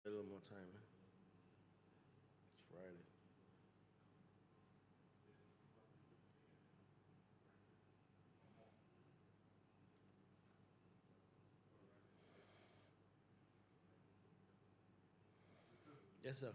A little more time, man. It's Friday. Yes, sir.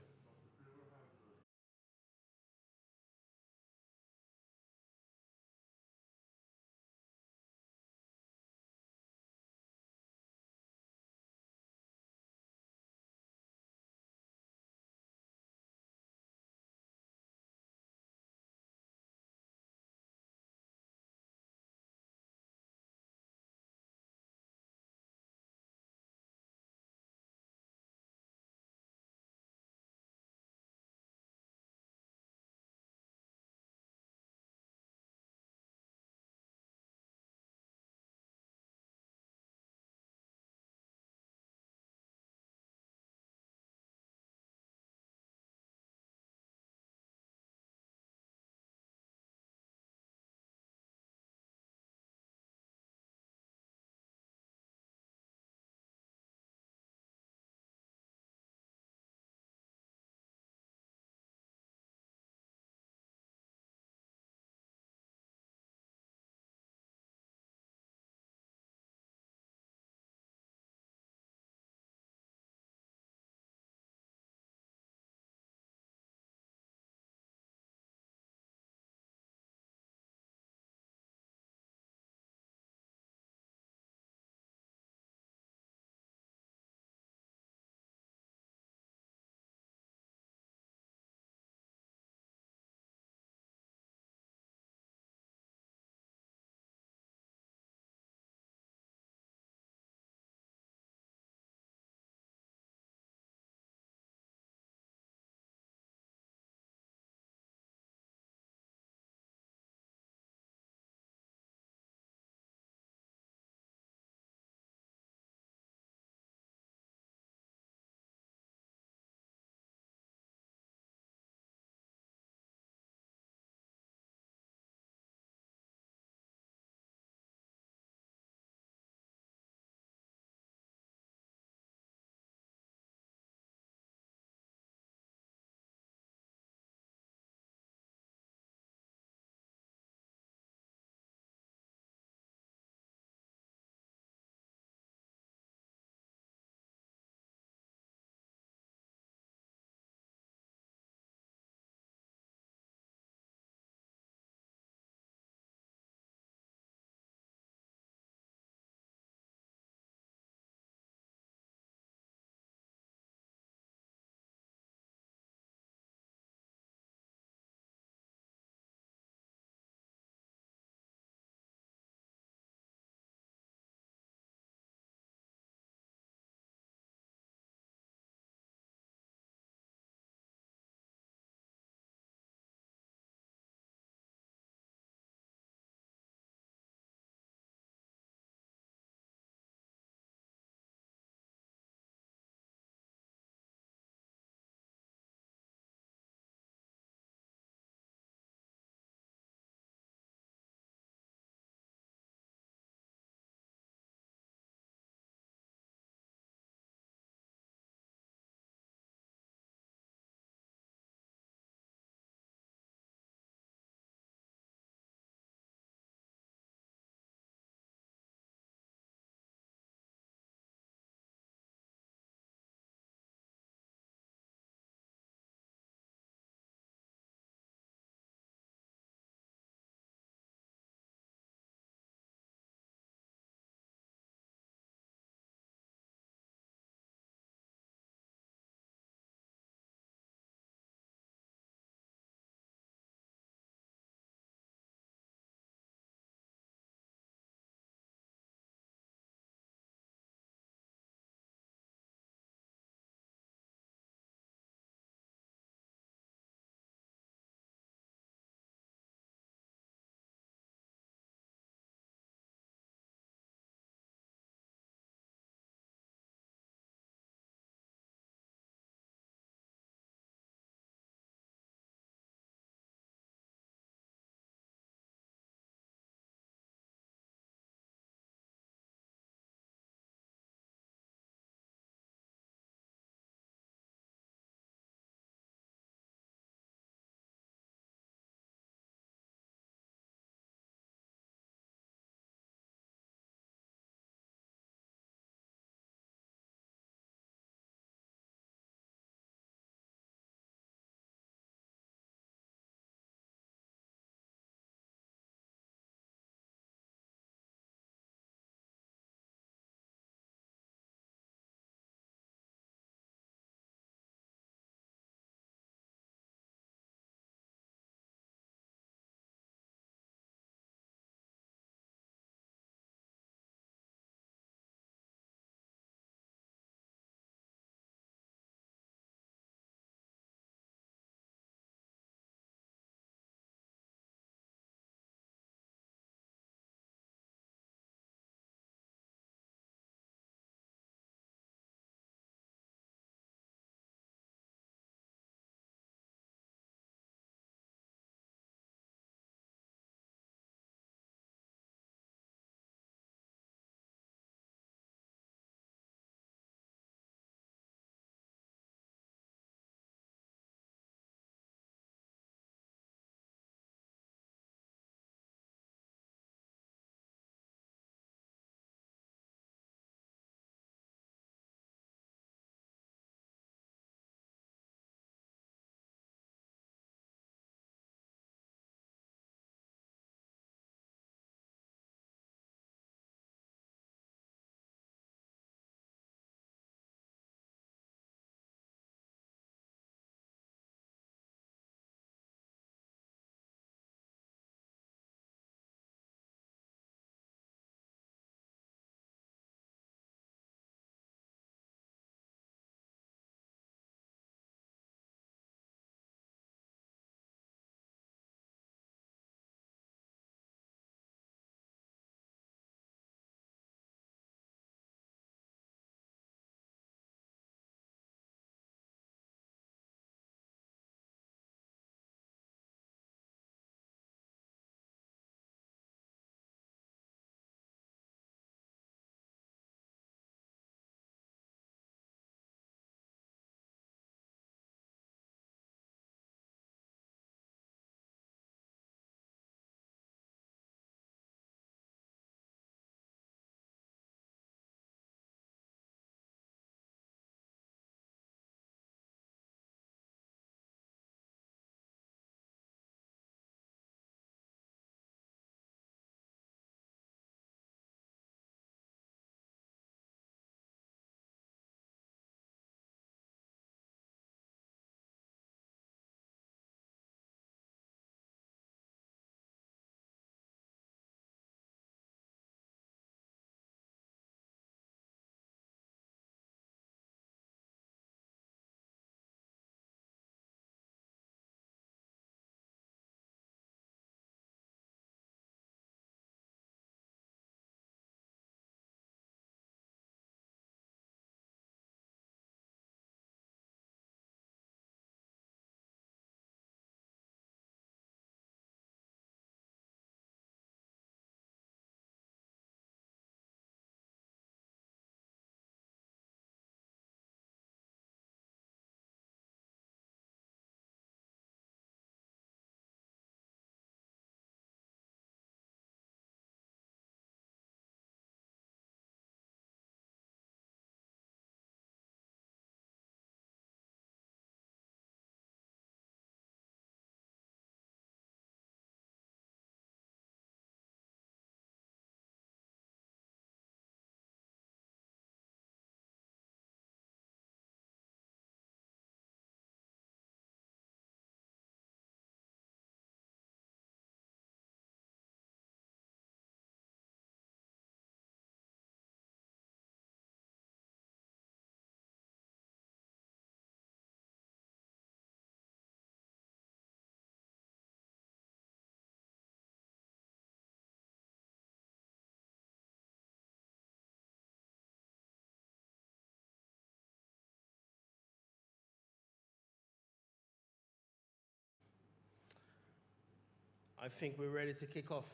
I think we're ready to kick off.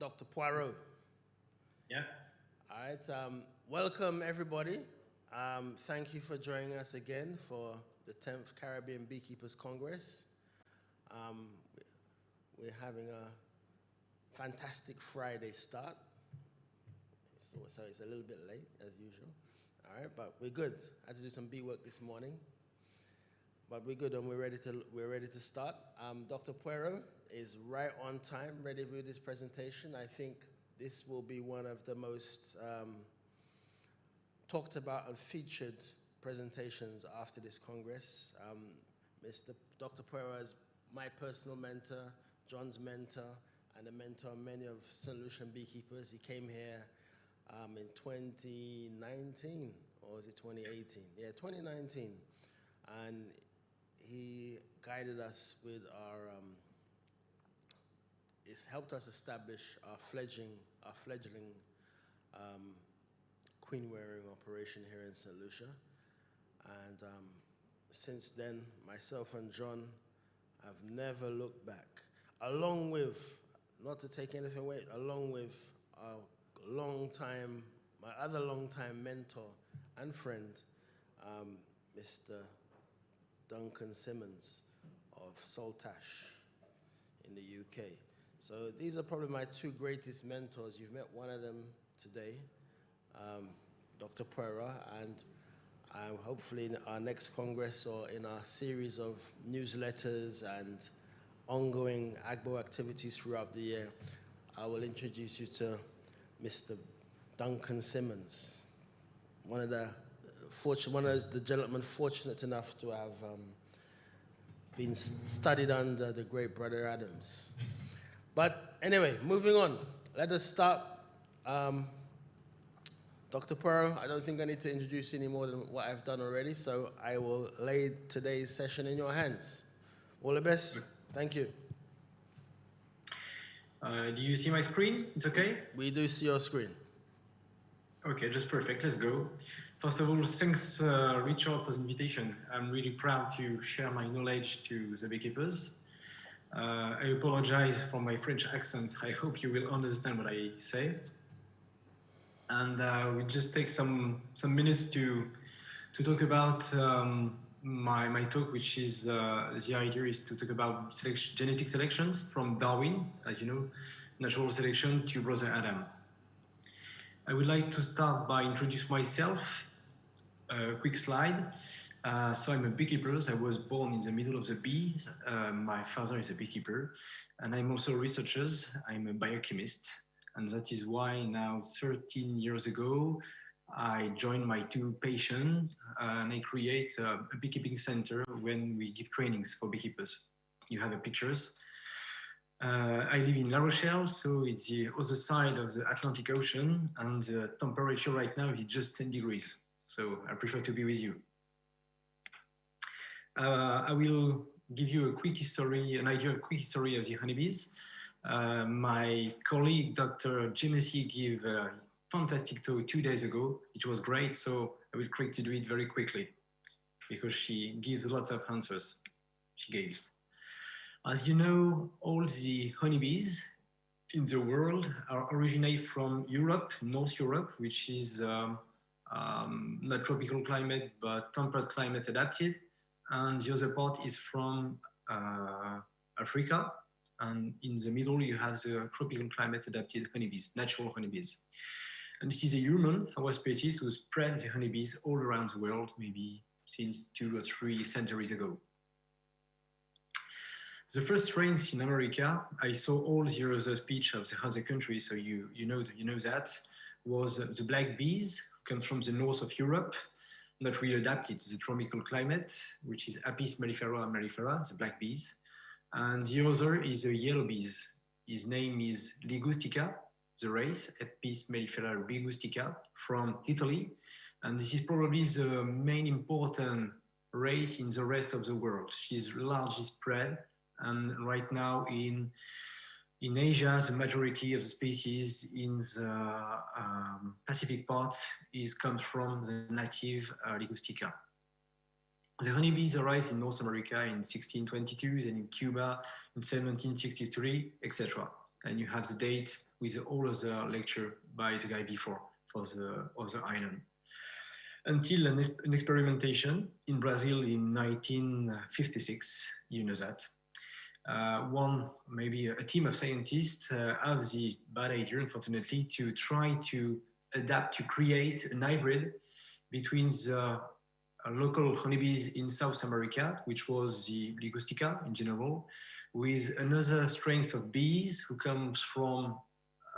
Dr. Poirot. Yeah. All right. Welcome, everybody. Thank you for joining us again for the 10th Caribbean Beekeepers Congress. We're having a fantastic Friday start. So it's a little bit late, as usual. All right, but we're good. I had to do some bee work this morning. But we're good and we're ready to start. Dr. Poirot is right on time, ready with his presentation. I think this will be one of the most talked about and featured presentations after this Congress. Dr. Poirot is my personal mentor, John's mentor, and a mentor of many of St. Lucian beekeepers. He came here in 2019, or was it 2018? Yeah, 2019. And he guided us with it's helped us establish our fledgling queen rearing operation here in St. Lucia. And since then, myself and John have never looked back. Along with, not to take anything away, along with my other long-time mentor and friend, Mr. Duncan Simmons of Saltash in the UK. So these are probably my two greatest mentors. You've met one of them today, Dr. Poirot, and hopefully in our next Congress or in our series of newsletters and ongoing AGBO activities throughout the year, I will introduce you to Mr. Duncan Simmons, one of the gentlemen fortunate enough to have been studied under the great Brother Adams. But anyway, moving on. Let us start. Dr. Poirot, I don't think I need to introduce you any more than what I've done already, so I will lay today's session in your hands. All the best. Thank you. Do you see my screen? It's okay? We do see your screen. Okay, just perfect. Let's go. First of all, thanks, Richard, for the invitation. I'm really proud to share my knowledge to the beekeepers. I apologize for my French accent. I hope you will understand what I say. And we just take some minutes to talk about my talk, which is the idea is to talk about genetic selections from Darwin, as you know, natural selection to Brother Adam. I would like to start by introducing myself. Quick slide. So I'm a beekeeper. I was born in the middle of the bees. My father is a beekeeper, and I'm also a researcher. I'm a biochemist, and that is why now 13 years ago, I joined my two patients and I create a beekeeping center when we give trainings for beekeepers. You have the pictures. I live in La Rochelle, so it's the other side of the Atlantic Ocean, and the temperature right now is just 10 degrees. So I prefer to be with you. I will give you a quick history of the honeybees. My colleague, Dr. Jemesi, gave a fantastic talk 2 days ago. It was great, so I will try to do it very quickly because she gives lots of answers. She gives. As you know, all the honeybees in the world originate from Europe, North Europe, which is not tropical climate, but temperate climate adapted. And the other part is from Africa. And in the middle, you have the tropical climate adapted honeybees, natural honeybees. And this is a human, our species, who spread the honeybees all around the world, maybe since 2 or 3 centuries ago. The first strains in America, I saw all the other speech of the other countries, so you know that, was the black bees, who come from the north of Europe, not really adapted to the tropical climate, which is Apis mellifera mellifera, the black bees. And the other is the yellow bees. His name is Ligustica, the race, Apis mellifera ligustica, from Italy. And this is probably the main important race in the rest of the world. She's largely spread. And right now in Asia, the majority of the species in the Pacific parts comes from the native Ligustica. The honeybees arrived in North America in 1622, then in Cuba in 1763, etc. And you have the date with all of the lecture by the guy before for the other island. Until an experimentation in Brazil in 1956, you know that. Maybe a team of scientists have the bad idea, unfortunately, to try to adapt, to create an hybrid between the local honeybees in South America, which was the Ligustica in general, with another strength of bees who comes from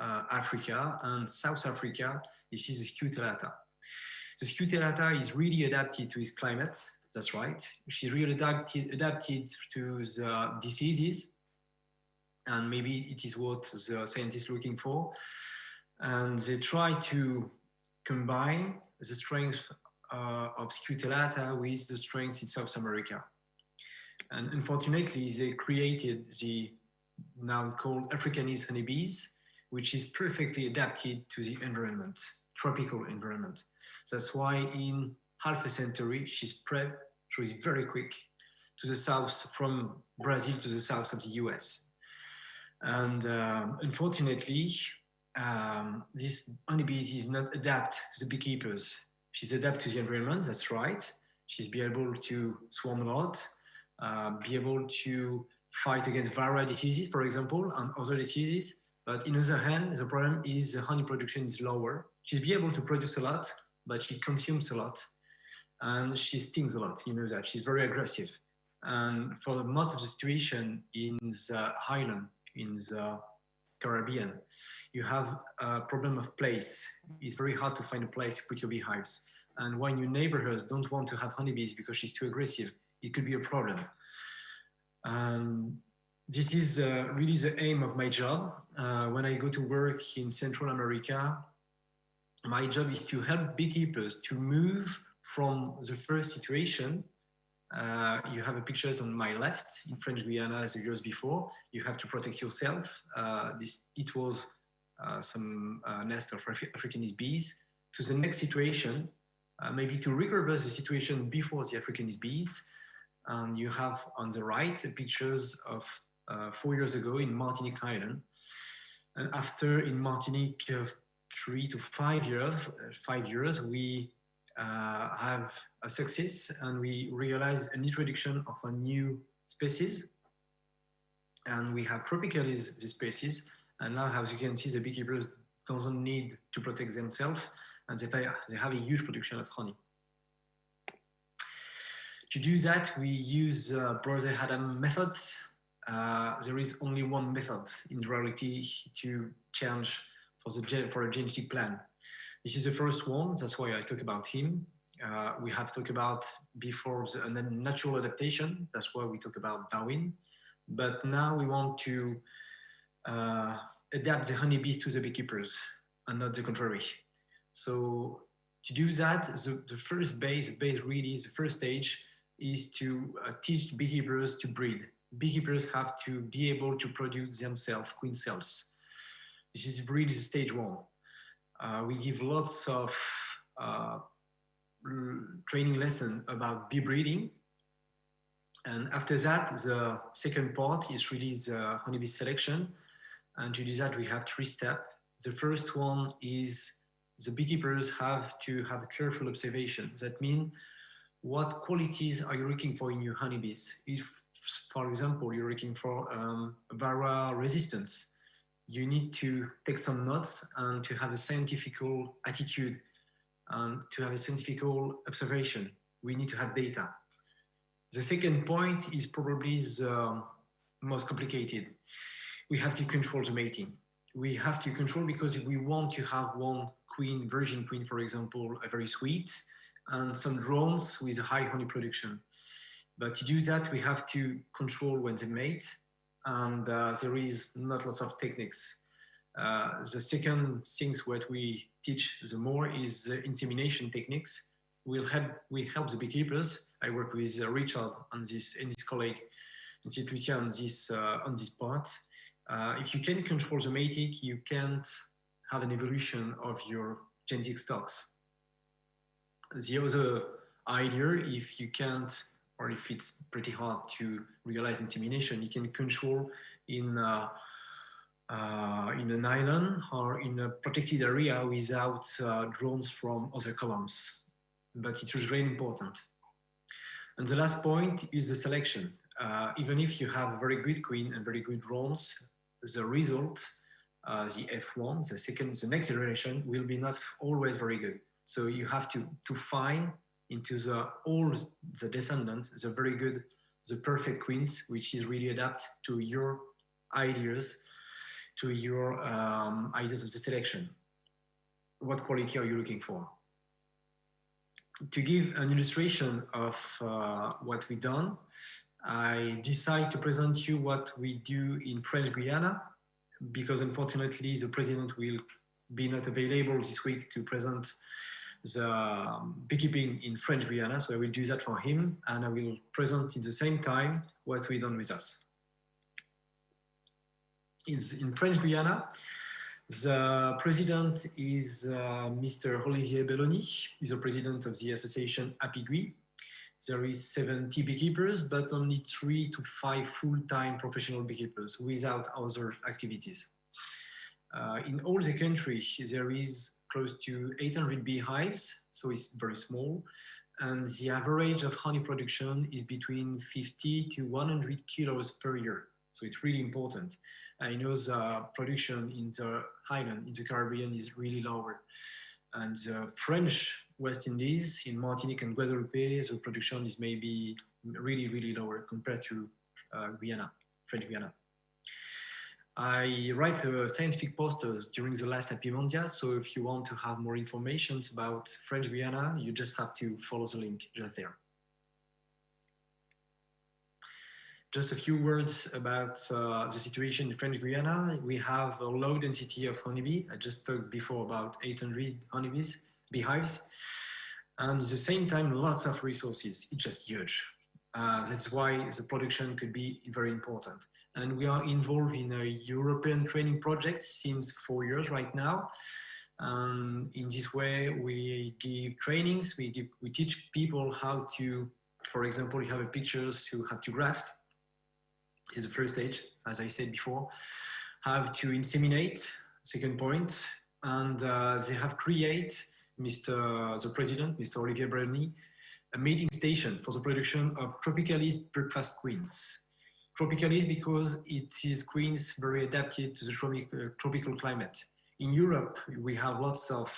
Africa and South Africa. This is the Scutellata. The Scutellata is really adapted to its climate. That's right. She's really adapted to the diseases, and maybe it is what the scientists are looking for. And they try to combine the strength of Scutellata with the strength in South America. And unfortunately, they created the now called Africanist honeybees, which is perfectly adapted to the environment, tropical environment. That's why in half a century, she spread, she was very quick to the south, from Brazil to the south of the US. And unfortunately, this honeybee is not adapted to the beekeepers. She's adapted to the environment, that's right. She's be able to swarm a lot, be able to fight against viral diseases, for example, and other diseases. But on the other hand, the problem is the honey production is lower. She's be able to produce a lot, but she consumes a lot, and she stings a lot. You know that she's very aggressive. And for the most of the situation in the island, in the Caribbean, you have a problem of place. It's very hard to find a place to put your beehives. And when your neighborhoods don't want to have honeybees because she's too aggressive, it could be a problem. This is really the aim of my job. When I go to work in Central America, my job is to help beekeepers to move from the first situation. You have pictures on my left in French Guiana as the years before. You have to protect yourself. It was some nest of Africanist bees. To the next situation, maybe to recover the situation before the Africanist bees. And you have on the right pictures of 4 years ago in Martinique Island. And after in Martinique 3 to 5 years, we have a success, and we realize an introduction of a new species, and we have tropicalized the species. And now, as you can see, the beekeepers don't need to protect themselves, and they have a huge production of honey. To do that, we use Brother Adam method. There is only one method in reality to change for a genetic plan. This is the first one. That's why I talk about him. We have talked about before the natural adaptation. That's why we talk about Darwin. But now we want to adapt the honeybees to the beekeepers and not the contrary. So to do that, the first really, the first stage is to teach beekeepers to breed. Beekeepers have to be able to produce themselves queen cells. This is really the stage one. We give lots of training lessons about bee breeding. And after that, the second part is really the honeybee selection. And to do that, we have 3 steps. The first one is the beekeepers have to have a careful observation. That means, what qualities are you looking for in your honeybees? If, for example, you're looking for viral resistance, you need to take some notes and to have a scientific attitude and to have a scientific observation. We need to have data. The second point is probably the most complicated. We have to control the mating. We have to control because we want to have one queen, virgin queen, for example, a very sweet, and some drones with a high honey production. But to do that, we have to control when they mate, and there is not lots of techniques. The second things what we teach the more is the insemination techniques. We help the beekeepers. I work with Richard and his colleague, Lucia, on this part. If you can control the mating, you can't have an evolution of your genetic stocks. The other idea, if you can't or if it's pretty hard to realize insemination, you can control in an island or in a protected area without drones from other columns. But it was very important. And the last point is the selection. Even if you have a very good queen and very good drones, the result, the F1, the next generation will be not always very good. So you have to find into all the descendants, the very good, the perfect queens, which is really adapt to your ideas, to your ideas of the selection. What quality are you looking for? To give an illustration of what we've done, I decide to present you what we do in French Guiana, because unfortunately the president will be not available this week to present the beekeeping in French Guiana, so I will do that for him, and I will present in the same time what we've done with us. In French Guiana, the president is Mr. Olivier Belloni. He's the president of the association Apigui. There is 70 beekeepers, but only 3 to 5 full-time professional beekeepers without other activities. In all the country, there is close to 800 beehives, so it's very small. And the average of honey production is between 50 to 100 kilos per year. So it's really important. I know the production in the island, in the Caribbean, is really lower. And the French West Indies, in Martinique and Guadeloupe, the production is maybe really, really lower compared to Guyana, French Guiana. I write scientific posters during the last Apimondia, so if you want to have more information about French Guiana, you just have to follow the link just there. Just a few words about the situation in French Guiana. We have a low density of honeybee. I just talked before about 800 honeybees, beehives. And at the same time, lots of resources. It's just huge. That's why the production could be very important. And we are involved in a European training project since 4 years right now. In this way, we give trainings, we teach people how to, for example, you have a pictures to how to graft. This is the first stage, as I said before. How to inseminate, second point. And they have created, the president, Mr. Olivier Belloni, a mating station for the production of Tropicalis breakfast queens. Tropicalis because it is queens very adapted to the tropical climate. In Europe, we have lots of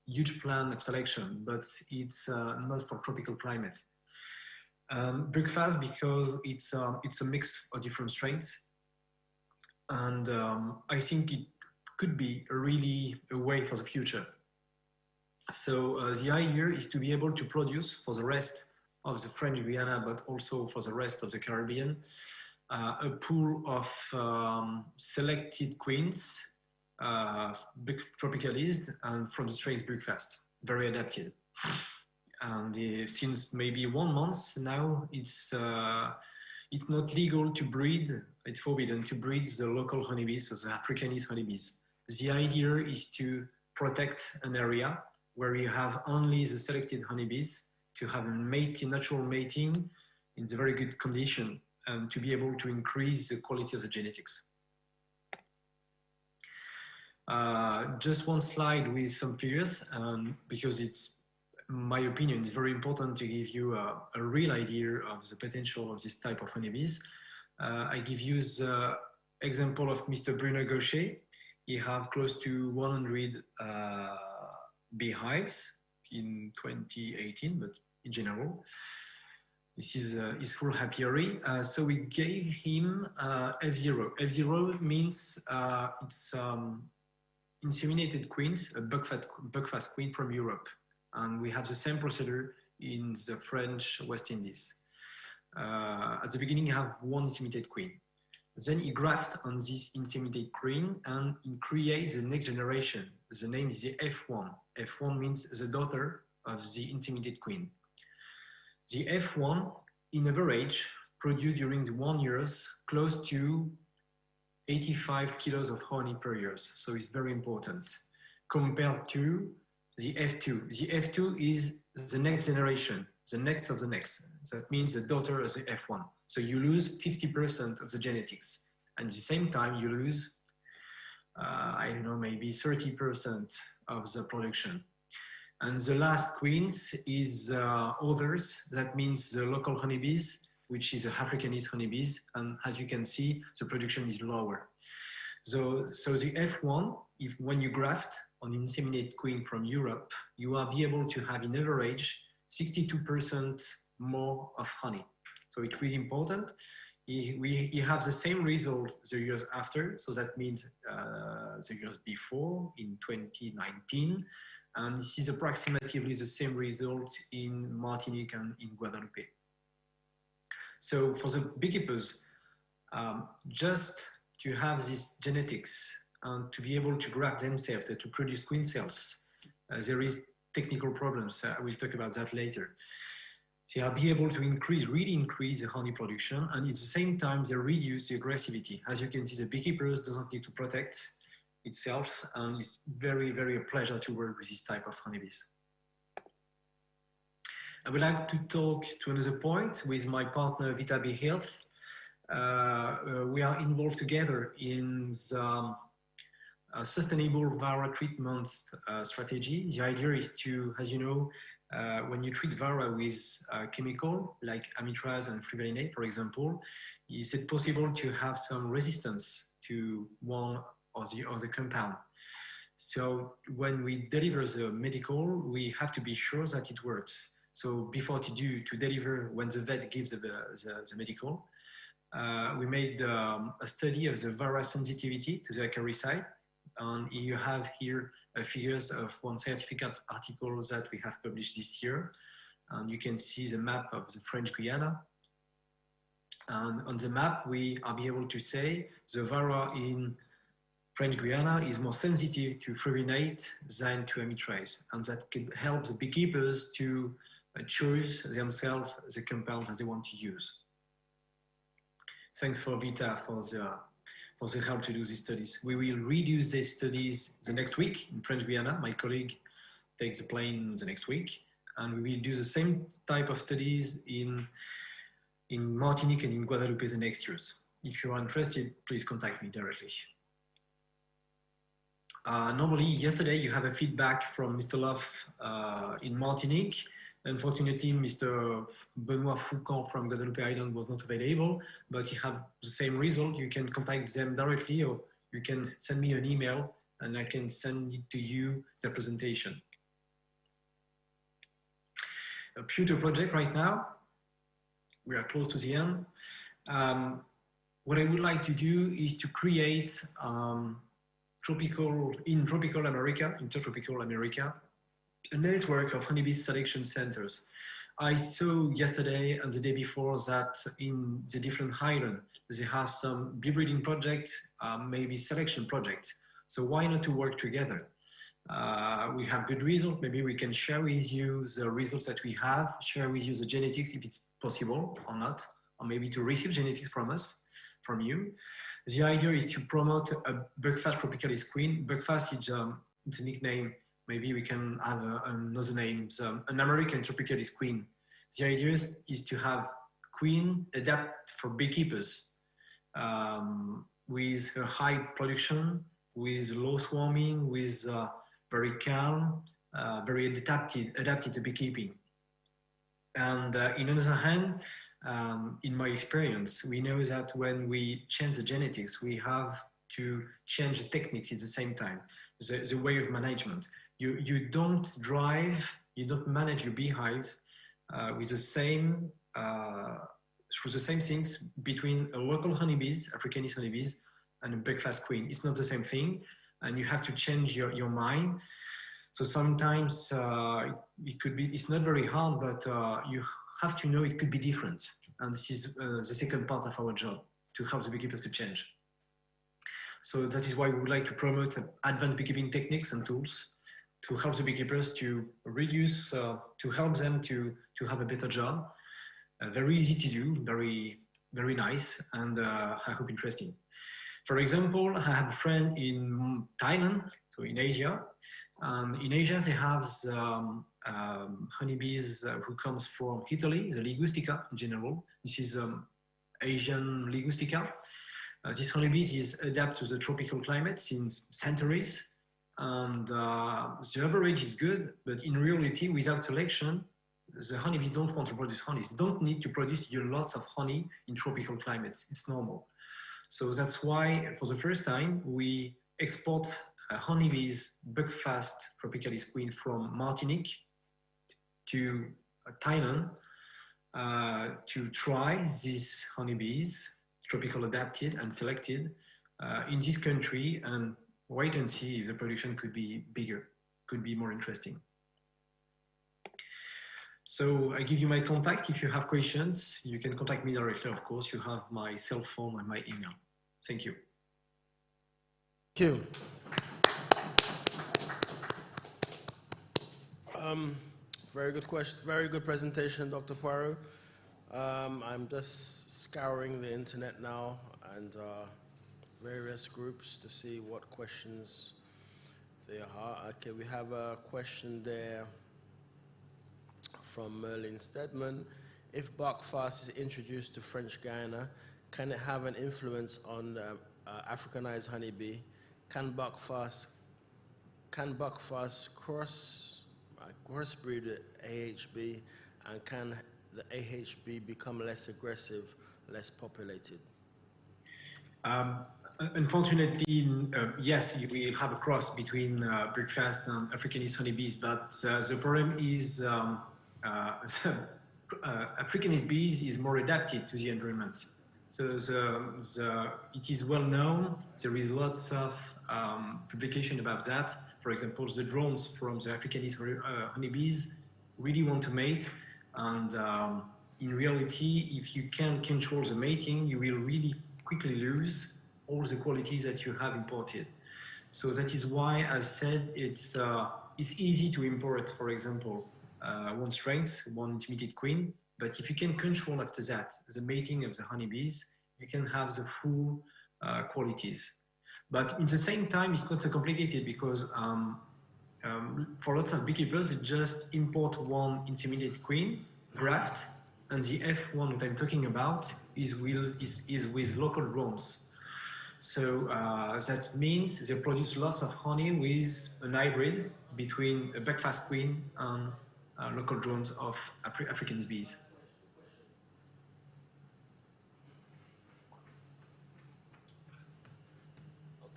huge plan of selection, but it's not for tropical climate. Breakfast because it's a mix of different strains, and I think it could be really a way for the future. So the idea is to be able to produce for the rest of the French Guiana, but also for the rest of the Caribbean, a pool of selected queens, tropicalized, and from the strains breakfast, very adapted. And since maybe 1 month now, it's not legal to breed, it's forbidden to breed the local honeybees, so the Africanist honeybees. The idea is to protect an area where you have only the selected honeybees, to have a natural mating in the very good condition, and to be able to increase the quality of the genetics. Just one slide with some figures, because it's, in my opinion, it's very important to give you a real idea of the potential of this type of honeybees. I give you the example of Mr. Bruno Gaucher. He have close to 100 beehives in 2018, but in general. This is his full apiary. So we gave him F0. F0 means it's inseminated queens, a buckfast queen from Europe. And we have the same procedure in the French West Indies. At the beginning, you have one inseminated queen. Then he graft on this inseminated queen and he creates the next generation. The name is the F1. F1 means the daughter of the inseminated queen. The F1, in average, produced during the 1 year close to 85 kilos of honey per year. So it's very important compared to the F2. The F2 is the next generation. the next of the next. That means the daughter of the F1. So you lose 50% of the genetics. And at the same time, you lose, I don't know, maybe 30% of the production. And the last queens is others. That means the local honeybees, which is the Africanist honeybees. And as you can see, the production is lower. So the F1, when you graft on inseminate queen from Europe, you will be able to have in average 62% more of honey. So it's really important. We have the same result the years after. So that means the years before in 2019. And this is approximately the same result in Martinique and in Guadeloupe. So for the beekeepers, just to have these genetics and to be able to graft themselves, to produce queen cells, there is technical problems. We'll talk about that later. They are be able to really increase the honey production, and at the same time, they reduce the aggressivity. As you can see, the beekeepers doesn't need to protect itself, and it's very, very a pleasure to work with this type of honeybees. I would like to talk to another point with my partner Vita Bee Health. We are involved together in the sustainable varroa treatment strategy. The idea is to, as you know, when you treat varroa with chemical like amitraz and fluvalinate, for example, is it possible to have some resistance to one or the other compound? So when we deliver the medical, we have to be sure that it works. So before to deliver, when the vet gives the medical, we made a study of the varroa sensitivity to the acaricide. And you have here figures of one scientific article that we have published this year. And you can see the map of the French Guiana. And on the map, we are able to say the varroa in French Guiana is more sensitive to fluvalinate than to amitraz. And that can help the beekeepers to choose themselves the compounds that they want to use. Thanks for Vita for the help to do these studies. We will redo these studies the next week in French Guiana. My colleague takes the plane the next week, and we will do the same type of studies in Martinique and in Guadeloupe the next years. If you are interested, please contact me directly. Normally, yesterday you have a feedback from Mr. Love in Martinique. Unfortunately, Mr. Benoit Foucan from Guadeloupe Island was not available, but you have the same result. You can contact them directly, or you can send me an email and I can send it to you, the presentation. A future project right now, we are close to the end. What I would like to do is to create intertropical America, a network of honeybee selection centers. I saw yesterday and the day before that in the different islands, they have some bee breeding project, maybe selection project. So why not to work together? We have good results. Maybe we can share with you the results that we have, share with you the genetics if it's possible or not, or maybe to receive genetics from us, from you. The idea is to promote a Buckfast tropicalis queen. Buckfast is it's a nickname. Maybe we can have another name, an American tropicalis queen. The idea is to have queen adapt for beekeepers with a high production, with low swarming, with very calm, very adapted to beekeeping. And in other hand, in my experience, we know that when we change the genetics, we have to change the techniques at the same time, the way of management. You don't manage your beehive with the same, through the same things between a local honeybees, Africanist honeybees, and a Buckfast queen. It's not the same thing, and you have to change your mind. So sometimes it could be, it's not very hard, but you have to know it could be different. And this is the second part of our job, to help the beekeepers to change. So that is why we would like to promote advanced beekeeping techniques and tools to help the beekeepers to reduce, to help them to have a better job. Very easy to do, very, very nice, and I hope interesting. For example, I have a friend in Thailand, so in Asia. And in Asia, they have honeybees who comes from Italy, the Ligustica in general. This is Asian Ligustica. This honeybees is adapted to the tropical climate since centuries. And the average is good, but in reality, without selection, the honeybees don't want to produce honey. They don't need to produce lots of honey in tropical climates. It's normal. So that's why, for the first time, we export honeybees buckfast tropicalis queen from Martinique to Thailand to try these honeybees, tropical adapted and selected, in this country, and wait and see if the production could be bigger, could be more interesting. So I give you my contact. If you have questions, you can contact me directly, of course. You have my cell phone and my email. Thank you. Thank you. Very good question, very good presentation, Dr. Poirot. I'm just scouring the internet now and various groups to see what questions there are. Okay, we have a question there from Merlin Stedman. If buckfast is introduced to French Guiana, can it have an influence on the Africanized honeybee? Can buckfast crossbreed the AHB, and can the AHB become less aggressive, less populated? Unfortunately, yes, we have a cross between buckfast and Africanist honeybees, but the problem is Africanist bees is more adapted to the environment. So it is well known. There is lots of publication about that. For example, the drones from the Africanist honeybees really want to mate, and in reality, if you can't control the mating, you will really quickly lose all the qualities that you have imported. So that is why, as said, it's easy to import, for example, one strength, one intermediate queen, but if you can control after that the mating of the honeybees, you can have the full qualities. But in the same time, it's not so complicated because for lots of beekeepers, they just import one intermediate queen, graft, and the F1 that I'm talking about is with local drones. So that means they produce lots of honey with an hybrid between a buckfast queen and local drones of Africanist bees.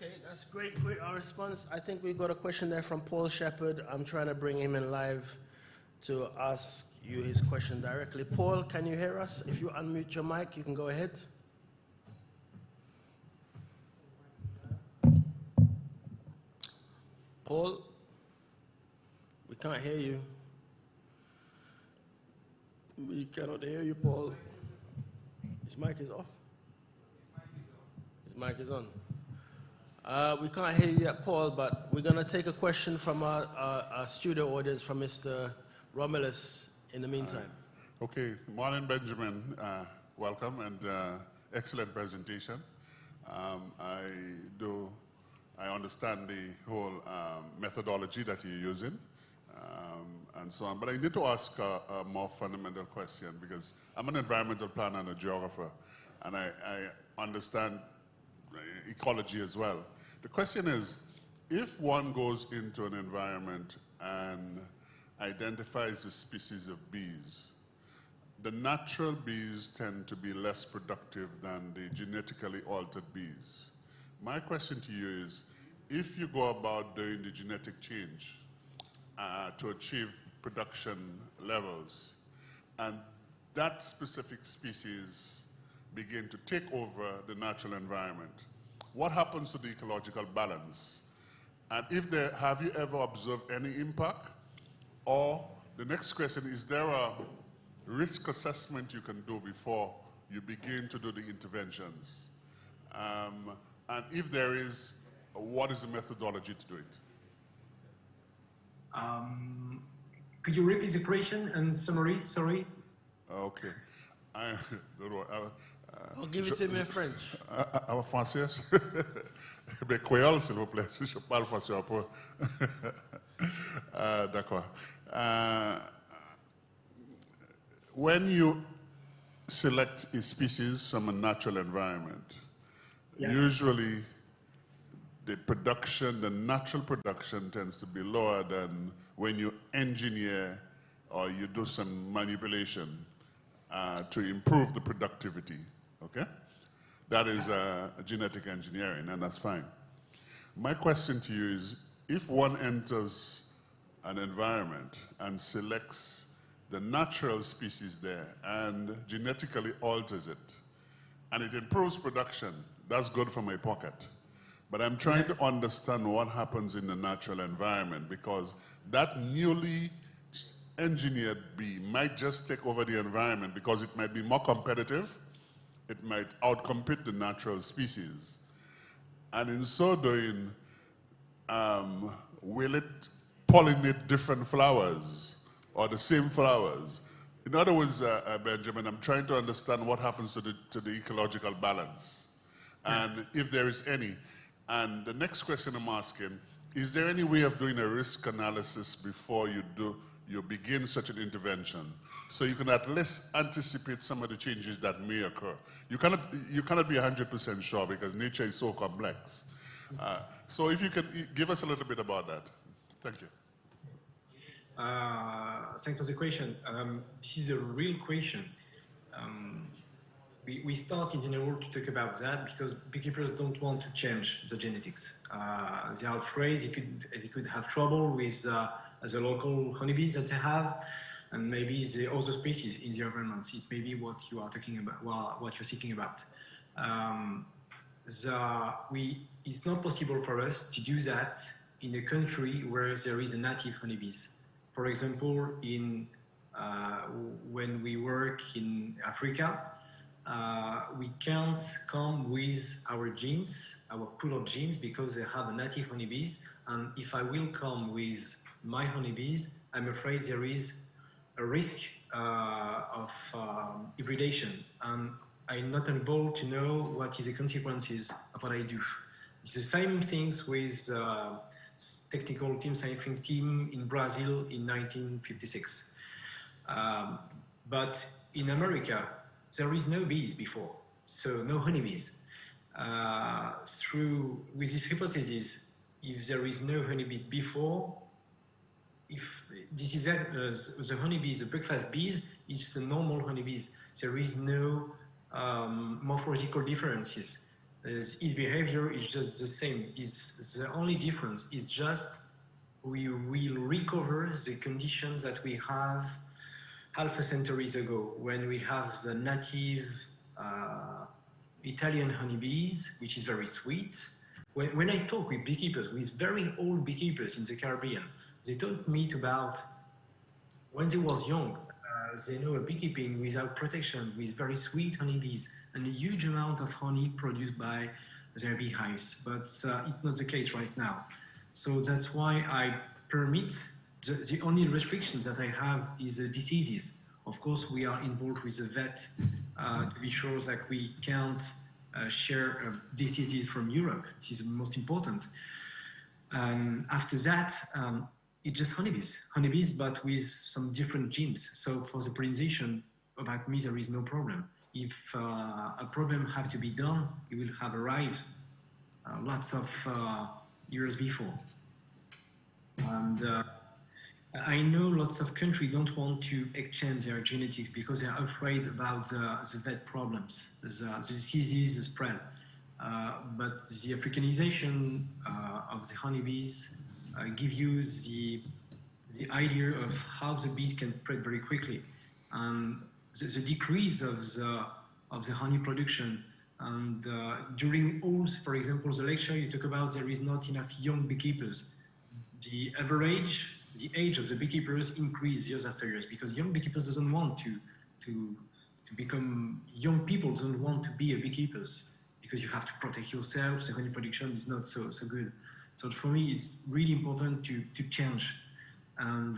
Okay, that's great response. I think we got a question there from Paul Shepard. I'm trying to bring him in live to ask you his question directly. Paul, can you hear us? If you unmute your mic, you can go ahead. Paul, we can't hear you. We cannot hear you, Paul. His mic is off. His mic is on. We can't hear you yet, Paul, but we're going to take a question from our studio audience from Mr. Romulus in the meantime. Okay, morning, Benjamin. Welcome and excellent presentation. I understand the whole methodology that you're using and so on, but I need to ask a more fundamental question because I'm an environmental planner and a geographer, and I understand ecology as well. The question is, if one goes into an environment and identifies a species of bees, the natural bees tend to be less productive than the genetically altered bees. My question to you is, if you go about doing the genetic change to achieve production levels, and that specific species begin to take over the natural environment, what happens to the ecological balance? And if there, have you ever observed any impact? Or the next question, is there a risk assessment you can do before you begin to do the interventions? And if there is, what is the methodology to do it? Could you repeat the question and summary? Sorry. Okay. I'll give it to him in French. En français? Mais créole, s'il vous plaît. Je parle français un peu. D'accord. When you select a species from a natural environment, usually the natural production tends to be lower than when you engineer or you do some manipulation to improve the productivity, okay? That is genetic engineering, and that's fine. My question to you is, if one enters an environment and selects the natural species there and genetically alters it, and it improves production, that's good for my pocket. But I'm trying to understand what happens in the natural environment, because that newly engineered bee might just take over the environment because it might be more competitive, it might outcompete the natural species. And in so doing, will it pollinate different flowers or the same flowers? In other words, Benjamin, I'm trying to understand what happens to the ecological balance, and if there is any. And the next question I'm asking, is there any way of doing a risk analysis before you begin such an intervention, so you can at least anticipate some of the changes that may occur? You cannot be 100% sure because nature is so complex. So if you could give us a little bit about that. Thank you. Thanks for the question. This is a real question. We start in general to talk about that because beekeepers don't want to change the genetics. They are afraid they could have trouble with the local honeybees that they have, and maybe the other species in the environment. It's maybe what you are talking about, what you're thinking about. It's not possible for us to do that in a country where there is a native honeybees. For example, when we work in Africa, we can't come with our genes, our pool of genes, because they have a native honeybees. And if I will come with my honeybees, I'm afraid there is a risk of hybridation. And I'm not able to know what is the consequences of what I do. It's the same things with technical team, scientific team in Brazil in 1956. But in America, there is no bees before, so no honeybees. With this hypothesis, if there is no honeybees before, if this is the honeybees, the breakfast bees, it's the normal honeybees. There is no morphological differences. Its behavior is just the same. The only difference is just we will recover the conditions that we have half a century ago, when we have the native Italian honeybees, which is very sweet. When I talk with beekeepers, with very old beekeepers in the Caribbean, they told me about when they was young, they know a beekeeping without protection, with very sweet honeybees, and a huge amount of honey produced by their beehives. But it's not the case right now. So that's why I permit, the only restrictions that I have is diseases. Of course, we are involved with the vet to be sure that we can't share diseases from Europe. This is most important. And after that, it's just honeybees, but with some different genes. So for the pollination, about me, there is no problem. If a problem have to be done, it will have arrived lots of years before. And I know lots of countries don't want to exchange their genetics because they are afraid about the vet problems, the diseases, the spread. But the Africanization of the honeybees give you the idea of how the bees can spread very quickly, and the decrease of the honey production. And during all, for example, the lecture you talk about, there is not enough young beekeepers. The age of the beekeepers increase years after years because young beekeepers doesn't want to become, young people don't want to be a beekeepers because you have to protect yourself. The honey production is not so good. So for me, it's really important to change. And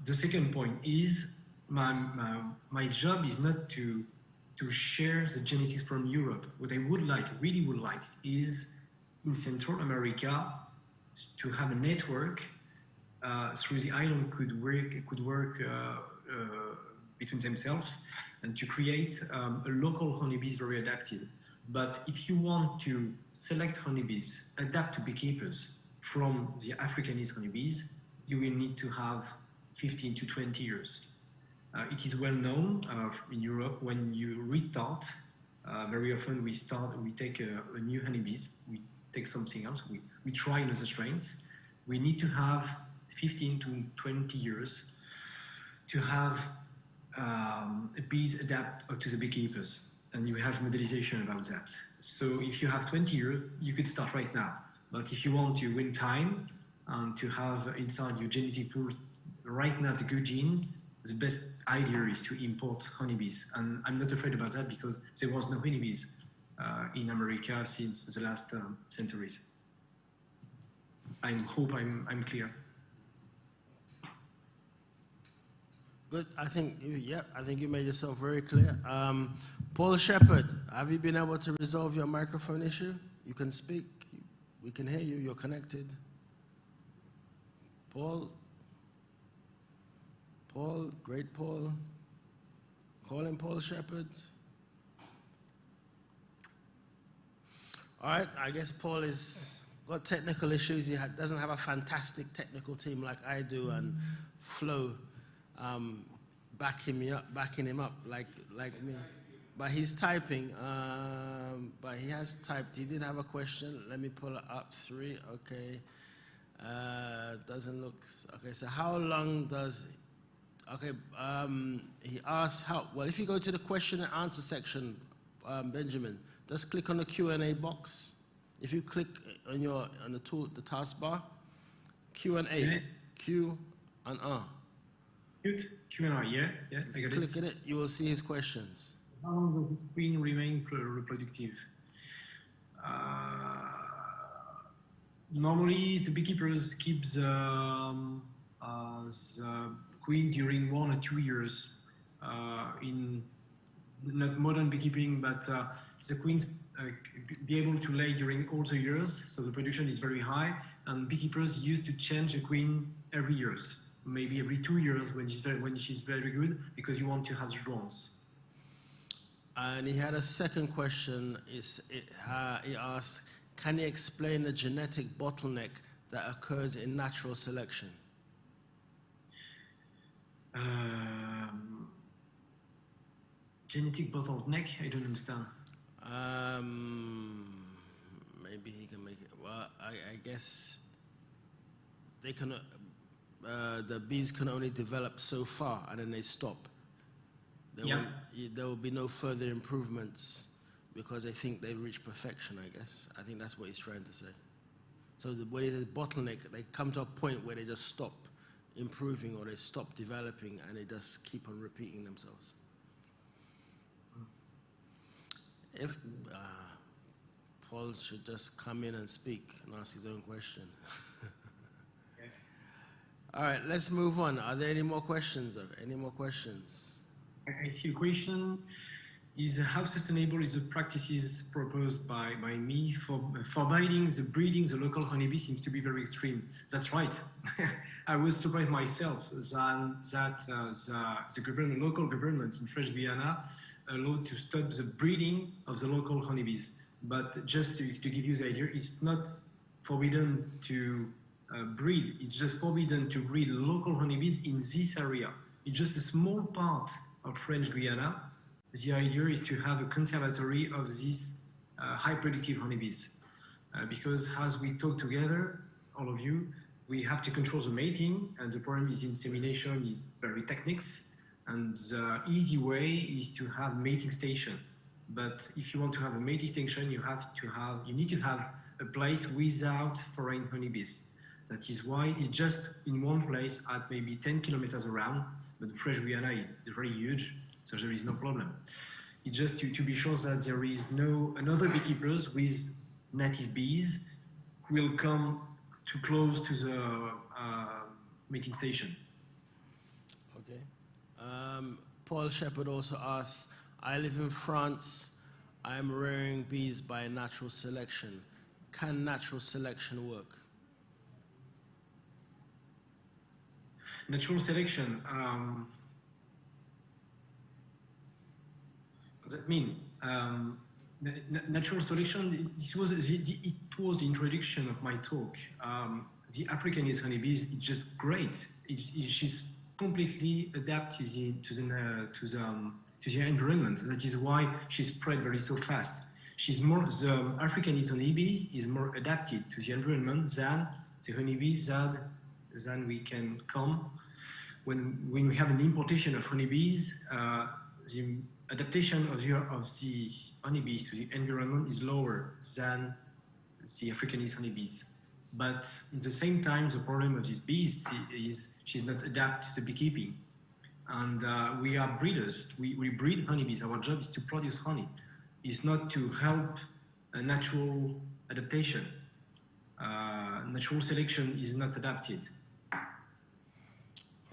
the second point is my job is not to to share the genetics from Europe. What I would like, really would like, is in Central America to have a network through the island could work between themselves and to create a local honeybees very adapted. But if you want to select honeybees, adapt to beekeepers from the Africanist honeybees, you will need to have 15 to 20 years. It is well known in Europe when you restart, very often we take a new honeybees, we take something else, we try another strains. We need to have 15 to 20 years to have bees adapt to the beekeepers, and you have modelization about that. So if you have 20 years, you could start right now. But if you want to win time and to have inside your genetic pool right now the good gene, the best idea is to import honeybees. And I'm not afraid about that because there was no honeybees in America since the last centuries. I hope I'm clear. Good. I think you made yourself very clear. Paul Shepherd, have you been able to resolve your microphone issue? You can speak. We can hear you. You're connected. Paul, great Paul. Calling Paul Shepherd. All right. I guess Paul is got technical issues. He doesn't have a fantastic technical team like I do, and Flo. Backing him up like me. But he's typing, but he has typed. He did have a question. Let me pull it up. 3, okay. Doesn't look, okay, so how long does, okay, he asks how, well, if you go to the question and answer section, Benjamin, just click on the Q&A box. If you click on the taskbar, Q&A, Q and R. Q&A, yeah, I got it. Click on it, you will see his questions. How long does the screen remain reproductive? Normally, the beekeepers keep the queen during 1 or 2 years. In not modern beekeeping, but the queens be able to lay during all the years, so the production is very high, and beekeepers used to change the queen every years. Maybe every 2 years when she's very good, because you want to have the drones. And he had a second question. He asked, can you explain the genetic bottleneck that occurs in natural selection? Genetic bottleneck? I don't understand. Maybe he can make it. Well, I guess they can. The bees can only develop so far, and then they stop. There will be no further improvements because they think they've reached perfection, I guess. I think that's what he's trying to say. So when there's a bottleneck, they come to a point where they just stop improving or they stop developing and they just keep on repeating themselves. If Paul should just come in and speak and ask his own question. All right, let's move on. Are there any more questions? Any more questions? I see a question. Is how sustainable is the practices proposed by me for forbidding the breeding the local honeybee seems to be very extreme. That's right. I was surprised myself that the local government in French Guiana allowed to stop the breeding of the local honeybees. But just to give you the idea, it's not forbidden to breed. It's just forbidden to breed local honeybees in this area. It's just a small part of French Guiana. The idea is to have a conservatory of these high productive honeybees. Because as we talk together, all of you, we have to control the mating, and the problem is insemination is very techniques, and the easy way is to have mating station. But if you want to have a mating station, you need to have a place without foreign honeybees. That is why it's just in one place at maybe 10 kilometers around, but French Guiana is very huge, so there is no problem. It's just to be sure that there is no another beekeepers with native bees who will come too close to the mating station. Okay. Paul Shepherd also asks, I live in France. I'm rearing bees by natural selection. Can natural selection work? Natural selection. What does that mean? Natural selection. It was the introduction of my talk. The Africanist honeybees. It's just great. She's completely adapted to the environment. That is why she spread very so fast. The Africanist honeybees is more adapted to the environment than the honeybees than we can come. When we have an importation of honeybees, the adaptation of the honeybees to the environment is lower than the Africanist honeybees. But at the same time, the problem of these bees is she's not adapted to the beekeeping. And we are breeders. We breed honeybees. Our job is to produce honey. It's not to help a natural adaptation. Natural selection is not adapted.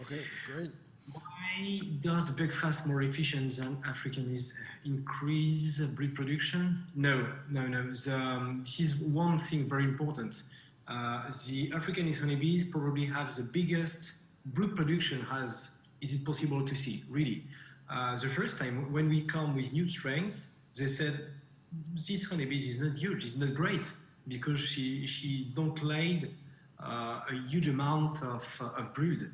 Okay, great. Why does breakfast more efficient than Africanist increase breed production? No. This is one thing very important. The Africanist honeybees probably have the biggest brood production. Is it possible to see? Really, the first time when we come with new strains, they said this honeybees is not huge, it's not great because she don't lay a huge amount of brood.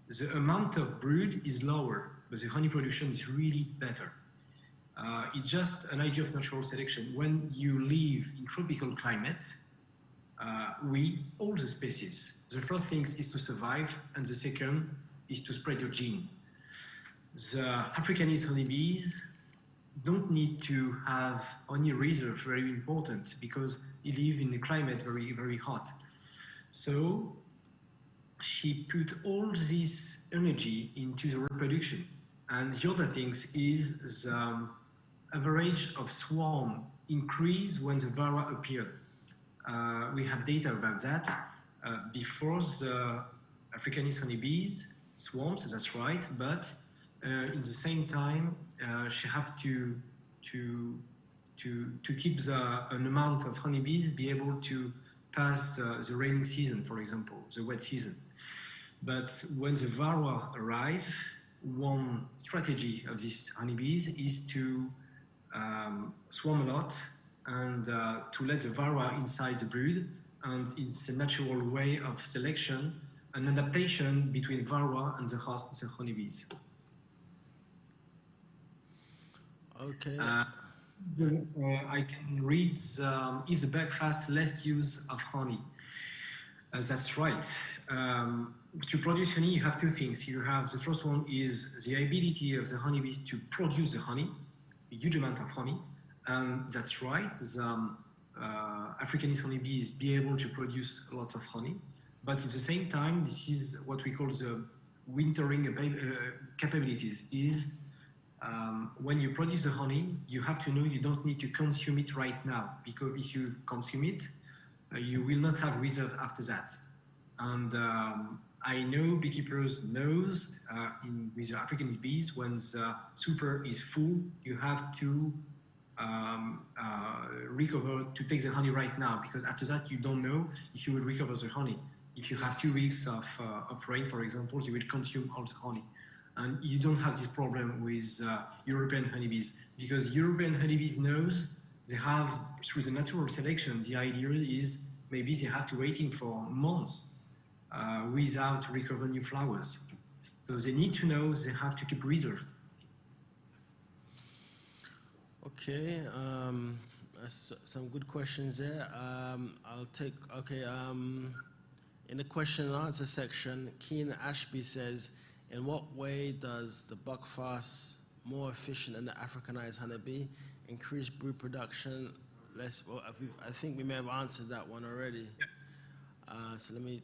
The amount of brood is lower, but the honey production is really better. It's just an idea of natural selection. When you live in tropical climates, all the species, the first thing is to survive, and the second is to spread your gene. The Africanist honeybees don't need to have honey reserve, very important, because they live in a climate very, very hot. So she put all this energy into the reproduction. And the other things is the average of swarm increase when the varroa appeared. We have data about that. Before the Africanist honeybees swarms, that's right, but in the same time, she have to keep an amount of honeybees be able to pass the raining season, for example, the wet season. But when the varroa arrive, one strategy of these honeybees is to swarm a lot and to let the varroa inside the brood, and it's a natural way of selection, an adaptation between varroa and the host, the honeybees. Okay. I can read if the breakfast less use of honey. That's right. To produce honey, you have two things. You have the first one is the ability of the honeybees to produce the honey, a huge amount of honey, and that's right. The Africanist honeybees be able to produce lots of honey, but at the same time, this is what we call the wintering capabilities. Is when you produce the honey, you have to know you don't need to consume it right now, because if you consume it, you will not have reserve after that. And I know beekeepers knows with the Africanist bees, when the super is full, you have to recover to take the honey right now, because after that you don't know if you will recover the honey. If you have 2 weeks of rain, for example, you will consume all the honey. And you don't have this problem with European honeybees, because European honeybees knows they have, through the natural selection, the idea is maybe they have to waiting for months without recover new flowers. So they need to know they have to keep reserved. Okay, some good questions there. I'll take, okay, in the question and answer section, Keen Ashby says, in what way does the buckfast, more efficient than the Africanized honeybee, increase brood production? Well, I think we may have answered that one already. Yeah. So let me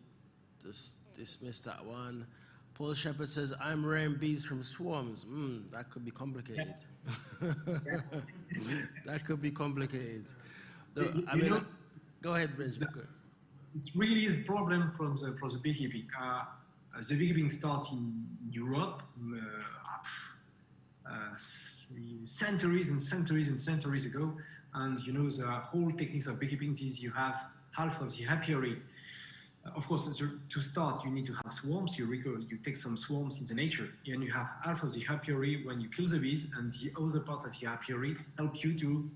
just dismiss that one. Paul Shepherd says, I'm rearing bees from swarms. That could be complicated. Yeah. That could be complicated. Go ahead, Bridge. It's really a problem for the beekeeping. The beekeeping starts in Europe centuries and centuries and centuries ago. And you know, the whole techniques of beekeeping is you have half of the apiary. Of course, to start, you need to have swarms. You take some swarms in the nature, and you have half of the apiary when you kill the bees, and the other part of the apiary help you to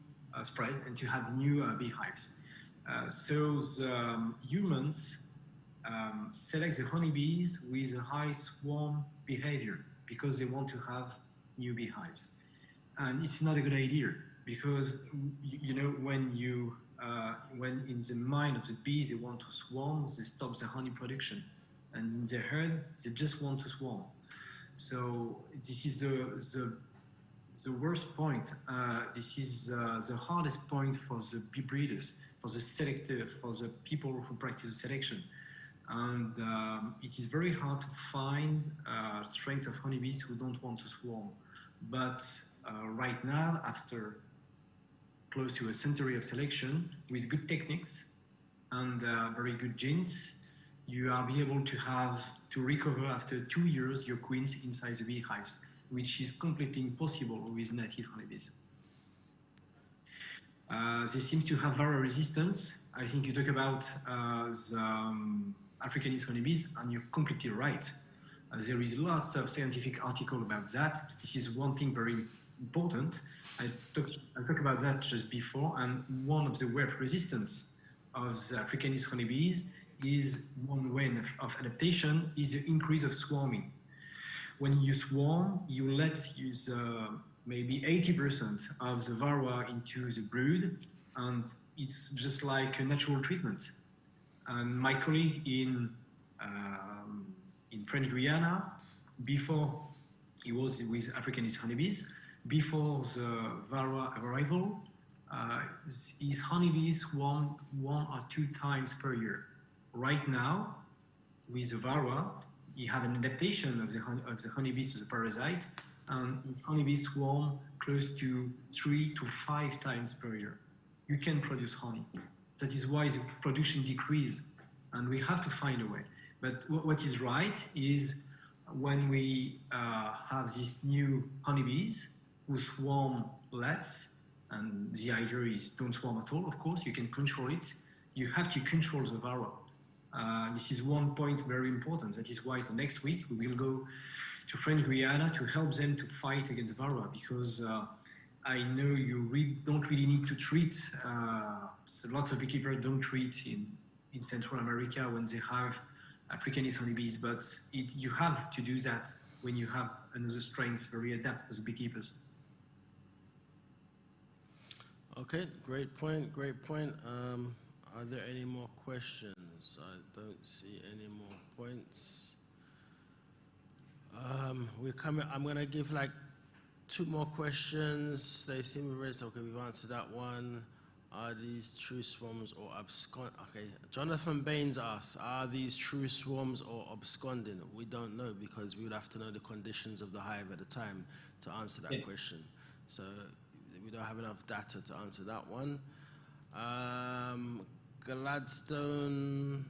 spread and to have new beehives. So the humans select the honeybees with a high swarm behavior because they want to have new beehives. And it's not a good idea because, you know, when in the mind of the bees they want to swarm, they stop the honey production. And in the herd, they just want to swarm. So this is the worst point. This is the hardest point for the bee breeders, for the selectors, for the people who practice selection. And it is very hard to find strength of honeybees who don't want to swarm. But right now, after close to a century of selection, with good techniques and very good genes, you are be able to recover after 2 years your queens inside the beehives, which is completely impossible with native honeybees. They seem to have viral resistance. I think you talk about the Africanist honeybees, and you're completely right. There is lots of scientific article about that. This is one thing very important. I talked about that just before, and one of the way of resistance of the Africanist honeybees is one way of adaptation is the increase of swarming. When you swarm, you let use maybe 80% of the varroa into the brood, and it's just like a natural treatment. And my colleague in French Guiana, before he was with Africanist honeybees, before the varroa arrival, his honeybees swarmed 1 or 2 times per year. Right now, with the varroa, you have an adaptation of the honeybees to the parasite, and his honeybees swarm close to 3 to 5 times per year. You can produce honey. That is why the production decreases, and we have to find a way. But what is right is when we have these new honeybees who swarm less, and the idea is don't swarm at all, of course, you can control it. You have to control the varroa. This is one point very important. That is why the next week we will go to French Guiana to help them to fight against varroa, because I know you don't really need to treat. So lots of beekeepers don't treat in Central America when they have Africanist honeybees, but you have to do that when you have another strains very adapted for the beekeepers. Okay, great point, great point. Are there any more questions? I don't see any more points. I'm gonna give like 2 more questions. They seem raised. Okay, we've answered that one. Are these true swarms or abscond? Okay, Jonathan Baines asks, are these true swarms or absconding? We don't know because we would have to know the conditions of the hive at the time to answer that question. So we don't have enough data to answer that one. Gladstone,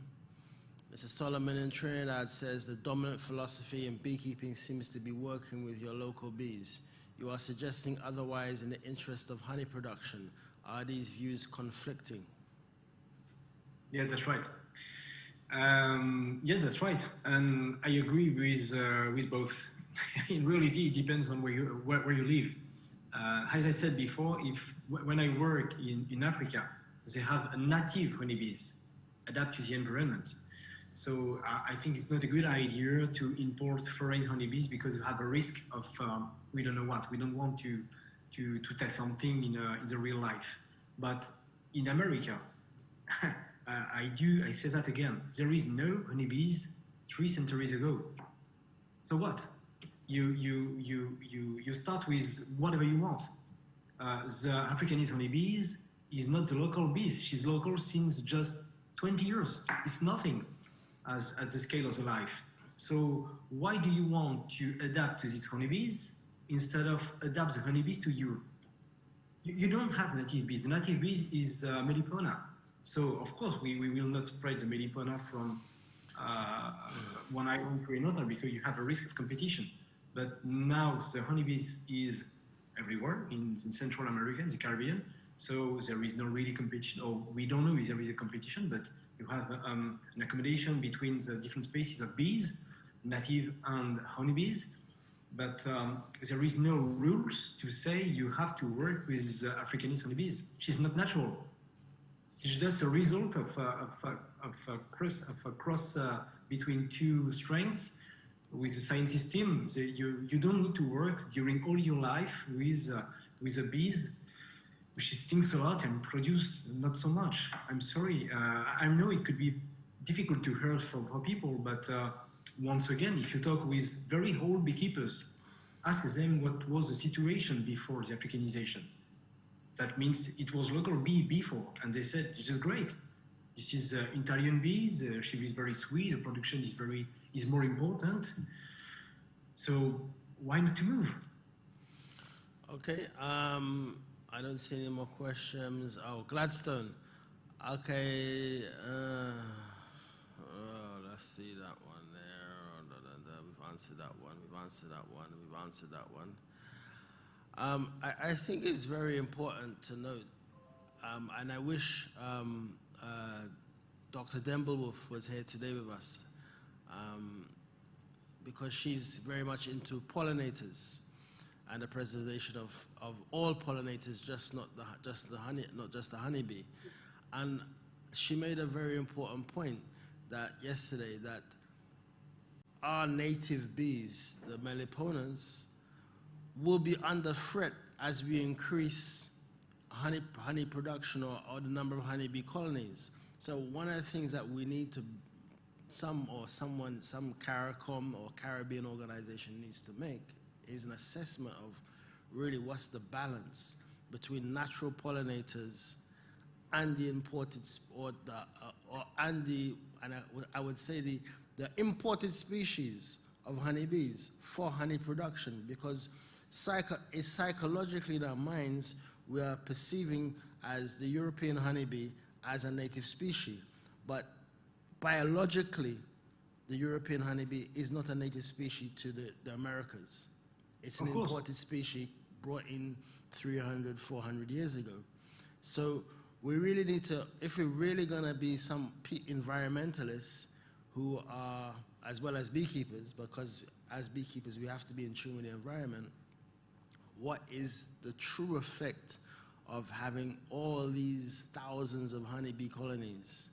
Mr. Solomon in Trinidad says the dominant philosophy in beekeeping seems to be working with your local bees. You are suggesting otherwise in the interest of honey production. Are these views conflicting? Yeah, that's right. Yes, that's right, and I agree with both. In reality, it depends on where you live. As I said before, when I work in Africa, they have native honeybees adapt to the environment. So I think it's not a good idea to import foreign honeybees because you have a risk of we don't know what. We don't want to test something in the real life. But in America, I say that again. There is no honeybees 3 centuries ago. So what? You start with whatever you want. The Africanist honeybees is not the local bees. She's local since just 20 years. It's nothing at the scale of the life. So why do you want to adapt to these honeybees instead of adapt the honeybees to you? You don't have native bees. The native bees is melipona. So of course we will not spread the melipona from one island to another because you have a risk of competition. But now the honeybees is everywhere in Central America, in the Caribbean. So there is no really competition, or we don't know if there is a competition, but you have an accommodation between the different species of bees, native and honeybees. But there is no rules to say you have to work with Africanist honeybees. She's not natural. She's just a result of a cross between two strengths with the scientist team. You don't need to work during all your life with the bees, which stings a lot and produce not so much. I'm sorry. I know it could be difficult to hear for people, but once again, if you talk with very old beekeepers, ask them what was the situation before the Africanization. That means it was local bee before, and they said, this is great. This is Italian bees, she is very sweet, the production is more important. So why not to move? Okay, I don't see any more questions. Oh, Gladstone. Okay, let's see that one there. We've answered that one, we've answered that one, we've answered that one. I think it's very important to note, and I wish Dr. Demblewolf was here today with us, because she's very much into pollinators and the preservation of all pollinators, not just the honeybee. And she made a very important point that yesterday, that our native bees, the Melliponas, will be under threat as we increase honey production or the number of honeybee colonies. So one of the things that we need to, some CARICOM or Caribbean organization needs to make is an assessment of really what's the balance between natural pollinators and the imported, I would say the imported species of honeybees for honey production, because psychologically in our minds we are perceiving as the European honeybee as a native species, but biologically the European honeybee is not a native species to the Americas. It's an imported species brought in 300, 400 years ago. So we really need to, if we're really going to be some environmentalists who are, as well as beekeepers, because as beekeepers we have to be in tune with the environment, what is the true effect of having all these thousands of honeybee colonies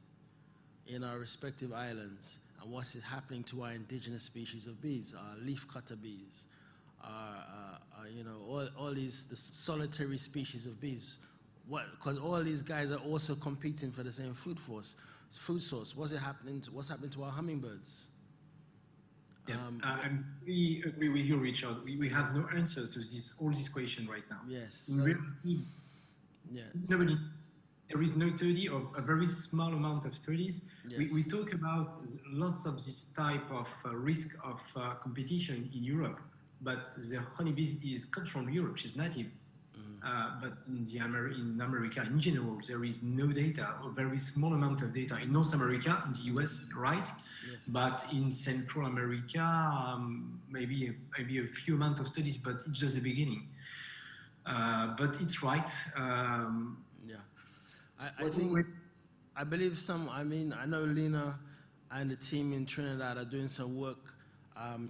in our respective islands, and what's happening to our indigenous species of bees, our leafcutter bees, all these the solitary species of bees. Because all these guys are also competing for the same food source. What's happening to our hummingbirds? Yeah, I really agree with you, Richard. We have no answers to all these questions right now. Yes. Nobody. There is no study, or a very small amount of studies. Yes. We talk about lots of this type of risk of competition in Europe, but the honeybees comes from Europe. She's native. But in America in general, there is no data, or very small amount of data. In North America, in the US, right? Yes. But in Central America, maybe a few amount of studies, but it's just the beginning. But it's right. I believe I know Lena and the team in Trinidad are doing some work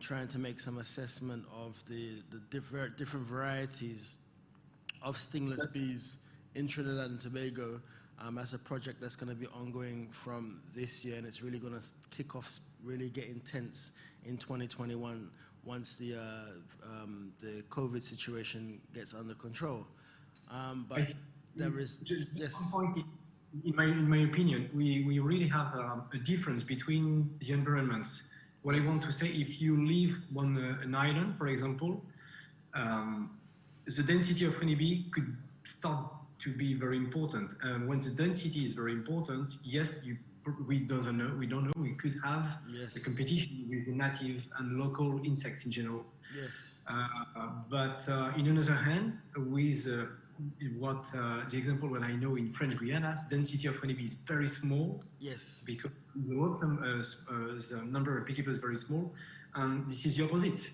trying to make some assessment of the different varieties of stingless bees in Trinidad and Tobago, as a project that's going to be ongoing from this year, and it's really going to kick off, really get intense in 2021 once the COVID situation gets under control. But there is yes. One point, in my opinion, we really have a difference between the environments. What I want to say, if you live on an island, for example, the density of honeybee could start to be very important. And when the density is very important, yes, we don't know. We could have a competition with the native and local insects in general. Yes. But in another hand, with the example what I know in French Guiana, density of honeybee is very small. Yes. Because the number of beekeepers is very small, and this is the opposite.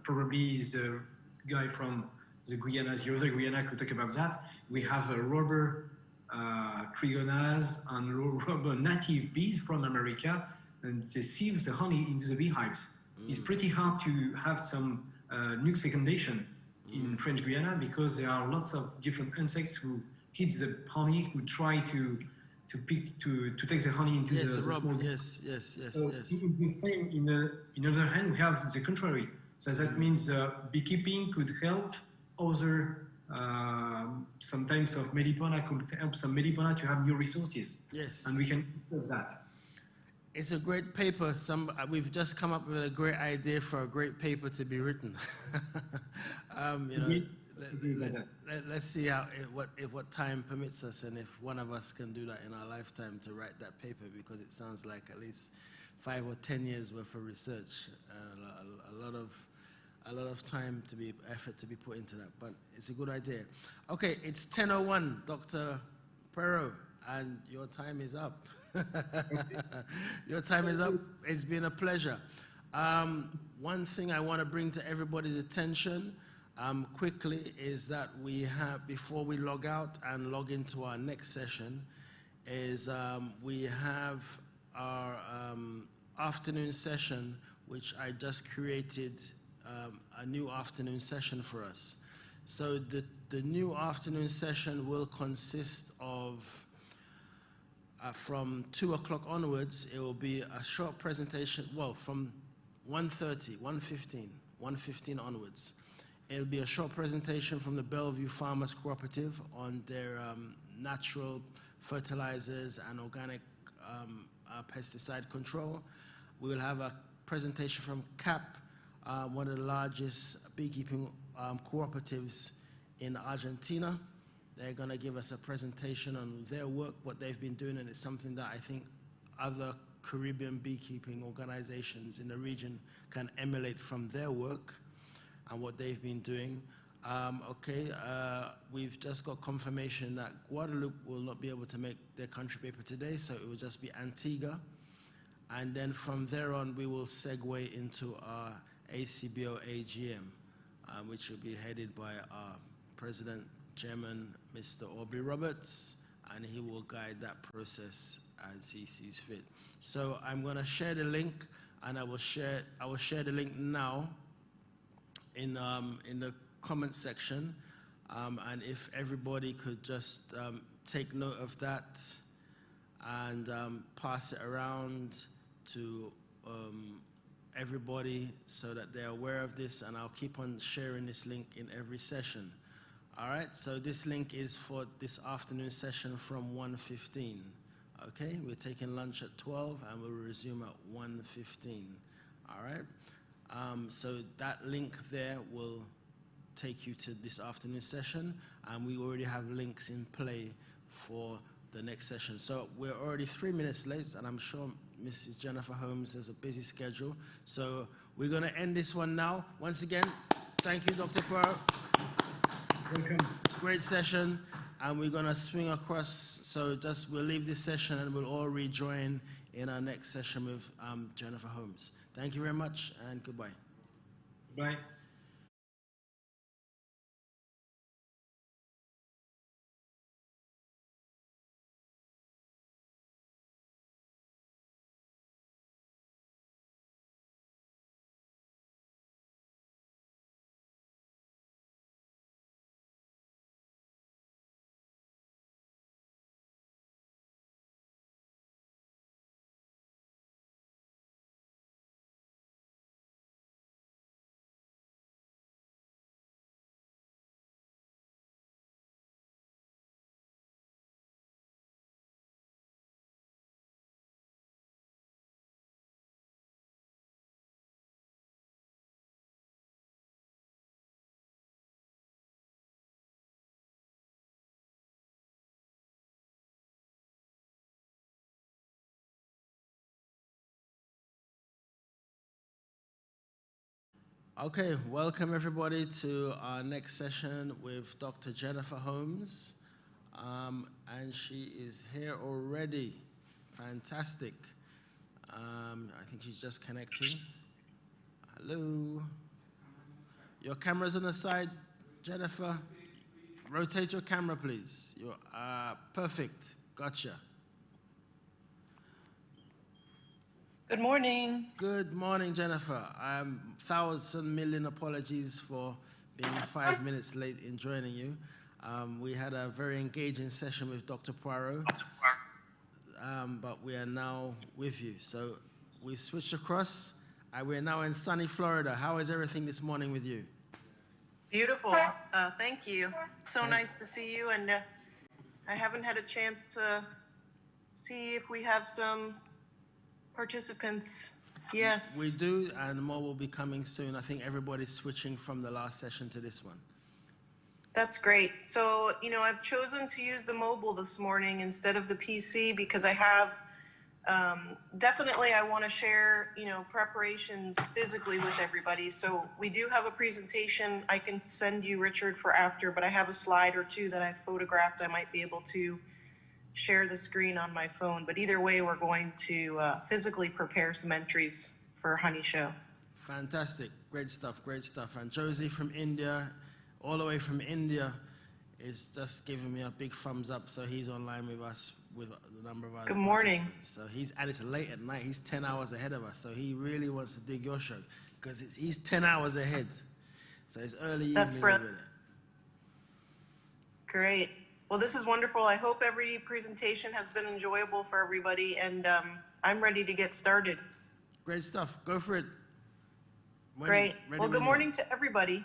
Probably the guy from the other Guyana could talk about that. We have a rubber trigonas and rubber native bees from America, and they sieve the honey into the beehives. It's pretty hard to have some nuke fecundation in French Guiana because there are lots of different insects who hit the honey, who try to take the honey into the small. Yes. So it's the same. In other hand, we have the contrary. So that means beekeeping could help other sometimes of melipona could help some melipona to have new resources. Yes. And we can do that. It's a great paper. We've just come up with a great idea for a great paper to be written. Let's see if what time permits us, and if one of us can do that in our lifetime to write that paper, because it sounds like at least 5 or 10 years worth of research, a lot of effort to be put into that. But it's a good idea. Okay, it's 10:01, Dr. Perro, and your time is up. Your time is up. It's been a pleasure. One thing I want to bring to everybody's attention quickly is that we have, before we log out and log into our next session, is we have our afternoon session, which I just created a new afternoon session for us. So the new afternoon session will consist of from 2 o'clock onwards, it will be a short presentation, well, from 1:15 onwards. It'll be a short presentation from the Bellevue Farmers Cooperative on their natural fertilizers and organic pesticide control. We will have a presentation from CAP, one of the largest beekeeping cooperatives in Argentina. They're going to give us a presentation on their work, what they've been doing, and it's something that I think other Caribbean beekeeping organizations in the region can emulate from their work and what they've been doing. We've just got confirmation that Guadeloupe will not be able to make their country paper today, so it will just be Antigua. And then from there on, we will segue into our ACBO AGM, which will be headed by our President, Chairman, Mr. Aubrey Roberts, and he will guide that process as he sees fit. So I'm going to share the link, and I will share the link now in the comment section, and if everybody could just take note of that and pass it around to everybody so that they're aware of this, and I'll keep on sharing this link in every session. All right, so this link is for this afternoon session from 1:15. Okay, we're taking lunch at 12 and we'll resume at 1:15. All right, so that link there will take you to this afternoon session, and we already have links in play for the next session. So we're already 3 minutes late, and I'm sure Mrs. Jennifer Holmes has a busy schedule. So we're going to end this one now. Once again, thank you, Dr. Pearl. Welcome. Great session, and we're going to swing across. So we'll leave this session and we'll all rejoin in our next session with Jennifer Holmes. Thank you very much, and goodbye. Bye. Okay, welcome everybody to our next session with Dr. Jennifer Holmes. And she is here already. Fantastic. I think she's just connecting. Hello. Your camera's on the side, Jennifer. Rotate your camera, please. You're perfect. Gotcha. Good morning. Good morning, Jennifer. 1,000,000,000 apologies for being 5 minutes late in joining you. We had a very engaging session with Dr. Poirot, but we are now with you. So we switched across, and we're now in sunny Florida. How is everything this morning with you? Beautiful. Thank you. So nice to see you. And I haven't had a chance to see if we have some participants. Yes. We do, and more will be coming soon. I think everybody's switching from the last session to this one. That's great. So, I've chosen to use the mobile this morning instead of the PC because I have, definitely I want to share, preparations physically with everybody. So we do have a presentation I can send you, Richard, for after, but I have a slide or two that I photographed. I might be able to share the screen on my phone. But either way, we're going to physically prepare some entries for Honey Show. Fantastic. Great stuff, great stuff. And Josie from India, all the way from India, is just giving me a big thumbs up. So he's online with us with a number of other Good morning. participants. So and it's late at night. He's 10 hours ahead of us. So he really wants to dig your show because he's 10 hours ahead. So it's early evening over there. Great. Well, this is wonderful. I hope every presentation has been enjoyable for everybody, and I'm ready to get started. Great stuff. Go for it. Great. Well, good morning to everybody.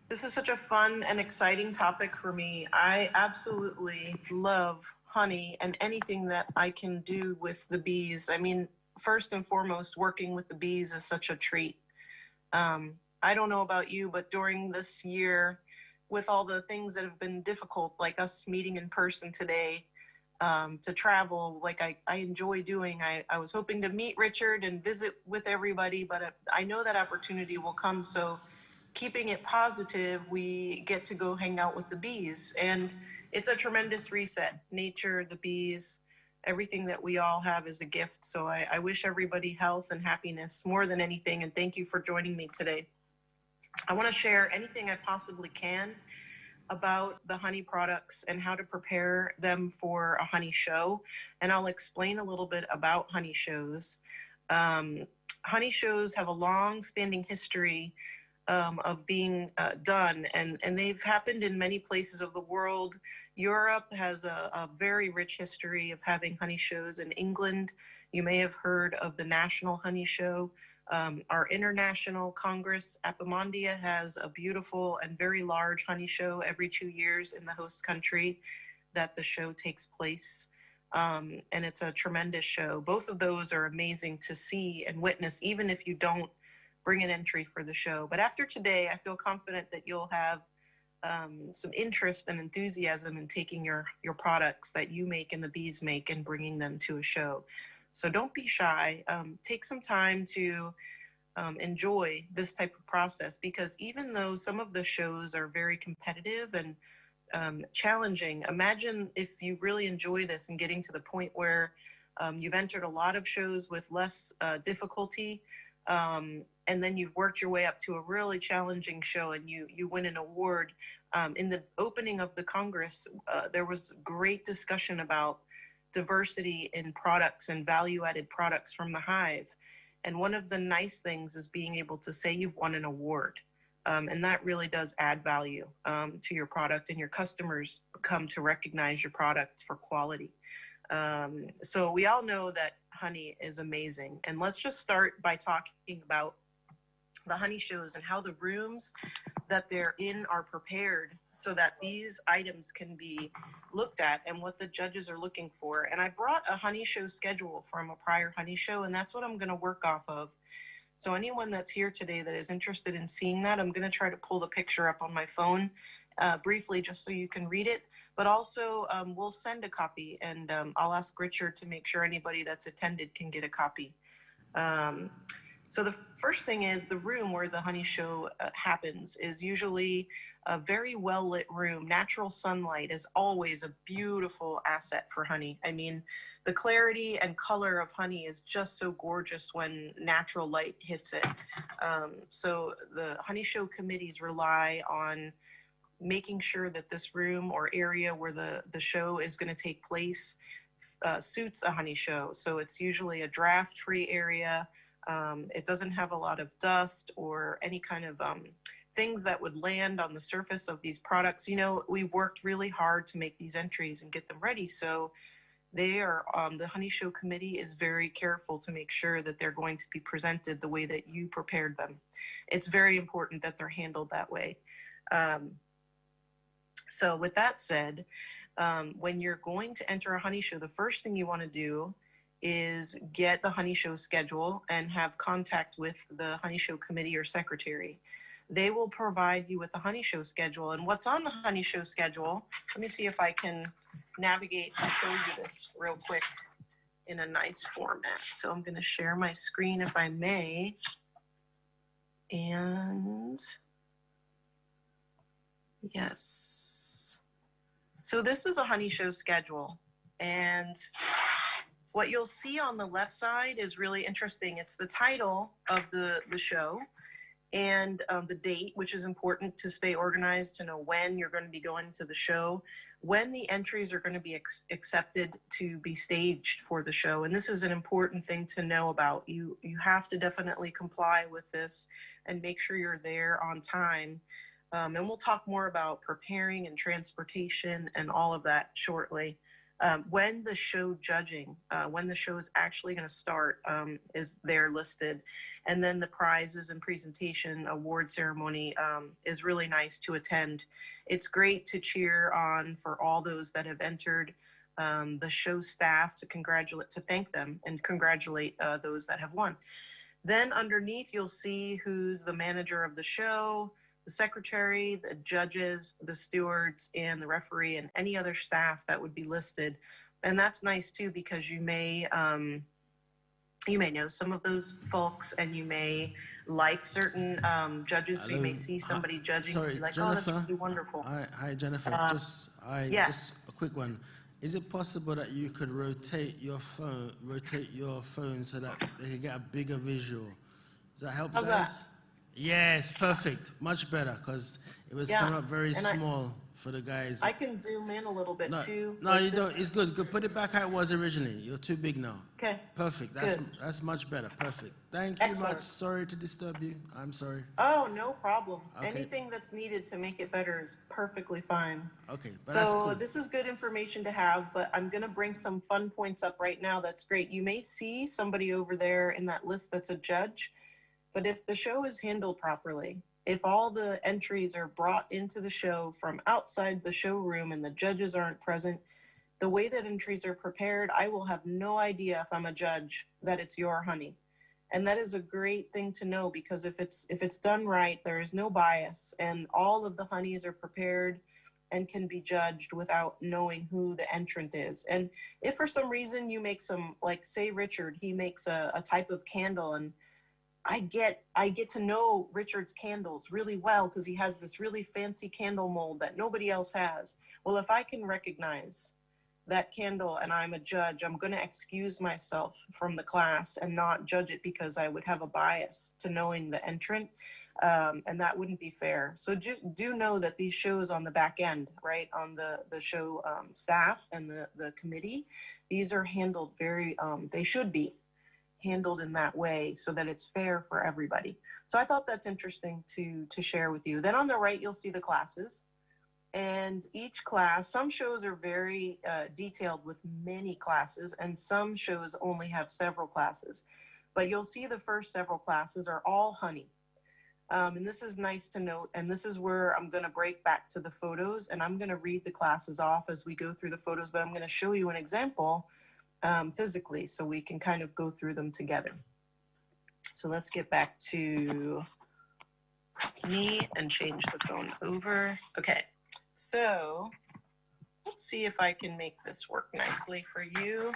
This is such a fun and exciting topic for me. I absolutely love honey and anything that I can do with the bees. I mean, first and foremost, working with the bees is such a treat. I don't know about you, but during this year, with all the things that have been difficult, like us meeting in person today, to travel, like I enjoy doing. I was hoping to meet Richard and visit with everybody, but I know that opportunity will come. So keeping it positive, we get to go hang out with the bees. And it's a tremendous reset. Nature, the bees, everything that we all have is a gift. So I wish everybody health and happiness more than anything. And thank you for joining me today. I want to share anything I possibly can about the honey products and how to prepare them for a honey show. And I'll explain a little bit about honey shows. Honey shows have a long-standing history of being done, and they've happened in many places of the world. Europe has a very rich history of having honey shows. In England, you may have heard of the National Honey Show. Our International Congress, Appomondia, has a beautiful and very large honey show every 2 years in the host country that the show takes place. And it's a tremendous show. Both of those are amazing to see and witness, even if you don't bring an entry for the show. But after today, I feel confident that you'll have some interest and enthusiasm in taking your products that you make and the bees make and bringing them to a show. So don't be shy. Take some time to enjoy this type of process, because even though some of the shows are very competitive and challenging, imagine if you really enjoy this and getting to the point where you've entered a lot of shows with less difficulty, and then you've worked your way up to a really challenging show and you win an award. In the opening of the Congress, there was great discussion about diversity in products and value-added products from the hive. And one of the nice things is being able to say you've won an award. And that really does add value to your product, and your customers come to recognize your product for quality. So we all know that honey is amazing. And let's just start by talking about the honey shows and how the rooms that they're in are prepared so that these items can be looked at and what the judges are looking for. And I brought a honey show schedule from a prior honey show, and that's what I'm going to work off of. So anyone that's here today that is interested in seeing that, I'm going to try to pull the picture up on my phone briefly just so you can read it. But also we'll send a copy, and I'll ask Richard to make sure anybody that's attended can get a copy. So the first thing is the room where the honey show happens is usually a very well lit room. Natural sunlight is always a beautiful asset for honey. I mean, the clarity and color of honey is just so gorgeous when natural light hits it. So the honey show committees rely on making sure that this room or area where the show is going to take place suits a honey show. So it's usually a draft-free area. It doesn't have a lot of dust or any kind of things that would land on the surface of these products. You know, we've worked really hard to make these entries and get them ready. So they are, the honey show committee is very careful to make sure that they're going to be presented the way that you prepared them. It's very important that they're handled that way. So with that said, when you're going to enter a honey show, the first thing you want to do is get the honey show schedule and have contact with the honey show committee or secretary. They will provide you with the honey show schedule. And what's on the honey show schedule, let me see if I can navigate and show you this real quick in a nice format. So I'm going to share my screen if I may. And yes. So this is a honey show schedule. And what you'll see on the left side is really interesting. It's the title of the show and the date, which is important to stay organized, to know when you're going to be going to the show, when the entries are going to be accepted to be staged for the show. And this is an important thing to know about. You have to definitely comply with this and make sure you're there on time. And we'll talk more about preparing and transportation and all of that shortly. When the show judging, when the show is actually going to start, is there listed. And then the prizes and presentation award ceremony is really nice to attend. It's great to cheer on for all those that have entered, the show staff to thank them and congratulate those that have won. Then underneath, you'll see who's the manager of the show, the secretary, the judges, the stewards, and the referee, and any other staff that would be listed. And that's nice too, because you may know some of those folks, and you may like certain judges. So you may see somebody judging and be like, Jennifer, oh, that's really wonderful. Hi, Jennifer. Just a quick one. Is it possible that you could rotate your phone so that they can get a bigger visual? Does that help, How's guys? that? Yes, perfect. Much better, because it was coming up very small for the guys. I can zoom in a little bit too. No, like you don't. It's good. Good. Put it back how it was originally. You're too big now. Okay. Perfect. That's much better. Perfect. Thank you much. Sorry to disturb you. I'm sorry. Oh, no problem. Okay. Anything that's needed to make it better is perfectly fine. Okay. But so that's cool. This is good information to have, but I'm going to bring some fun points up right now. That's great. You may see somebody over there in that list that's a judge, but if the show is handled properly, if all the entries are brought into the show from outside the showroom and the judges aren't present, the way that entries are prepared, I will have no idea if I'm a judge that it's your honey. And that is a great thing to know, because if it's done right, there is no bias, and all of the honeys are prepared and can be judged without knowing who the entrant is. And if for some reason you make some, like say Richard, he makes a type of candle, and I get to know Richard's candles really well because he has this really fancy candle mold that nobody else has. Well, if I can recognize that candle and I'm a judge, I'm going to excuse myself from the class and not judge it because I would have a bias to knowing the entrant, and that wouldn't be fair. So just do know that these shows on the back end, right, on the show staff and the committee, these are handled very, they should be handled in that way so that it's fair for everybody. So I thought that's interesting to share with you. Then on the right, you'll see the classes. And each class, some shows are very detailed with many classes, and some shows only have several classes. But you'll see the first several classes are all honey. And this is nice to note. And this is where I'm going to break back to the photos, and I'm going to read the classes off as we go through the photos, but I'm going to show you an example physically so we can kind of go through them together. So let's get back to me and change the phone over. Okay. So let's see if I can make this work nicely for you.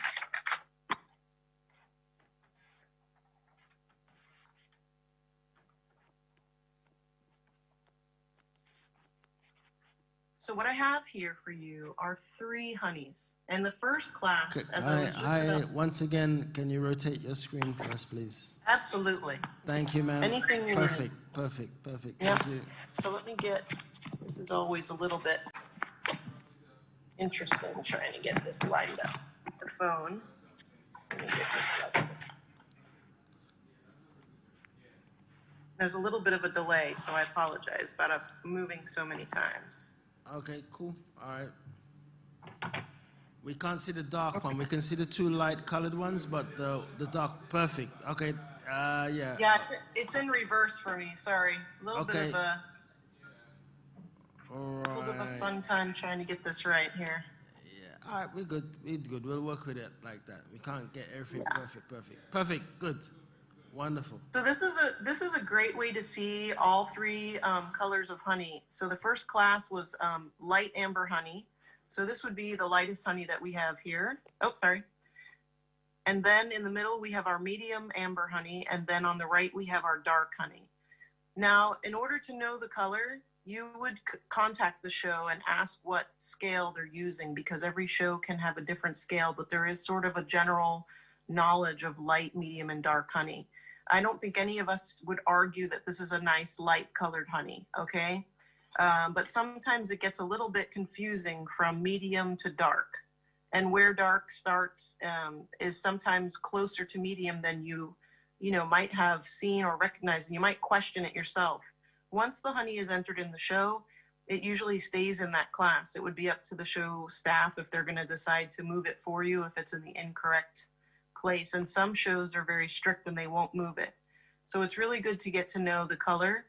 So what I have here for you are 3 honeys. And the first class, once again, can you rotate your screen for us, please? Absolutely. Thank you, ma'am. Anything you Perfect, need. perfect, perfect. Yep. Thank you. So let me get, this is always a little bit interesting trying to get this lined up with the phone. Let me get this like this. There's a little bit of a delay, so I apologize about moving so many times. Okay, cool. All right. We can't see the dark one. We can see the 2 light-colored ones, but the dark, perfect. Okay. Yeah. Yeah, it's in reverse for me. Sorry. A little bit of a fun time trying to get this right here. Yeah. All right, we're good. We're good. We'll work with it like that. We can't get everything perfect. Good. Wonderful. So this is a great way to see all 3 colors of honey. So the first class was light amber honey. So this would be the lightest honey that we have here. Oh, sorry. And then in the middle, we have our medium amber honey. And then on the right, we have our dark honey. Now, in order to know the color, you would contact the show and ask what scale they're using, because every show can have a different scale, but there is sort of a general knowledge of light, medium, and dark honey. I don't think any of us would argue that this is a nice light colored honey, okay? But sometimes it gets a little bit confusing from medium to dark. And where dark starts is sometimes closer to medium than you might have seen or recognized, and you might question it yourself. Once the honey is entered in the show, it usually stays in that class. It would be up to the show staff if they're going to decide to move it for you if it's in the incorrect place. And some shows are very strict and they won't move it. So it's really good to get to know the color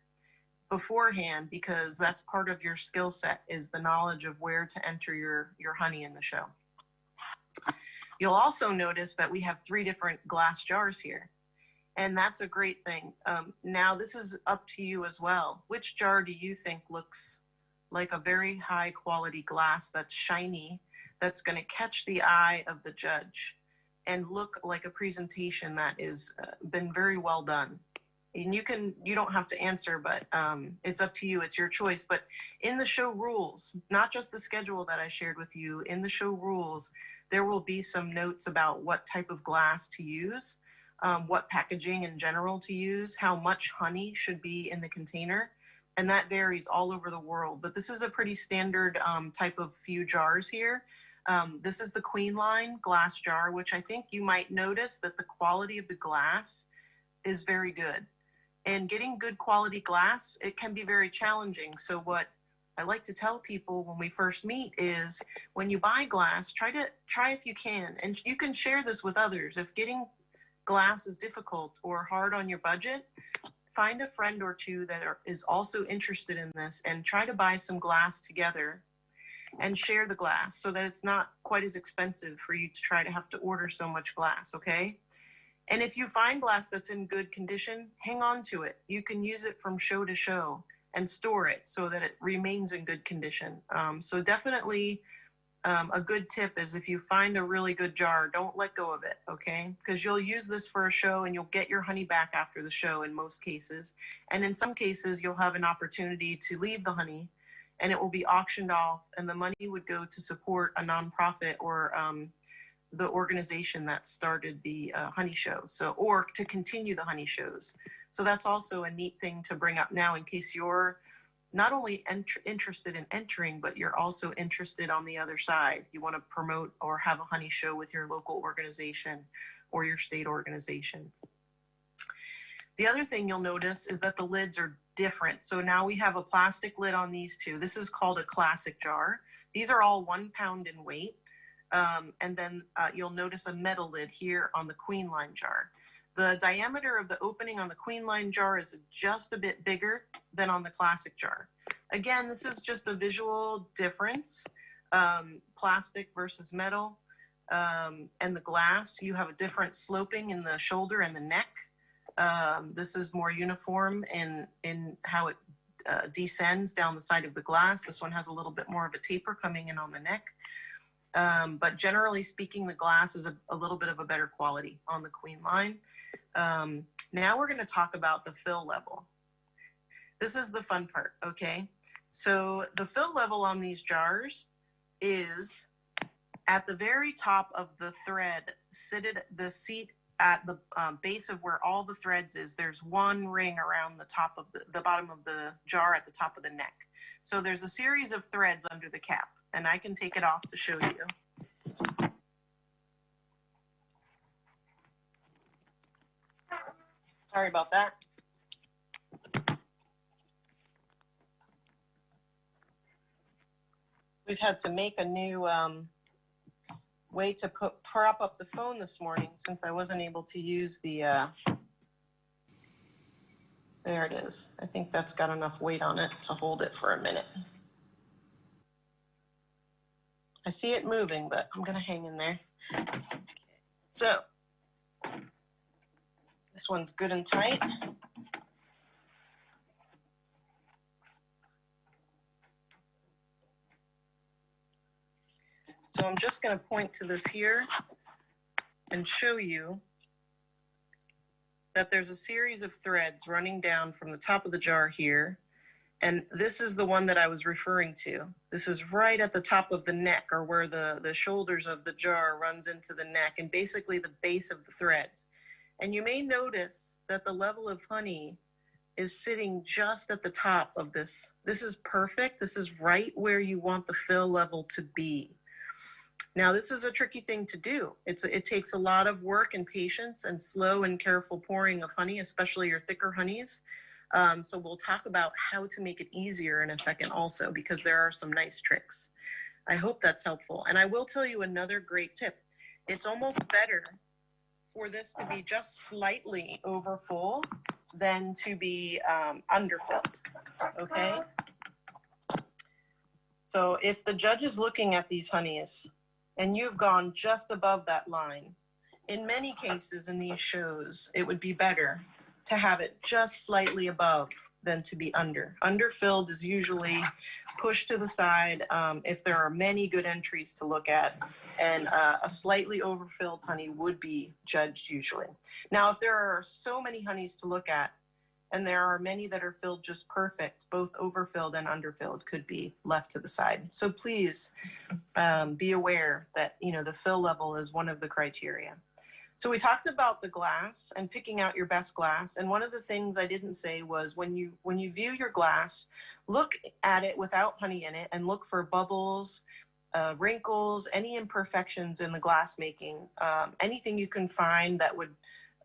beforehand, because that's part of your skill set, is the knowledge of where to enter your honey in the show. You'll also notice that we have 3 different glass jars here, and that's a great thing. Now this is up to you as well. Which jar do you think looks like a very high quality glass that's shiny, that's going to catch the eye of the judge and look like a presentation that is been very well done? And you don't have to answer, but it's up to you. It's your choice. But in the show rules, not just the schedule that I shared with you, in the show rules, there will be some notes about what type of glass to use, what packaging in general to use, how much honey should be in the container. And that varies all over the world. But this is a pretty standard type of few jars here. This is the Queen line glass jar, which I think you might notice that the quality of the glass is very good. And getting good quality glass, it can be very challenging. So what I like to tell people when we first meet is, when you buy glass, try if you can, and you can share this with others. If getting glass is difficult or hard on your budget, find a friend or 2 that is also interested in this, and try to buy some glass together and share the glass so that it's not quite as expensive for you to try to have to order so much glass, okay? And if you find glass that's in good condition, hang on to it. You can use it from show to show and store it so that it remains in good condition. So definitely a good tip is, if you find a really good jar, don't let go of it, okay? Because you'll use this for a show and you'll get your honey back after the show in most cases. And in some cases, you'll have an opportunity to leave the honey and it will be auctioned off, and the money would go to support a nonprofit or the organization that started the honey show, or to continue the honey shows. So that's also a neat thing to bring up now, in case you're not only interested in entering, but you're also interested on the other side. You want to promote or have a honey show with your local organization or your state organization. The other thing you'll notice is that the lids are different. So now we have a plastic lid on these 2. This is called a classic jar. These are all 1 pound in weight. And then you'll notice a metal lid here on the Queen line jar. The diameter of the opening on the Queen line jar is just a bit bigger than on the classic jar. Again, this is just a visual difference, plastic versus metal. And the glass, you have a different sloping in the shoulder and the neck. This is more uniform in how it descends down the side of the glass. This one has a little bit more of a taper coming in on the neck. But generally speaking, the glass is a little bit of a better quality on the Queen line. Now we're going to talk about the fill level. This is the fun part, okay? So the fill level on these jars is at the very top of the thread, the seat at the base of where all the threads is. There's one ring around the top of the bottom of the jar at the top of the neck. So there's a series of threads under the cap, and I can take it off to show you. Sorry about that. We've had to make a new way to prop up the phone this morning since I wasn't able to use the, there it is. I think that's got enough weight on it to hold it for a minute. I see it moving, but I'm gonna hang in there. So, this one's good and tight. So I'm just going to point to this here and show you that there's a series of threads running down from the top of the jar here. And this is the one that I was referring to. This is right at the top of the neck, or where the shoulders of the jar runs into the neck, and basically the base of the threads. And you may notice that the level of honey is sitting just at the top of this. This is perfect. This is right where you want the fill level to be. Now, this is a tricky thing to do. It takes a lot of work and patience and slow and careful pouring of honey, especially your thicker honeys. So we'll talk about how to make it easier in a second also, because there are some nice tricks. I hope that's helpful. And I will tell you another great tip. It's almost better for this to be just slightly over full than to be underfilled, okay? So if the judge is looking at these honeys and you've gone just above that line, in many cases in these shows, it would be better to have it just slightly above than to be under. Underfilled is usually pushed to the side if there are many good entries to look at, and a slightly overfilled honey would be judged usually. Now, if there are so many honeys to look at, and there are many that are filled just perfect, both overfilled and underfilled could be left to the side. So please be aware that, you know, the fill level is one of the criteria. So we talked about the glass and picking out your best glass. And one of the things I didn't say was when you view your glass, look at it without honey in it and look for bubbles, wrinkles, any imperfections in the glass making, anything you can find that would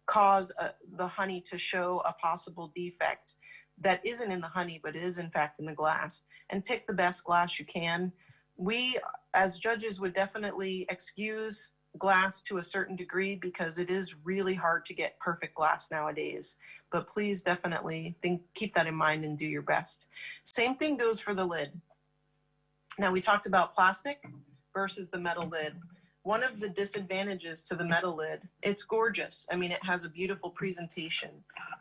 cause the honey to show a possible defect that isn't in the honey, but is in fact in the glass, and pick the best glass you can. We, as judges, would definitely excuse glass to a certain degree because it is really hard to get perfect glass nowadays. But please definitely keep that in mind and do your best. Same thing goes for the lid. Now, we talked about plastic versus the metal lid. One of the disadvantages to the metal lid, it's gorgeous. I mean, it has a beautiful presentation,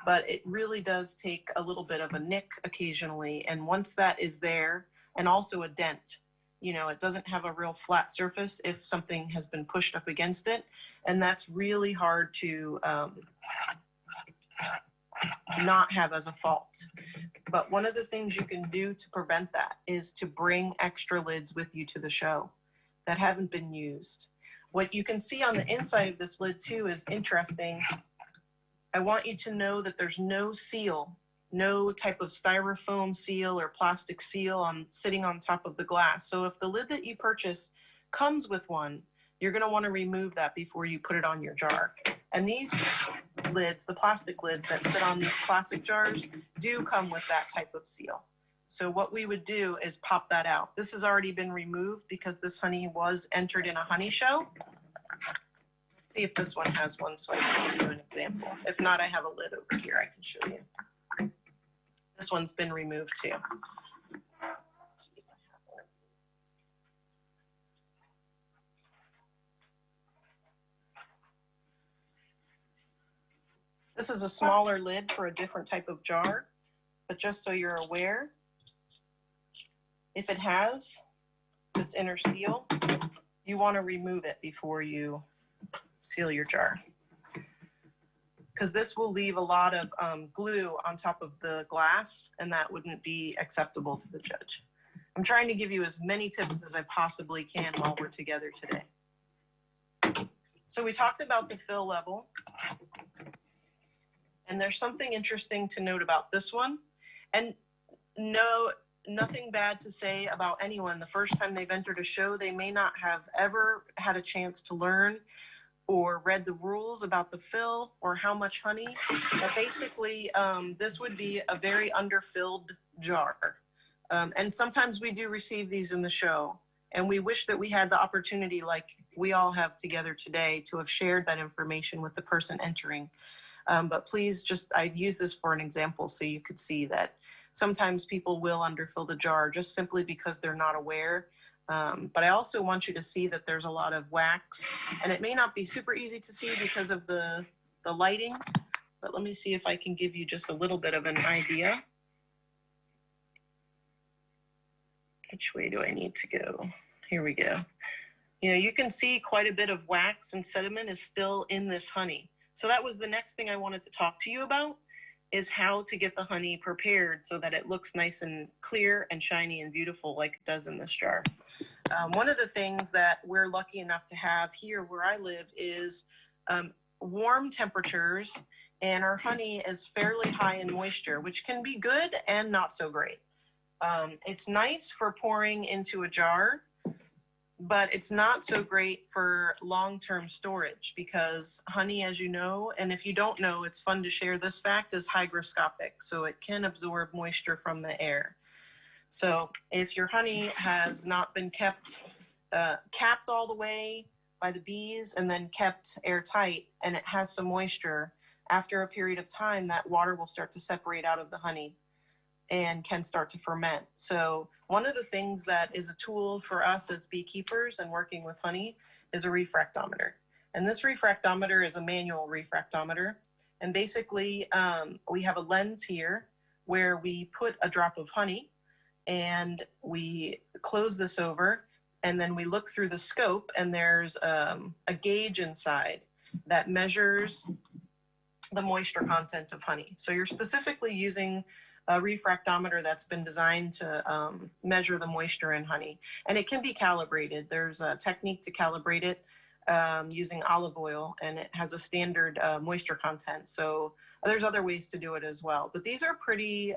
but it really does take a little bit of a nick occasionally. And once that is there, and also a dent, you know, it doesn't have a real flat surface if something has been pushed up against it. And that's really hard to not have as a fault. But one of the things you can do to prevent that is to bring extra lids with you to the show that haven't been used. What you can see on the inside of this lid too is interesting. I want you to know that there's no seal, no type of styrofoam seal or plastic seal sitting on top of the glass. So if the lid that you purchase comes with one, you're gonna wanna remove that before you put it on your jar. And these lids, the plastic lids that sit on these plastic jars, do come with that type of seal. So what we would do is pop that out. This has already been removed because this honey was entered in a honey show. Let's see if this one has one so I can give you an example. If not, I have a lid over here I can show you. This one's been removed too. Let's see if I have one of these. This is a smaller lid for a different type of jar, but just so you're aware, if it has this inner seal, you want to remove it before you seal your jar. because this will leave a lot of glue on top of the glass, and that wouldn't be acceptable to the judge. I'm trying to give you as many tips as I possibly can while we're together today. So we talked about the fill level, and there's something interesting to note about this one. And no, nothing bad to say about anyone. The first time they've entered a show, they may not have ever had a chance to learn or read the rules about the fill or how much honey. But basically, this would be a very underfilled jar. And sometimes we do receive these in the show. And we wish that we had the opportunity, like we all have together today, to have shared that information with the person entering. But please just, I'd use this for an example so you could see that sometimes people will underfill the jar just simply because they're not aware. But I also want you to see that there's a lot of wax, and it may not be super easy to see because of the lighting, but let me see if I can give you just a little bit of an idea. Which way do I need to go? Here we go. You know, you can see quite a bit of wax and sediment is still in this honey. So that was the next thing I wanted to talk to you about, is how to get the honey prepared so that it looks nice and clear and shiny and beautiful like it does in this jar. One of the things that we're lucky enough to have here where I live is warm temperatures, and our honey is fairly high in moisture, which can be good and not so great. It's nice for pouring into a jar, but it's not so great for long-term storage because honey, as you know, and if you don't know, it's fun to share this fact, is hygroscopic. So it can absorb moisture from the air. So if your honey has not been kept capped all the way by the bees and then kept airtight and it has some moisture, after a period of time, that water will start to separate out of the honey and can start to ferment. So one of the things that is a tool for us as beekeepers and working with honey is a refractometer. And this refractometer is a manual refractometer. And basically, we have a lens here where we put a drop of honey and we close this over, and then we look through the scope, and there's a gauge inside that measures the moisture content of honey. So you're specifically using a refractometer that's been designed to measure the moisture in honey. And it can be calibrated. There's a technique to calibrate it using olive oil, and it has a standard moisture content. So there's other ways to do it as well. But these are pretty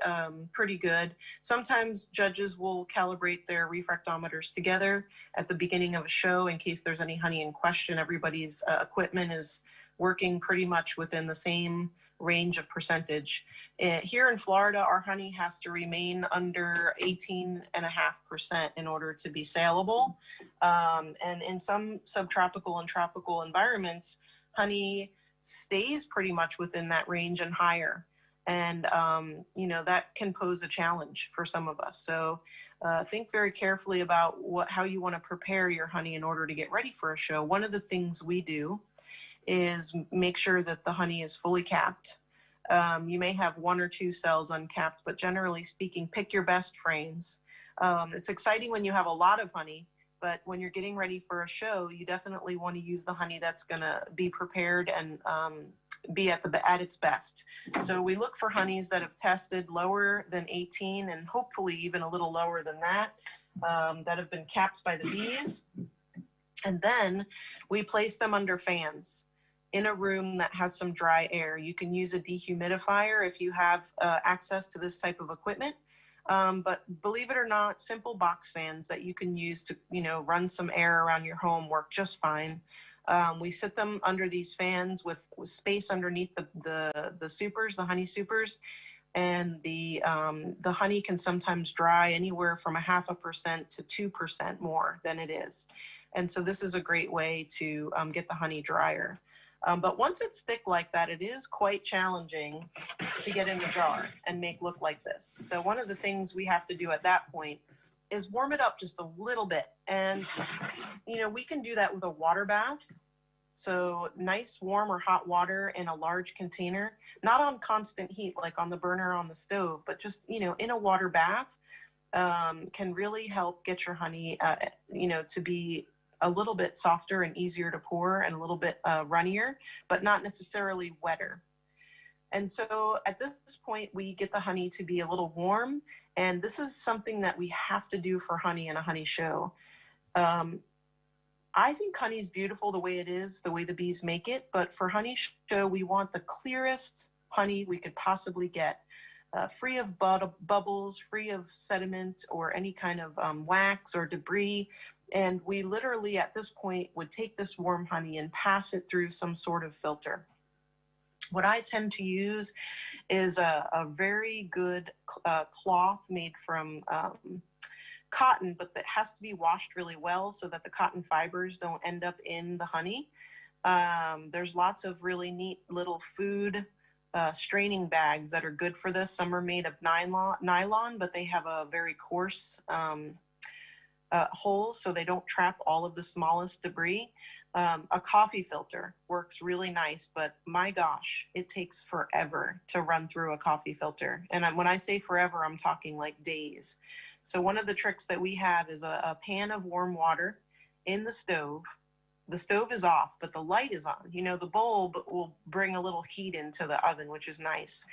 good. Sometimes judges will calibrate their refractometers together at the beginning of a show in case there's any honey in question. Everybody's equipment is working pretty much within the same range of percentage. Here in Florida, our honey has to remain under 18.5% in order to be saleable. And in some subtropical and tropical environments, honey stays pretty much within that range and higher. And, you know, that can pose a challenge for some of us. So think very carefully about how you want to prepare your honey in order to get ready for a show. One of the things we do is make sure that the honey is fully capped. You may have 1 or 2 cells uncapped, but generally speaking, pick your best frames. It's exciting when you have a lot of honey, but when you're getting ready for a show, you definitely want to use the honey that's going to be prepared and be at its best. So we look for honeys that have tested lower than 18 and hopefully even a little lower than that, that have been capped by the bees. And then we place them under fans in a room that has some dry air. You can use a dehumidifier if you have access to this type of equipment. But believe it or not, simple box fans that you can use to, you know, run some air around your home work just fine. We sit them under these fans with space underneath the supers, the honey supers, and the honey can sometimes dry anywhere from 0.5% to 2% more than it is. And so this is a great way to get the honey drier. But once it's thick like that, it is quite challenging to get in the jar and make look like this. So one of the things we have to do at that point is warm it up just a little bit. And, you know, we can do that with a water bath. So nice warm or hot water in a large container, not on constant heat like on the burner on the stove, but just, you know, in a water bath can really help get your honey, you know, to be a little bit softer and easier to pour and a little bit runnier, but not necessarily wetter. And so at this point, we get the honey to be a little warm. And this is something that we have to do for honey in a honey show. I think honey is beautiful the way it is, the way the bees make it. But for honey show, we want the clearest honey we could possibly get, free of bubbles, free of sediment or any kind of wax or debris. And we literally at this point would take this warm honey and pass it through some sort of filter. What I tend to use is a very good cloth made from cotton, but that has to be washed really well so that the cotton fibers don't end up in the honey. There's lots of really neat little food straining bags that are good for this. Some are made of nylon, but they have a very coarse hole so they don't trap all of the smallest debris. A coffee filter works really nice, but my gosh, it takes forever to run through a coffee filter. And when I say forever, I'm talking like days. So one of the tricks that we have is a pan of warm water in the stove. The stove is off, but the light is on. You know, the bulb will bring a little heat into the oven, which is nice.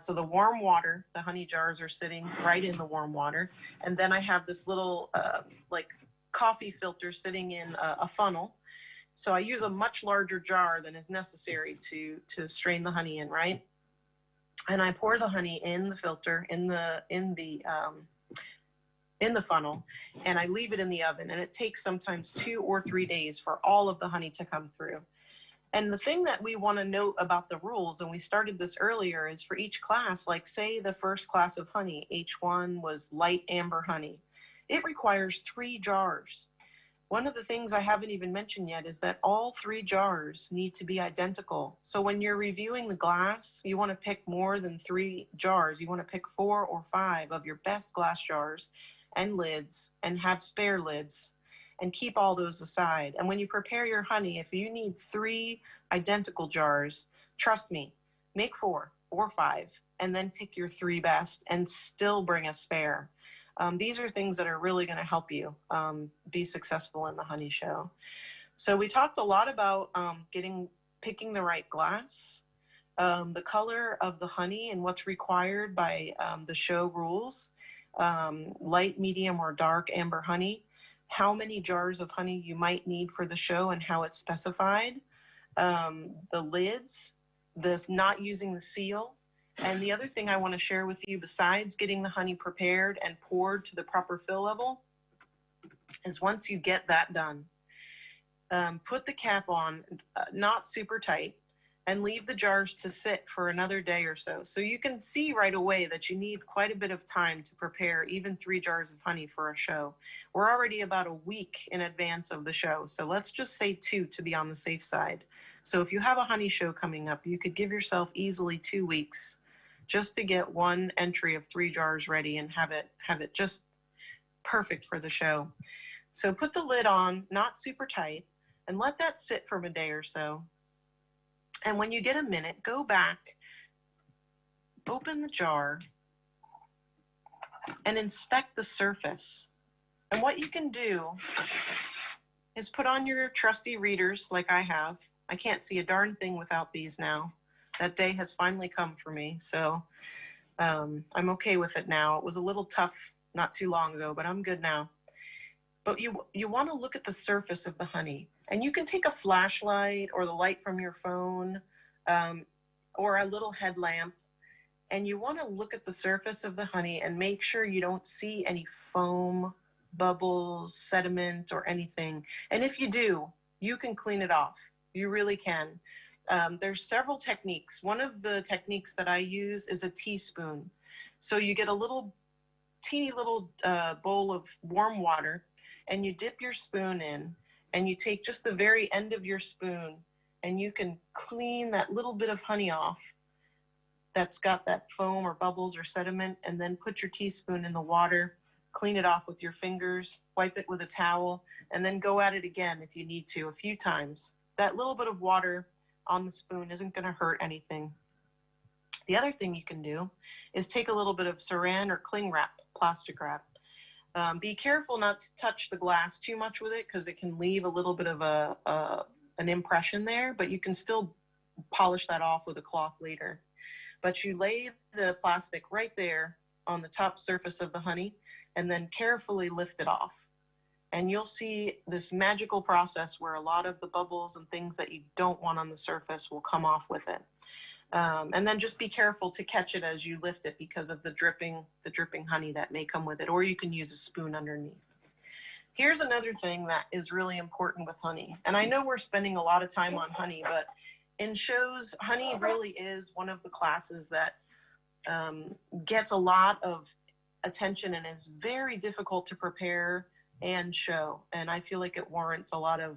So the warm water, the honey jars are sitting right in the warm water. And then I have this little like coffee filter sitting in a funnel. So I use a much larger jar than is necessary to strain the honey in, right? And I pour the honey in the filter, in the funnel, and I leave it in the oven. And it takes sometimes 2 or 3 days for all of the honey to come through. And the thing that we want to note about the rules, and we started this earlier, is for each class, like say the first class of honey, H1 was light amber honey. It requires 3 jars. One of the things I haven't even mentioned yet is that all 3 jars need to be identical. So when you're reviewing the glass, you want to pick more than 3 jars. You want to pick 4 or 5 of your best glass jars and lids, and have spare lids, and keep all those aside. And when you prepare your honey, if you need 3 identical jars, trust me, make 4 or 5, and then pick your 3 best and still bring a spare. These are things that are really going to help you be successful in the honey show. So we talked a lot about picking the right glass, the color of the honey and what's required by the show rules, light, medium, or dark amber honey, how many jars of honey you might need for the show and how it's specified, the lids, not using the seal. And the other thing I want to share with you, besides getting the honey prepared and poured to the proper fill level, is once you get that done, put the cap on, not super tight, and leave the jars to sit for another day or so. So you can see right away that you need quite a bit of time to prepare even 3 jars of honey for a show. We're already about a week in advance of the show, so let's just say 2 to be on the safe side. So if you have a honey show coming up, you could give yourself easily 2 weeks just to get 1 entry of 3 jars ready and have it just perfect for the show. So put the lid on, not super tight, and let that sit for a day or so. And when you get a minute, go back, open the jar, and inspect the surface. And what you can do is put on your trusty readers like I have. I can't see a darn thing without these now. That day has finally come for me, so I'm okay with it now. It was a little tough not too long ago, but I'm good now. But you want to look at the surface of the honey, and you can take a flashlight or the light from your phone or a little headlamp, and you want to look at the surface of the honey and make sure you don't see any foam, bubbles, sediment, or anything. And if you do, you can clean it off. You really can. There's several techniques. One of the techniques that I use is a teaspoon. So you get a teeny little bowl of warm water, and you dip your spoon in, and you take just the very end of your spoon, and you can clean that little bit of honey off that's got that foam or bubbles or sediment, and then put your teaspoon in the water, clean it off with your fingers, wipe it with a towel, and then go at it again if you need to, a few times. That little bit of water on the spoon isn't going to hurt anything. The other thing you can do is take a little bit of saran or cling wrap, plastic wrap. Be careful not to touch the glass too much with it, because it can leave a little bit of an impression there, but you can still polish that off with a cloth later. But you lay the plastic right there on the top surface of the honey and then carefully lift it off. And you'll see this magical process where a lot of the bubbles and things that you don't want on the surface will come off with it. And then just be careful to catch it as you lift it because of the dripping honey that may come with it, or you can use a spoon underneath. Here's another thing that is really important with honey. And I know we're spending a lot of time on honey, but in shows, honey really is one of the classes that gets a lot of attention and is very difficult to prepare and show. And I feel like it warrants a lot of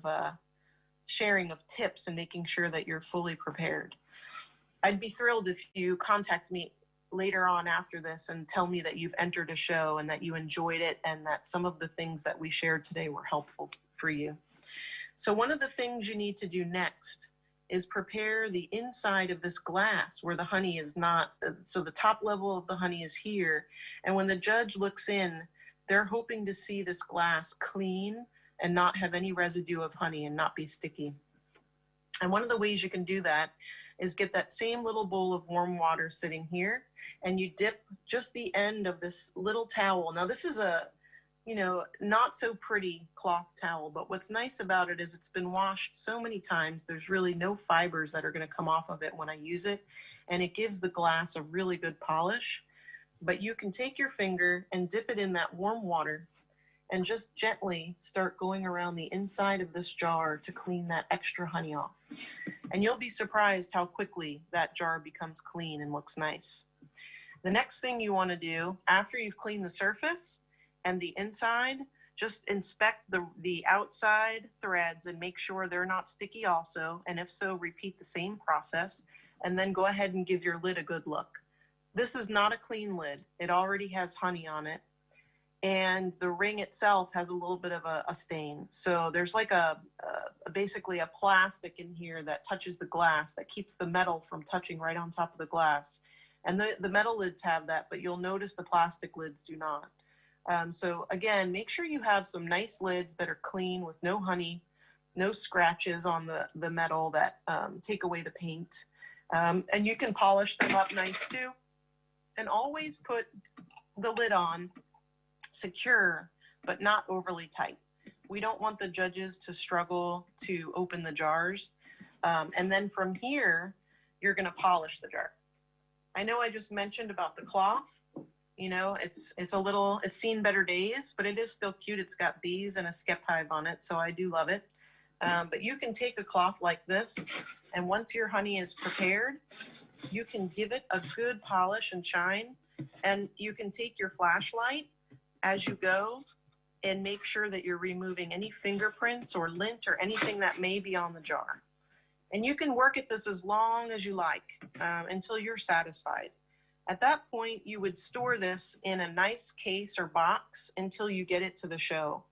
sharing of tips and making sure that you're fully prepared. I'd be thrilled if you contact me later on after this and tell me that you've entered a show and that you enjoyed it and that some of the things that we shared today were helpful for you. So one of the things you need to do next is prepare the inside of this glass where the honey is not, so the top level of the honey is here. And when the judge looks in, they're hoping to see this glass clean and not have any residue of honey and not be sticky. And one of the ways you can do that is get that same little bowl of warm water sitting here, and you dip just the end of this little towel. Now this is a, not so pretty cloth towel, but what's nice about it is it's been washed so many times, there's really no fibers that are gonna come off of it when I use it, and it gives the glass a really good polish. But you can take your finger and dip it in that warm water and just gently start going around the inside of this jar to clean that extra honey off. And you'll be surprised how quickly that jar becomes clean and looks nice. The next thing you want to do after you've cleaned the surface and the inside, just inspect the outside threads and make sure they're not sticky also. And if so, repeat the same process and then go ahead and give your lid a good look. This is not a clean lid. It already has honey on it. And the ring itself has a little bit of a stain. So there's like basically a plastic in here that touches the glass that keeps the metal from touching right on top of the glass. And the metal lids have that, but you'll notice the plastic lids do not. So again, make sure you have some nice lids that are clean with no honey, no scratches on the metal that take away the paint. And you can polish them up nice too. And always put the lid on secure, but not overly tight. We don't want the judges to struggle to open the jars. And then from here, you're gonna polish the jar. I know I just mentioned about the cloth. It's seen better days, but it is still cute. It's got bees and a skep hive on it, so I do love it. But you can take a cloth like this, and once your honey is prepared, you can give it a good polish and shine, and you can take your flashlight as you go and make sure that you're removing any fingerprints or lint or anything that may be on the jar. And you can work at this as long as you like until you're satisfied. At that point, you would store this in a nice case or box until you get it to the show.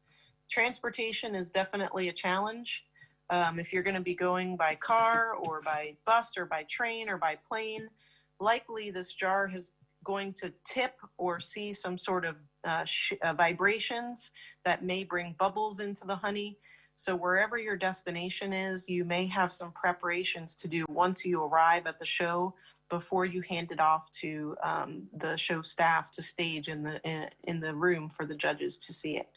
Transportation is definitely a challenge. If you're going to be going by car or by bus or by train or by plane, likely this jar is going to tip or see some sort of vibrations that may bring bubbles into the honey. So wherever your destination is, you may have some preparations to do once you arrive at the show before you hand it off to the show staff to stage in the room for the judges to see it.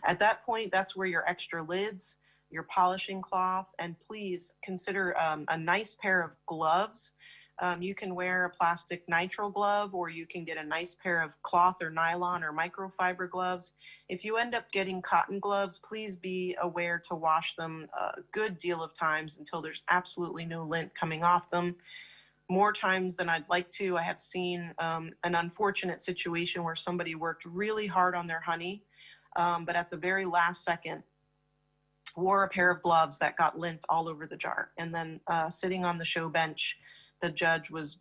At that point, that's where your extra lids, your polishing cloth, and please consider a nice pair of gloves. You can wear a plastic nitrile glove, or you can get a nice pair of cloth or nylon or microfiber gloves. If you end up getting cotton gloves, please be aware to wash them a good deal of times until there's absolutely no lint coming off them. More times than I'd like to, I have seen an unfortunate situation where somebody worked really hard on their honey, but at the very last second, wore a pair of gloves that got lint all over the jar. And then sitting on the show bench, the judge was,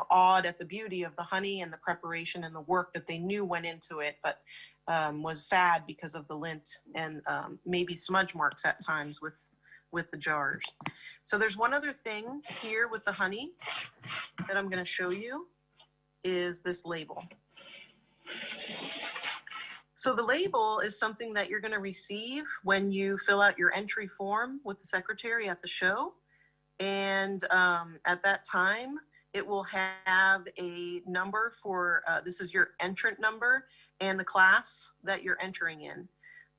awed at the beauty of the honey and the preparation and the work that they knew went into it, but was sad because of the lint and maybe smudge marks at times with the jars. So there's one other thing here with the honey that I'm going to show you is this label. So the label is something that you're going to receive when you fill out your entry form with the secretary at the show. And at that time, it will have a number for, this is your entrant number and the class that you're entering in.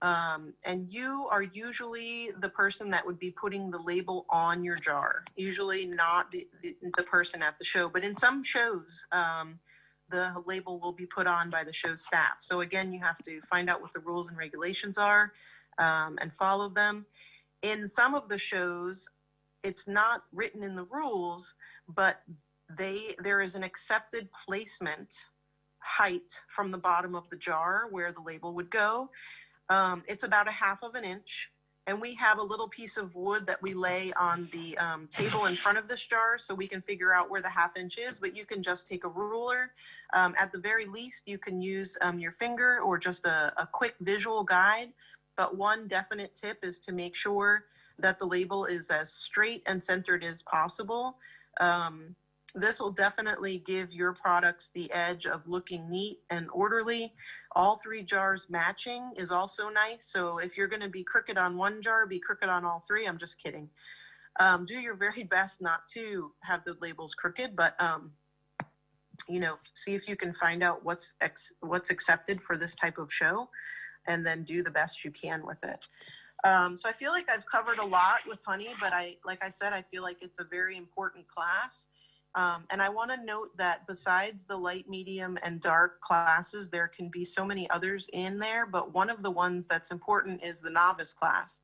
And you are usually the person that would be putting the label on your jar, usually not the person at the show, but in some shows, the label will be put on by the show staff. So again, you have to find out what the rules and regulations are and follow them. In some of the shows, it's not written in the rules, but there is an accepted placement height from the bottom of the jar where the label would go. It's about 1/2 inch, and we have a little piece of wood that we lay on the table in front of this jar so we can figure out where the 1/2 inch is, but you can just take a ruler. At the very least, you can use your finger or just a quick visual guide, but one definite tip is to make sure that the label is as straight and centered as possible. This will definitely give your products the edge of looking neat and orderly. All 3 jars matching is also nice. So if you're going to be crooked on one jar, be crooked on all 3. I'm just kidding. Do your very best not to have the labels crooked, but you know, see if you can find out what's accepted for this type of show, and then do the best you can with it. So I feel like I've covered a lot with honey, but like I said, I feel like it's a very important class. And I want to note that besides the light, medium, and dark classes, there can be so many others in there, but one of the ones that's important is the novice class.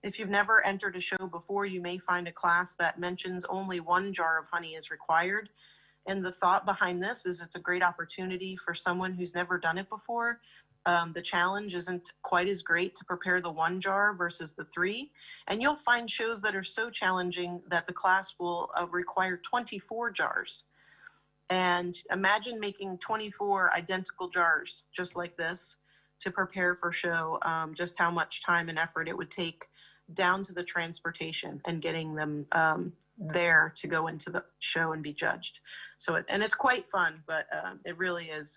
If you've never entered a show before, you may find a class that mentions only 1 jar of honey is required. And the thought behind this is it's a great opportunity for someone who's never done it before. The challenge isn't quite as great to prepare the 1 jar versus the 3. And you'll find shows that are so challenging that the class will require 24 jars. And imagine making 24 identical jars just like this to prepare for show, just how much time and effort it would take, down to the transportation and getting them there to go into the show and be judged. So, and it's quite fun, but it really is,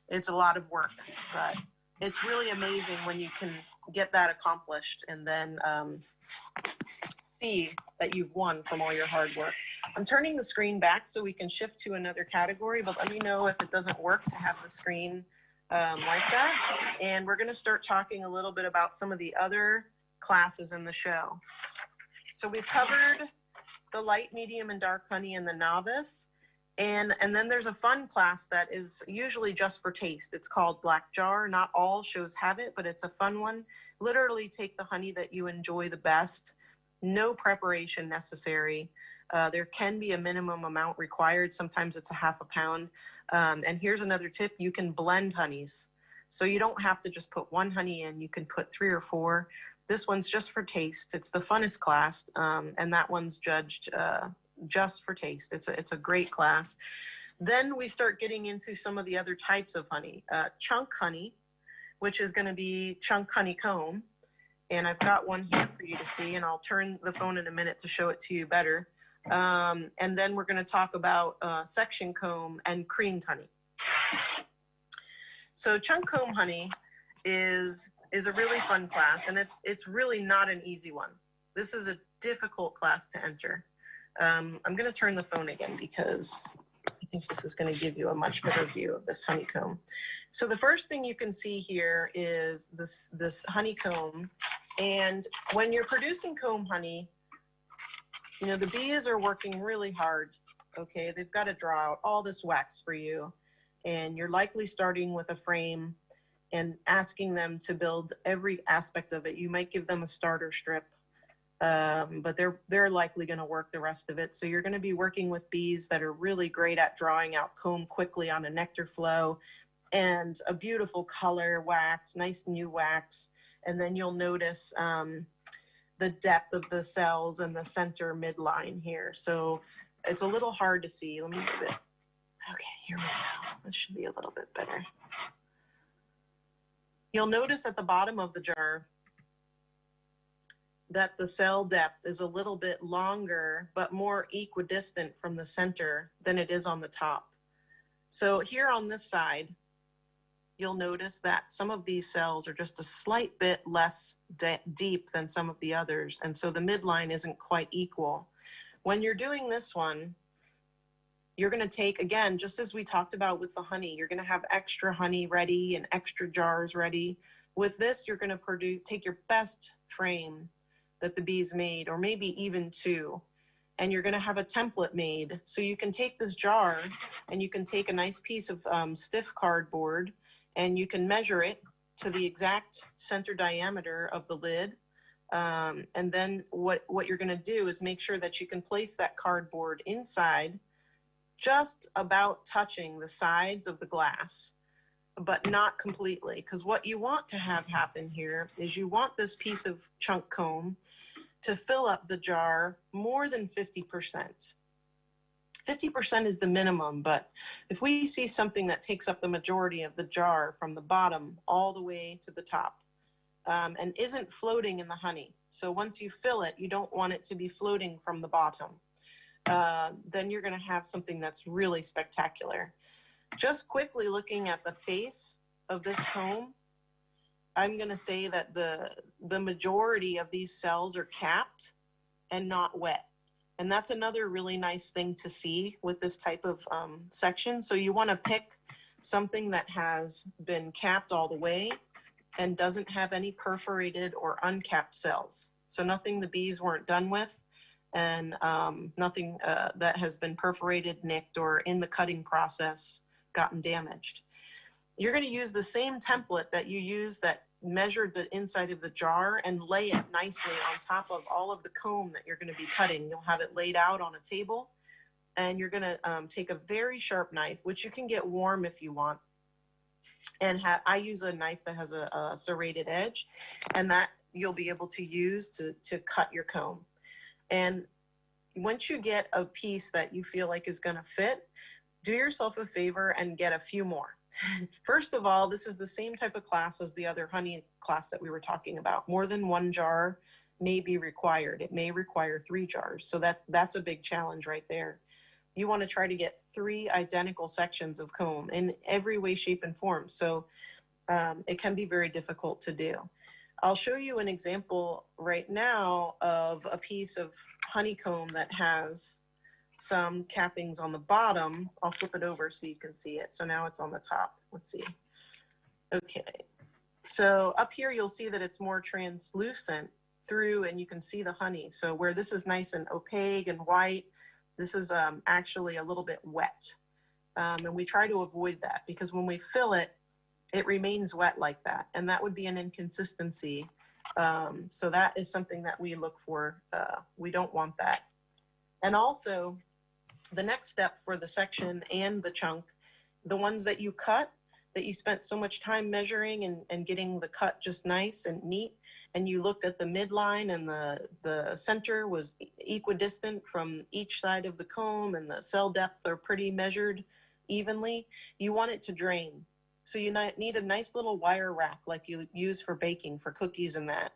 it's a lot of work, but it's really amazing when you can get that accomplished and then see that you've won from all your hard work. I'm turning the screen back so we can shift to another category, but let me know if it doesn't work to have the screen like that. And we're going to start talking a little bit about some of the other classes in the show. So we've covered the light, medium, and dark honey and the novice. And then there's a fun class that is usually just for taste. It's called Black Jar. Not all shows have it, but it's a fun one. Literally take the honey that you enjoy the best. No preparation necessary. There can be a minimum amount required. Sometimes it's 1/2 pound. And here's another tip. You can blend honeys. So you don't have to just put 1 honey in. You can put 3 or 4. This one's just for taste. It's the funnest class. And that one's judged just for taste. It's a great class. Then we start getting into some of the other types of honey. Chunk honey, which is going to be chunk honeycomb. And I've got one here for you to see, and I'll turn the phone in a minute to show it to you better. And then we're going to talk about section comb and creamed honey. So chunk comb honey is a really fun class, and it's really not an easy one. This is a difficult class to enter. I'm going to turn the phone again because I think this is going to give you a much better view of this honeycomb. So the first thing you can see here is this honeycomb. And when you're producing comb honey, you know, the bees are working really hard. Okay, they've got to draw out all this wax for you. And you're likely starting with a frame and asking them to build every aspect of it. You might give them a starter strip. But they're likely going to work the rest of it. So you're going to be working with bees that are really great at drawing out comb quickly on a nectar flow, and a beautiful color wax, nice new wax. And then you'll notice the depth of the cells and the center midline here. So it's a little hard to see. Let me move it. Okay, here we go. This should be a little bit better. You'll notice at the bottom of the jar that the cell depth is a little bit longer, but more equidistant from the center than it is on the top. So here on this side, you'll notice that some of these cells are just a slight bit less deep than some of the others. And so the midline isn't quite equal. When you're doing this one, you're going to take, again, just as we talked about with the honey, you're going to have extra honey ready and extra jars ready. With this, you're going to take your best frame that the bees made, or maybe even two, and you're going to have a template made. So you can take this jar and you can take a nice piece of stiff cardboard and you can measure it to the exact center diameter of the lid. And then what you're going to do is make sure that you can place that cardboard inside, just about touching the sides of the glass, but not completely. Because what you want to have happen here is you want this piece of chunk comb to fill up the jar more than 50%. 50% is the minimum, but if we see something that takes up the majority of the jar from the bottom all the way to the top, and isn't floating in the honey, so once you fill it, you don't want it to be floating from the bottom, then you're going to have something that's really spectacular. Just quickly looking at the face of this comb, I'm going to say that the majority of these cells are capped and not wet. And that's another really nice thing to see with this type of section. So you want to pick something that has been capped all the way and doesn't have any perforated or uncapped cells. So nothing the bees weren't done with, and nothing that has been perforated, nicked, or in the cutting process gotten damaged. You're going to use the same template that you used that measured the inside of the jar and lay it nicely on top of all of the comb that you're going to be cutting. You'll have it laid out on a table, and you're going to take a very sharp knife, which you can get warm if you want. And I use a knife that has a serrated edge, and that you'll be able to use to cut your comb. And once you get a piece that you feel like is going to fit, do yourself a favor and get a few more. First of all, this is the same type of class as the other honey class that we were talking about. More than one jar may be required. It may require 3 jars. So that's a big challenge right there. You want to try to get 3 identical sections of comb in every way, shape, and form. So it can be very difficult to do. I'll show you an example right now of a piece of honeycomb that has some cappings on the bottom. I'll flip it over so you can see it. So now it's on the top. Let's see. Okay. So up here, you'll see that it's more translucent through, and you can see the honey. So where this is nice and opaque and white, this is actually a little bit wet. And we try to avoid that because when we fill it, it remains wet like that. And that would be an inconsistency. So that is something that we look for. We don't want that. And also, the next step for the section and the chunk, the ones that you cut, that you spent so much time measuring and getting the cut just nice and neat, and you looked at the midline and the center was equidistant from each side of the comb, and the cell depths are pretty measured evenly, you want it to drain. So you need a nice little wire rack like you use for baking, for cookies and that.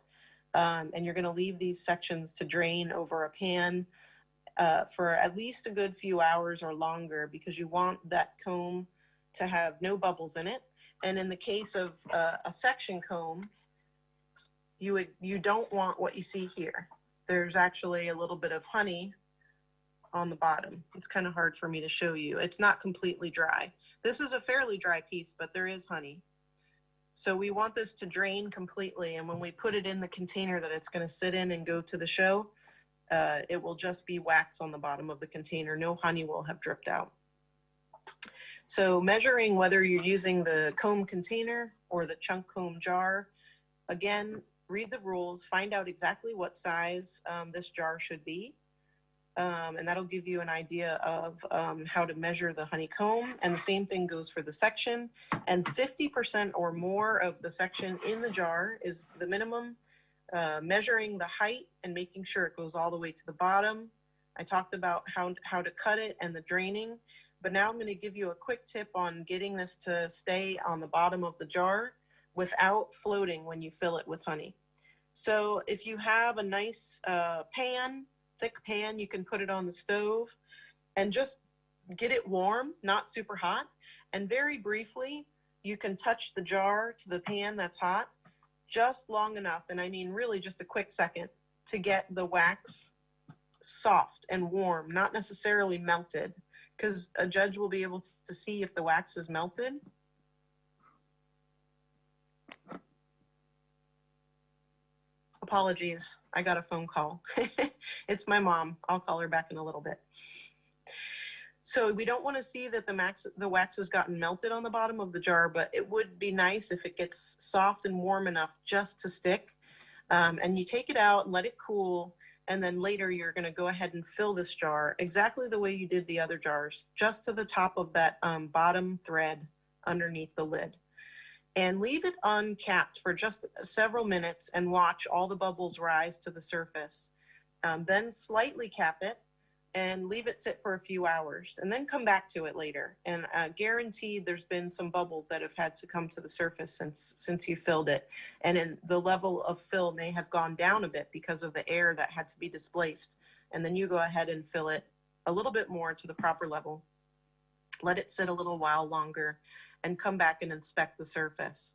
And you're going to leave these sections to drain over a pan for at least a good few hours or longer, because you want that comb to have no bubbles in it. And in the case of a section comb, you don't want what you see here. There's actually a little bit of honey on the bottom. It's kind of hard for me to show you. It's not completely dry. This is a fairly dry piece, but there is honey. So we want this to drain completely. And when we put it in the container that it's going to sit in and go to the show, it will just be wax on the bottom of the container. No honey will have dripped out. So measuring whether you're using the comb container or the chunk comb jar, again, read the rules, find out exactly what size this jar should be. And that'll give you an idea of how to measure the honeycomb. And the same thing goes for the section. And 50% or more of the section in the jar is the minimum. Measuring the height and making sure it goes all the way to the bottom. I talked about how to cut it and the draining, but now I'm going to give you a quick tip on getting this to stay on the bottom of the jar without floating when you fill it with honey. So if you have a nice pan, thick pan, you can put it on the stove and just get it warm, not super hot. And very briefly, you can touch the jar to the pan that's hot, just long enough, and I mean really just a quick second, to get the wax soft and warm, not necessarily melted, because a judge will be able to see if the wax is melted. Apologies, I got a phone call. It's my mom. I'll call her back in a little bit. So we don't want to see that the wax has gotten melted on the bottom of the jar, but it would be nice if it gets soft and warm enough just to stick. And you take it out and let it cool, and then later you're going to go ahead and fill this jar exactly the way you did the other jars, just to the top of that bottom thread underneath the lid. And leave it uncapped for just several minutes and watch all the bubbles rise to the surface. Then slightly cap it and leave it sit for a few hours, and then come back to it later. And guaranteed there's been some bubbles that have had to come to the surface since you filled it. And the level of fill may have gone down a bit because of the air that had to be displaced. And then you go ahead and fill it a little bit more to the proper level. Let it sit a little while longer and come back and inspect the surface.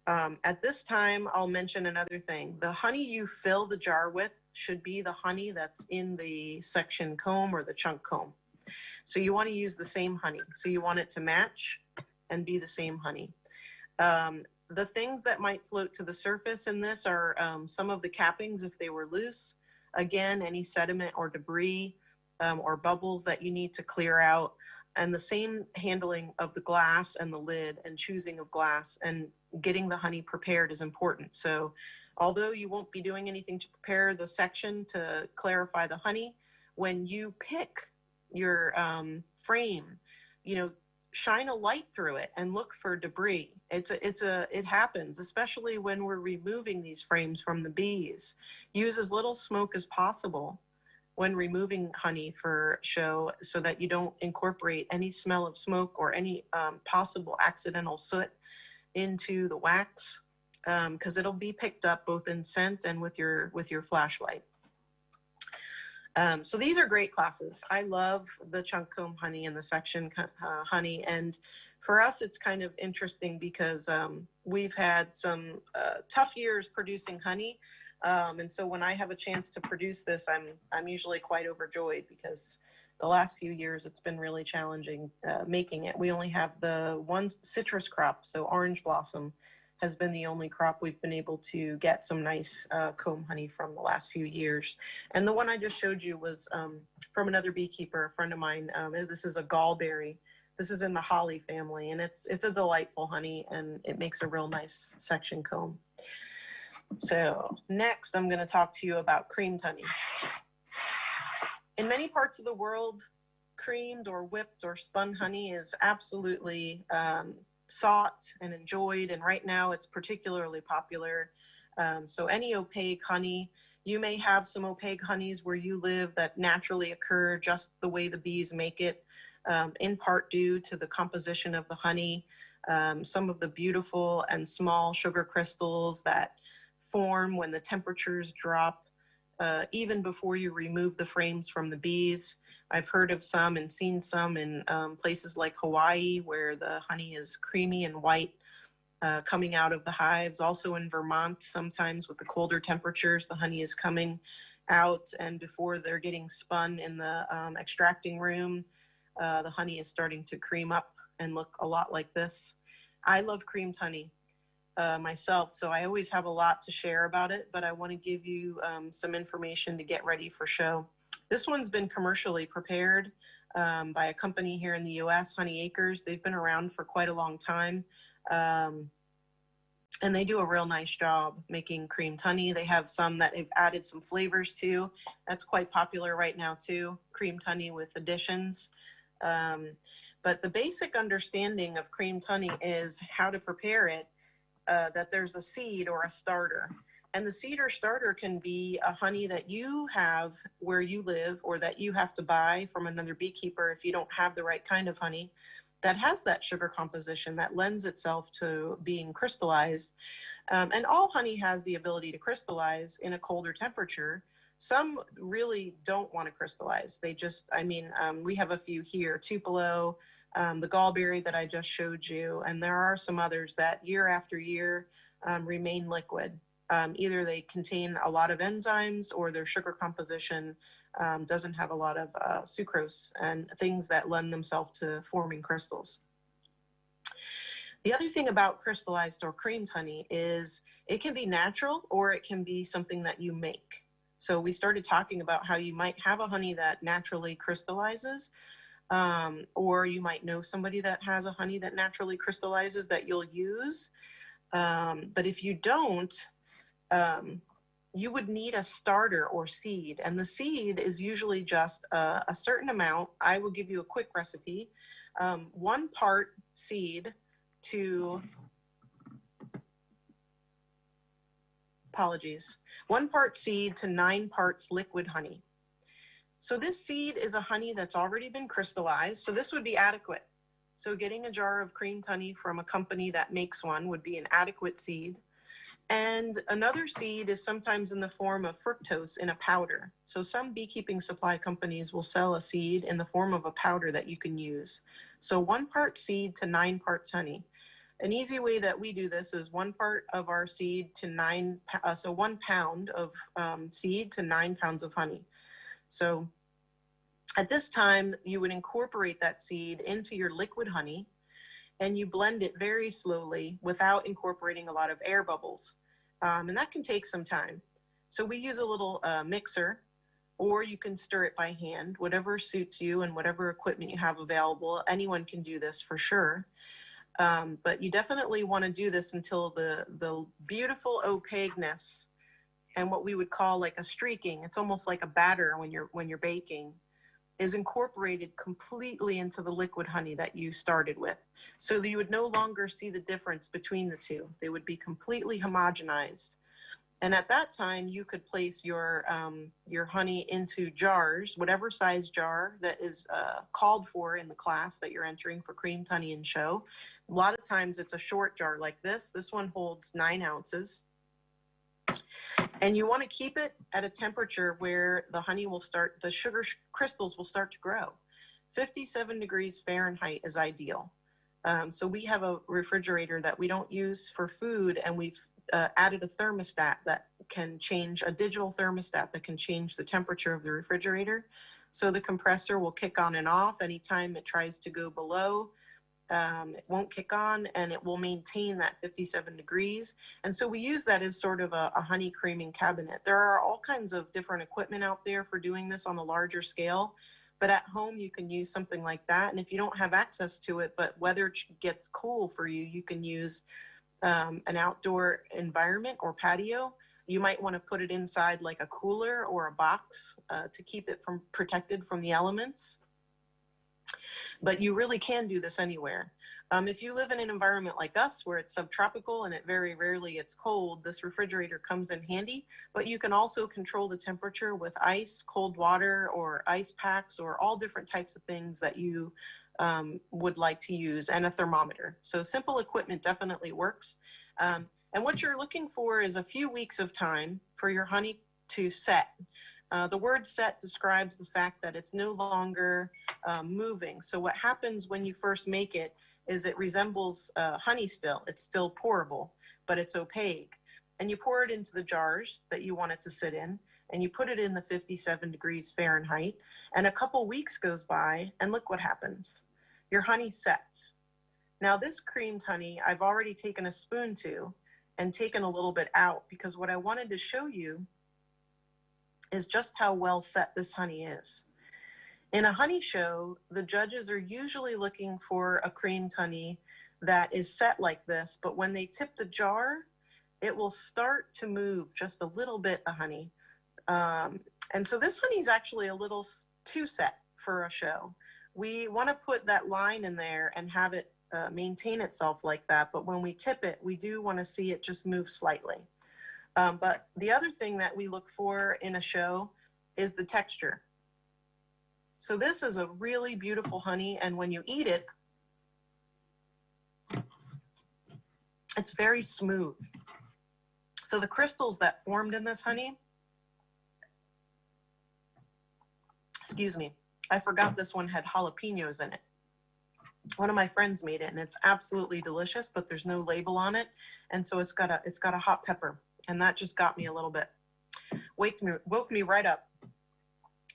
At this time, I'll mention another thing. The honey you fill the jar with should be the honey that's in the section comb or the chunk comb. So you want to use the same honey. So you want it to match and be the same honey. The things that might float to the surface in this are some of the cappings if they were loose. Again, any sediment or debris or bubbles that you need to clear out. And the same handling of the glass and the lid and choosing of glass and getting the honey prepared is important. So although you won't be doing anything to prepare the section to clarify the honey, when you pick your frame, shine a light through it and look for debris. It happens, especially when we're removing these frames from the bees. Use as little smoke as possible when removing honey for show so that you don't incorporate any smell of smoke or any possible accidental soot into the wax, because it'll be picked up both in scent and with your flashlight. So these are great classes. I love the chunk comb honey and the section honey. And for us, it's kind of interesting because we've had some tough years producing honey. And so when I have a chance to produce this, I'm usually quite overjoyed because the last few years it's been really challenging making it. We only have the one citrus crop, so orange blossom has been the only crop we've been able to get some nice comb honey from the last few years. And the one I just showed you was from another beekeeper, a friend of mine. This is a gallberry. This is in the holly family, and it's a delightful honey, and it makes a real nice section comb. So next, I'm going to talk to you about creamed honey. In many parts of the world, creamed or whipped or spun honey is absolutely sought and enjoyed, and right now it's particularly popular. So any opaque honey, you may have some opaque honeys where you live that naturally occur just the way the bees make it, in part due to the composition of the honey, some of the beautiful and small sugar crystals that form when the temperatures drop, even before you remove the frames from the bees. I've heard of some and seen some in places like Hawaii where the honey is creamy and white coming out of the hives. Also in Vermont, sometimes with the colder temperatures, the honey is coming out, and before they're getting spun in the extracting room, the honey is starting to cream up and look a lot like this. I love creamed honey myself, so I always have a lot to share about it, but I want to give you some information to get ready for show. This one's been commercially prepared by a company here in the US, Honey Acres. They've been around for quite a long time, and they do a real nice job making creamed honey. They have some that they've added some flavors to. That's quite popular right now too, creamed honey with additions. But the basic understanding of creamed honey is how to prepare it. That there's a seed or a starter. And the seed or starter can be a honey that you have where you live or that you have to buy from another beekeeper if you don't have the right kind of honey that has that sugar composition that lends itself to being crystallized. And all honey has the ability to crystallize in a colder temperature. Some really don't want to crystallize. They just, we have a few here, Tupelo, the gallberry that I just showed you, and there are some others that year after year remain liquid. Either they contain a lot of enzymes or their sugar composition doesn't have a lot of sucrose and things that lend themselves to forming crystals. The other thing about crystallized or creamed honey is it can be natural or it can be something that you make. So we started talking about how you might have a honey that naturally crystallizes, or you might know somebody that has a honey that naturally crystallizes that you'll use. But if you don't, you would need a starter or seed. And the seed is usually just a certain amount. I will give you a quick recipe. 1 part seed to, 1 part seed to 9 parts liquid honey. So this seed is a honey that's already been crystallized. So this would be adequate. So getting a jar of creamed honey from a company that makes one would be an adequate seed. And another seed is sometimes in the form of fructose in a powder. So some beekeeping supply companies will sell a seed in the form of a powder that you can use. So 1 part seed to 9 parts honey. An easy way that we do this is 1 part of our seed to 1 pound of seed to 9 pounds of honey. So at this time, you would incorporate that seed into your liquid honey, and you blend it very slowly without incorporating a lot of air bubbles. And that can take some time. So we use a little mixer, or you can stir it by hand, whatever suits you and whatever equipment you have available. Anyone can do this for sure. But you definitely want to do this until the beautiful opaqueness and what we would call like a streaking, it's almost like a batter when you're baking, is incorporated completely into the liquid honey that you started with. So that you would no longer see the difference between the two. They would be completely homogenized. And at that time, you could place your honey into jars, whatever size jar that is called for in the class that you're entering for creamed honey and show. A lot of times it's a short jar like this. This one holds 9 ounces. And you want to keep it at a temperature where the honey will start, the sugar crystals will start to grow. 57 degrees Fahrenheit is ideal. So we have a refrigerator that we don't use for food, and we've added a thermostat that can change, a digital thermostat that can change the temperature of the refrigerator. So the compressor will kick on and off anytime it tries to go below. It won't kick on, and it will maintain that 57 degrees. And so we use that as sort of a honey creaming cabinet. There are all kinds of different equipment out there for doing this on a larger scale, but at home you can use something like that. And if you don't have access to it, but weather gets cool for you, you can use an outdoor environment or patio. You might want to put it inside like a cooler or a box to keep it protected from the elements. But you really can do this anywhere. If you live in an environment like us where it's subtropical and it very rarely gets cold, this refrigerator comes in handy. But you can also control the temperature with ice, cold water, or ice packs, or all different types of things that you would like to use, and a thermometer. So simple equipment definitely works. And what you're looking for is a few weeks of time for your honey to set. The word set describes the fact that it's no longer moving. So what happens when you first make it is it resembles honey still. It's still pourable, but it's opaque. And you pour it into the jars that you want it to sit in, and you put it in the 57 degrees Fahrenheit, and a couple weeks goes by, and look what happens. Your honey sets. Now this creamed honey, I've already taken a spoon to and taken a little bit out, because what I wanted to show you is just how well set this honey is. In a honey show, the judges are usually looking for a creamed honey that is set like this, but when they tip the jar, it will start to move just a little bit, the honey. And so this honey is actually a little too set for a show. We want to put that line in there and have it maintain itself like that, but when we tip it, we do want to see it just move slightly. But the other thing that we look for in a show is the texture. So this is a really beautiful honey, and when you eat it, it's very smooth. So the crystals that formed in this honey, excuse me, I forgot this one had jalapenos in it. One of my friends made it, and it's absolutely delicious, but there's no label on it, and so it's got a hot pepper, and that just got me a little bit. Woke me right up.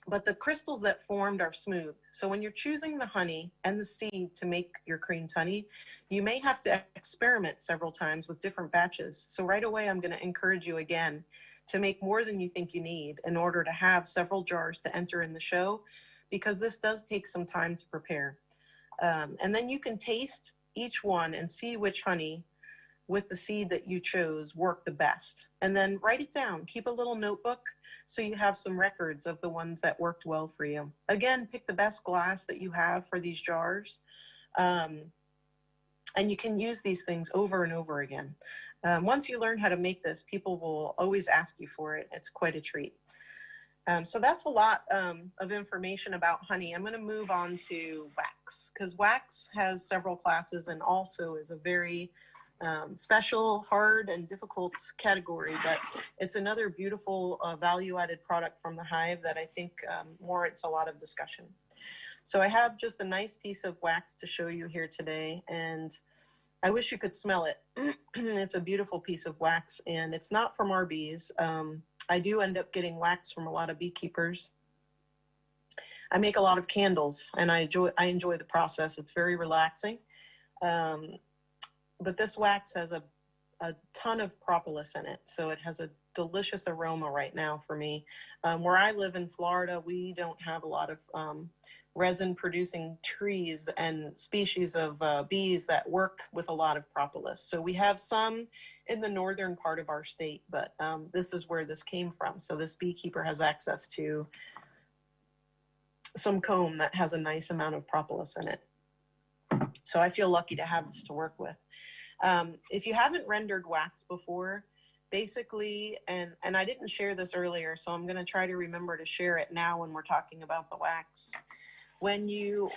but the crystals that formed are smooth. So when you're choosing the honey and the seed to make your creamed honey, you may have to experiment several times with different batches. So right away, I'm going to encourage you again to make more than you think you need in order to have several jars to enter in the show, because this does take some time to prepare. And then you can taste each one and see which honey with the seed that you chose worked the best. And then write it down. Keep a little notebook so you have some records of the ones that worked well for you. Again, pick the best glass that you have for these jars. And you can use these things over and over again. Once you learn how to make this, people will always ask you for it. It's quite a treat. So that's a lot of information about honey. I'm going to move on to wax, because wax has several classes and also is a very special, hard, and difficult category, but it's another beautiful value-added product from the hive that I think warrants a lot of discussion. So I have just a nice piece of wax to show you here today, and I wish you could smell it. It's a beautiful piece of wax, and it's not from our bees. I do end up getting wax from a lot of beekeepers. I make a lot of candles, and I enjoy the process. It's very relaxing. But this wax has a ton of propolis in it, so it has a delicious aroma right now for me. Where I live in Florida, we don't have a lot of resin-producing trees and species of bees that work with a lot of propolis. So we have some in the northern part of our state, but this is where this came from. So this beekeeper has access to some comb that has a nice amount of propolis in it. So I feel lucky to have this to work with. If you haven't rendered wax before, basically, and I didn't share this earlier, so I'm going to try to remember to share it now when we're talking about the wax. When you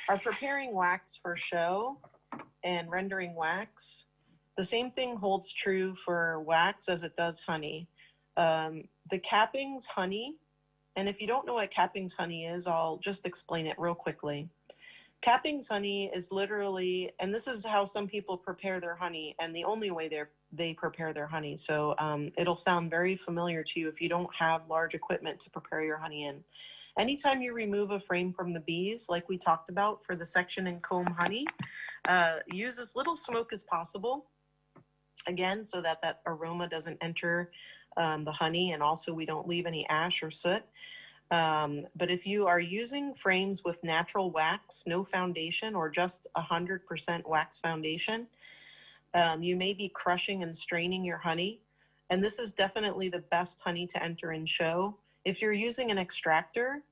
are preparing wax for show and rendering wax, the same thing holds true for wax as it does honey. The cappings honey, and if you don't know what cappings honey is, I'll just explain it real quickly. Cappings honey is literally, and this is how some people prepare their honey, and the only way they prepare their honey. So it'll sound very familiar to you if you don't have large equipment to prepare your honey in. Anytime you remove a frame from the bees, like we talked about for the section and comb honey, use as little smoke as possible. Again, so that that aroma doesn't enter the honey, and also we don't leave any ash or soot. But if you are using frames with natural wax, no foundation, or just 100% wax foundation, you may be crushing and straining your honey. And this is definitely the best honey to enter in show. If you're using an extractor,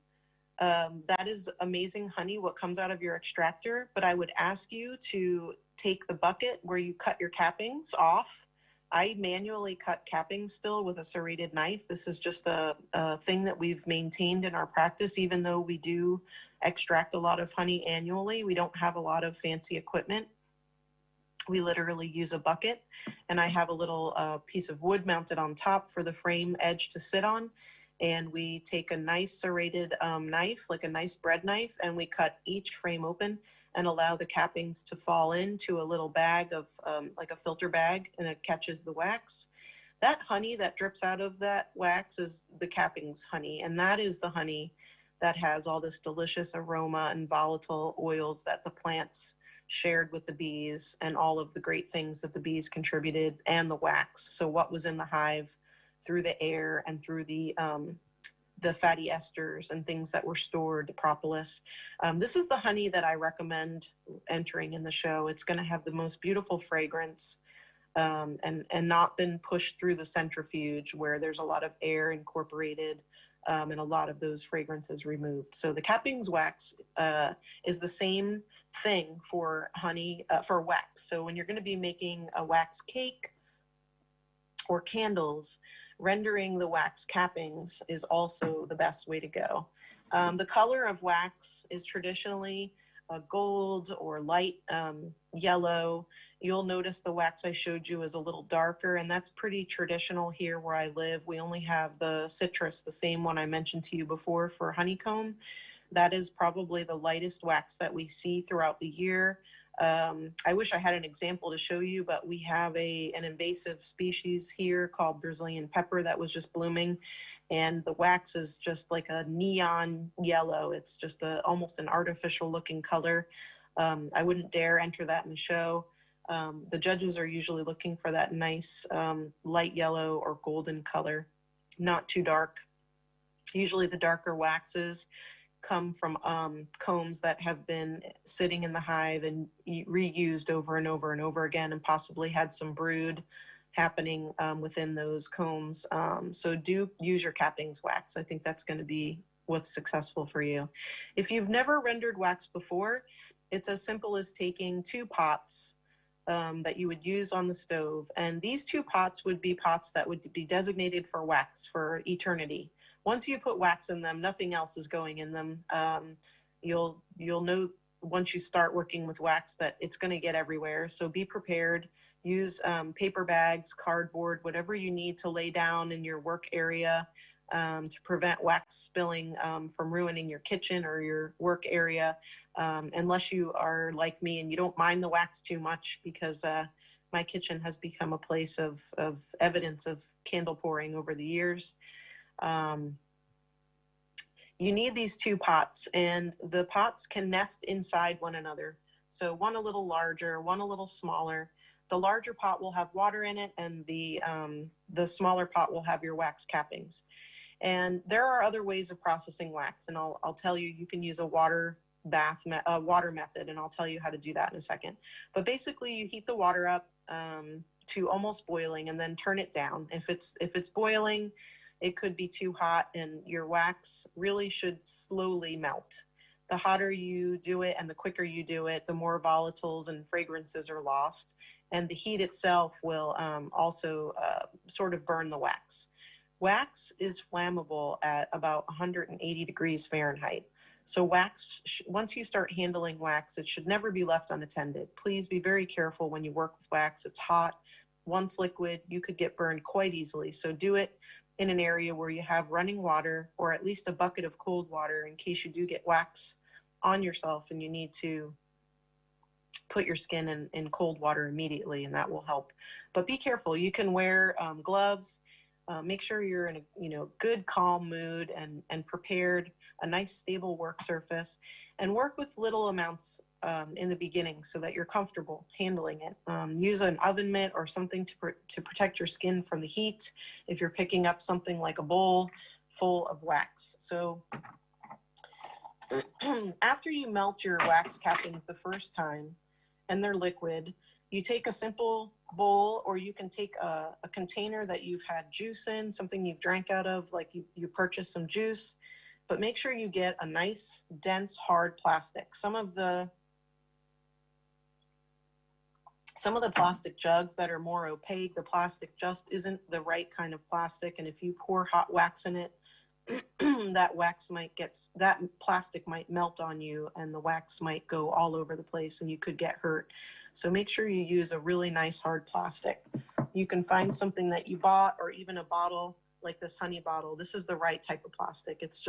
that is amazing honey, what comes out of your extractor. But I would ask you to take the bucket where you cut your cappings off. I manually cut cappings still with a serrated knife. This is just a thing that we've maintained in our practice, even though we do extract a lot of honey annually. We don't have a lot of fancy equipment. We literally use a bucket, and I have a little piece of wood mounted on top for the frame edge to sit on. And we take a nice serrated knife, like a nice bread knife, and we cut each frame open and allow the cappings to fall into a little bag of like a filter bag, and it catches the wax. That honey that drips out of that wax is the cappings honey, and that is the honey that has all this delicious aroma and volatile oils that the plants shared with the bees, and all of the great things that the bees contributed, and the wax. So what was in the hive through the air and through the fatty esters and things that were stored, the propolis. This is the honey that I recommend entering in the show. It's going to have the most beautiful fragrance and not been pushed through the centrifuge where there's a lot of air incorporated and a lot of those fragrances removed. So the cappings wax is the same thing for honey, for wax. So when you're going to be making a wax cake or candles, rendering the wax cappings is also the best way to go. The color of wax is traditionally gold or light yellow. You'll notice the wax I showed you is a little darker, and that's pretty traditional here where I live. We only have the citrus, the same one I mentioned to you before for honeycomb. That is probably the lightest wax that we see throughout the year. I wish I had an example to show you, but we have an invasive species here called Brazilian pepper that was just blooming. and the wax is just like a neon yellow. It's just almost an artificial looking color. I wouldn't dare enter that in the show. The judges are usually looking for that nice light yellow or golden color, not too dark. Usually the darker waxes come from combs that have been sitting in the hive and reused over and over and over again, and possibly had some brood happening within those combs. So do use your cappings wax. I think that's going to be what's successful for you. If you've never rendered wax before, it's as simple as taking 2 pots that you would use on the stove. And these 2 pots would be pots that would be designated for wax for eternity. Once you put wax in them, nothing else is going in them. You'll know once you start working with wax that it's going to get everywhere. So be prepared. Use paper bags, cardboard, whatever you need to lay down in your work area to prevent wax spilling from ruining your kitchen or your work area, unless you are like me and you don't mind the wax too much, because my kitchen has become a place of evidence of candle pouring over the years. You need these 2 pots, and the pots can nest inside one another. So one a little larger, one a little smaller. The larger pot will have water in it, and the smaller pot will have your wax cappings. And there are other ways of processing wax, and I'll tell you, you can use a water method, and I'll tell you how to do that in a second. But basically, you heat the water up to almost boiling, and then turn it down. If it's boiling, it could be too hot, and your wax really should slowly melt. The hotter you do it and the quicker you do it, the more volatiles and fragrances are lost, and the heat itself will also sort of burn the wax. Wax is flammable at about 180 degrees Fahrenheit. So wax, once you start handling wax, it should never be left unattended. Please be very careful when you work with wax. It's hot. Once liquid, you could get burned quite easily. So do it in an area where you have running water, or at least a bucket of cold water, in case you do get wax on yourself and you need to put your skin in cold water immediately, and that will help. But be careful. You can wear gloves. Make sure you're in a good, calm mood and prepared, a nice, stable work surface, and work with little amounts in the beginning so that you're comfortable handling it. Use an oven mitt or something to protect your skin from the heat if you're picking up something like a bowl full of wax. So after you melt your wax cappings the first time and they're liquid, you take a simple bowl, or you can take a container that you've had juice in, something you've drank out of, like you purchase some juice, but make sure you get a nice, dense, hard plastic. Some of the plastic jugs that are more opaque, the plastic just isn't the right kind of plastic, and if you pour hot wax in it, that plastic might melt on you, and the wax might go all over the place, and you could get hurt. So make sure you use a really nice hard plastic. You can find something that you bought, or even a bottle like this honey bottle. This is the right type of plastic. It's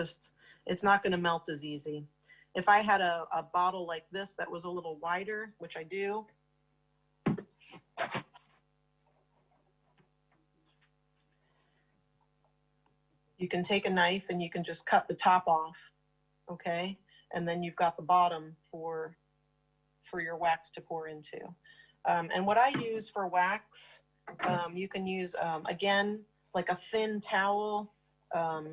not going to melt as easy. If I had a bottle like this that was a little wider, which I do, you can take a knife and you can just cut the top off, okay? And then you've got the bottom for your wax to pour into. And what I use for wax, you can use, again, like a thin towel, a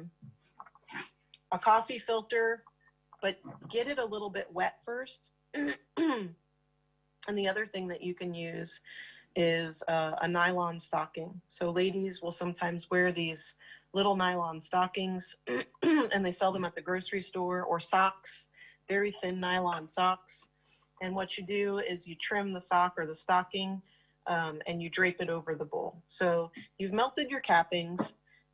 coffee filter, but get it a little bit wet first. And the other thing that you can use is a nylon stocking. So ladies will sometimes wear these little nylon stockings and they sell them at the grocery store, or socks, very thin nylon socks. And what you do is you trim the sock or the stocking and you drape it over the bowl. So you've melted your cappings,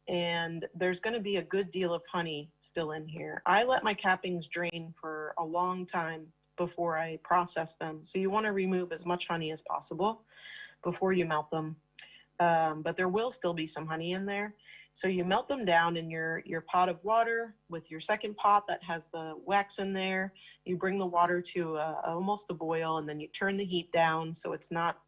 and there's going to be a good deal of honey still in here. I let my cappings drain for a long time before I process them. So you want to remove as much honey as possible before you melt them. But there will still be some honey in there. So you melt them down in your pot of water with your second pot that has the wax in there. You bring the water to almost a boil, and then you turn the heat down so it's not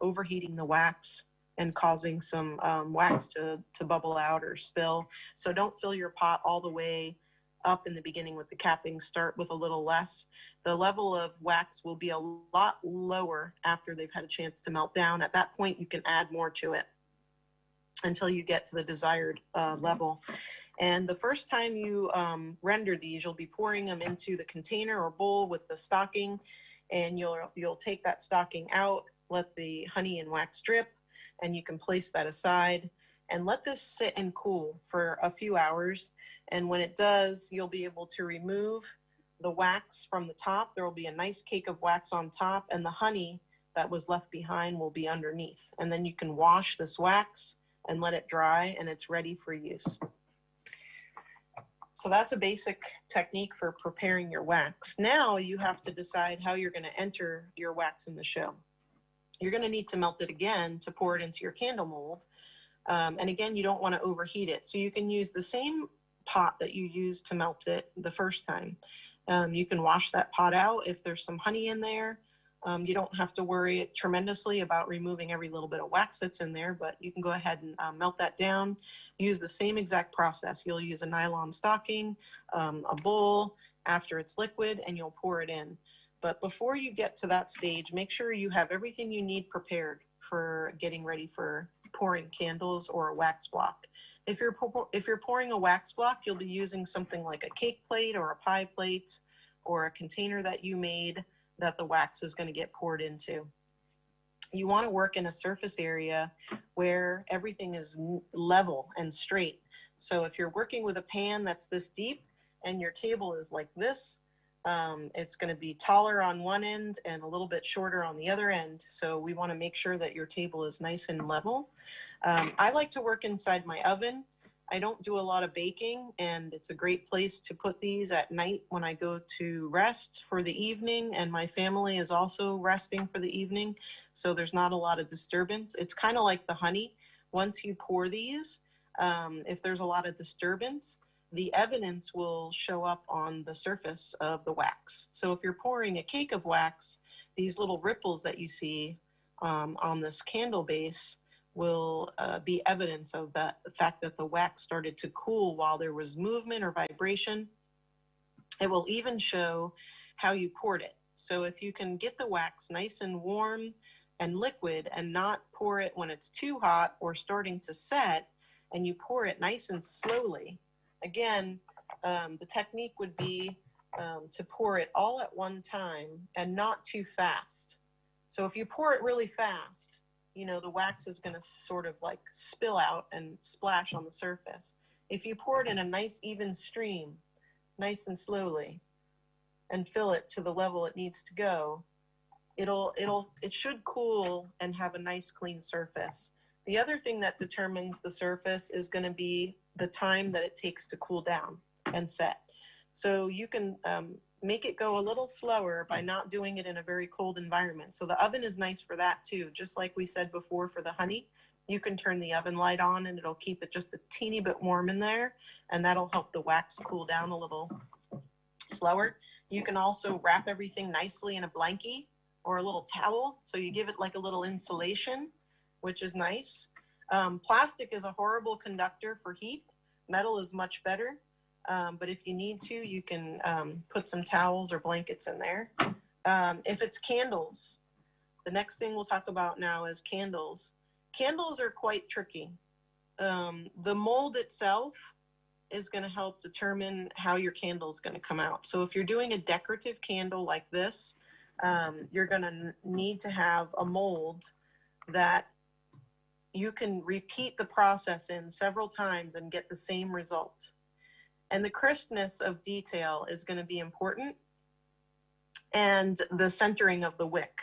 overheating the wax. and causing some wax to bubble out or spill. So don't fill your pot all the way up in the beginning with the capping. Start with a little less. The level of wax will be a lot lower after they've had a chance to melt down. At that point, you can add more to it until you get to the desired level. And the first time you render these, you'll be pouring them into the container or bowl with the stocking, and you'll take that stocking out, let the honey and wax drip, and you can place that aside and let this sit and cool for a few hours. And when it does, you'll be able to remove the wax from the top. There will be a nice cake of wax on top, and the honey that was left behind will be underneath. And then you can wash this wax and let it dry, and it's ready for use. So that's a basic technique for preparing your wax. Now you have to decide how you're going to enter your wax in the show. You're going to need to melt it again to pour it into your candle mold. And again, you don't want to overheat it. So you can use the same pot that you used to melt it the first time. You can wash that pot out if there's some honey in there. You don't have to worry tremendously about removing every little bit of wax that's in there, but you can go ahead and melt that down. Use the same exact process. You'll use a nylon stocking, a bowl after it's liquid, and you'll pour it in. But before you get to that stage, make sure you have everything you need prepared for getting ready for pouring candles or a wax block. If you're pouring a wax block, you'll be using something like a cake plate or a pie plate or a container that you made that the wax is going to get poured into. You want to work in a surface area where everything is level and straight. So if you're working with a pan that's this deep and your table is like this, it's going to be taller on one end and a little bit shorter on the other end. So we want to make sure that your table is nice and level. I like to work inside my oven. I don't do a lot of baking, and it's a great place to put these at night when I go to rest for the evening, and my family is also resting for the evening, so there's not a lot of disturbance. It's kind of like the honey. Once you pour these, if there's a lot of disturbance, the evidence will show up on the surface of the wax. So if you're pouring a cake of wax, these little ripples that you see on this candle base will be evidence of the fact that the wax started to cool while there was movement or vibration. It will even show how you poured it. So if you can get the wax nice and warm and liquid and not pour it when it's too hot or starting to set, and you pour it nice and slowly, again, the technique would be to pour it all at one time and not too fast. So if you pour it really fast, you know, the wax is going to sort of like spill out and splash on the surface. If you pour it in a nice even stream, nice and slowly, and fill it to the level it needs to go, it should cool and have a nice clean surface. The other thing that determines the surface is going to be the time that it takes to cool down and set. So you can make it go a little slower by not doing it in a very cold environment. So the oven is nice for that too. Just like we said before for the honey, you can turn the oven light on and it'll keep it just a teeny bit warm in there, and that'll help the wax cool down a little slower. You can also wrap everything nicely in a blankie or a little towel, so you give it like a little insulation, which is nice. Plastic is a horrible conductor for heat. Metal is much better. But if you need to, you can put some towels or blankets in there. If it's candles, the next thing we'll talk about now is candles. Candles are quite tricky. The mold itself is going to help determine how your candle is going to come out. So if you're doing a decorative candle like this, you're going to need to have a mold that you can repeat the process in several times and get the same result. And the crispness of detail is going to be important, and the centering of the wick.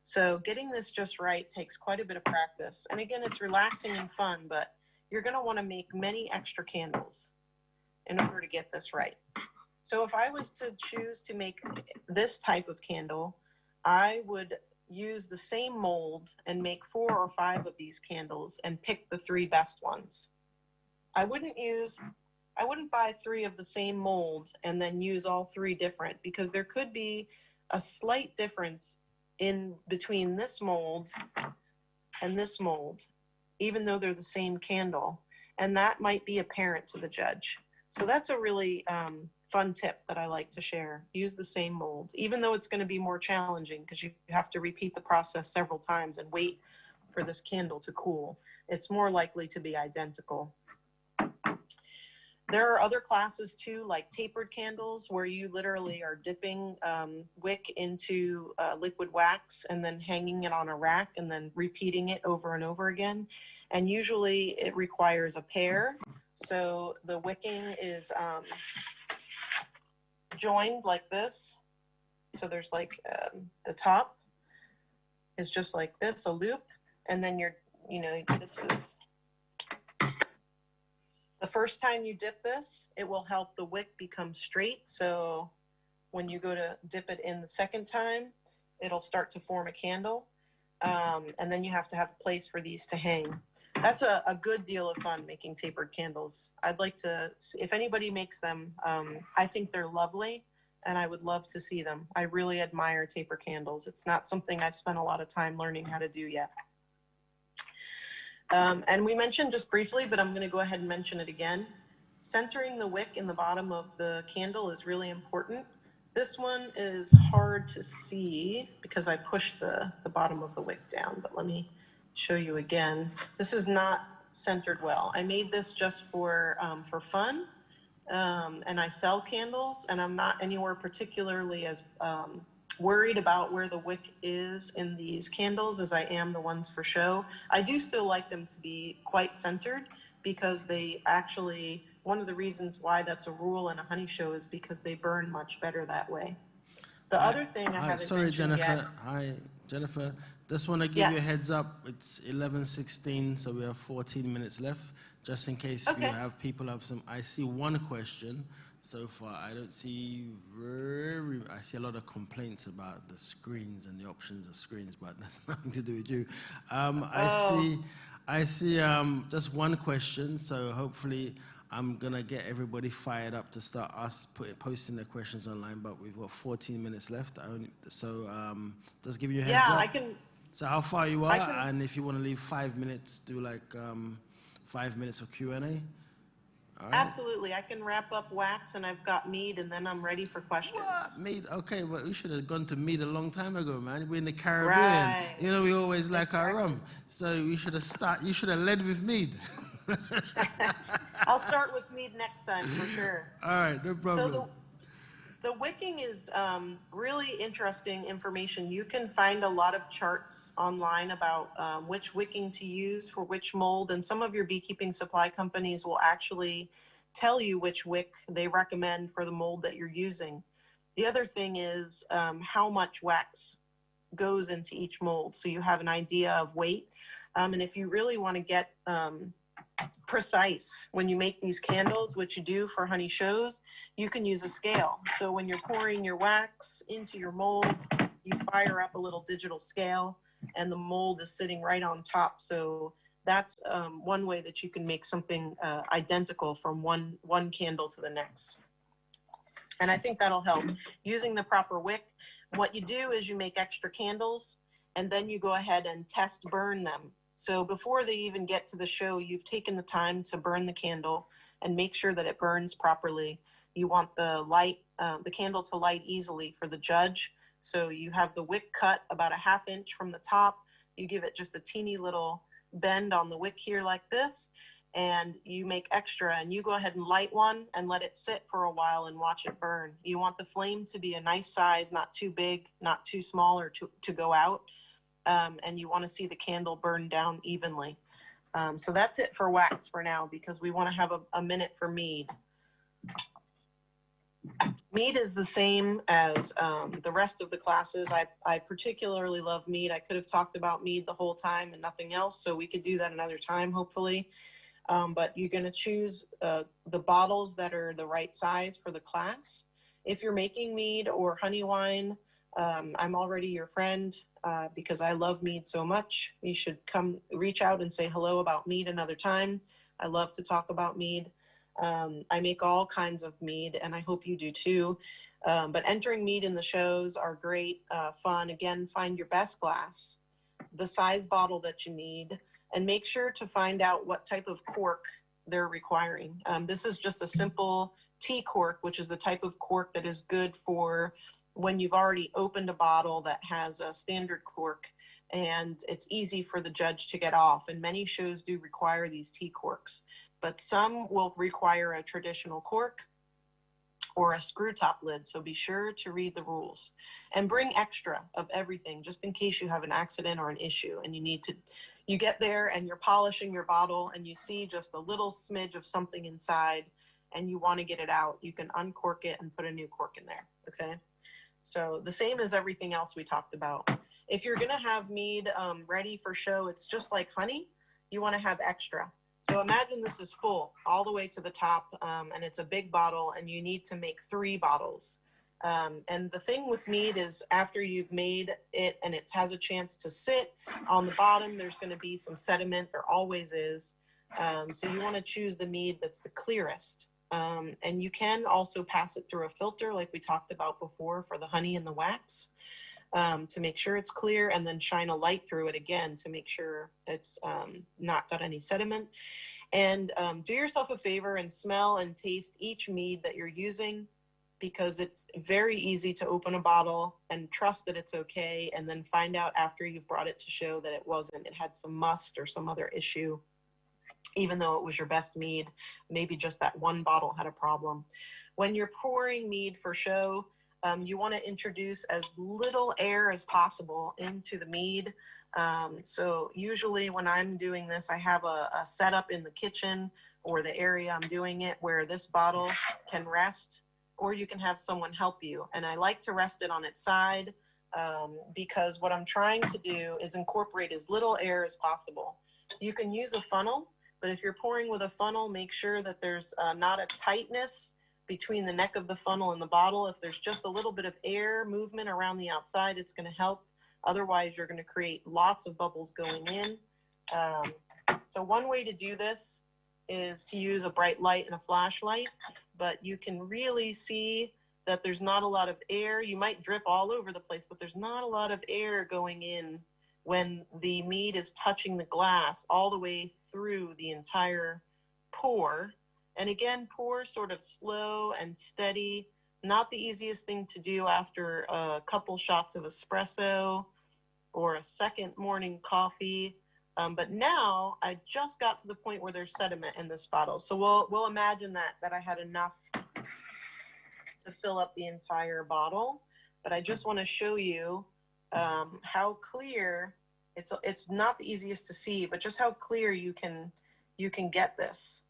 So getting this just right takes quite a bit of practice. And again, it's relaxing and fun, but you're going to want to make many extra candles in order to get this right. So if I was to choose to make this type of candle, I would use the same mold and make 4 or 5 of these candles and pick the 3 best ones. I wouldn't buy 3 of the same mold and then use all 3 different, because there could be a slight difference in between this mold and this mold. even though they're the same candle. And that might be apparent to the judge. So that's a really fun tip that I like to share. Use the same mold, even though it's going to be more challenging because you have to repeat the process several times and wait for this candle to cool. It's more likely to be identical. There are other classes too, like tapered candles, where you literally are dipping wick into liquid wax and then hanging it on a rack and then repeating it over and over again. And usually it requires a pair. So the wicking is joined like this. So there's like the top is just like this, a loop. And then this is the first time you dip this, it will help the wick become straight. So when you go to dip it in the second time, it'll start to form a candle. And then you have to have a place for these to hang. That's a good deal of fun making tapered candles. I'd like to, if anybody makes them, I think they're lovely and I would love to see them. I really admire taper candles. It's not something I've spent a lot of time learning how to do yet. And we mentioned just briefly, but I'm going to go ahead and mention it again. Centering the wick in the bottom of the candle is really important. This one is hard to see because I pushed the bottom of the wick down, but let me show you again. This is not centered well. I made this just for fun, and I sell candles, and I'm not anywhere particularly as worried about where the wick is in these candles as I am the ones for show. I do still like them to be quite centered because they actually, one of the reasons why that's a rule in a honey show is because they burn much better that way. The other thing I haven't sorry, mentioned Jennifer. yet. Hi, Jennifer. Just want to give you a heads up. It's 11:16, so we have 14 minutes left. Just in case we have people have some. I see one question. So far, I don't see I see a lot of complaints about the screens and the options of screens, but that's nothing to do with you. I see just one question, so hopefully I'm gonna get everybody fired up to start posting their questions online, but we've got 14 minutes left. Just give you a heads up. I can. So how far you are, and if you want to leave 5 minutes, do like 5 minutes of Q&A. All right. Absolutely. I can wrap up wax and I've got mead and then I'm ready for questions. What? Mead? Okay, well, we should have gone to mead a long time ago, man. We're in the Caribbean. Right. You know, we always like our rum. So you should have led with mead. I'll start with mead next time for sure. All right, no problem. So the wicking is really interesting information. You can find a lot of charts online about which wicking to use for which mold, and some of your beekeeping supply companies will actually tell you which wick they recommend for the mold that you're using. The other thing is how much wax goes into each mold, so you have an idea of weight. And if you really want to get precise when you make these candles, which you do for honey shows, you can use a scale. So when you're pouring your wax into your mold, you fire up a little digital scale and the mold is sitting right on top. So that's one way that you can make something identical from one candle to the next. And I think that'll help. Using the proper wick, what you do is you make extra candles and then you go ahead and test burn them. So before they even get to the show, you've taken the time to burn the candle and make sure that it burns properly. You want the candle to light easily for the judge. So you have the wick cut about a ½ inch from the top. You give it just a teeny little bend on the wick here like this, and you make extra, and you go ahead and light one and let it sit for a while and watch it burn. You want the flame to be a nice size, not too big, not too small or to go out. And you want to see the candle burn down evenly. So that's it for wax for now, because we want to have a minute for mead. Mead is the same as the rest of the classes. I particularly love mead. I could have talked about mead the whole time and nothing else, so we could do that another time, hopefully. But you're going to choose the bottles that are the right size for the class. If you're making mead or honey wine, I'm already your friend because I love mead so much. You should come reach out and say hello about mead another time. I love to talk about mead. I make all kinds of mead, and I hope you do too. But entering mead in the shows are great fun. Again, find your best glass, the size bottle that you need, and make sure to find out what type of cork they're requiring. This is just a simple tea cork, which is the type of cork that is good for when you've already opened a bottle that has a standard cork, and it's easy for the judge to get off. And many shows do require these tea corks, but some will require a traditional cork or a screw top lid. So be sure to read the rules and bring extra of everything, just in case you have an accident or an issue and you get there and you're polishing your bottle and you see just a little smidge of something inside and you want to get it out. You can uncork it and put a new cork in there. Okay. So the same as everything else we talked about. If you're going to have mead ready for show, it's just like honey. You want to have extra. So imagine this is full all the way to the top, and it's a big bottle, and you need to make 3 bottles. And the thing with mead is after you've made it and it has a chance to sit on the bottom, there's going to be some sediment. There always is. So you want to choose the mead that's the clearest. And you can also pass it through a filter like we talked about before for the honey and the wax, to make sure it's clear, and then shine a light through it again to make sure it's not got any sediment. And do yourself a favor and smell and taste each mead that you're using, because it's very easy to open a bottle and trust that it's okay, and then find out after you've brought it to show that it wasn't. It had some must or some other issue, even though it was your best mead. Maybe just that one bottle had a problem. When you're pouring mead for show, you want to introduce as little air as possible into the mead. So usually when I'm doing this, I have a setup in the kitchen or the area I'm doing it where this bottle can rest, or you can have someone help you. And I like to rest it on its side, because what I'm trying to do is incorporate as little air as possible. You can use a funnel, but if you're pouring with a funnel, make sure that there's not a tightness between the neck of the funnel and the bottle. If there's just a little bit of air movement around the outside, it's going to help. Otherwise, you're going to create lots of bubbles going in. So one way to do this is to use a bright light and a flashlight, but you can really see that there's not a lot of air. You might drip all over the place, but there's not a lot of air going in when the mead is touching the glass all the way through the entire pour. And again, pour sort of slow and steady. Not the easiest thing to do after a couple shots of espresso or a second morning coffee. But now I just got to the point where there's sediment in this bottle. So we'll imagine that I had enough to fill up the entire bottle. But I just want to show you how clear, it's not the easiest to see, but just how clear you can get this.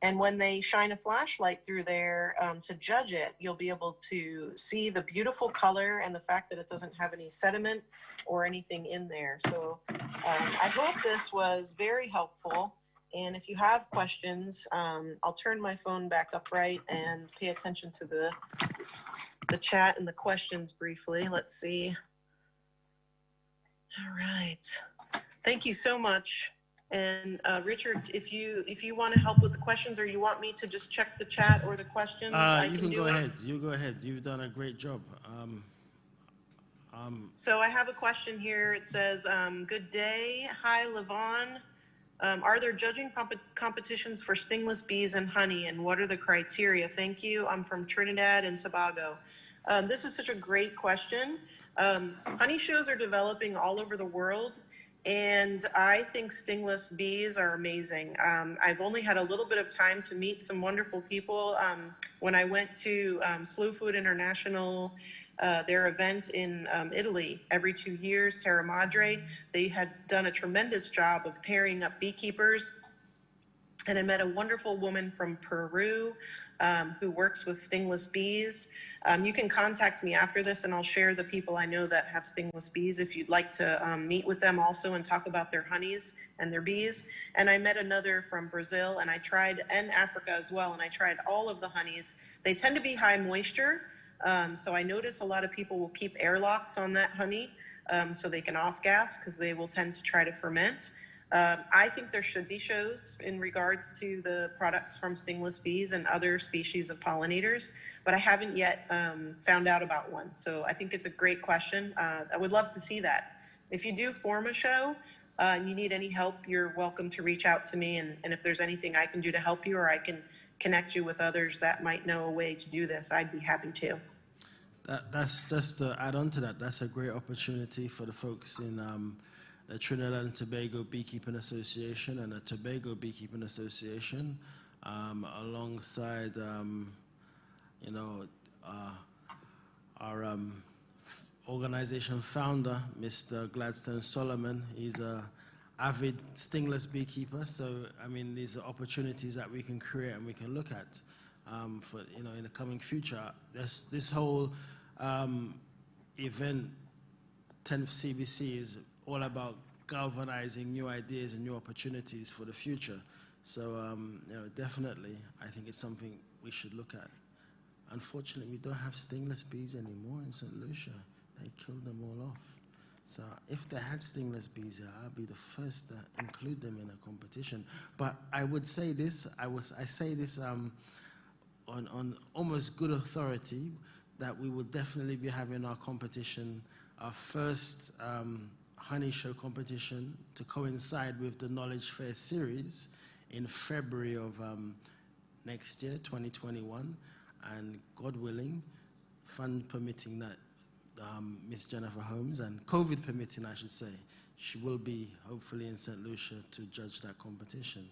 And when they shine a flashlight through there to judge it, you'll be able to see the beautiful color and the fact that it doesn't have any sediment or anything in there. So I hope this was very helpful. And if you have questions, I'll turn my phone back upright and pay attention to the chat and the questions briefly. Let's see. All right. Thank you so much. And Richard, if you want to help with the questions, or you want me to just check the chat or the questions, you can go ahead. You go ahead. You've done a great job. So I have a question here. It says, good day. Hi, Levon. Are there judging competitions for stingless bees and honey, and what are the criteria? Thank you. I'm from Trinidad and Tobago. This is such a great question. Honey shows are developing all over the world, and I think stingless bees are amazing. I've only had a little bit of time to meet some wonderful people. When I went to Slow Food International, their event in Italy every 2 years, Terra Madre, they had done a tremendous job of pairing up beekeepers. And I met a wonderful woman from Peru who works with stingless bees. You can contact me after this, and I'll share the people I know that have stingless bees if you'd like to meet with them also and talk about their honeys and their bees. And I met another from Brazil, and and Africa as well, and I tried all of the honeys. They tend to be high moisture, so I notice a lot of people will keep airlocks on that honey so they can off-gas, because they will tend to try to ferment. I think there should be shows in regards to the products from stingless bees and other species of pollinators, but I haven't yet found out about one. So I think it's a great question. I would love to see that. If you do form a show, and you need any help, you're welcome to reach out to me. And if there's anything I can do to help you, or I can connect you with others that might know a way to do this, I'd be happy to. That's just to add on to that. That's a great opportunity for the folks in the Trinidad and Tobago Beekeeping Association and the Tobago Beekeeping Association, alongside, you know, our organization founder, Mr. Gladstone Solomon. He's a avid stingless beekeeper. So, I mean, these are opportunities that we can create and we can look at for, you know, in the coming future. This whole event, 10th CBC, is all about galvanizing new ideas and new opportunities for the future. So, you know, definitely, I think it's something we should look at. Unfortunately, we don't have stingless bees anymore in St. Lucia. They killed them all off. So if they had stingless bees here, I'd be the first to include them in a competition. But I would say this, I say this on almost good authority, that we will definitely be having our competition, our first honey show competition, to coincide with the Knowledge Fair series in February of next year, 2021, and God willing, fund permitting, that Miss Jennifer Holmes, and COVID permitting, I should say, she will be hopefully in St. Lucia to judge that competition.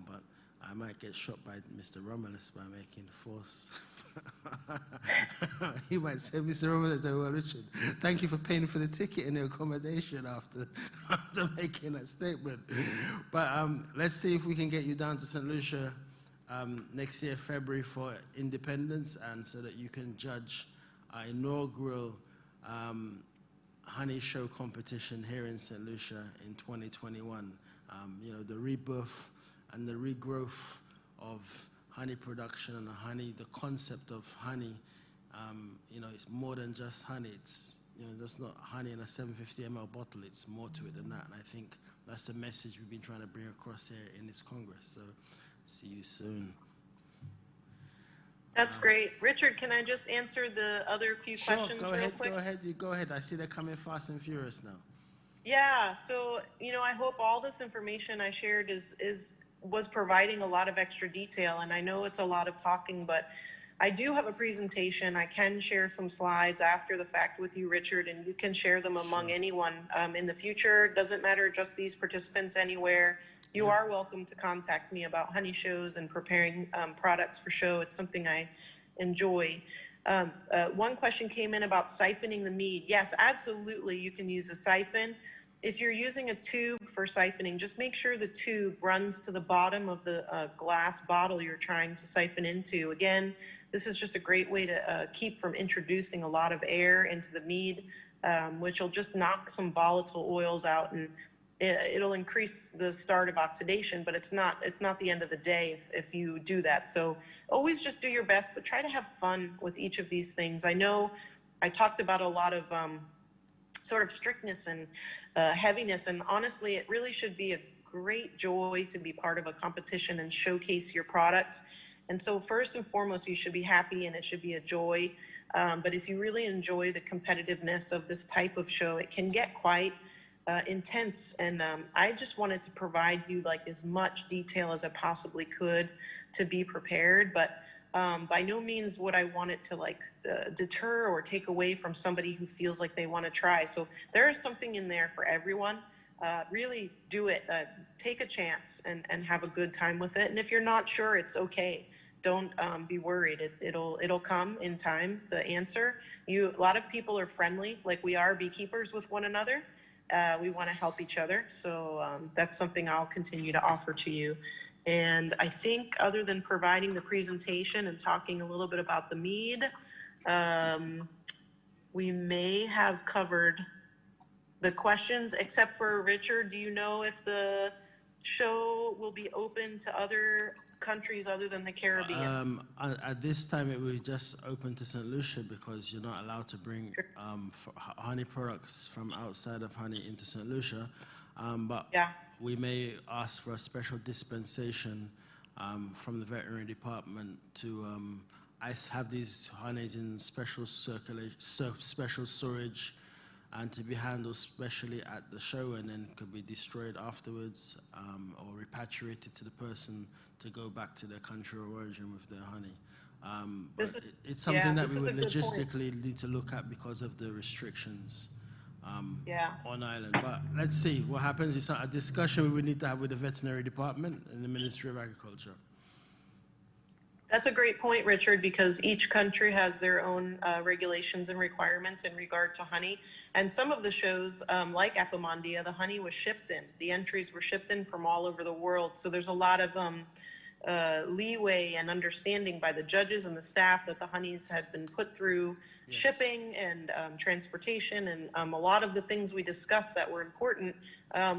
But I might get shot by Mr. Romulus by making false. He might say, Mr. Romulus, well, Richard, thank you for paying for the ticket and the accommodation after making that statement. But let's see if we can get you down to St. Lucia next year, February, for Independence, and so that you can judge our inaugural honey show competition here in St. Lucia in 2021. You know, the rebirth and the regrowth of honey production and the concept of honey. You know, it's more than just honey. It's, you know, just not honey in a 750 ml bottle. It's more to it than that. And I think that's the message we've been trying to bring across here in this Congress. So, see you soon. That's great. Richard, can I just answer the other few questions real quick? Go ahead. I see they're coming fast and furious now. Yeah, so, you know, I hope all this information I shared was providing a lot of extra detail, and I know it's a lot of talking, but I do have a presentation. I can share some slides after the fact with you, Richard, and you can share them among anyone in the future. It doesn't matter, just these participants, anywhere. You are welcome to contact me about honey shows and preparing products for show. It's something I enjoy. One question came in about siphoning the mead. Yes, absolutely, you can use a siphon. If you're using a tube for siphoning, just make sure the tube runs to the bottom of the glass bottle you're trying to siphon into. Again, this is just a great way to keep from introducing a lot of air into the mead, which will just knock some volatile oils out, and it'll increase the start of oxidation, but it's not the end of the day if you do that. So always just do your best, but try to have fun with each of these things. I know I talked about a lot of sort of strictness and heaviness, and honestly, it really should be a great joy to be part of a competition and showcase your products. And so first and foremost, you should be happy and it should be a joy. But if you really enjoy the competitiveness of this type of show, it can get quite intense. And I just wanted to provide you like as much detail as I possibly could to be prepared. But by no means would I want it to like deter or take away from somebody who feels like they want to try. So there is something in there for everyone. Really do it. Take a chance and have a good time with it. And if you're not sure, it's okay. Don't be worried. It'll come in time, the answer. A lot of people are friendly, like we are beekeepers with one another. We want to help each other. So that's something I'll continue to offer to you. And I think other than providing the presentation and talking a little bit about the mead, we may have covered the questions, except for Richard. Do you know if the show will be open to other countries other than the Caribbean? At this time, it will just open to St. Lucia because you're not allowed to bring honey products from outside of honey into St. Lucia. But we may ask for a special dispensation from the veterinary department to have these honeys in special circulation, special storage and to be handled specially at the show and then could be destroyed afterwards, or repatriated to the person to go back to their country of origin with their honey. But it's something that we would logistically need to look at because of the restrictions on island. But let's see what happens. It's a discussion we would need to have with the veterinary department and the Ministry of Agriculture. That's a great point, Richard, because each country has their own regulations and requirements in regard to honey. And some of the shows, like Appomondia, the honey was shipped in. The entries were shipped in from all over the world. So there's a lot of leeway and understanding by the judges and the staff that the honeys had been put through shipping and transportation, and a lot of the things we discussed that were important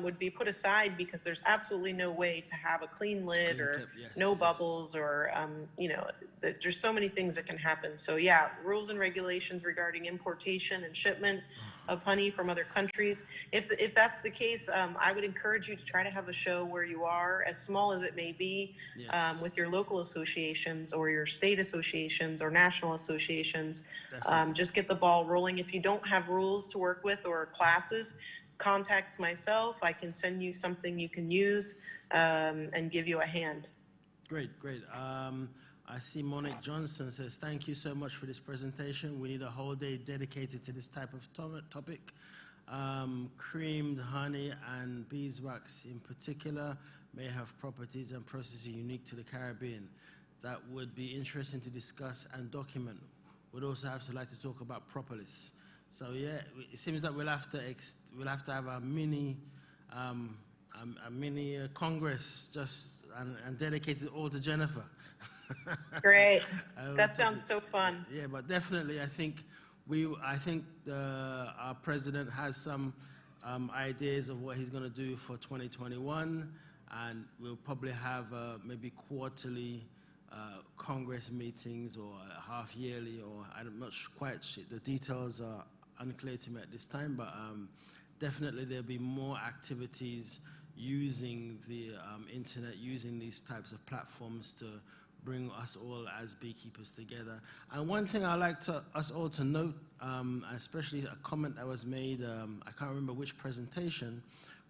would be put aside because there's absolutely no way to have a clean lid or no bubbles or you know, there's so many things that can happen. So yeah, rules and regulations regarding importation and shipment of honey from other countries. If that's the case, I would encourage you to try to have a show where you are, as small as it may be, with your local associations or your state associations or national associations. Just get the ball rolling. If you don't have rules to work with or classes, contact myself. I can send you something you can use and give you a hand. Great. I see Monique Johnson says, thank you so much for this presentation. We need a whole day dedicated to this type of topic. Creamed honey and beeswax in particular may have properties and processes unique to the Caribbean that would be interesting to discuss and document. We'd also have to like to talk about propolis. So yeah, it seems that we'll have to have a mini congress just and dedicate it all to Jennifer. Great. That sounds so fun. Yeah, but definitely, I think our president has some ideas of what he's going to do for 2021, and we'll probably have maybe quarterly Congress meetings or half yearly, or I'm not quite sure. The details are unclear to me at this time, but definitely there'll be more activities using the internet, using these types of platforms to bring us all as beekeepers together. And one thing I'd like us all to note, especially a comment that was made, I can't remember which presentation,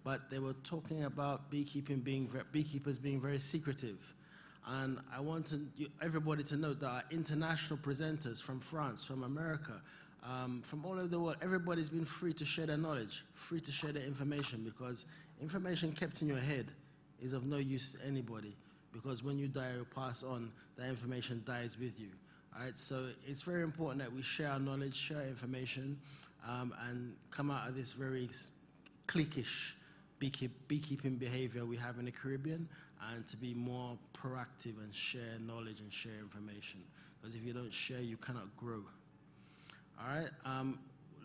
but they were talking about beekeepers being very secretive. And I want everybody to note that our international presenters from France, from America, from all over the world, everybody's been free to share their knowledge, free to share their information, because information kept in your head is of no use to anybody, because when you die or pass on, that information dies with you. All right, so it's very important that we share our knowledge, share our information, and come out of this very cliquish beekeeping behavior we have in the Caribbean, and to be more proactive and share knowledge and share information. Because if you don't share, you cannot grow. All right,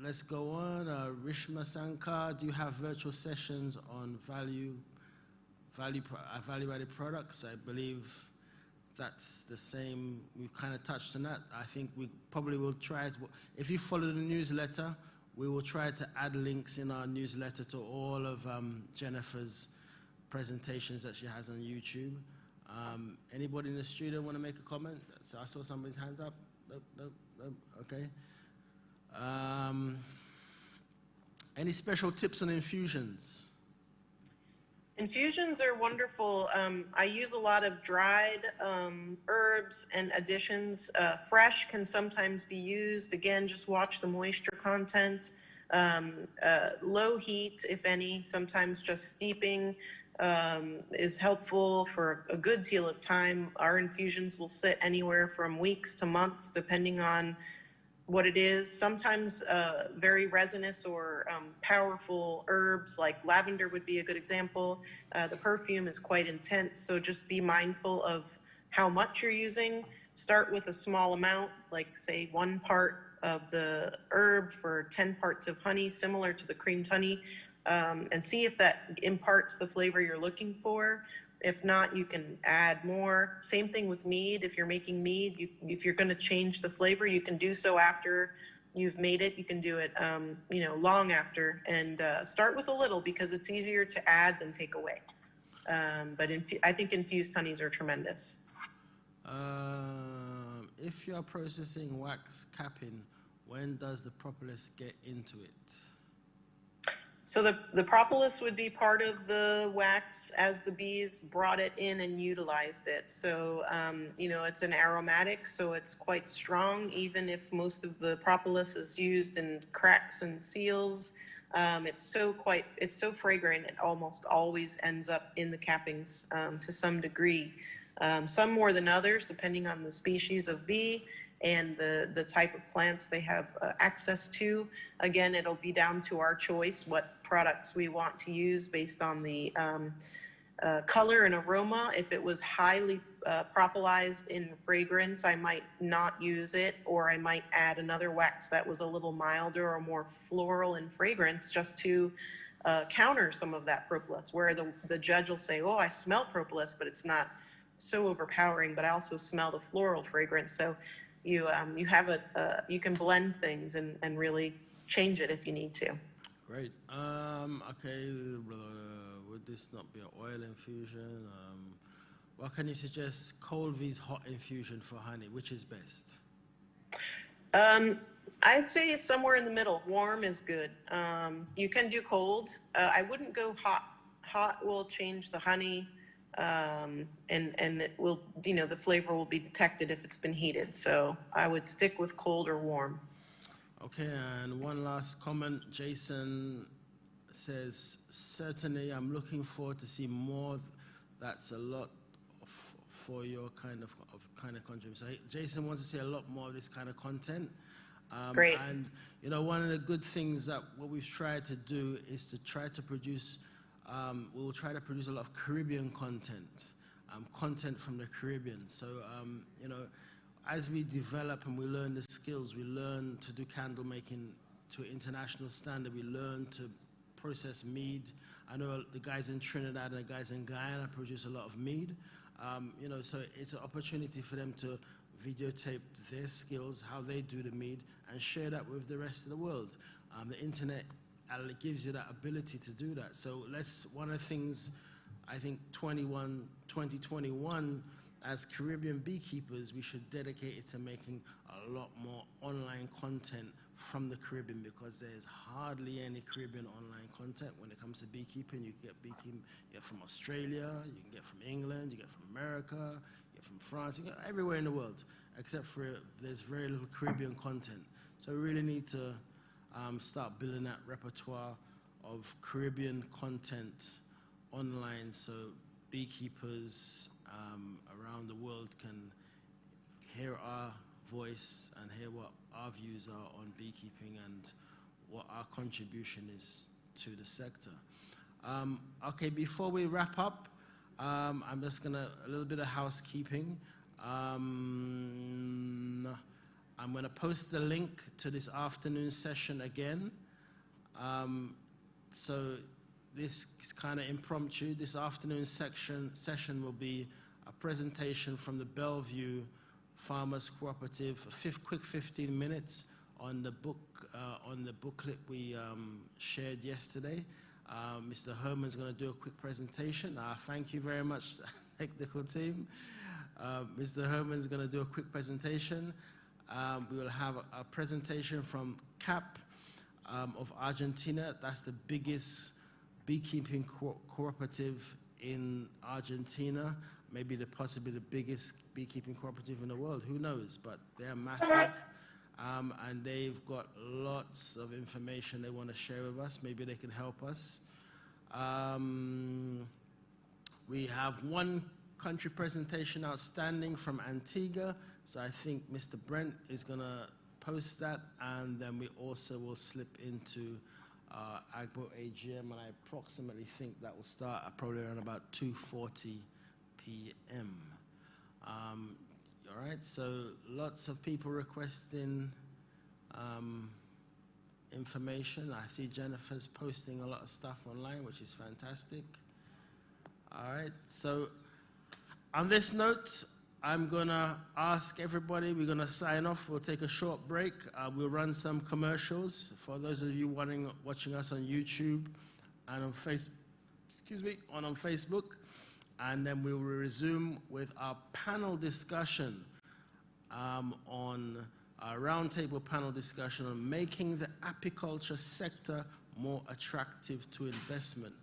let's go on. Rishma Sankar, do you have virtual sessions on value-added products? I believe that's the same. We've kind of touched on that. I think we probably will try it. If you follow the newsletter, we will try to add links in our newsletter to all of Jennifer's presentations that she has on YouTube. Anybody in the studio want to make a comment? So I saw somebody's hand up. Nope. Okay. Any special tips on infusions? Infusions are wonderful. I use a lot of dried herbs and additions. Fresh can sometimes be used. Again, just watch the moisture content. Low heat, if any, sometimes just steeping is helpful for a good deal of time. Our infusions will sit anywhere from weeks to months, depending on what it is. Sometimes very resinous or powerful herbs like lavender would be a good example. The perfume is quite intense, so just be mindful of how much you're using. Start with a small amount, like say 1 part of the herb for 10 parts of honey, similar to the creamed honey, and see if that imparts the flavor you're looking for. If not, you can add more. Same thing with mead. If you're making mead, if you're going to change the flavor, you can do so after you've made it. You can do it, long after, and start with a little, because it's easier to add than take away. But I think infused honeys are tremendous. If you're processing wax capping, when does the propolis get into it? So the propolis would be part of the wax as the bees brought it in and utilized it. So, you know, it's an aromatic, so it's quite strong, even if most of the propolis is used in cracks and seals. It's so fragrant, it almost always ends up in the cappings to some degree. Some more than others, depending on the species of bee and the type of plants they have access to. Again, it'll be down to our choice what products we want to use based on the color and aroma. If it was highly propolized in fragrance, I might not use it, or I might add another wax that was a little milder or more floral in fragrance just to counter some of that propolis, where the judge will say, oh, I smell propolis, but it's not so overpowering, but I also smell the floral fragrance. So you have you can blend things and really change it if you need to. Great. Okay, would this not be an oil infusion? What can you suggest? Cold vs hot infusion for honey, which is best? I say somewhere in the middle. Warm is good. You can do cold. I wouldn't go hot. Hot will change the honey. And it will, you know, the flavor will be detected if it's been heated. So I would stick with cold or warm. Okay, and one last comment. Jason says, certainly I'm looking forward to see more. That's a lot for your kind of content. So Jason wants to see a lot more of this kind of content. Great. And, you know, one of the good things that what we've tried to do is to try to produce we'll try to produce a lot of Caribbean content, content from the Caribbean. So, you know, as we develop and we learn the skills, we learn to do candle making to international standard. We learn to process mead. I know the guys in Trinidad and the guys in Guyana produce a lot of mead. You know, so it's an opportunity for them to videotape their skills, how they do the mead, and share that with the rest of the world. The internet it gives you that ability to do that. So one of the things, I think 2021, as Caribbean beekeepers, we should dedicate it to making a lot more online content from the Caribbean, because there's hardly any Caribbean online content when it comes to beekeeping. You can get beekeeping from Australia, you can get from England, you get from America, you get from France, you get everywhere in the world, except for there's very little Caribbean content. So we really need to start building that repertoire of Caribbean content online, so beekeepers around the world can hear our voice and hear what our views are on beekeeping and what our contribution is to the sector. Okay, before we wrap up, I'm just gonna, a little bit of housekeeping. I'm going to post the link to this afternoon session again. So this is kind of impromptu. This afternoon session will be a presentation from the Bellevue Farmers Cooperative, quick 15 minutes on the booklet we shared yesterday. Mr. Herman's going to do a quick presentation. Thank you very much, technical team. Mr. Herman's going to do a quick presentation. We will have a presentation from CAP of Argentina. That's the biggest beekeeping cooperative in Argentina, maybe possibly the biggest beekeeping cooperative in the world. Who knows? But they're massive, and they've got lots of information they want to share with us. Maybe they can help us. We have one country presentation outstanding from Antigua. So I think Mr. Brent is going to post that, and then we also will slip into Agbo AGM, and I approximately think that will start at probably around about 2:40 p.m. All right, so lots of people requesting information. I see Jennifer's posting a lot of stuff online, which is fantastic. All right, so on this note, I'm going to ask everybody, we're going to sign off. We'll take a short break. We'll run some commercials for those of you watching us on YouTube and on Facebook. And then we will resume with our panel discussion on our roundtable panel discussion on making the apiculture sector more attractive to investment.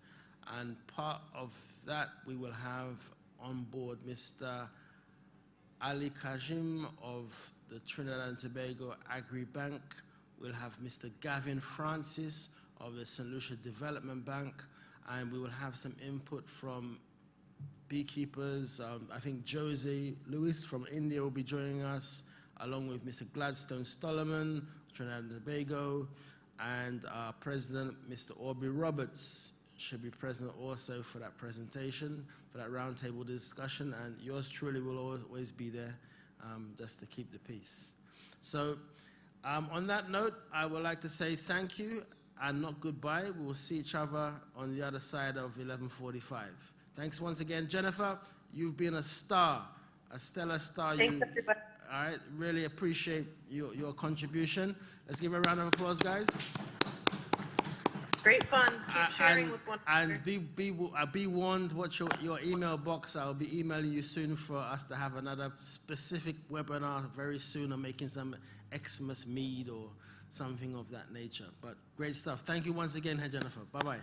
And part of that, we will have on board Mr. Ali Kajim of the Trinidad and Tobago Agri-Bank. We'll have Mr. Gavin Francis of the St. Lucia Development Bank, and we will have some input from beekeepers. I think Josie Lewis from India will be joining us, along with Mr. Gladstone Stollerman, Trinidad and Tobago, and our president, Mr. Aubrey Roberts, should be present also for that presentation, for that roundtable discussion, and yours truly will always be there just to keep the peace. So on that note, I would like to say thank you and not goodbye. We will see each other on the other side of 11:45. Thanks once again. Jennifer, you've been a star, a stellar star. Thanks, everybody. All right, really appreciate your contribution. Let's give a round of applause, guys. Great fun. Keep sharing with one another. And be warned, watch your email box. I'll be emailing you soon for us to have another specific webinar very soon on making some Xmas mead or something of that nature. But great stuff. Thank you once again, Jennifer. Bye-bye.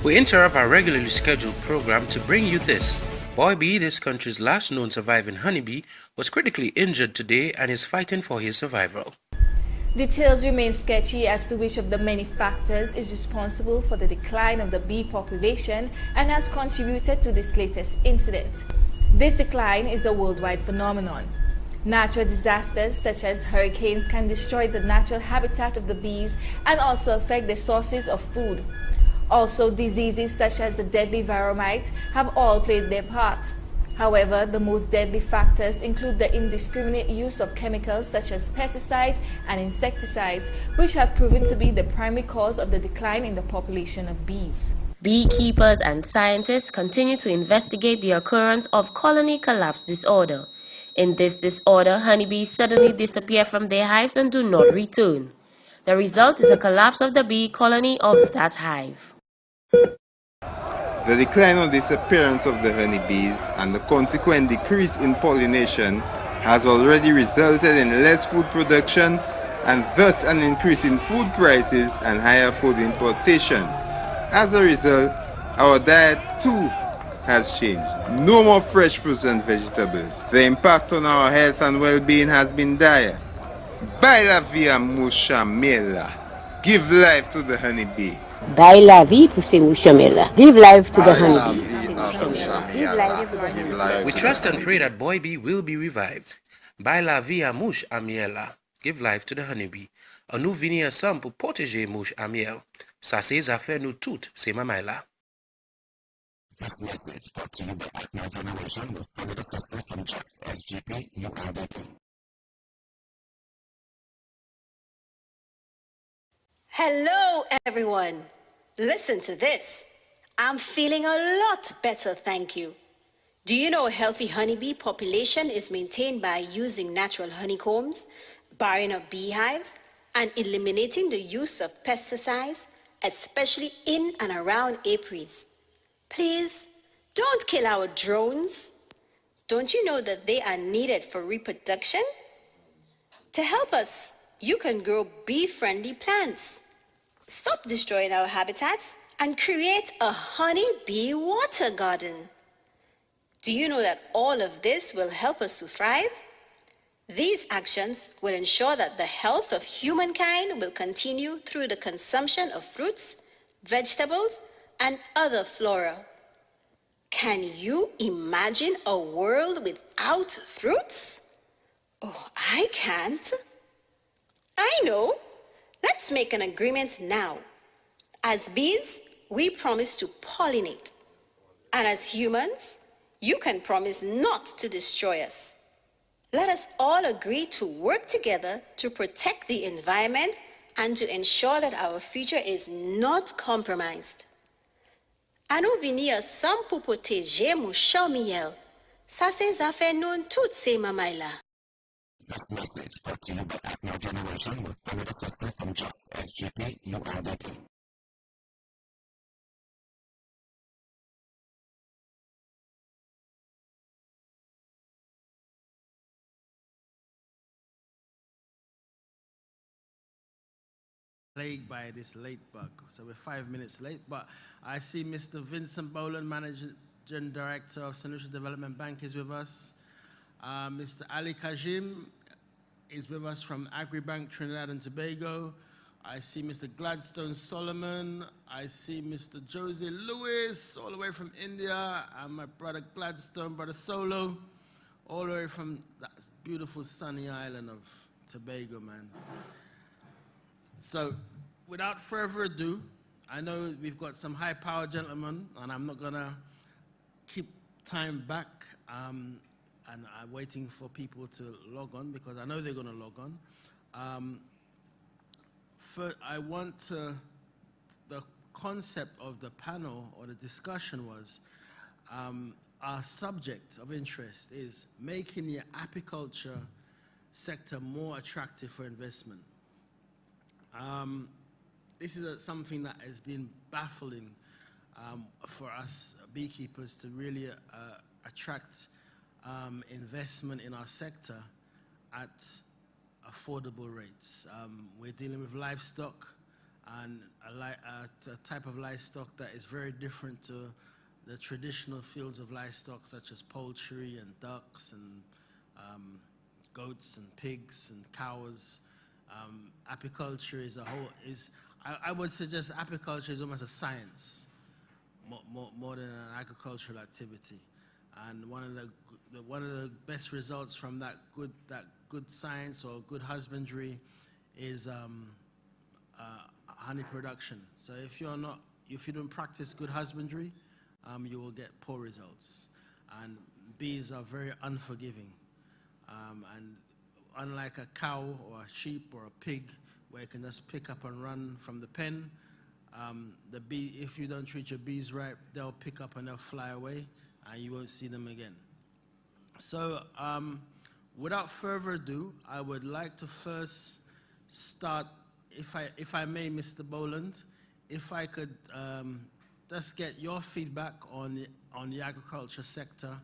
We interrupt our regularly scheduled program to bring you this. Boy B, this country's last known surviving honeybee, was critically injured today and is fighting for his survival. Details remain sketchy as to which of the many factors is responsible for the decline of the bee population and has contributed to this latest incident. This decline is a worldwide phenomenon. Natural disasters such as hurricanes can destroy the natural habitat of the bees and also affect their sources of food. Also, diseases such as the deadly viral mites have all played their part. However, the most deadly factors include the indiscriminate use of chemicals such as pesticides and insecticides, which have proven to be the primary cause of the decline in the population of bees. Beekeepers and scientists continue to investigate the occurrence of colony collapse disorder. In this disorder, honeybees suddenly disappear from their hives and do not return. The result is a collapse of the bee colony of that hive. The decline or disappearance of the honeybees and the consequent decrease in pollination has already resulted in less food production and thus an increase in food prices and higher food importation. As a result, our diet too has changed. No more fresh fruits and vegetables. The impact on our health and well-being has been dire. Baila via mushamela. Give life to the honeybee. By la vie pour ces mouchamela. Give life to the honey. We trust and pray that Boy B will be revived. By la vie à mouche à miel. Give life to the honeybee. A nous venir ensemble pour protéger mouche à miel. Ça c'est affaire nous toutes, c'est mamaila. This message brought to you by Acme Generation with funded assistance from Jeff, SGP, UNDP. Hello, everyone. Listen to this. I'm feeling a lot better, thank you. Do you know a healthy honeybee population is maintained by using natural honeycombs, barring up beehives, and eliminating the use of pesticides, especially in and around apiaries? Please, don't kill our drones. Don't you know that they are needed for reproduction? To help us, you can grow bee-friendly plants. Stop destroying our habitats and create a honeybee water garden. Do you know that all of this will help us to thrive? These actions will ensure that the health of humankind will continue through the consumption of fruits, vegetables, and other flora. Can you imagine a world without fruits? Oh, I can't. I know. Let's make an agreement now. As bees, we promise to pollinate. And as humans, you can promise not to destroy us. Let us all agree to work together to protect the environment and to ensure that our future is not compromised. À nous venir sans pour protéger mon champ miel. Ça c'est affaire nous toutes ces mamaïla. This message brought to you by Acme Generation with funded assistance from Jeff, SGP, UNDP. Plagued by this late bug. So we're 5 minutes late, but I see Mr. Vincent Boland, Managing Director of Solution Development Bank, is with us. Mr. Ali Kajim is with us from AgriBank Trinidad and Tobago. I see Mr. Gladstone Solomon. I see Mr. Jose Lewis, all the way from India, and my brother Gladstone, brother Solo, all the way from that beautiful sunny island of Tobago, man. So, without further ado, I know we've got some high-powered gentlemen, and I'm not gonna keep time back, and I'm waiting for people to log on because I know they're gonna log on. First, the concept of the panel or the discussion was, our subject of interest is making the apiculture sector more attractive for investment. This is something that has been baffling for us beekeepers to really attract investment in our sector at affordable rates. We're dealing with livestock, and a type of livestock that is very different to the traditional fields of livestock, such as poultry and ducks and goats and pigs and cows. Apiculture is I would suggest apiculture is almost a science, more than an agricultural activity. And one of the best results from that good science or good husbandry is honey production. So if you don't practice good husbandry, you will get poor results. And bees are very unforgiving. And unlike a cow or a sheep or a pig, where you can just pick up and run from the pen, the bee, if you don't treat your bees right, they'll pick up and they'll fly away, and you won't see them again. So without further ado, I would like to first start, if I may, Mr. Boland, if I could just get your feedback on the agriculture sector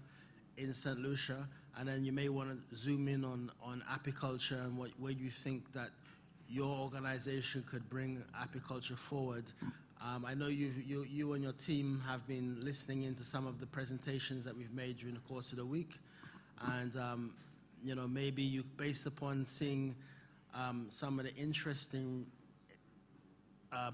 in St. Lucia, and then you may want to zoom in on apiculture and where you think that your organization could bring apiculture forward. I know you and your team have been listening into some of the presentations that we've made during the course of the week, and maybe you, based upon seeing some of the interesting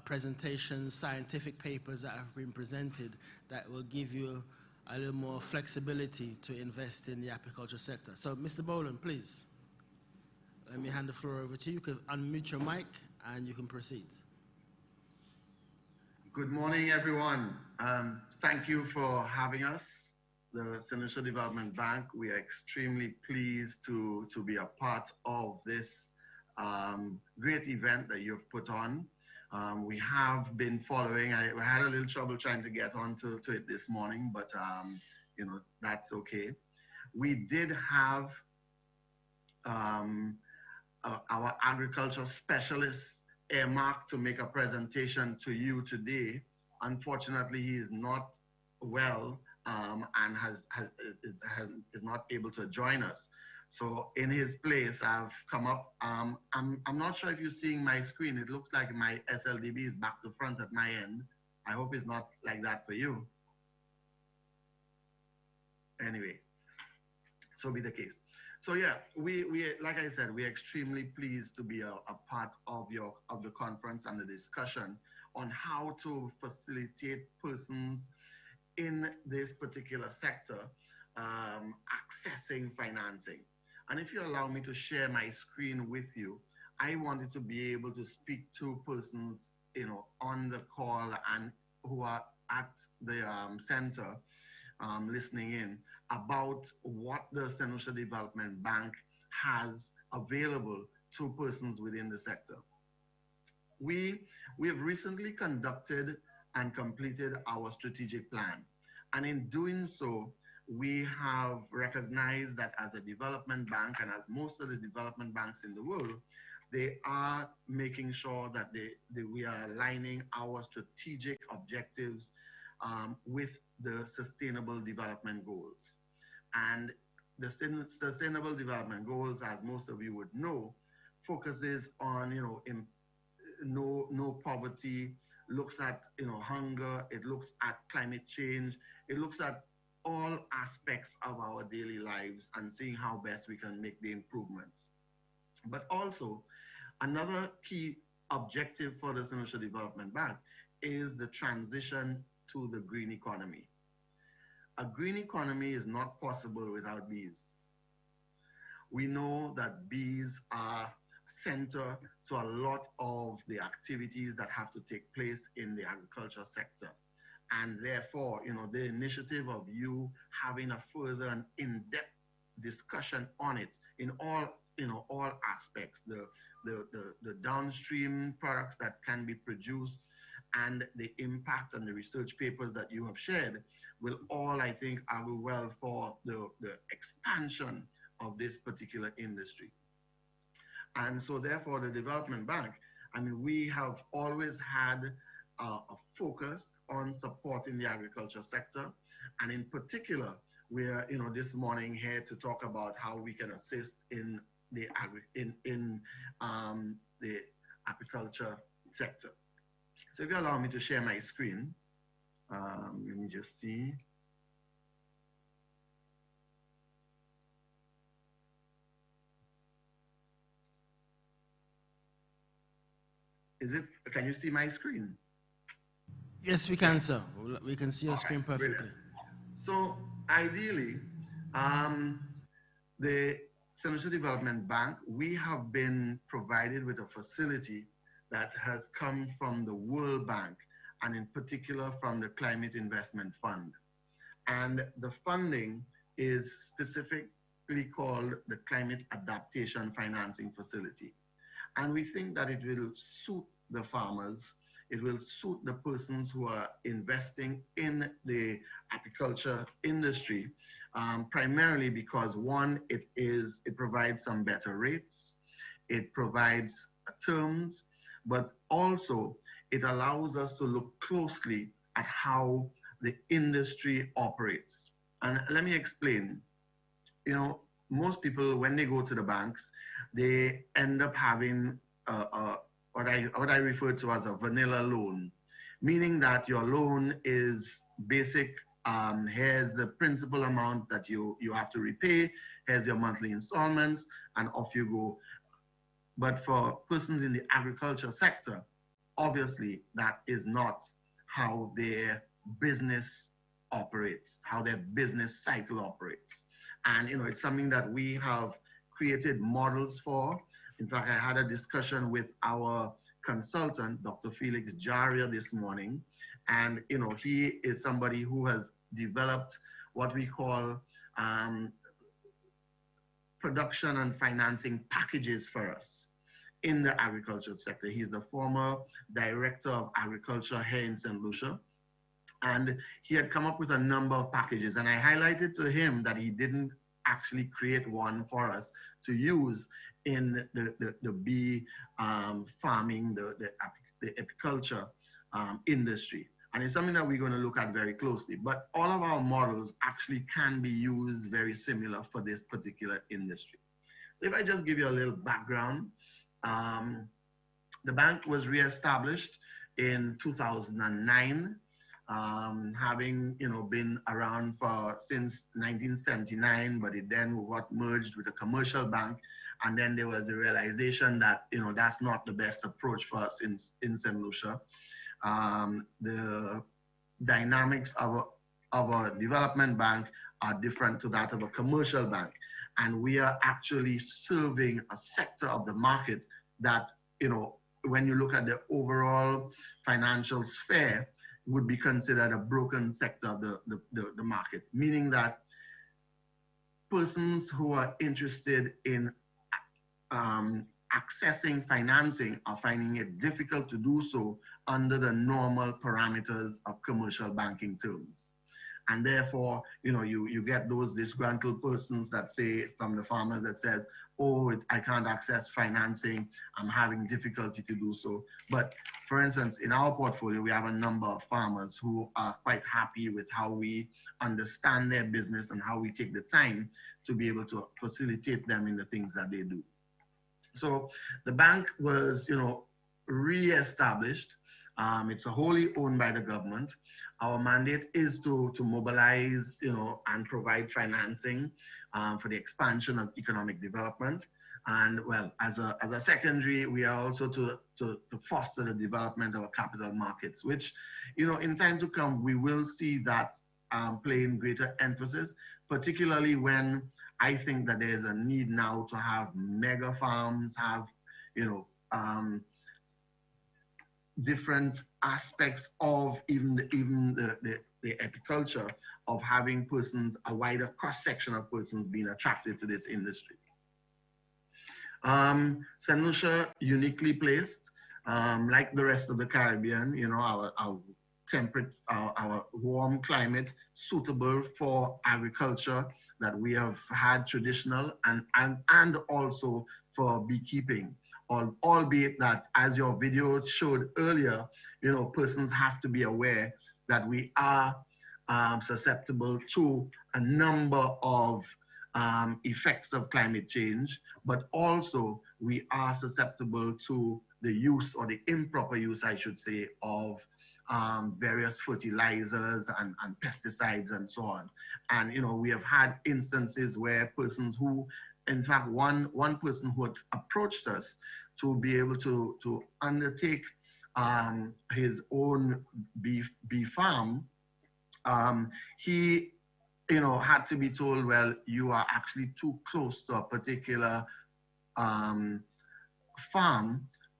presentations, scientific papers that have been presented, that will give you a little more flexibility to invest in the apiculture sector. So, Mr. Boland, please, let me hand the floor over to you. You can unmute your mic and you can proceed. Good morning, everyone. Thank you for having us, the St. Lucia Development Bank. We are extremely pleased to be a part of this great event that you've put on. We have been following. I had a little trouble trying to get onto it this morning, but that's okay. We did have our agriculture specialist earmarked to make a presentation to you today. Unfortunately, he is not well and is not able to join us. So in his place, I've come up. I'm not sure if you're seeing my screen. It looks like my SLDB is back to front at my end. I hope it's not like that for you. Anyway, so be the case. So yeah, we like I said, we're extremely pleased to be a part of the conference and the discussion on how to facilitate persons in this particular sector accessing financing. And if you allow me to share my screen with you, I wanted to be able to speak to persons, on the call and who are at the center listening in about what the St. Lucia Development Bank has available to persons within the sector. We have recently conducted and completed our strategic plan. And in doing so, we have recognized that as a development bank, and as most of the development banks in the world, they are making sure that we are aligning our strategic objectives with the Sustainable Development Goals. And the Sustainable Development Goals, as most of you would know, focuses on no poverty, looks at hunger, it looks at climate change, it looks at all aspects of our daily lives and seeing how best we can make the improvements. But also, another key objective for the St. Lucia Development Bank is the transition to the green economy. A green economy is not possible without bees. We know that bees are center to a lot of the activities that have to take place in the agriculture sector. And therefore, the initiative of you having a further and in-depth discussion on it in all aspects, the downstream products that can be produced and the impact on the research papers that you have shared will all, I think, argue well for the expansion of this particular industry. And so therefore the Development Bank, we have always had a focus on supporting the agriculture sector. And in particular, we're this morning here to talk about how we can assist in the apiculture sector. So if you allow me to share my screen, let me just see. Can you see my screen? Yes, we can, sir. We can see your screen perfectly. Brilliant. So ideally, the St. Lucia Development Bank, we have been provided with a facility that has come from the World Bank, and in particular from the Climate Investment Fund. And the funding is specifically called the Climate Adaptation Financing Facility. And we think that it will suit the farmers, it will suit the persons who are investing in the agriculture industry, primarily because one, it provides some better rates, it provides terms, but also it allows us to look closely at how the industry operates. And let me explain. You know, most people, when they go to the banks, they end up having what I refer to as a vanilla loan, meaning that your loan is basic. Here's the principal amount that you have to repay, here's your monthly installments, and off you go. But for persons in the agriculture sector, obviously that is not how their business operates, how their business cycle operates. And you know, it's something that we have created models for. In fact, I had a discussion with our consultant, Dr. Felix Jaria, this morning. And you know, he is somebody who has developed what we call production and financing packages for us in the agriculture sector. He's the former director of agriculture here in St. Lucia. And he had come up with a number of packages. And I highlighted to him that he didn't actually create one for us to use in the bee farming, the apiculture industry. And it's something that we're going to look at very closely. But all of our models actually can be used very similar for this particular industry. So if I just give you a little background, the bank was reestablished in 2009, having been around since 1979, but it then got merged with a commercial bank, and then there was a realization that that's not the best approach for us in St. Lucia. The dynamics of a development bank are different to that of a commercial bank. And we are actually serving a sector of the market that, when you look at the overall financial sphere, would be considered a broken sector of the market, meaning that persons who are interested in accessing financing are finding it difficult to do so under the normal parameters of commercial banking terms. And therefore, you get those disgruntled persons that say, from the farmers, that says, oh, I can't access financing, I'm having difficulty to do so. But for instance, in our portfolio, we have a number of farmers who are quite happy with how we understand their business and how we take the time to be able to facilitate them in the things that they do. So the bank was, re-established. It's wholly owned by the government. Our mandate is to mobilize, and provide financing for the expansion of economic development. And well, as a secondary, we are also to foster the development of our capital markets, which, in time to come, we will see that playing greater emphasis, particularly when I think that there's a need now to have mega farms, have, different aspects of even the apiculture, of having persons, a wider cross-section of persons being attracted to this industry. St. Lucia, uniquely placed, like the rest of the Caribbean, our temperate, our warm climate, suitable for agriculture that we have had traditional, and also for beekeeping. Albeit that, as your video showed earlier, persons have to be aware that we are susceptible to a number of effects of climate change, but also we are susceptible to the use, or the improper use, I should say, of various fertilizers and pesticides and so on. And, you know, we have had instances where persons who, in fact, one person who had approached us to be able to undertake his own bee farm, he, you know, had to be told, well, you are actually too close to a particular farm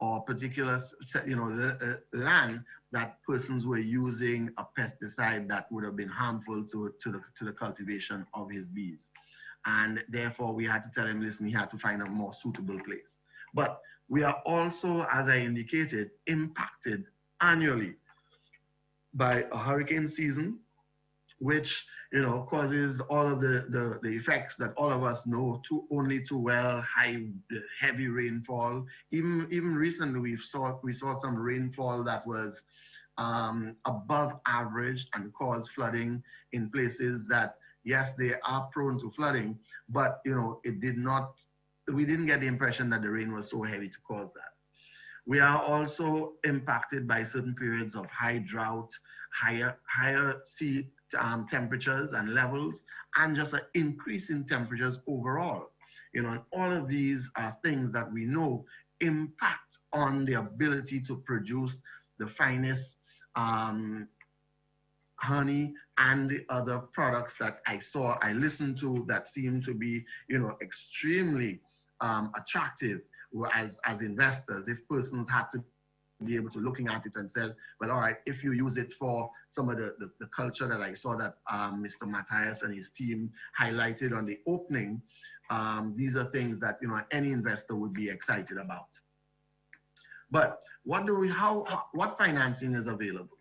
or particular, you know, land, that persons were using a pesticide that would have been harmful to the cultivation of his bees. And therefore, we had to tell him, listen, he had to find a more suitable place. But we are also, as I indicated, impacted annually by a hurricane season, which, you know, causes all of the effects that all of us know only too well: heavy rainfall. Even recently, we saw some rainfall that was above average and caused flooding in places that, yes, they are prone to flooding, but, you know, we didn't get the impression that the rain was so heavy to cause that. We are also impacted by certain periods of high drought, higher sea temperatures and levels, and just an increase in temperatures overall. You know, and all of these are things that we know impact on the ability to produce the finest honey and the other products that I listened to that seem to be, you know, extremely attractive as investors. If persons had to be able to looking at it and say, well, all right, if you use it for some of the culture that I saw that Mr. Matthias and his team highlighted on the opening, these are things that, you know, any investor would be excited about. But what financing is available?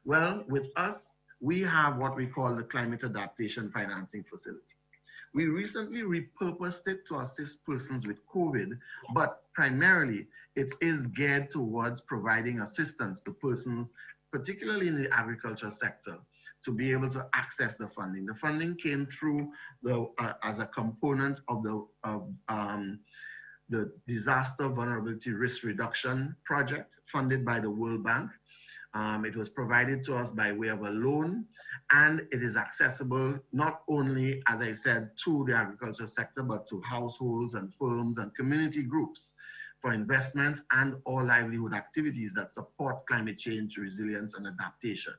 Well, with us, we have what we call the Climate Adaptation Financing Facility. We recently repurposed it to assist persons with COVID, but primarily it is geared towards providing assistance to persons, particularly in the agriculture sector, to be able to access the funding. The funding came through as a component of the Disaster Vulnerability Risk Reduction Project funded by the World Bank. It was provided to us by way of a loan, and it is accessible not only, as I said, to the agriculture sector, but to households and firms and community groups for investments and all livelihood activities that support climate change, resilience, and adaptation.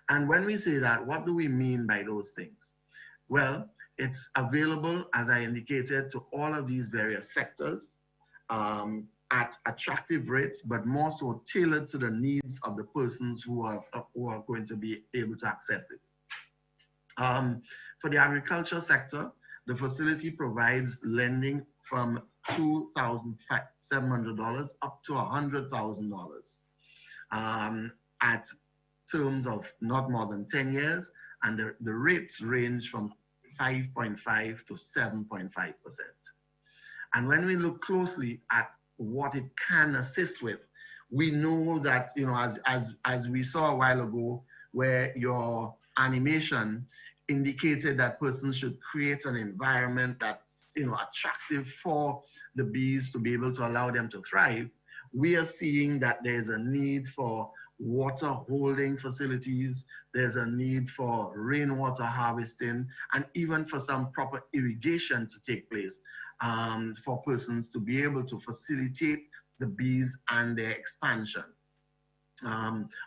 And when we say that, what do we mean by those things? Well, it's available, as I indicated, to all of these various sectors at attractive rates, but more so tailored to the needs of the persons who are going to be able to access it. For the agriculture sector, the facility provides lending from $2,700 up to $100,000 at terms of not more than 10 years, and the rates range from 5.5 to 7.5%. And when we look closely at what it can assist with, we know that, you know, as we saw a while ago, where your animation indicated that persons should create an environment that's, you know, attractive for the bees to be able to allow them to thrive, we are seeing that there's a need for water holding facilities, there's a need for rainwater harvesting, and even for some proper irrigation to take place for persons to be able to facilitate the bees and their expansion.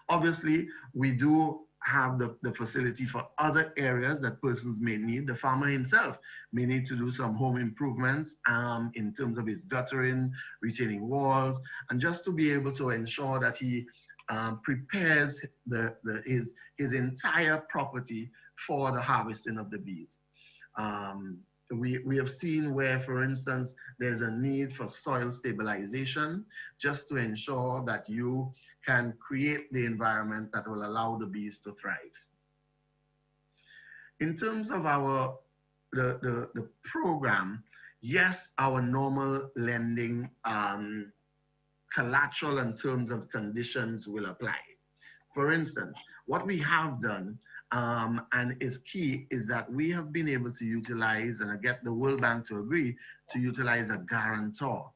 Obviously, we do have the facility for other areas that persons may need. The farmer himself may need to do some home improvements in terms of his guttering, retaining walls, and just to be able to ensure that he prepares his entire property for the harvesting of the bees. We have seen where, for instance, there's a need for soil stabilization, just to ensure that you can create the environment that will allow the bees to thrive. In terms of the program, yes, our normal lending collateral and terms and conditions will apply. For instance, what we have done and is key is that we have been able to utilize and get the World Bank to agree to utilize a guarantor.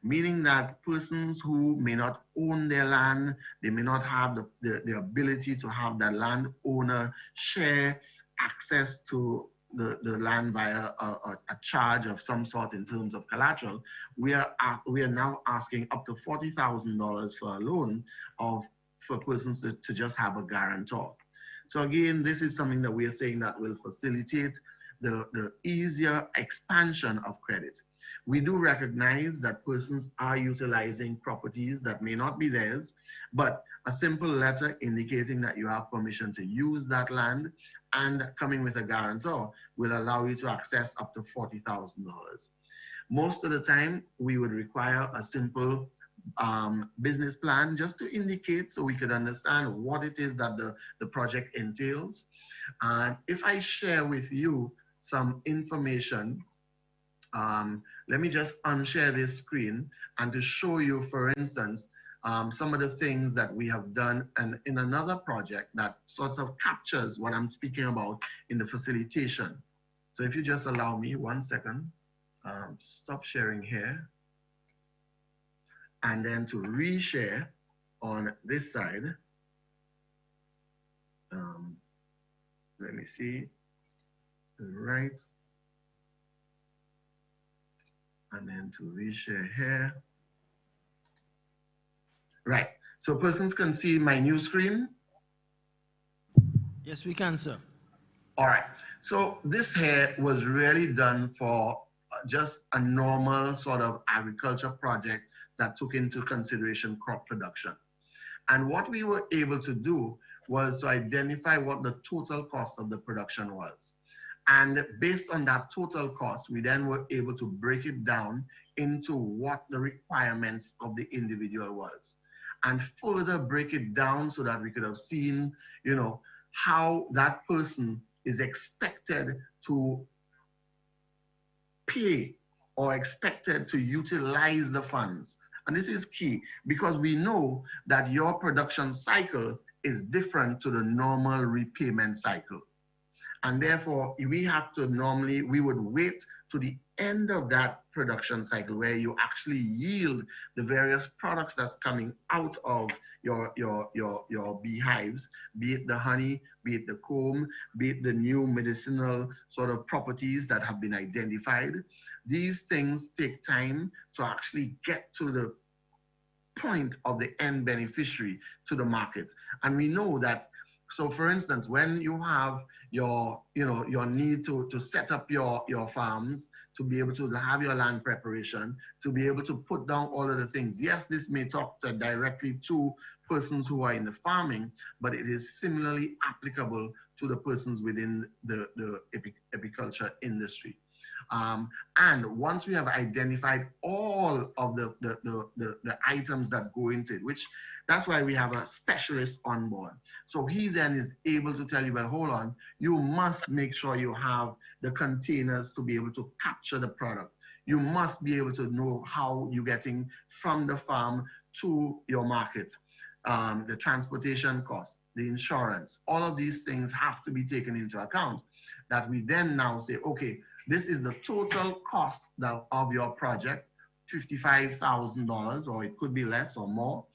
meaning that persons who may not own their land, they may not have the ability to have that landowner share access to the land via a charge of some sort in terms of collateral. We are now asking up to $40,000 for a loan for persons to just have a guarantor. So again, this is something that we are saying that will facilitate the easier expansion of credit. We do recognize that persons are utilizing properties that may not be theirs, but a simple letter indicating that you have permission to use that land and coming with a guarantor will allow you to access up to $40,000. Most of the time, we would require a simple business plan just to indicate so we could understand what it is that the project entails. And if I share with you some information, let me just unshare this screen and to show you, for instance, some of the things that we have done and in another project that sort of captures what I'm speaking about in the facilitation. So if you just allow me 1 second, stop sharing here, and then to reshare on this side. Let me see, right, and then to reshare here. Right, so persons can see my new screen? Yes, we can, sir. All right, so this here was really done for just a normal sort of agriculture project that took into consideration crop production. And what we were able to do was to identify what the total cost of the production was. And based on that total cost, we then were able to break it down into what the requirements of the individual was, and further break it down so that we could have seen, you know, how that person is expected to pay or expected to utilize the funds. And this is key because we know that your production cycle is different to the normal repayment cycle. And therefore, we have to normally, we would wait to the end of that production cycle where you actually yield the various products that's coming out of your beehives, be it the honey, be it the comb, be it the new medicinal sort of properties that have been identified. These things take time to actually get to the point of the end beneficiary to the market. And we know that, so for instance, when you have your need to set up your farms, to be able to have your land preparation, to be able to put down all of the things. Yes, this may talk directly to persons who are in the farming, but it is similarly applicable to the persons within the apiculture industry. And once we have identified all of the items that go into it, which that's why we have a specialist on board. So he then is able to tell you, well, hold on, you must make sure you have the containers to be able to capture the product. You must be able to know how you're getting from the farm to your market, the transportation cost, the insurance, all of these things have to be taken into account. That we then now say, okay, this is the total cost of your project, $55,000, or it could be less or more,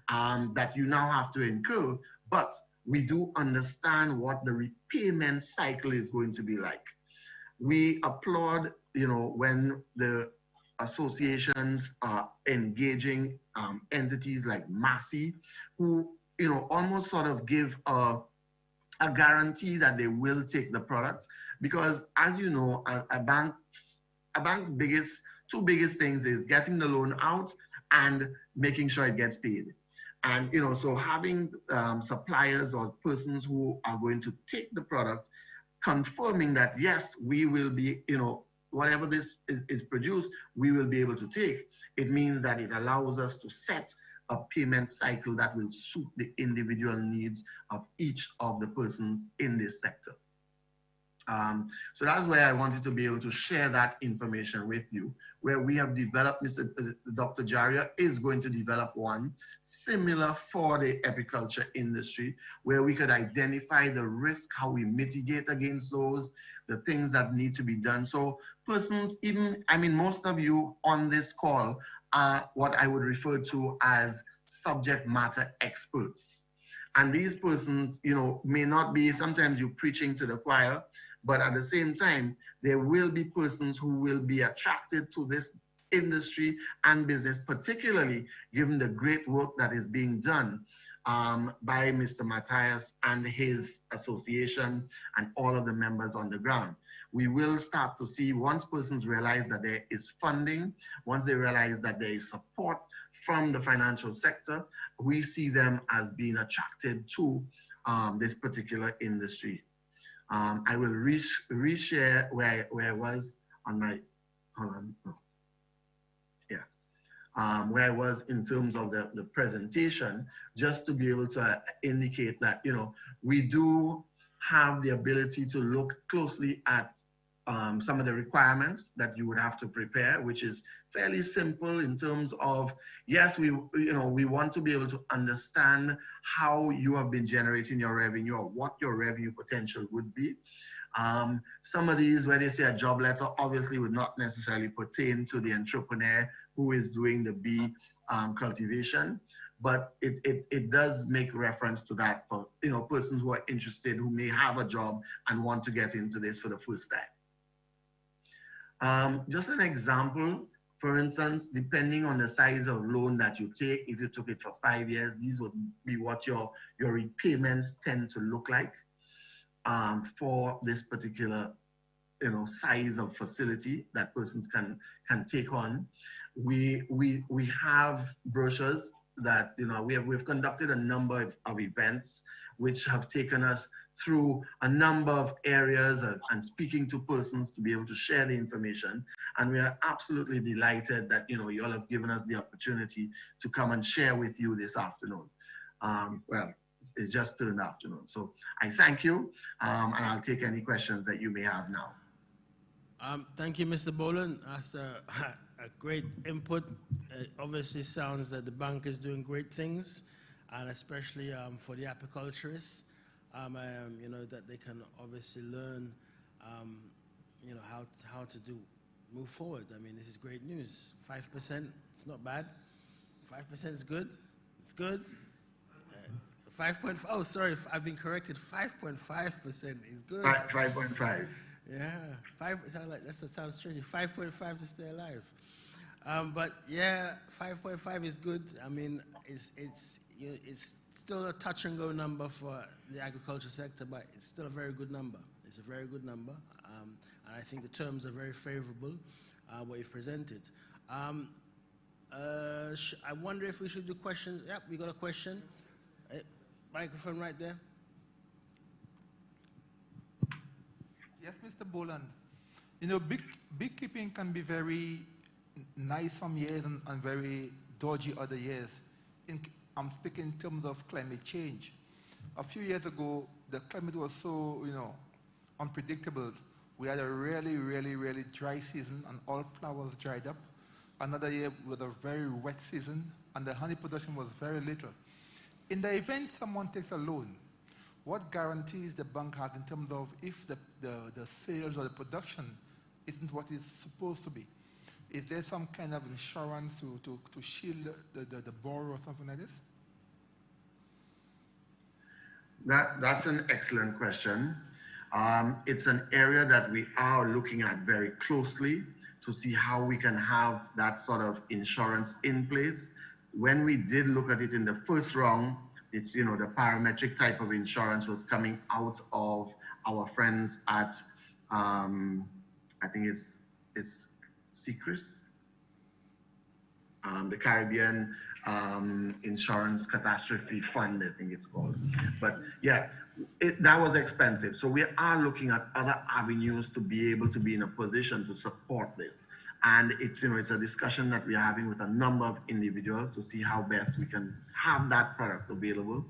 that you now have to incur. But we do understand what the repayment cycle is going to be like. We applaud, when the associations are engaging entities like Massey, who, almost sort of give a guarantee that they will take the product. Because as you know, a bank's two biggest things is getting the loan out and making sure it gets paid. And, so having suppliers or persons who are going to take the product, confirming that, yes, we will be, whatever this is produced, we will be able to take. It means that it allows us to set a payment cycle that will suit the individual needs of each of the persons in this sector. So that's why I wanted to be able to share that information with you, where we have developed, Dr. Jaria is going to develop one similar for the apiculture industry, where we could identify the risk, how we mitigate against those, the things that need to be done. So persons, most of you on this call are what I would refer to as subject matter experts. And these persons, may not be, sometimes you're preaching to the choir, but at the same time, there will be persons who will be attracted to this industry and business, particularly given the great work that is being done by Mr. Matthias and his association and all of the members on the ground. We will start to see, once persons realize that there is funding, once they realize that there is support from the financial sector, we see them as being attracted to this particular industry. I will reshare where I was on my, hold on, no. Where I was in terms of the presentation, just to be able to indicate that, we do have the ability to look closely at some of the requirements that you would have to prepare, which is fairly simple in terms of, yes, we want to be able to understand how you have been generating your revenue or what your revenue potential would be. Some of these, when they say a job letter, obviously would not necessarily pertain to the entrepreneur who is doing the bee cultivation, but it does make reference to that for persons who are interested, who may have a job and want to get into this for the first time. Just an example, for instance, depending on the size of loan that you take, if you took it for 5 years, these would be what your repayments tend to look like for this particular size of facility that persons can take on. We have brochures that we've conducted a number of events which have taken us through a number of areas and speaking to persons to be able to share the information. And we are absolutely delighted that you all have given us the opportunity to come and share with you this afternoon. Well, it's just turned afternoon. So I thank you, and I'll take any questions that you may have now. Thank you, Mr. Boland. That's a great input. It obviously sounds that the bank is doing great things, and especially for the apiculturists, that they can obviously learn, how to move forward. I mean, this is great news. 5%, it's not bad. 5% is good. It's good. 5.5. Oh, sorry, I've been corrected. 5.5% is good. 5.5. Yeah, 5. That sounds strange. 5.5 to stay alive. But yeah, 5.5 is good. I mean, it's still a touch and go number for the agriculture sector, but it's still a very good number. It's a very good number, and I think the terms are very favorable. What you've presented. I wonder if we should do questions. Yep, we got a question. Microphone right there. Yes, Mr. Boland. Beekeeping can be very nice some years and very dodgy other years. I'm speaking in terms of climate change. A few years ago, the climate was so, unpredictable. We had a really, really, really dry season and all flowers dried up. Another year with a very wet season and the honey production was very little. In the event someone takes a loan, what guarantees the bank has in terms of if the sales or the production isn't what it's supposed to be? Is there some kind of insurance to shield the borrower or something like this? That's an excellent question. It's an area that we are looking at very closely to see how we can have that sort of insurance in place. When we did look at it in the first round, it's, the parametric type of insurance was coming out of our friends at, I think it's CICRIS, the Caribbean Insurance Catastrophe Fund, I think it's called. But yeah, that was expensive. So we are looking at other avenues to be able to be in a position to support this. And it's, it's a discussion that we're having with a number of individuals to see how best we can have that product available.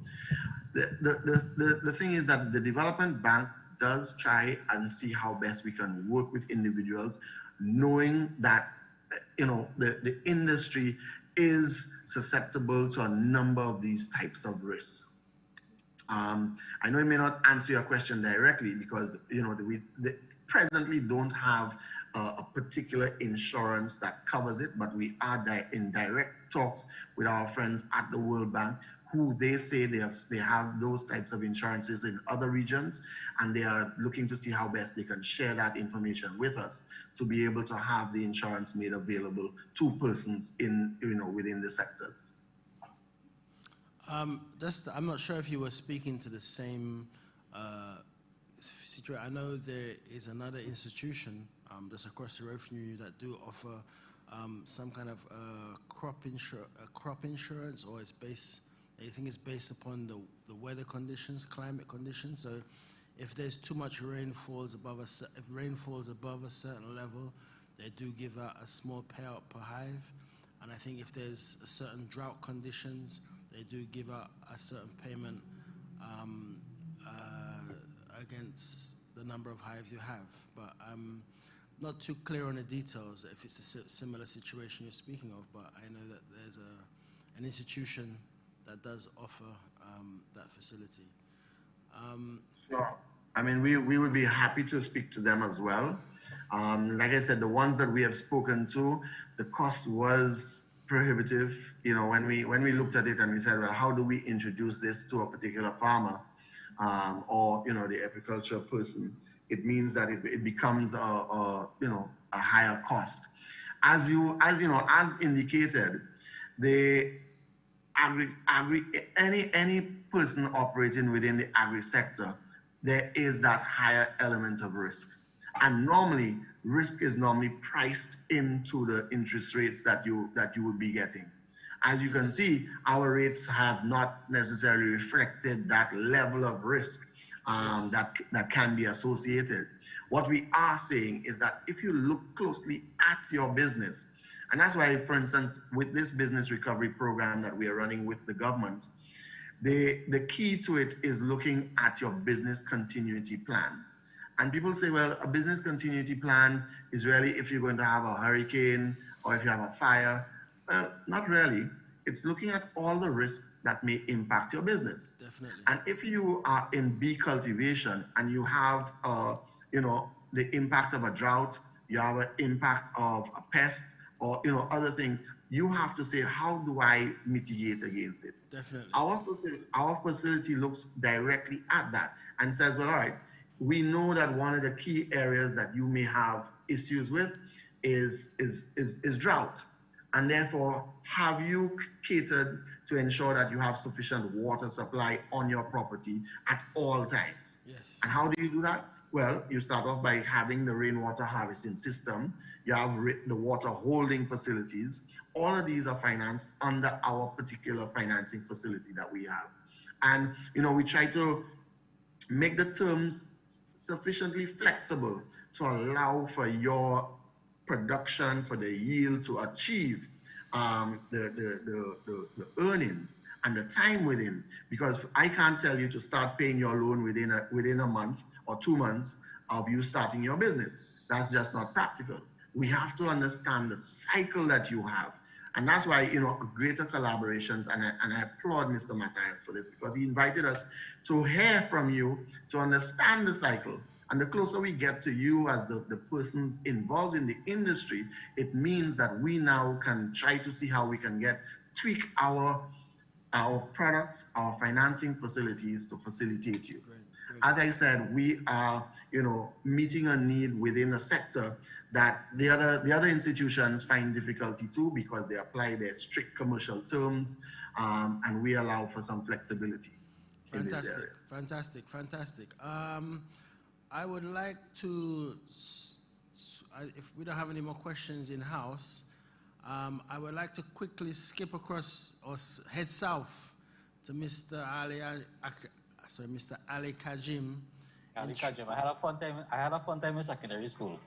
The thing is that the development bank does try and see how best we can work with individuals, knowing that, the industry is susceptible to a number of these types of risks. I know it may not answer your question directly because, we presently don't have a particular insurance that covers it, but we are in direct talks with our friends at the World Bank, who they say they have those types of insurances in other regions, and they are looking to see how best they can share that information with us to be able to have the insurance made available to persons within the sectors. I'm not sure if you were speaking to the same situation. I know there is another institution that's across the road from you that do offer some kind of crop insurance, or it's based. I think it's based upon the weather conditions, climate conditions. So, if there's too much rainfalls above if rainfalls above a certain level, they do give out a small payout per hive. And I think if there's a certain drought conditions, they do give out a certain payment against the number of hives you have. But I'm not too clear on the details if it's a similar situation you're speaking of, but I know that there's an institution that does offer that facility. Sure. I mean, we would be happy to speak to them as well. Like I said, the ones that we have spoken to, the cost was prohibitive. When we looked at it and we said, well, how do we introduce this to a particular farmer or the agriculture person? It means that it becomes a higher cost. As indicated, any person operating within the agri sector, there is that higher element of risk. And normally, risk is normally priced into the interest rates that you would be getting. As you can see, our rates have not necessarily reflected that level of risk that can be associated. What we are saying is that if you look closely at your business, and that's why, for instance, with this business recovery program that we are running with the government, the key to it is looking at your business continuity plan. And people say, well, a business continuity plan is really if you're going to have a hurricane or if you have a fire. Well, not really. It's looking at all the risks that may impact your business. Definitely. And if you are in bee cultivation and you have, the impact of a drought, you have an impact of a pest, or other things, you have to say, how do I mitigate against it? Definitely. Our facility looks directly at that and says, well, all right, we know that one of the key areas that you may have issues with is drought. And therefore, have you catered to ensure that you have sufficient water supply on your property at all times? Yes. And how do you do that? Well, you start off by having the rainwater harvesting system. You have the water holding facilities. All of these are financed under our particular financing facility that we have. And, we try to make the terms sufficiently flexible to allow for your production, for the yield to achieve the earnings and the time within. Because I can't tell you to start paying your loan within a month or 2 months of you starting your business. That's just not practical. We have to understand the cycle that you have. And that's why, greater collaborations, and I applaud Mr. Matthias for this, because he invited us to hear from you, to understand the cycle. And the closer we get to you as the persons involved in the industry, it means that we now can try to see how we can tweak our products, our financing facilities to facilitate you. Great. As I said, we are, meeting a need within a sector that the other institutions find difficulty too, because they apply their strict commercial terms, and we allow for some flexibility in this area. Fantastic. I would like to, if we don't have any more questions in-house, I would like to quickly skip across or head south to Mr. Ali Kajim. Ali Kajim. I had a fun time in secondary school.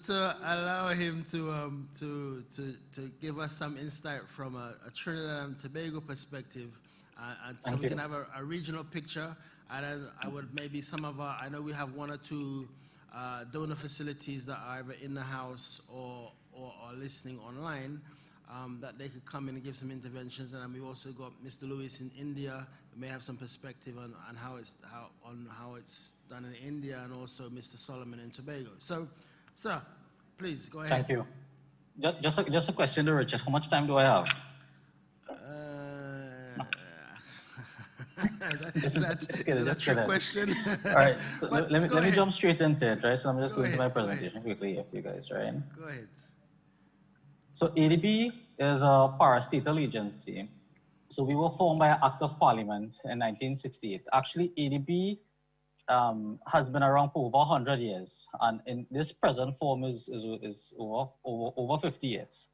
To allow him to give us some insight from a Trinidad and Tobago perspective, and so we can have a regional picture. And then I would maybe I know we have 1 or 2 donor facilities that are either in the house or listening online. that they could come in and give some interventions. And we've also got Mr. Lewis in India, who may have some perspective on how it's done in India, and also Mr. Solomon in Tobago. So, sir, please go ahead. Thank you. Just a question to Richard. How much time do I have? Is that a trick question? All right, so let me jump straight into it, right? So I'm just going to my presentation quickly here for you guys, right? Go ahead. So ADB is a parastatal agency. So we were formed by an Act of Parliament in 1968. Actually, ADB has been around for over 100 years, and in this present form is over 50 years.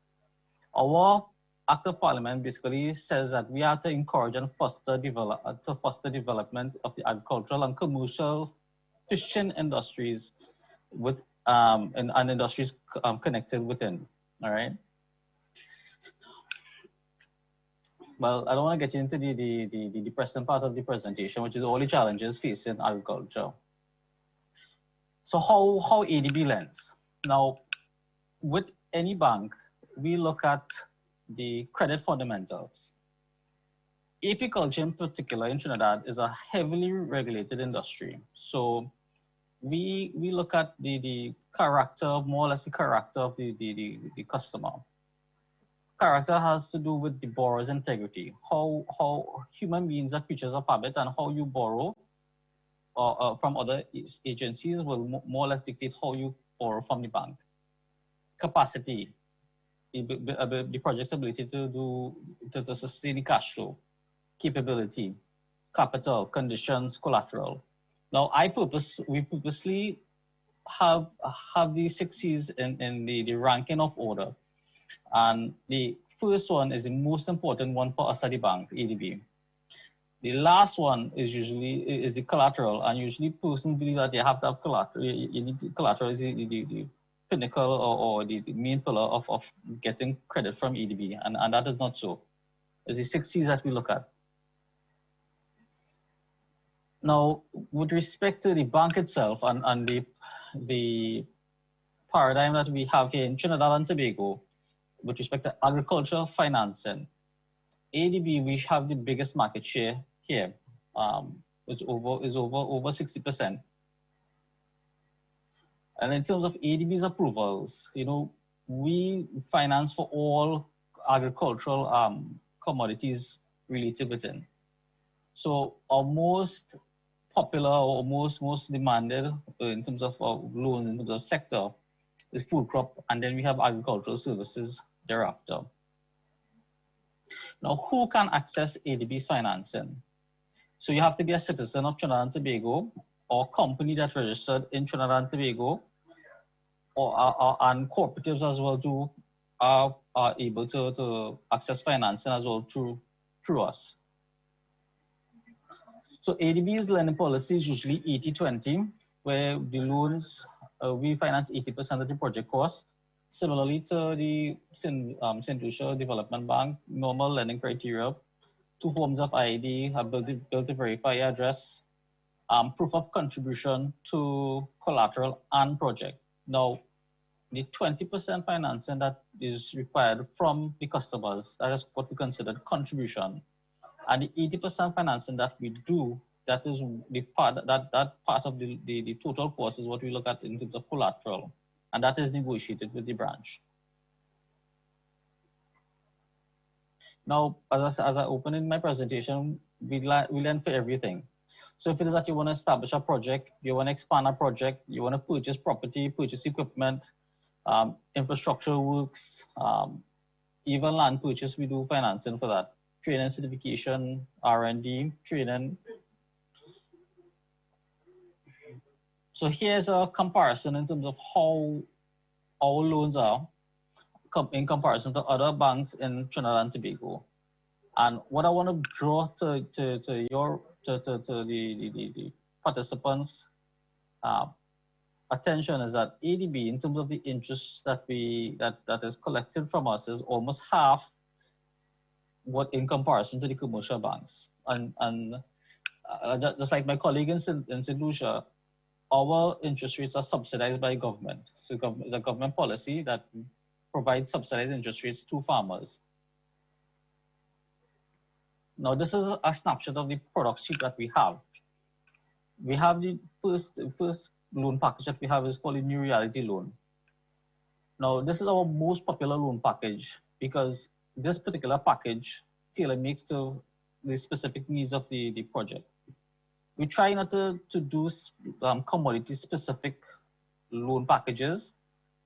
Our Act of Parliament basically says that we have to encourage and foster development of the agricultural and commercial fishing industries with and industries connected within. All right. Well, I don't want to get into the depressing part of the presentation, which is all the challenges facing agriculture. So how ADB lends? Now, with any bank, we look at the credit fundamentals. Apiculture in particular in Trinidad is a heavily regulated industry. So we look at the character, more or less the character of the customer. Character has to do with the borrower's integrity. How human beings are creatures of habit, and how you borrow from other agencies will more or less dictate how you borrow from the bank. Capacity, the project's ability to sustain the cash flow, capability, capital, conditions, collateral. Now, we purposely have these 6 C's in the ranking of order. And the first one is the most important one for us at the bank, ADB. The last one is usually the collateral, and usually persons believe that they have to have collateral. You need collateral is the pinnacle or the main pillar of getting credit from ADB, and that is not so. It's the 6 C's that we look at. Now, with respect to the bank itself and the paradigm that we have here in Trinidad and Tobago, with respect to agriculture financing, ADB, we have the biggest market share here. It's over 60%. And in terms of ADB's approvals, we finance for all agricultural commodities related within. So our most popular or most demanded in terms of loans, in terms of sector, is food crop, and then we have agricultural services thereafter. Now, who can access ADB's financing? So you have to be a citizen of Trinidad and Tobago, or company that's registered in Trinidad and Tobago, and cooperatives as well too are able to access financing as well through us. So ADB's lending policy is usually 80-20, where the loans, we finance 80% of the project cost. Similarly to the St. Lucia Development Bank, normal lending criteria, 2 forms of ID, ability to verify your address, proof of contribution to collateral and project. Now, the 20% financing that is required from the customers, that is what we consider contribution. And the 80% financing that we do, that is the part that part of the total cost is what we look at in terms of collateral, and that is negotiated with the branch. Now, as I open in my presentation, we lend for everything. So if it is that you want to establish a project, you want to expand a project, you want to purchase property, purchase equipment, infrastructure works, even land purchase, we do financing for that. Training, certification, R&D, training. So here's a comparison in terms of how our loans are in comparison to other banks in Trinidad and Tobago. And what I want to draw to the participants' attention is that ADB, in terms of the interest that is collected from us, is almost half what in comparison to the commercial banks. And just like my colleague in St. Lucia, our interest rates are subsidized by government. So it's a government policy that provide subsidized interest rates to farmers. Now, this is a snapshot of the product suite that we have. We have the first loan package that we have is called a New Reality loan. Now, this is our most popular loan package because this particular package tailor-makes to the specific needs of the project. We try not to do commodity-specific loan packages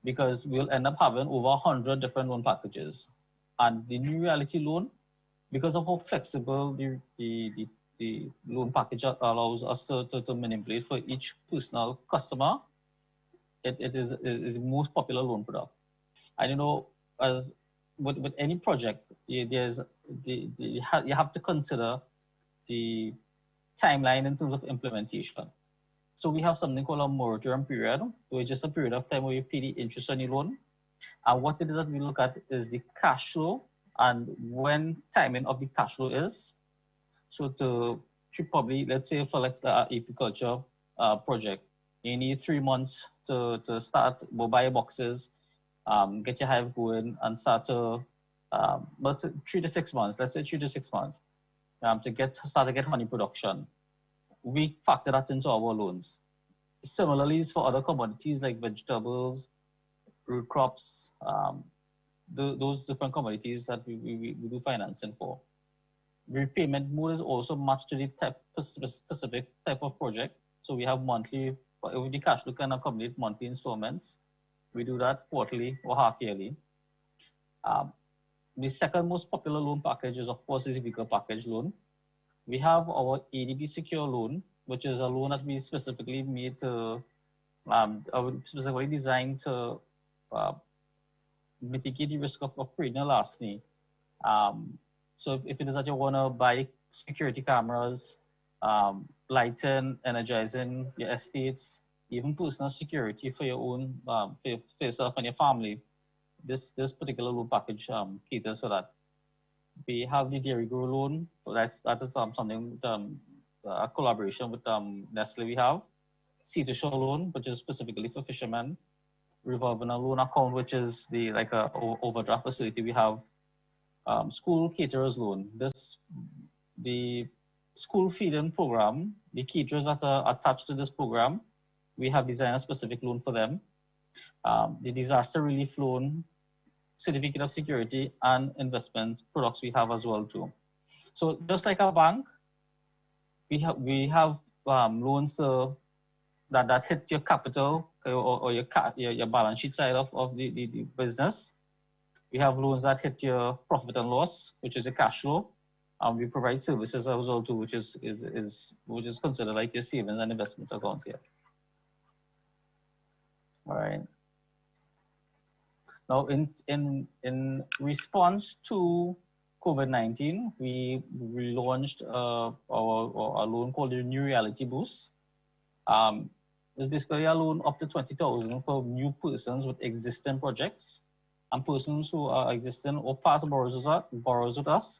because we'll end up having over 100 different loan packages. And the New Reality loan, because of how flexible the loan package allows us to manipulate for each personal customer, it is the most popular loan product. And you know, as with any project, you have to consider the timeline in terms of implementation. So we have something called a moratorium period, which is a period of time where you pay the interest on your loan. And what it is that we look at is the cash flow and when timing of the cash flow is. So to probably, let's say for like the apiculture project, you need 3 months to start, go buy boxes, get your hive going and start to, let's say 3 to 6 months, let's say 3 to 6 months, to start to get honey production. We factor that into our loans. Similarly, for other commodities like vegetables, root crops, those different commodities that we do financing for. Repayment mode is also matched to the specific type of project. So we have monthly, with the cash flow can accommodate monthly installments. We do that quarterly or half yearly. The second most popular loan package is, of course, is the vehicle package loan. We have our ADB secure loan, which is a loan that we specifically made to, specifically designed to mitigate the risk of perennial larceny. So if it is that you want to buy security cameras, lighting, energizing your estates, even personal security for your own, for yourself and your family, this particular loan package caters for that. We have the dairy grow loan. So that is something a collaboration with Nestle. We have Sea Shore loan, which is specifically for fishermen. Revolving a loan account, which is like a overdraft facility. We have school caterers loan. The school feeding program, the caterers that are attached to this program, we have designed a specific loan for them. The disaster relief loan, certificate of security, and investment products we have as well too. So just like a bank, we have loans that hit your capital or your balance sheet side of the business. We have loans that hit your profit and loss, which is a cash flow. We provide services as well too, which is considered like your savings and investment accounts here. All right. Now, in response to COVID-19, we relaunched our loan called the New Reality Boost. It's basically a loan up to $20,000 for new persons with existing projects and persons who are existing or past borrowers with us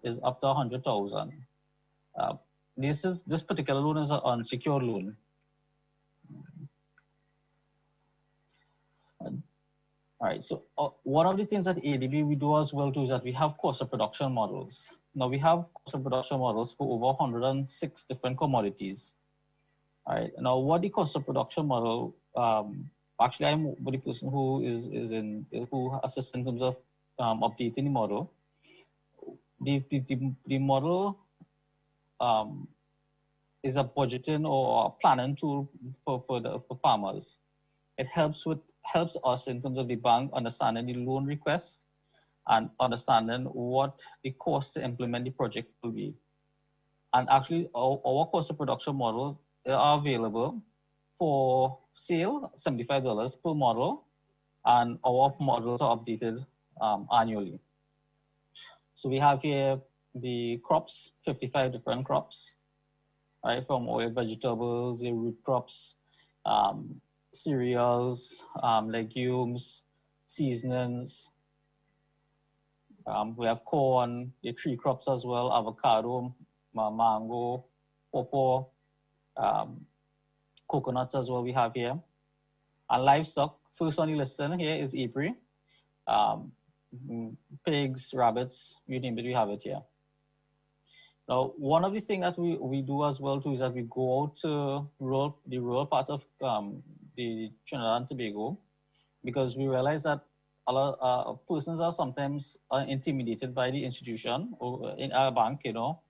is up to $100,000. This particular loan is an unsecured loan. All right, so one of the things at ADB we do as well too is that we have cost of production models. Now we have cost of production models for over 106 different commodities. All right, now what the cost of production model, actually I'm the person who who assists in terms of updating the model. The model is a budgeting or a planning tool for farmers. It helps us in terms of the bank understanding the loan request and understanding what the cost to implement the project will be. And actually, our cost of production models are available for sale, $75 per model, and our models are updated annually. So we have here the crops, 55 different crops, right, from oil vegetables, the root crops, cereals, legumes, seasonings. We have corn, the tree crops as well, avocado, mango, pawpaw, coconuts as well we have here. And livestock, first on the list here is apiary. pigs, rabbits, you name it, we have it here. Now, one of the things that we do as well too is that we go out to the rural parts of the Trinidad and Tobago, because we realize that a lot of persons are sometimes intimidated by the institution or in our bank, you know,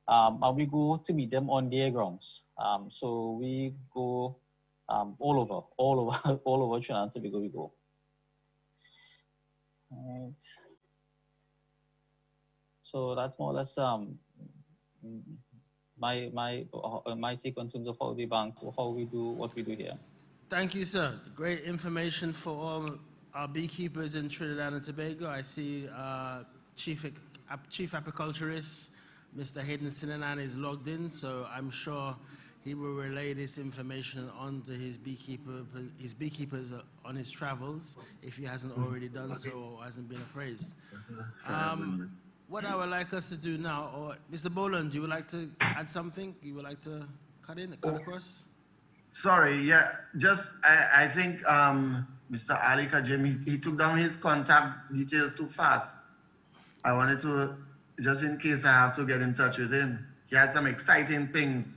and we go to meet them on their grounds. So we go all over Trinidad and Tobago we go. Right. So that's more or less my take on terms of how the bank, how we do what we do here. Thank you, sir. Great information for all our beekeepers in Trinidad and Tobago. I see Chief Apiculturist, Mr. Hayden Sinanan, is logged in, so I'm sure he will relay this information on to his beekeepers on his travels, if he hasn't already done so or hasn't been appraised. What I would like us to do now, or Mr. Boland, you would like to add something? You would like to cut across? Sorry, yeah, just I think Mr. Ali Kajim, he took down his contact details too fast. I wanted to, just in case I have to get in touch with him. He has some exciting things.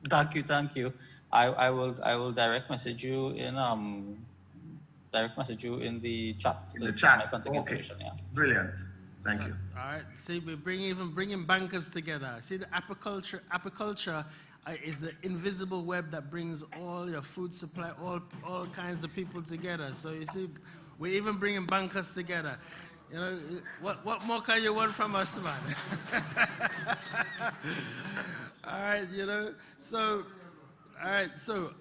Thank you. I will direct message you in the chat. In the chat. Okay. Yeah. Brilliant. Thank you. All right. See, we're bringing bankers together. See, the apiculture is the invisible web that brings all your food supply, all kinds of people together. So you see, we're even bringing bankers together. You know, what more can you want from us, man? All right, you know. So, all right. So,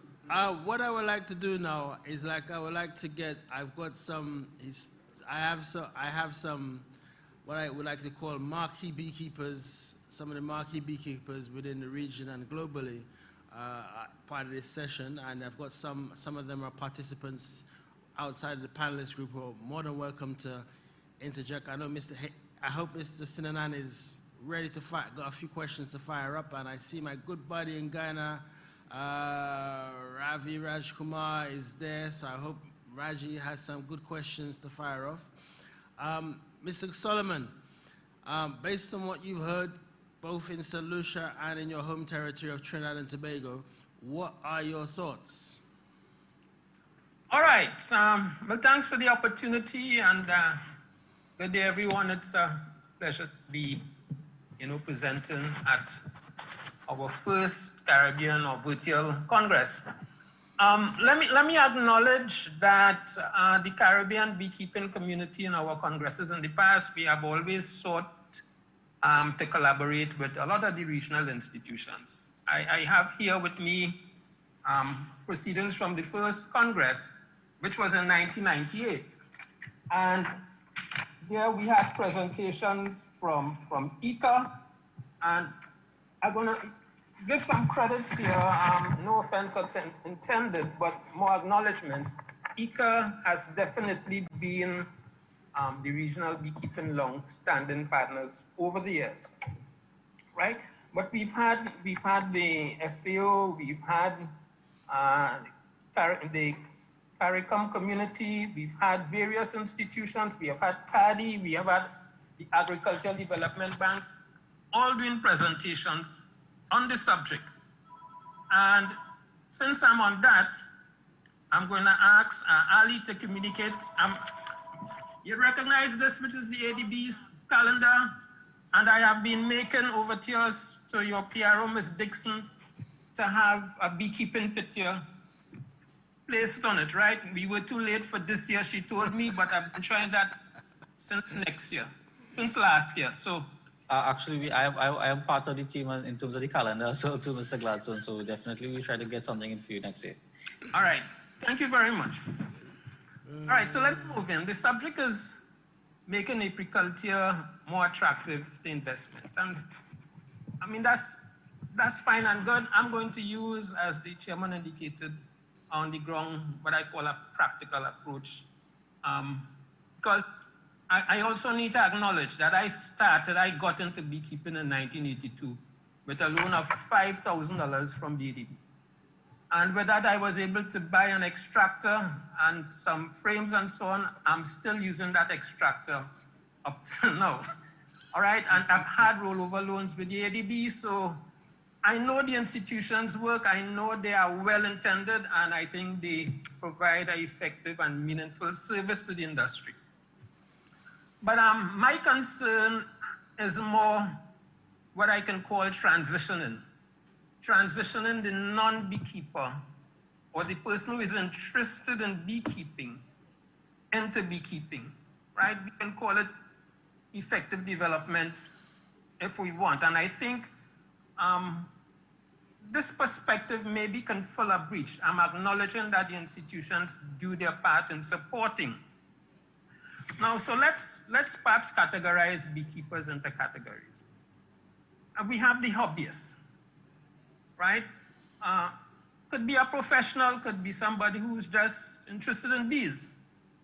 what I would like to do now is I would like to get. I have some. What I would like to call marquee beekeepers, some of the marquee beekeepers within the region and globally, part of this session, and I've got some of them are participants outside of the panelist group who are more than welcome to interject. I know I hope Mr. Sinanan is ready to fire, got a few questions to fire up, and I see my good buddy in Ghana, Ravi Rajkumar is there, so I hope Raji has some good questions to fire off. Mr. Solomon, based on what you've heard, both in St. Lucia and in your home territory of Trinidad and Tobago, what are your thoughts? All right. Well, thanks for the opportunity, and good day, everyone. It's a pleasure to be, presenting at our first Caribbean or virtual Congress. Let me acknowledge that the Caribbean beekeeping community in our congresses in the past, we have always sought to collaborate with a lot of the regional institutions. I have here with me proceedings from the first Congress, which was in 1998. And here we had presentations from ICA, and I'm going to give some credits here, no offense intended, but more acknowledgements. ICA has definitely been the regional beekeeping long-standing partners over the years, right? But we've had the FAO, we've had the CARICOM community, we've had various institutions, we have had CADI, we have had the Agricultural Development Banks, all doing presentations on the subject. And since I'm on that, I'm going to ask Ali to communicate. You recognize this, which is the ADB's calendar, and I have been making overtures to your PRO, Ms. Dixon, to have a beekeeping picture placed on it, right? We were too late for this year, she told me, but I've been trying that since last year. So actually, I am part of the team in terms of the calendar, so to Mr. Gladstone, so definitely we try to get something in for you next year. All right, thank you very much. All right, so let's move in. The subject is making apiculture more attractive to investment. And I mean, that's fine and good. I'm going to use, as the chairman indicated, on the ground, what I call a practical approach. Because I also need to acknowledge that I got into beekeeping in 1982 with a loan of $5,000 from the ADB. And with that, I was able to buy an extractor and some frames and so on. I'm still using that extractor up till now. All right, and I've had rollover loans with the ADB, so I know the institutions work. I know they are well-intended, and I think they provide an effective and meaningful service to the industry. But my concern is more what I can call transitioning the non-beekeeper or the person who is interested in beekeeping into beekeeping, right? We can call it effective development if we want. And I think this perspective maybe can fill a breach. I'm acknowledging that the institutions do their part in supporting. Now, so let's perhaps categorize beekeepers into categories. We have the hobbyists, right? Could be a professional, could be somebody who's just interested in bees.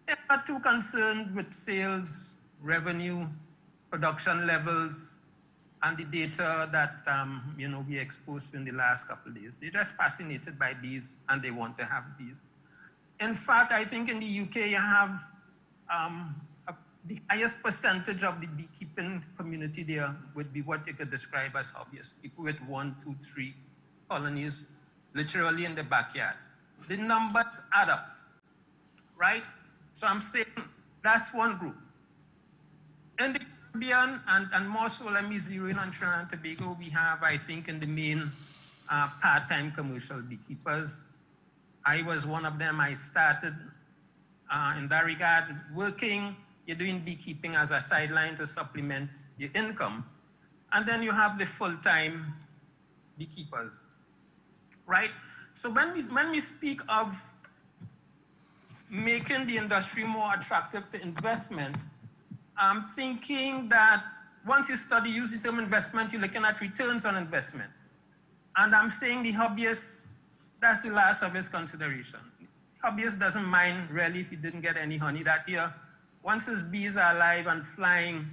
They're not too concerned with sales, revenue, production levels, and the data that we exposed in the last couple of days. They're just fascinated by bees and they want to have bees. In fact, I think in the UK you have the highest percentage of the beekeeping community there would be what you could describe as hobbyists, people with 1, 2, 3 colonies, literally in the backyard. The numbers add up, right? So I'm saying that's one group. In the Caribbean, and more so, let me zero in on Trinidad and Tobago, we have, I think, in the main part-time commercial beekeepers. I was one of them. I started in that regard working. You're doing beekeeping as a sideline to supplement your income. And then you have the full-time beekeepers, right? So when we speak of making the industry more attractive to investment, I'm thinking that once you use the term investment, you're looking at returns on investment. And I'm saying the hobbyist, that's the last of his consideration. Hobbyist doesn't mind really if he didn't get any honey that year. Once his bees are alive and flying,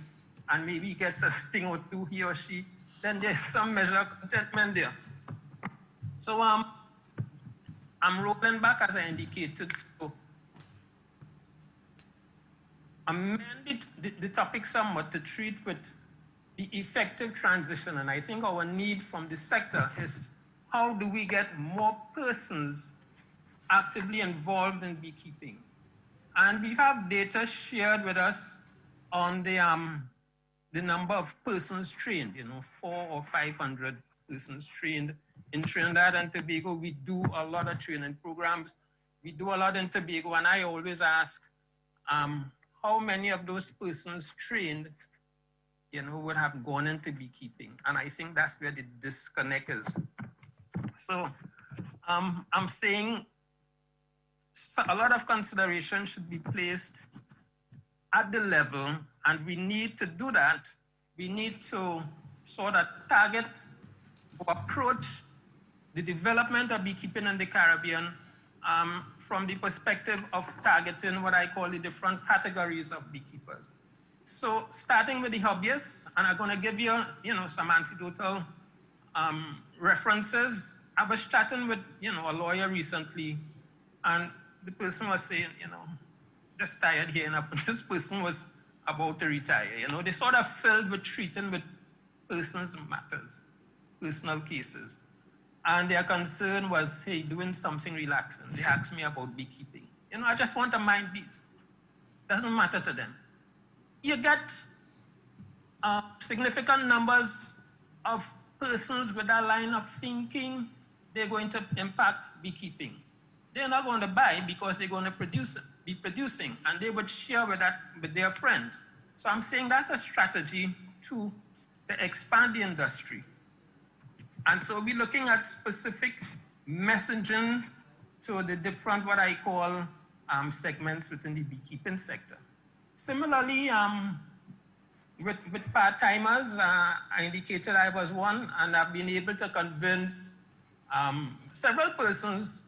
and maybe he gets a sting or two, he or she, then there's some measure of contentment there. So I'm rolling back, as I indicated, to amend the topic somewhat to treat with the effective transition. And I think our need from the sector is how do we get more persons actively involved in beekeeping? And we have data shared with us on the number of persons trained, 400 or 500 persons trained. In Trinidad and Tobago, we do a lot of training programs. We do a lot in Tobago, and I always ask, how many of those persons trained, would have gone into beekeeping? And I think that's where the disconnect is. So I'm saying a lot of consideration should be placed at the level, and we need to do that. We need to sort of target or approach the development of beekeeping in the Caribbean from the perspective of targeting what I call the different categories of beekeepers. So starting with the hobbyists, and I'm going to give you, some anecdotal references. I was chatting with, a lawyer recently, and the person was saying, just tired here, and this person was about to retire. They sort of filled with treating with persons matters, personal cases. And their concern was, hey, doing something relaxing. They asked me about beekeeping. I just want to mind bees. Doesn't matter to them. You get significant numbers of persons with that line of thinking. They're going to impact beekeeping. They're not going to buy because they're going to be producing, and they would share with their friends. So I'm saying that's a strategy to expand the industry. And so we're looking at specific messaging to the different, what I call, segments within the beekeeping sector. Similarly, with part-timers, I indicated I was one, and I've been able to convince several persons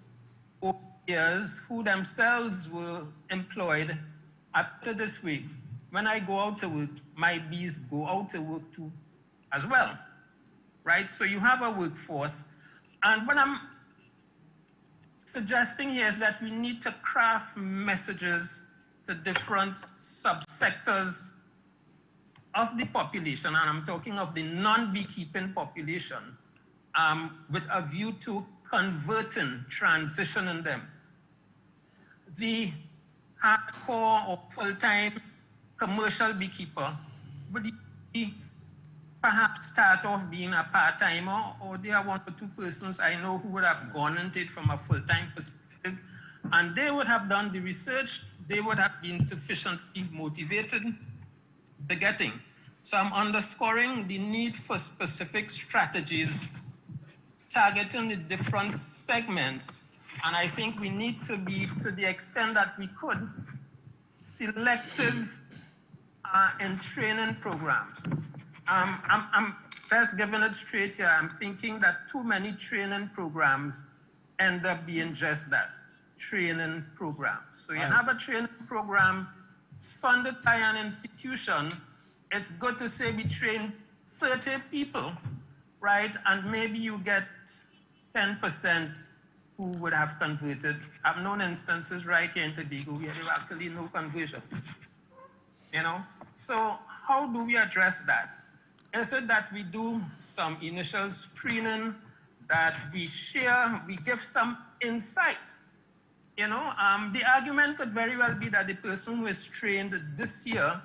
over years who themselves were employed. I put it this way: when I go out to work, my bees go out to work too as well, right? So you have a workforce, and when I'm suggesting here is that we need to craft messages to different subsectors of the population, and I'm talking of the non-beekeeping population, with a view to converting, transitioning them. The hardcore or full-time commercial beekeeper would perhaps start off being a part-timer, or there are 1 or 2 persons I know who would have gone into it from a full-time perspective, and they would have done the research, they would have been sufficiently motivated to getting. So I'm underscoring the need for specific strategies targeting the different segments, and I think we need to be, to the extent that we could, selective in training programs. I'm just giving it straight here. I'm thinking that too many training programs end up being just that, training programs. So you have a training program, it's funded by an institution. It's good to say we train 30 people, right? And maybe you get 10% who would have converted. I've known instances right here in Tobago where there were actually no conversion, you know? So how do we address that? Is it that we do some initial screening, that we share, we give some insight? You know, the argument could very well be that the person who is trained this year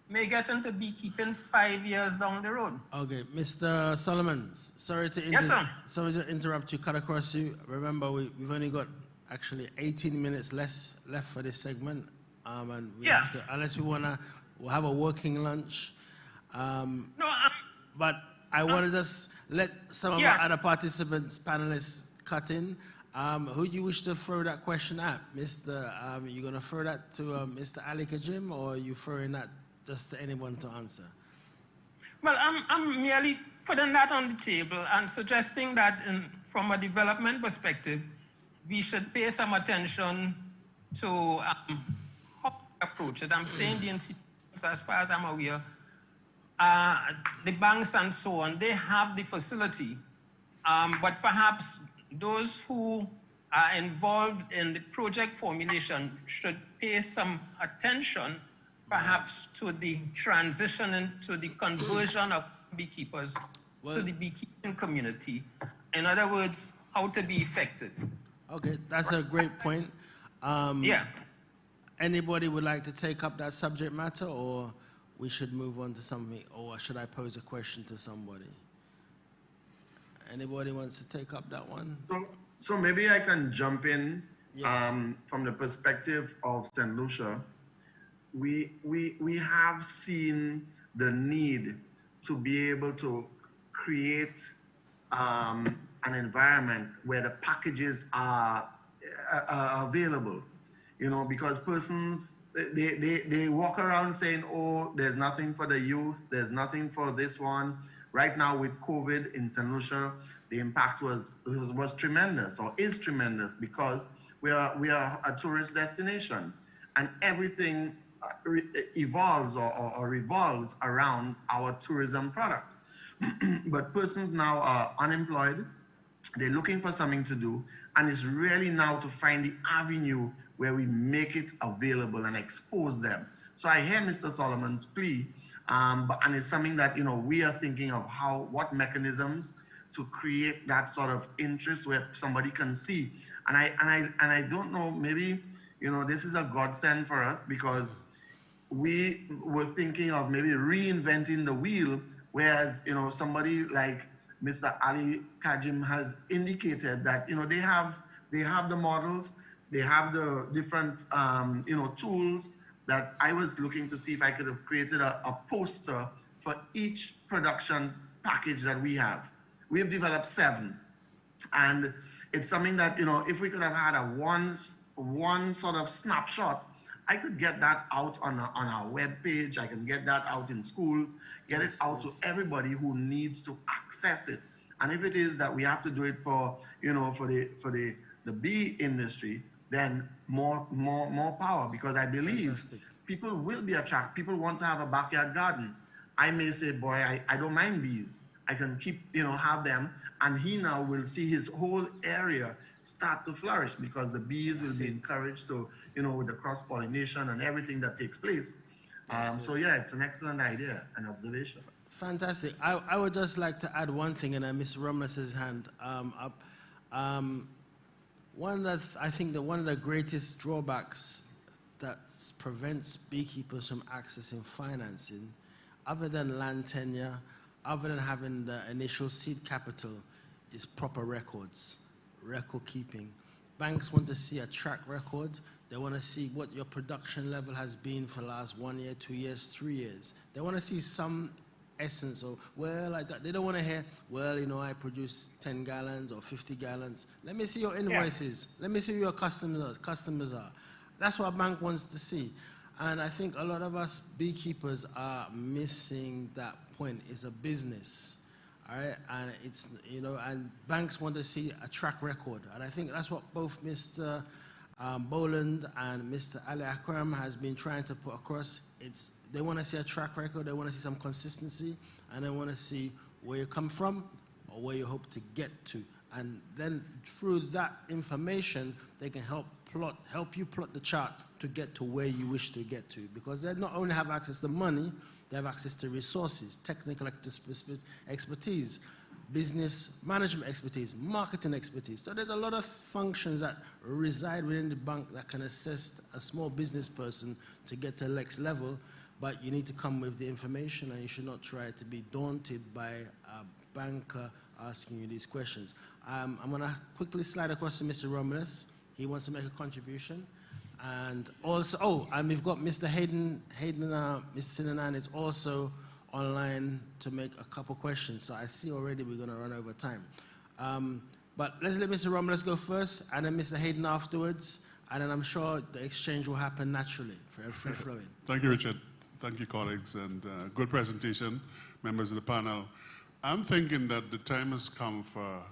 may get into beekeeping 5 years down the road. Okay, Mr. Solomon, sorry to interrupt you, cut across you. Remember, we've only got actually 18 minutes left for this segment, and we have to, unless we wanna, we'll have a working lunch. But I want to just let some of our other participants, panelists, cut in. Who do you wish to throw that question at, Mr. You gonna throw that to Mr. Ali Kajim, or are you throwing that just to anyone to answer? Well, I'm merely putting that on the table and suggesting that from a development perspective, we should pay some attention to how we approach it. I'm saying the institutions, as far as I'm aware, the banks and so on, they have the facility, but perhaps those who are involved in the project formulation should pay some attention perhaps to the transition into the conversion of beekeepers to the beekeeping community. In other words, how to be effective. Okay, that's a great point. Anybody would like to take up that subject matter, or we should move on to something, or should I pose a question to somebody? Anybody wants to take up that one? So maybe I can jump in. From the perspective of St. Lucia. We have seen the need to be able to create an environment where the packages are available, you know, because persons, they walk around saying, oh, there's nothing for the youth, there's nothing for this one. Right now with COVID in St. Lucia, the impact was tremendous, or is tremendous, because we are a tourist destination, and everything evolves or revolves around our tourism product. But persons now are unemployed, they're looking for something to do, and it's really now to find the avenue where we make it available and expose them. So I hear Mr. Solomon's plea, and it's something that, you know, we are thinking of what mechanisms to create that sort of interest where somebody can see. And I don't know, maybe, you know, this is a godsend for us, because we were thinking of maybe reinventing the wheel, whereas, you know, somebody like Mr. Ali Kajim has indicated that, you know, they have the models, they have the different, you know, tools that I was looking to see if I could have created a poster for each production package that we have. We have developed 7, and it's something that, you know, if we could have had a one sort of snapshot, I could get that out on our web page. I can get that out in schools, get it out to everybody who needs to access it. And if it is that we have to do it for, you know, for the bee industry, then more power, because I believe people will be attracted. People want to have a backyard garden. I may say, boy, I don't mind bees. I can keep, you know, have them, and he now will see his whole area start to flourish because the bees will be encouraged to, with the cross-pollination and everything that takes place. So yeah, it's an excellent idea and observation. Fantastic. I would just like to add one thing, and Mr. Romulus' hand up. I think that one of the greatest drawbacks that prevents beekeepers from accessing financing, other than land tenure, other than having the initial seed capital, is proper records, record keeping. Banks want to see a track record. They want to see what your production level has been for the last 1 year, 2 years, 3 years. They want to see some essence of, they don't want to hear, I produced 10 gallons or 50 gallons. Let me see your invoices. Yeah. Let me see who your customers are. That's what a bank wants to see. And I think a lot of us beekeepers are missing that point. It's a business. All right, and it's, and banks want to see a track record. And I think that's what both Mr. Boland and Mr. Ali Akram has been trying to put across. They want to see a track record, they want to see some consistency, and they want to see where you come from or where you hope to get to. And then through that information, they can help you plot the chart to get to where you wish to get to. Because they not only have access to money, they have access to resources, technical expertise, business management expertise, marketing expertise. So there's a lot of functions that reside within the bank that can assist a small business person to get to the next level, but you need to come with the information, and you should not try to be daunted by a banker asking you these questions. I'm going to quickly slide across to Mr. Romulus. He wants to make a contribution. And also, and we've got Mr. Mr. Sinanan is also online to make a couple questions. So I see already we're going to run over time. But let's let Mr. Romulus go first, and then Mr. Hayden afterwards, and then I'm sure the exchange will happen naturally, free flowing. Thank you, Richard. Thank you, colleagues, and good presentation, members of the panel. I'm thinking that the time has come for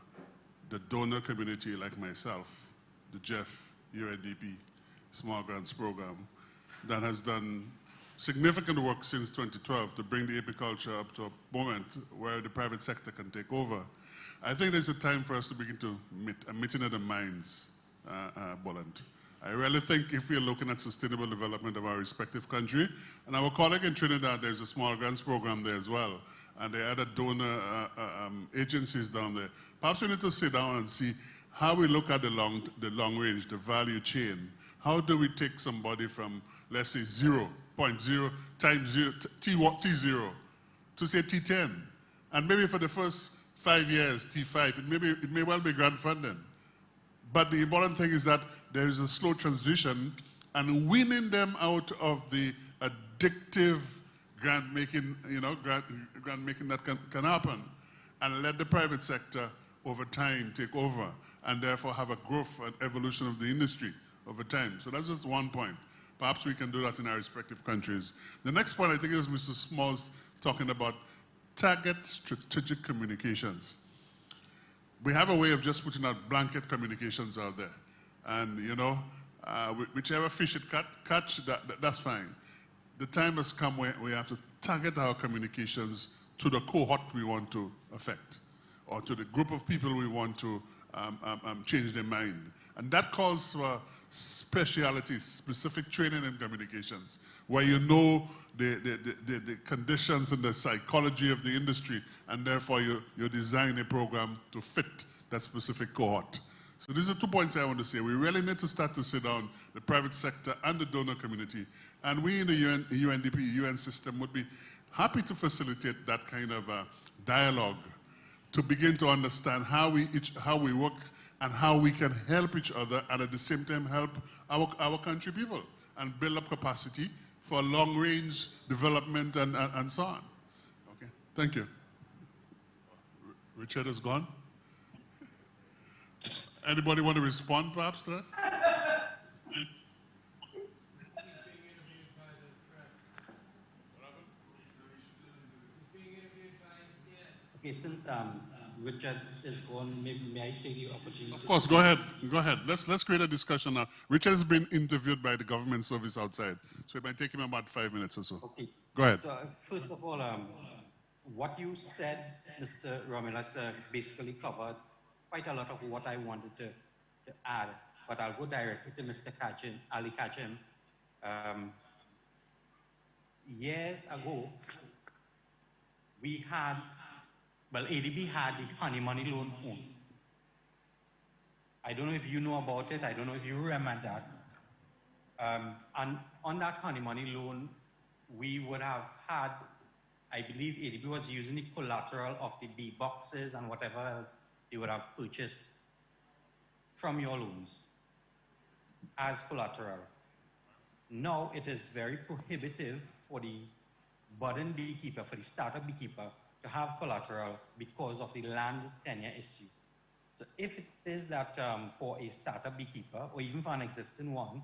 the donor community like myself, the Jeff, UNDP, Small Grants Program, that has done significant work since 2012 to bring the apiculture up to a moment where the private sector can take over. I think there's a time for us to begin to meet a meeting of the minds, Boland. I really think if we're looking at sustainable development of our respective country, and our colleague in Trinidad, there's a small grants program there as well, and there are other donor agencies down there. Perhaps we need to sit down and see how we look at the long range, the value chain. How do we take somebody from, let's say, 0.0 times 0, T0, to say T10? And maybe for the first 5 years, T5, it may well be grant funding. But the important thing is that there is a slow transition, and weaning them out of the addictive grant making, grant making that can happen, and let the private sector over time take over, and therefore have a growth and evolution of the industry over time. So that's just one point. Perhaps we can do that in our respective countries. The next point, I think, is Mr. Smalls talking about target strategic communications. We have a way of just putting out blanket communications out there. And, whichever fish it catch, that's fine. The time has come where we have to target our communications to the cohort we want to affect, or to the group of people we want to change their mind. And that calls for specialities, specific training in communications, where you know the conditions and the psychology of the industry, and therefore you design a program to fit that specific cohort. So these are 2 points I want to say. We really need to start to sit down, the private sector and the donor community. And we in the UNDP, UN system, would be happy to facilitate that kind of dialogue to begin to understand how we work and how we can help each other, and at the same time help our country people and build up capacity for long-range development and so on. Okay, thank you. Richard is gone. Anybody want to respond perhaps to that? Okay, since Richard is gone, may I take the opportunity? Of course, go ahead. Go ahead. Let's create a discussion now. Richard has been interviewed by the government service outside, so it might take him about 5 minutes or so. Okay. Go ahead. So, first of all, what you said, Mr. Romulus, basically covered quite a lot of what I wanted to to add, but I'll go directly to Mr. Ali Kajim. Years ago, we had, well, ADB had the honey money loan home. I don't know if you know about it. I don't know if you remember that. And on that honey money loan, we would have had, I believe ADB was using the collateral of the bee boxes and whatever else they would have purchased from your loans as collateral. Now it is very prohibitive for the budding beekeeper, for the startup beekeeper, to have collateral because of the land tenure issue. So if it is that for a startup beekeeper, or even for an existing one,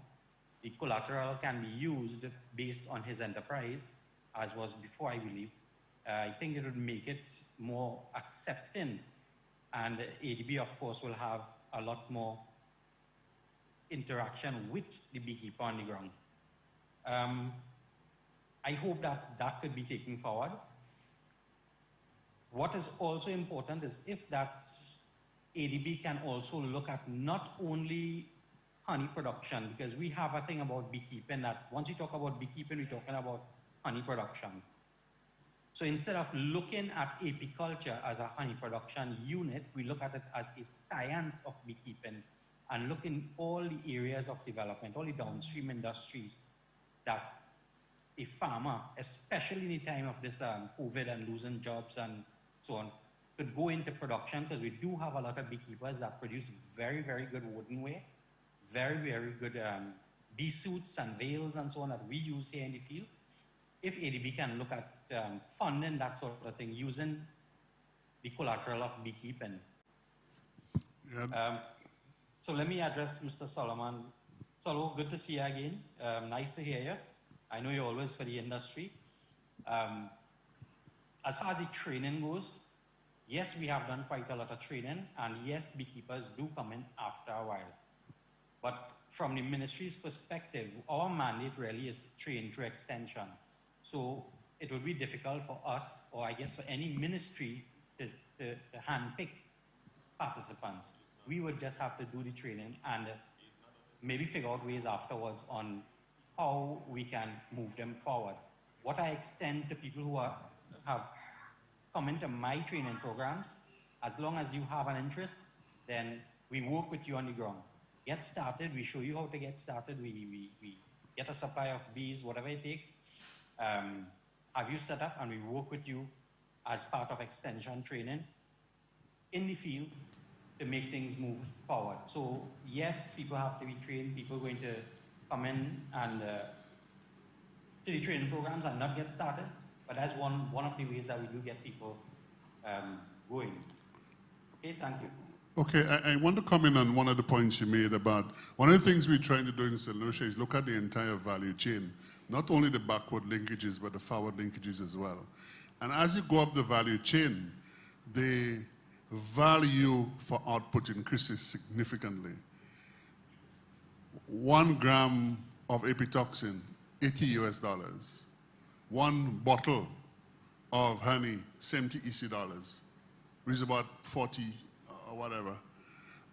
the collateral can be used based on his enterprise, as was before, I believe, I think it would make it more accepting. And ADB, of course, will have a lot more interaction with the beekeeper on the ground. I hope that that could be taken forward. What is also important is if that ADB can also look at not only honey production, because we have a thing about beekeeping that once you talk about beekeeping, we're talking about honey production. So instead of looking at apiculture as a honey production unit, we look at it as a science of beekeeping and look in all the areas of development, all the downstream industries that a farmer, especially in the time of this COVID and losing jobs and so on, could go into production, because we do have a lot of beekeepers that produce very, very good wooden ware, very, very good bee suits and veils and so on that we use here in the field. If ADB can look at funding that sort of thing using the collateral of beekeeping. Yeah. So let me address Mr. Solomon. Solo, good to see you again. Nice to hear you. I know you're always for the industry. As far as the training goes, yes, we have done quite a lot of training, and yes, beekeepers do come in after a while. But from the ministry's perspective, our mandate really is to train through extension. So it would be difficult for us, or I guess for any ministry, to handpick participants. We would just have to do the training and maybe figure out ways afterwards on how we can move them forward. What I extend to people who have come into my training programs, as long as you have an interest, then we work with you on the ground. Get started, we show you how to get started, we get a supply of bees, whatever it takes, have you set up, and we work with you as part of extension training in the field to make things move forward. So yes, people have to be trained, people are going to come in and to the training programs and not get started, but that's one of the ways that we do get people going. Okay, thank you. Okay, I want to comment on one of the points you made about, one of the things we're trying to do in St. Lucia is look at the entire value chain, not only the backward linkages, but the forward linkages as well. And as you go up the value chain, the value for output increases significantly. 1 gram of apitoxin, $80 US. 1 bottle of honey, $70 EC, which is about 40 or whatever.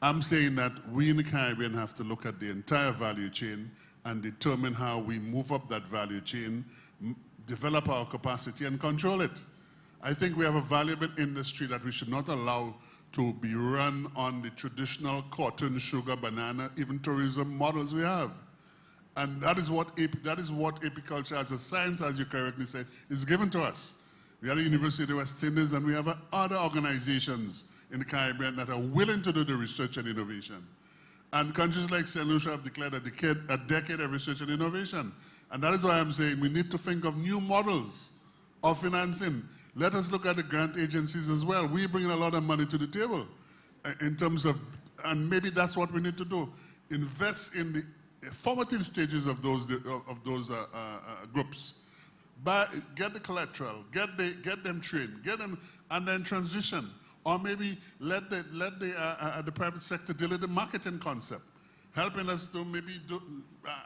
I'm saying that we in the Caribbean have to look at the entire value chain and determine how we move up that value chain, develop our capacity and control it. I think we have a valuable industry that we should not allow to be run on the traditional cotton, sugar, banana, even tourism models we have. And that is what apiculture as a science, as you correctly said, is given to us. We are the University of West Indies, and we have other organizations in the Caribbean that are willing to do the research and innovation. And countries like St. Lucia have declared a decade of research and innovation. And that is why I'm saying we need to think of new models of financing. Let us look at the grant agencies as well. We bring a lot of money to the table in terms of, and maybe that's what we need to do. Invest in the formative stages of those groups. Get the collateral, get them trained, get them, and then transition. Or maybe let the private sector deal with the marketing concept, helping us to maybe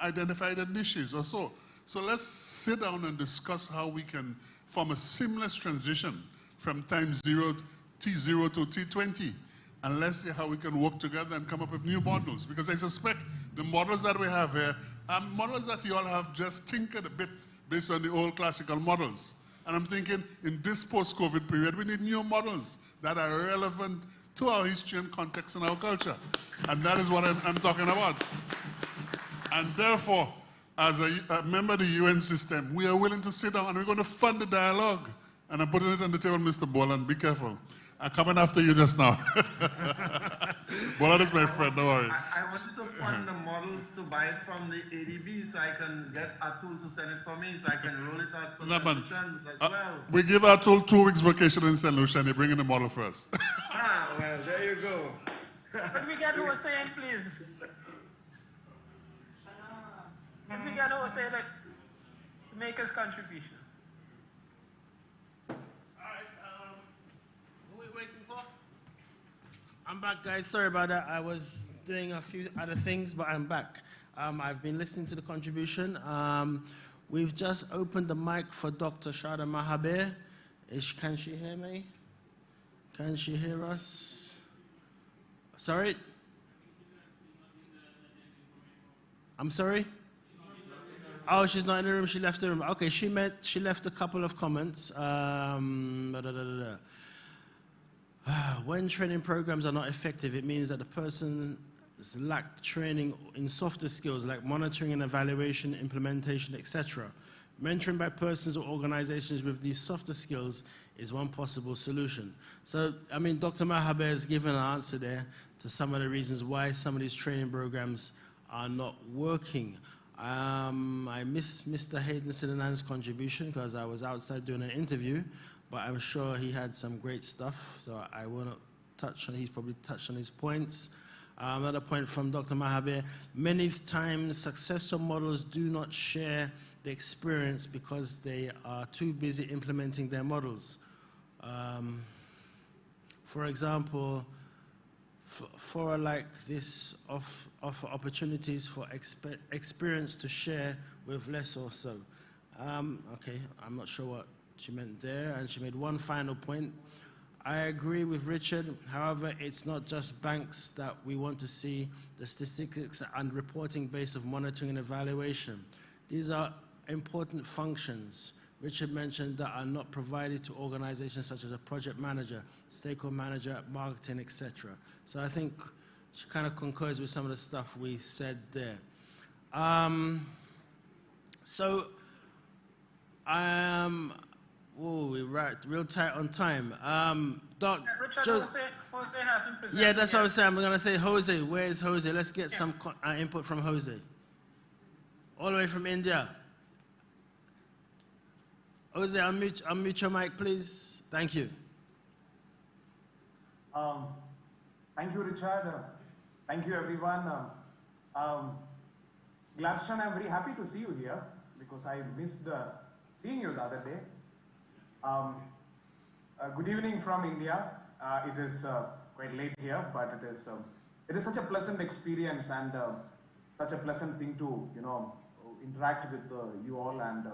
identify the niches or so. So let's sit down and discuss how we can form a seamless transition from time zero, T0 to T20, and let's see how we can work together and come up with new models. Because I suspect the models that we have here are models that you all have just tinkered a bit based on the old classical models. And I'm thinking, in this post-COVID period, we need new models that are relevant to our history and context and our culture. And that is what I'm talking about. And therefore, as a member of the UN system, we are willing to sit down and we're going to fund the dialogue. And I'm putting it on the table, Mr. Boland, be careful. I'm coming after you just now. Boland is my friend, don't worry. I wanted to fund the models to buy it from the ADB so I can get Atul to send it for me so I can roll it out for solutions as well. We give Atul 2 weeks vacation in St. Lucia and you bring in the model first. Well, there you go. Could we get Jose in, please? Could we get Jose to make his contribution? I'm back, guys. Sorry about that. I was doing a few other things, but I'm back. I've been listening to the contribution. We've just opened the mic for Dr. Shada Mahaber. Can she hear me? Can she hear us? Sorry? I'm sorry? Oh, she's not in the room. She left the room. Okay, she left a couple of comments. When training programs are not effective, it means that the persons lack training in softer skills like monitoring and evaluation, implementation, etc. Mentoring by persons or organizations with these softer skills is one possible solution. So, I mean, Dr. Mahaber has given an answer there to some of the reasons why some of these training programs are not working. I missed Mr. Hayden Sinanan's contribution because I was outside doing an interview, but I'm sure he had some great stuff, so I won't touch on, he's probably touched on his points. Another point from Dr. Mahaber, many times successful models do not share the experience because they are too busy implementing their models. For example, fora like this offer opportunities for experience to share with less or so. Okay, I'm not sure what she meant there, and she made one final point. I agree with Richard. However, it's not just banks that we want to see the statistics and reporting base of monitoring and evaluation. These are important functions Richard mentioned that are not provided to organizations such as a project manager, stakeholder manager, marketing, etc. So I think she kind of concurs with some of the stuff we said there. We're right, real tight on time. Richard, Jose hasn't presented. Yeah, that's what I was saying. I'm going to say Jose. Where is Jose? Let's get some input from Jose. All the way from India. Jose, unmute your mic, please. Thank you. Thank you, Richard. Thank you, everyone. Gladstone, I'm very happy to see you here because I missed seeing you the other day. Good evening from India. It is quite late here, but it is such a pleasant experience and such a pleasant thing to interact with you all. And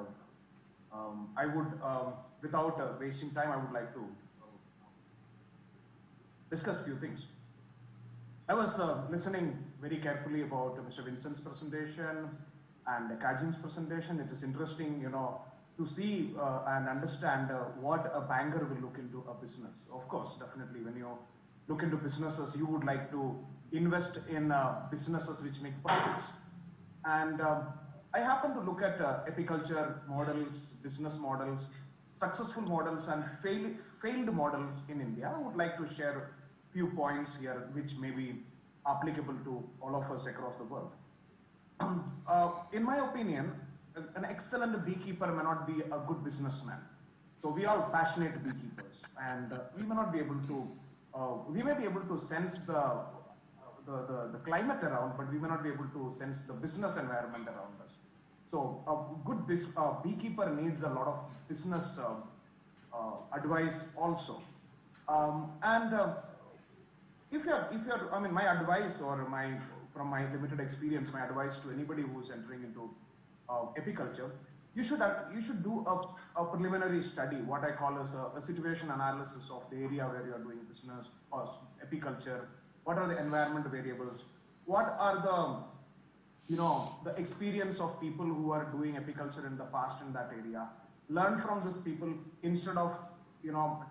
I would, without wasting time, I would like to discuss a few things. I was listening very carefully about Mr. Vincent's presentation and Kajim's presentation. It is interesting, to see and understand what a banker will look into a business. Of course, definitely, when you look into businesses, you would like to invest in businesses which make profits. And I happen to look at apiculture models, business models, successful models, and failed models in India. I would like to share a few points here which may be applicable to all of us across the world. In my opinion, an excellent beekeeper may not be a good businessman. So we are passionate beekeepers, and we may not be able to, we may be able to sense the climate around, but we may not be able to sense the business environment around us. So a good beekeeper needs a lot of business advice also. If you're, I mean, my advice from my limited experience, my advice to anybody who's entering into apiculture you should do a preliminary study, what I call as a situation analysis of the area where you are doing business or apiculture. What are the environment variables? What are the experience of people who are doing apiculture in the past in that area? Learn from these people instead of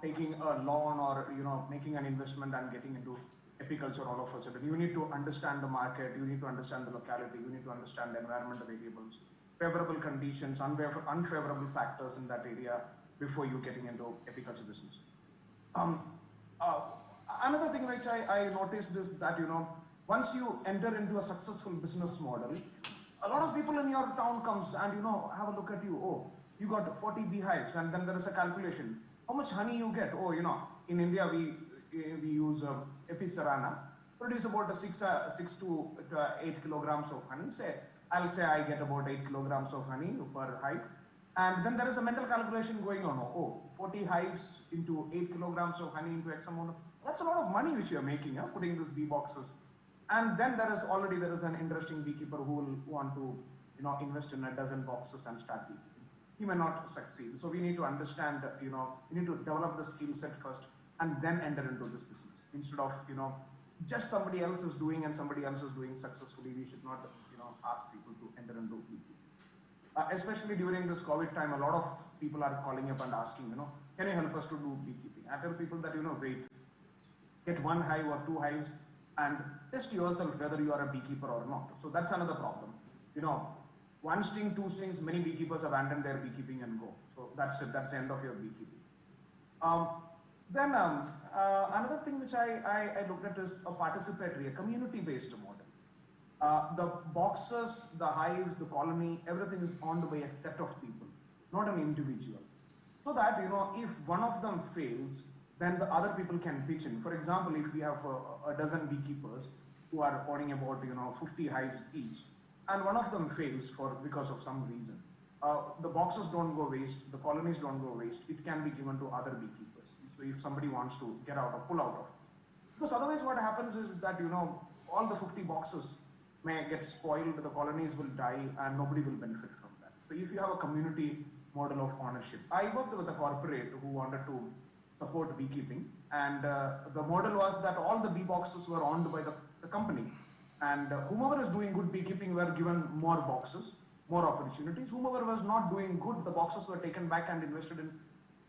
taking a loan or making an investment and getting into apiculture all of a sudden. You need to understand the market, you need to understand the locality, you need to understand the environmental variables, favorable conditions, unfavorable factors in that area before you getting into apiculture business. Another thing which I noticed is that once you enter into a successful business model, a lot of people in your town comes and have a look at you. Oh, you got 40 beehives, and then there is a calculation. How much honey you get? Oh, in India we use Epicerana, produce about 6 to 8 kilograms of honey. I'll say I get about 8 kilograms of honey per hive. And then there is a mental calculation going on. Oh, 40 hives into 8 kilograms of honey into X amount. That's a lot of money which you're making, putting these bee boxes. And then there is an interesting beekeeper who will want to invest in a dozen boxes and start beekeeping. He may not succeed. So we need to understand, we need to develop the skill set first and then enter into this business. Instead of, just somebody else is doing and somebody else is doing successfully, we should not, ask people to enter into beekeeping. Especially during this COVID time, a lot of people are calling up and asking, can you help us to do beekeeping? I tell people that, wait, get 1 hive or 2 hives and test yourself whether you are a beekeeper or not. So that's another problem. 1 string, 2 strings, many beekeepers abandon their beekeeping and go. So that's it, that's the end of your beekeeping. Another thing which I looked at is a participatory, a community-based model. The boxes, the hives, the colony, everything is owned by a set of people, not an individual. So that, if one of them fails, then the other people can pitch in. For example, if we have a dozen beekeepers who are owning about 50 hives each, and one of them fails because of some reason, the boxes don't go waste, the colonies don't go waste, it can be given to other beekeepers. So if somebody wants to get out or pull out of it. Because otherwise what happens is that, all the 50 boxes may get spoiled, the colonies will die, and nobody will benefit from that. So if you have a community model of ownership. I worked with a corporate who wanted to support beekeeping, and the model was that all the bee boxes were owned by the company, and whomever is doing good beekeeping were given more boxes, more opportunities. Whomever was not doing good, the boxes were taken back and invested in,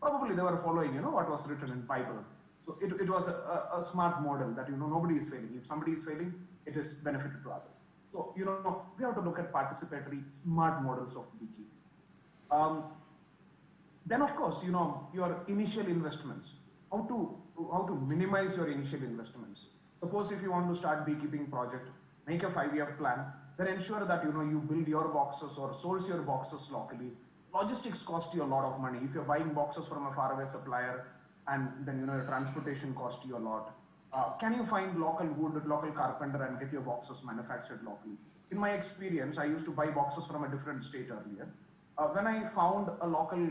probably they were following what was written in Bible. So it was a smart model that nobody is failing. If somebody is failing, it is benefited to others. So we have to look at participatory smart models of beekeeping. Then of course, your initial investments, how to minimize your initial investments. Suppose if you want to start beekeeping project, make a 5-year plan, then ensure that you build your boxes or source your boxes locally. Logistics cost you a lot of money. If you're buying boxes from a faraway supplier, and then transportation cost you a lot. Can you find local wood, local carpenter, and get your boxes manufactured locally? In my experience, I used to buy boxes from a different state earlier. When I found a local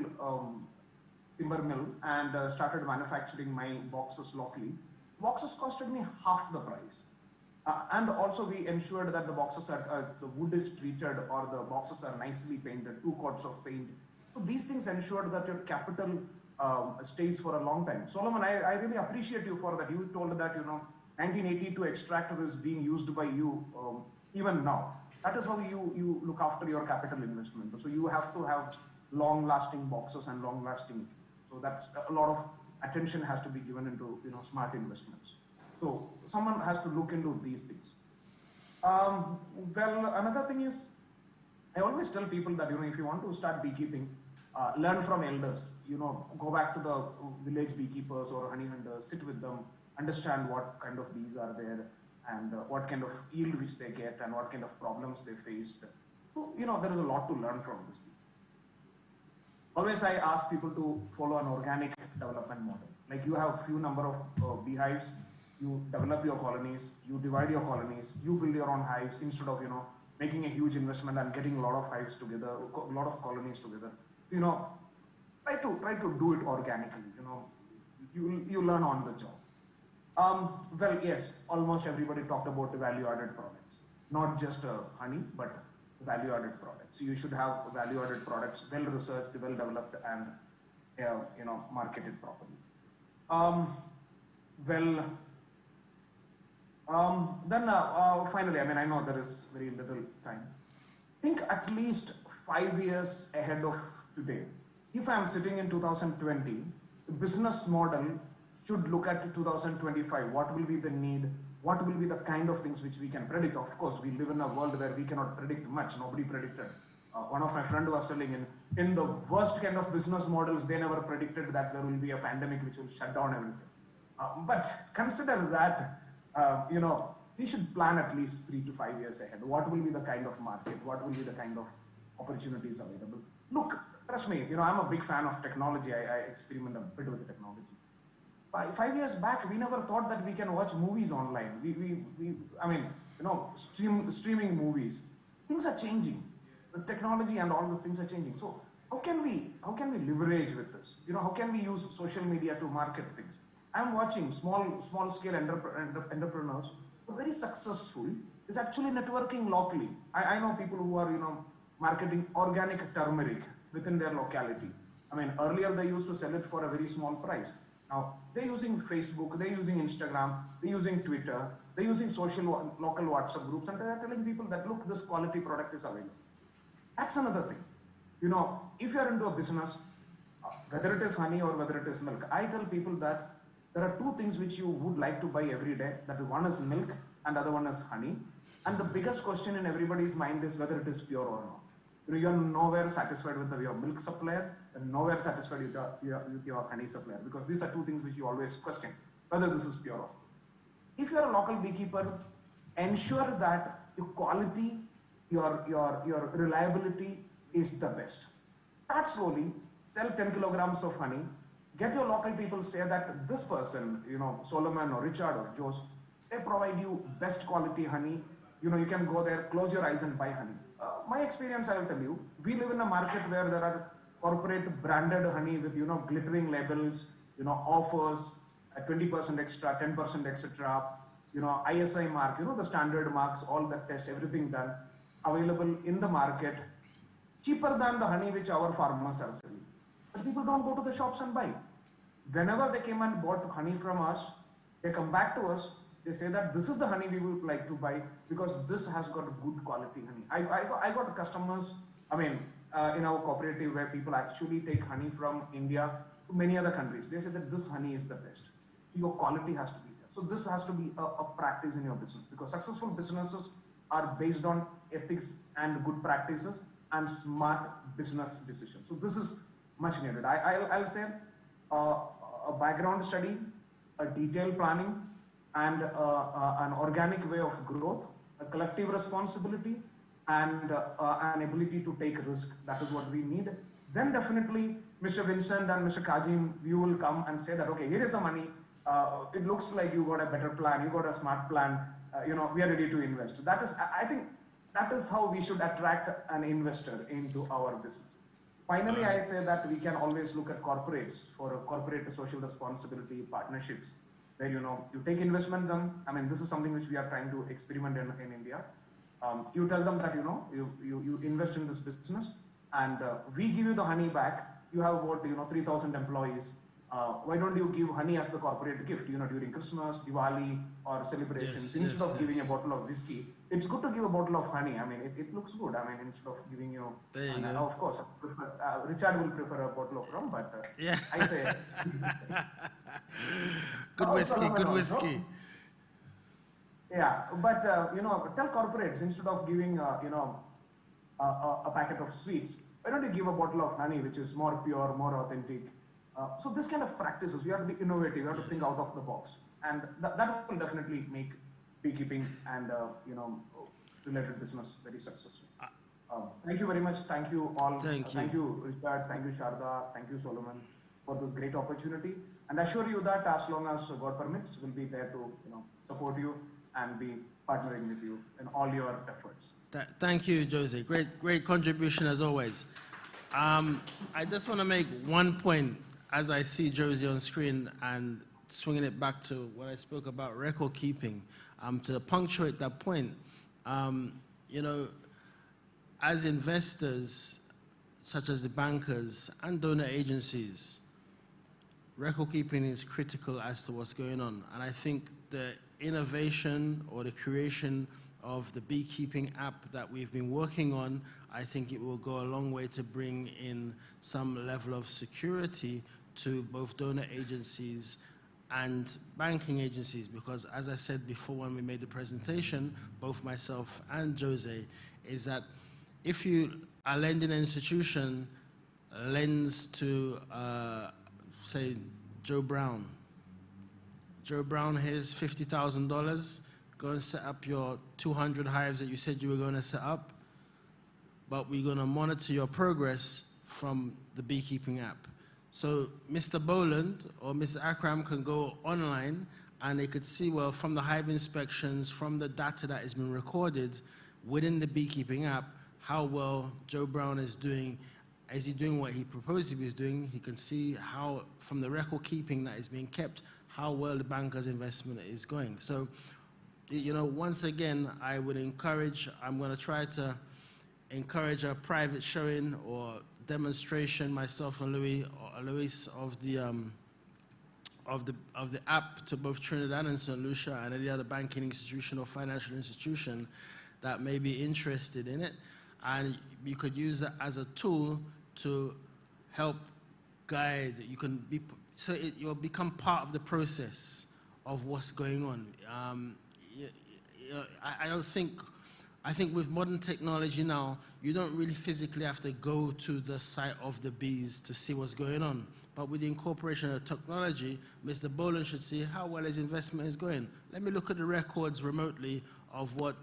timber mill and started manufacturing my boxes locally, boxes costed me half the price. And also we ensured that the boxes are, the wood is treated or the boxes are nicely painted, 2 coats of paint. So these things ensured that your capital stays for a long time. Solomon, I really appreciate you for that. You told that 1982 extractor is being used by you even now. That is how you look after your capital investment. So you have to have long-lasting boxes and long-lasting. So that's a lot of attention has to be given into smart investments. So someone has to look into these things. Well, another thing is, I always tell people that if you want to start beekeeping, learn from elders. Go back to the village beekeepers or honey hunters, sit with them, understand what kind of bees are there and what kind of yield which they get and what kind of problems they faced. So there is a lot to learn from this. Always I ask people to follow an organic development model. Like you have few number of beehives, you develop your colonies, you divide your colonies, you build your own hives instead of making a huge investment and getting a lot of hives together, a lot of colonies together. Try to do it organically. You learn on the job. Well, yes, almost everybody talked about the value-added products, not just honey, but value-added products. So you should have value-added products, well-researched, well-developed, and marketed properly. Finally, I mean, I know there is very little time. Think at least 5 years ahead of today. If I'm sitting in 2020, the business model should look at 2025. What will be the need? What will be the kind of things which we can predict? Of course, we live in a world where we cannot predict much. Nobody predicted. One of my friends was telling in the worst kind of business models, they never predicted that there will be a pandemic which will shut down everything. But consider that, we should plan at least 3 to 5 years ahead. What will be the kind of market? What will be the kind of opportunities available? Look, trust me, I'm a big fan of technology. I experiment a bit with technology. 5 years back, we never thought that we can watch movies online. Streaming movies. Things are changing. The technology and all these things are changing. So how can we leverage with this? How can we use social media to market things? I'm watching small scale entrepreneurs who are very successful is actually networking locally. I know people who are marketing organic turmeric within their locality. I mean, earlier they used to sell it for a very small price. Now they're using Facebook, they're using Instagram, they're using Twitter, they're using local WhatsApp groups, and they're telling people that, look, this quality product is available. That's another thing. If you're into a business, whether it is honey or whether it is milk, I tell people that there are 2 things which you would like to buy every day. That one is milk and the other one is honey. And the biggest question in everybody's mind is whether it is pure or not. You're nowhere satisfied with your milk supplier and nowhere satisfied with your honey supplier, because these are 2 things which you always question, whether this is pure or not. If you're a local beekeeper, ensure that your quality, your reliability is the best. Start slowly, sell 10 kilograms of honey, get your local people say that this person, Solomon or Richard or Jose, they provide you best quality honey. You can go there, close your eyes and buy honey. My experience, I will tell you, we live in a market where there are corporate branded honey with, glittering labels, offers, 20% extra, 10% etc., ISI mark, the standard marks, all that tests, everything done, available in the market, cheaper than the honey which our farmers are selling. But people don't go to the shops and buy. Whenever they came and bought honey from us, they come back to us, they say that this is the honey we would like to buy because this has got good quality honey. I got customers, in our cooperative where people actually take honey from India to many other countries. They say that this honey is the best. Your quality has to be there. So this has to be a practice in your business, because successful businesses are based on ethics and good practices and smart business decisions. So this is much needed. I'll say a background study, a detailed planning, and an organic way of growth, a collective responsibility, and an ability to take risk. That is what we need. Then definitely Mr. Vincent and Mr. Kazim, you will come and say that, okay, here is the money. It looks like you got a better plan, you got a smart plan, we are ready to invest. I think that is how we should attract an investor into our business. Finally, I say that we can always look at corporates for corporate social responsibility partnerships, where you take investment them. This is something which we are trying to experiment in India. You tell them that you invest in this business, and we give you the honey back. You have about 3,000 employees. Why don't you give honey as the corporate gift? During Christmas, Diwali, or celebrations, instead of giving a bottle of whiskey, it's good to give a bottle of honey. It looks good. Instead of giving you, of course, Richard will prefer a bottle of rum, but yeah. I say good whiskey, good whiskey. Yeah, but tell corporates, instead of giving a packet of sweets, why don't you give a bottle of honey, which is more pure, more authentic? So this kind of practices, we have to be innovative, we have to think out of the box, and that will definitely make beekeeping and related business very successful. Thank you very much. Thank you all. Thank you, Richard. Thank you, Sharda. Thank you, Solomon, for this great opportunity. And I assure you that as long as God permits, we'll be there to support you and be partnering with you in all your efforts. Thank you, Jose. Great contribution as always. I just want to make one point as I see Josie on screen and swinging it back to what I spoke about record keeping. To punctuate that point, as investors, such as the bankers and donor agencies, record keeping is critical as to what's going on. And I think the innovation or the creation of the beekeeping app that we've been working on, I think it will go a long way to bring in some level of security to both donor agencies and banking agencies, because as I said before when we made the presentation, both myself and Jose, is that if you are lending an institution lends to, say, Joe Brown. Joe Brown, here's $50,000. Go and set up your 200 hives that you said you were going to set up, but we're going to monitor your progress from the beekeeping app. So Mr. Boland or Mr. Akram can go online and they could see, well, from the hive inspections, from the data that has been recorded within the beekeeping app, how well Joe Brown is doing. Is he doing what he proposed he was doing? He can see how, from the record keeping that is being kept, how well the banker's investment is going. So, you know, once again, I would encourage, I'm going to try to encourage a private showing or demonstration, myself and Luis, of the app to both Trinidad and St. Lucia and any other banking institution or financial institution that may be interested in it. And you could use that as a tool to help guide. You can be, so you'll become part of the process of what's going on. I think with modern technology now, you don't really physically have to go to the site of the bees to see what's going on. But with the incorporation of technology, Mr. Boland should see how well his investment is going. Let me look at the records remotely of what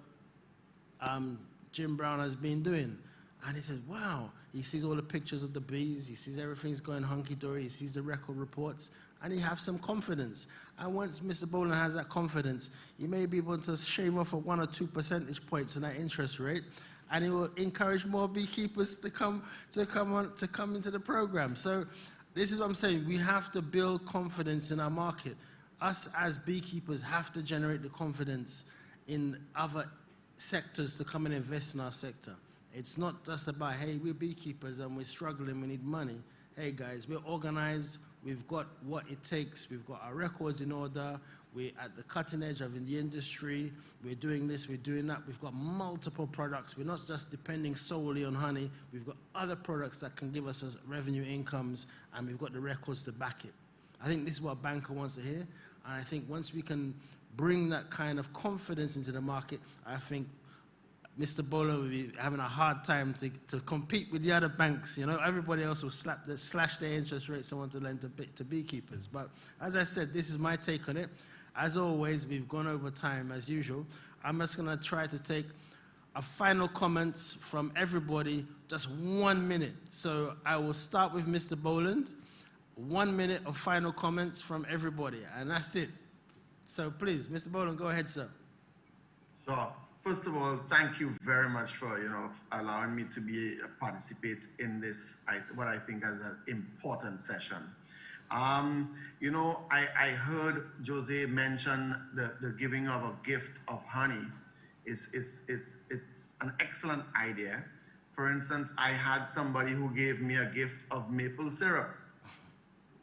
Jim Brown has been doing. And he says, wow, he sees all the pictures of the bees, he sees everything's going hunky-dory, he sees the record reports, and he has some confidence. And once Mr. Boland has that confidence, he may be able to shave off 1 or 2 percentage points on that interest rate, and he will encourage more beekeepers to come into the program. So this is what I'm saying. We have to build confidence in our market. Us as beekeepers have to generate the confidence in other sectors to come and invest in our sector. It's not just about, hey, we're beekeepers and we're struggling, we need money. Hey guys, we're organized, we've got what it takes, we've got our records in order, we're at the cutting edge of the industry, we're doing this, we're doing that, we've got multiple products, we're not just depending solely on honey, we've got other products that can give us revenue incomes, and we've got the records to back it. I think this is what a banker wants to hear, and I think once we can bring that kind of confidence into the market, I think Mr. Boland will be having a hard time to compete with the other banks. You know, everybody else will slash their interest rates and want to lend to beekeepers. But as I said, this is my take on it. As always, we've gone over time as usual. I'm just going to try to take a final comments from everybody, just 1 minute. So I will start with Mr. Boland. 1 minute of final comments from everybody, and that's it. So please, Mr. Boland, go ahead, sir. Sure. First of all, thank you very much for allowing me to participate in this what I think is an important session. I heard Jose mention the giving of a gift of honey. It's an excellent idea. For instance, I had somebody who gave me a gift of maple syrup,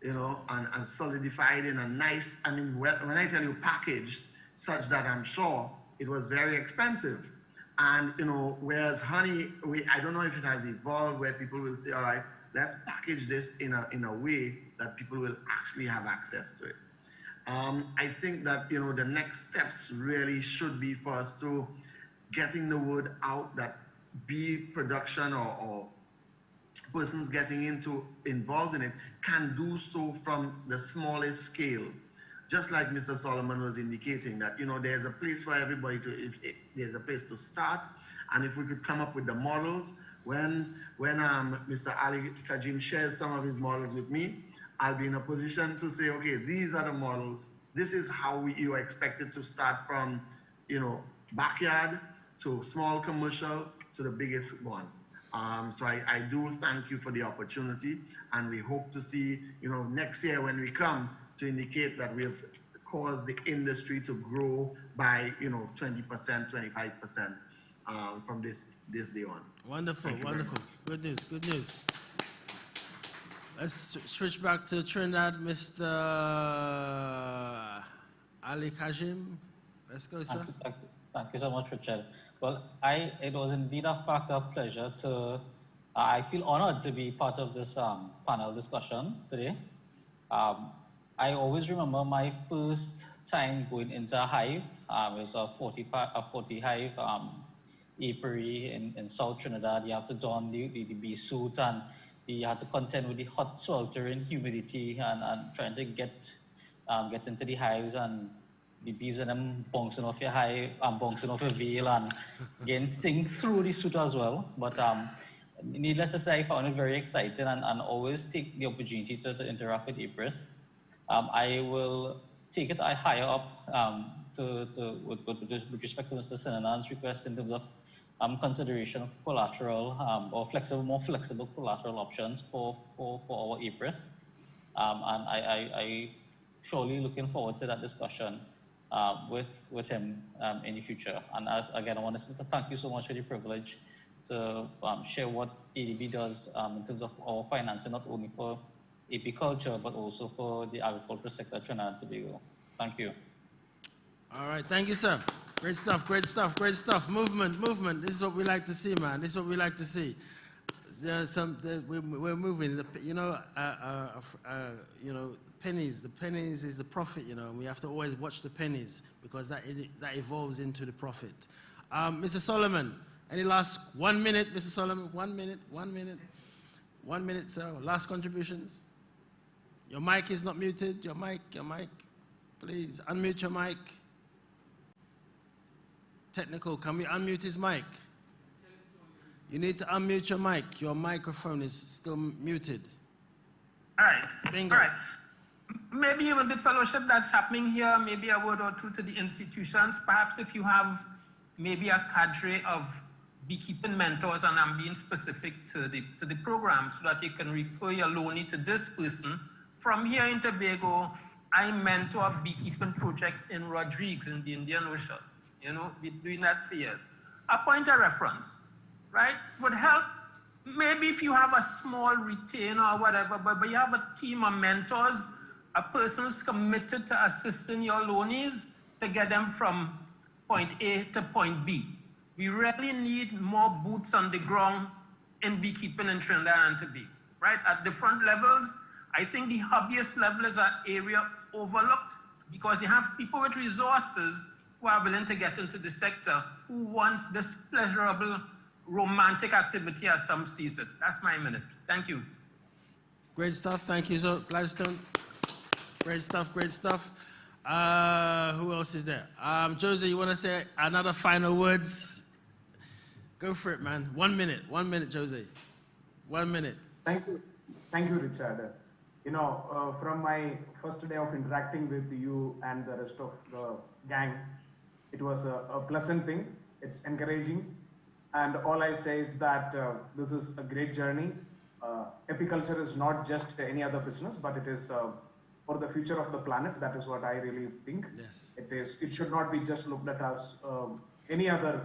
and solidified in a nice, when I tell you packaged, such that I'm sure it was very expensive. And, whereas honey, I don't know if it has evolved where people will say, all right, let's package this in a way that people will actually have access to it. I think that, the next steps really should be for us to getting the word out that bee production or persons getting involved in it can do so from the smallest scale. Just like Mr. Solomon was indicating that, there's a place for everybody there's a place to start. And if we could come up with the models, when Mr. Ali Kajim shares some of his models with me, I'll be in a position to say, okay, these are the models. This is how you are expected to start from, backyard to small commercial to the biggest one. So I do thank you for the opportunity, and we hope to see, next year when we come to indicate that we have caused the industry to grow by, 20%, 25% from this this day on. Wonderful, wonderful. Good news, good news. Let's switch back to Trinidad, Mr. Ali Kajim. Let's go, sir. Thank you so much, Richard. Well, it was indeed a fact of pleasure to, I feel honored to be part of this panel discussion today. I always remember my first time going into a hive. It was a 40 hive apiary in South Trinidad. You have to don the bee suit, and you have to contend with the hot, sweltering humidity and trying to get into the hives, and the bees and them bouncing off your hive, bouncing off your veil, and getting sting through the suit as well. But needless to say, I found it very exciting, and always take the opportunity to interact with apiarists. I will take it higher up with respect to Mr. Sinanan's request in terms of consideration of collateral or more flexible collateral options for our apiarists. And I surely looking forward to that discussion with him in the future. And again, I want to thank you so much for the privilege to share what ADB does in terms of our financing, not only for apiculture, but also for the agriculture sector, Trinidad and Tobago. Thank you. All right, thank you, sir. Great stuff, great stuff, great stuff. Movement, movement. This is what we like to see, man. This is what we like to see. We're moving. You know, pennies. The pennies is the profit. You know, we have to always watch the pennies because that evolves into the profit. Mr. Solomon, any last 1 minute, Mr. Solomon? 1 minute, 1 minute, 1 minute, sir. Last contributions. Your mic is not muted. Your mic. Please unmute your mic. Technical, can we unmute his mic? You need to unmute your mic. Your microphone is still muted. All right. Bingo. All right. Maybe even the fellowship that's happening here, maybe a word or two to the institutions. Perhaps if you have maybe a cadre of beekeeping mentors, and I'm being specific to the program, so that you can refer your loanee to this person. From here in Tobago, I mentor a beekeeping project in Rodrigues in the Indian Ocean. You know, we're doing that for years. A point of reference, right, would help. Maybe if you have a small retainer or whatever, but you have a team of mentors, a person who's committed to assisting your loanees to get them from point A to point B. We really need more boots on the ground in beekeeping in Trinidad and Tobago, right? At different levels. I think the hobbyist level is an area overlooked because you have people with resources who are willing to get into the sector, who wants this pleasurable, romantic activity as some sees it. That's my minute. Thank you. Great stuff. Thank you, so Gladstone. Great stuff. Great stuff. Who else is there? Jose, you want to say another final words? Go for it, man. 1 minute. 1 minute, Jose. 1 minute. Thank you. Thank you, Richard. You know, from my first day of interacting with you and the rest of the gang, it was a pleasant thing. It's encouraging. And all I say is that this is a great journey. Apiculture is not just any other business, but it is for the future of the planet. That is what I really think. Yes. It should not be just looked at as any other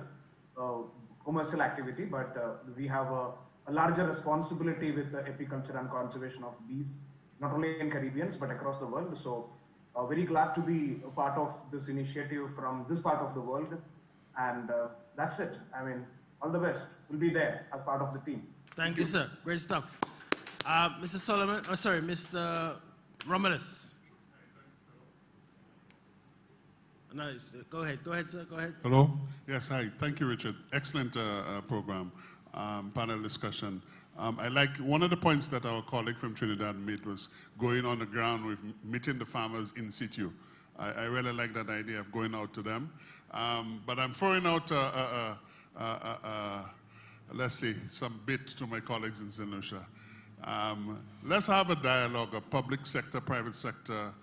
commercial activity, but we have a larger responsibility with the apiculture and conservation of bees, not only in Caribbeans, but across the world. So very glad to be a part of this initiative from this part of the world. And that's it. I mean, all the best. We'll be there as part of the team. Thank you, sir. Great stuff. Mr. Solomon, Mr. Romulus. Nice. Go ahead, sir. Go ahead. Hello. Yes, hi. Thank you, Richard. Excellent program, panel discussion. I like one of the points that our colleague from Trinidad made was going on the ground with meeting the farmers in situ. I really like that idea of going out to them. But I'm throwing out, let's see, some bit to my colleagues in St. Lucia. Let's have a dialogue, a public sector, private sector,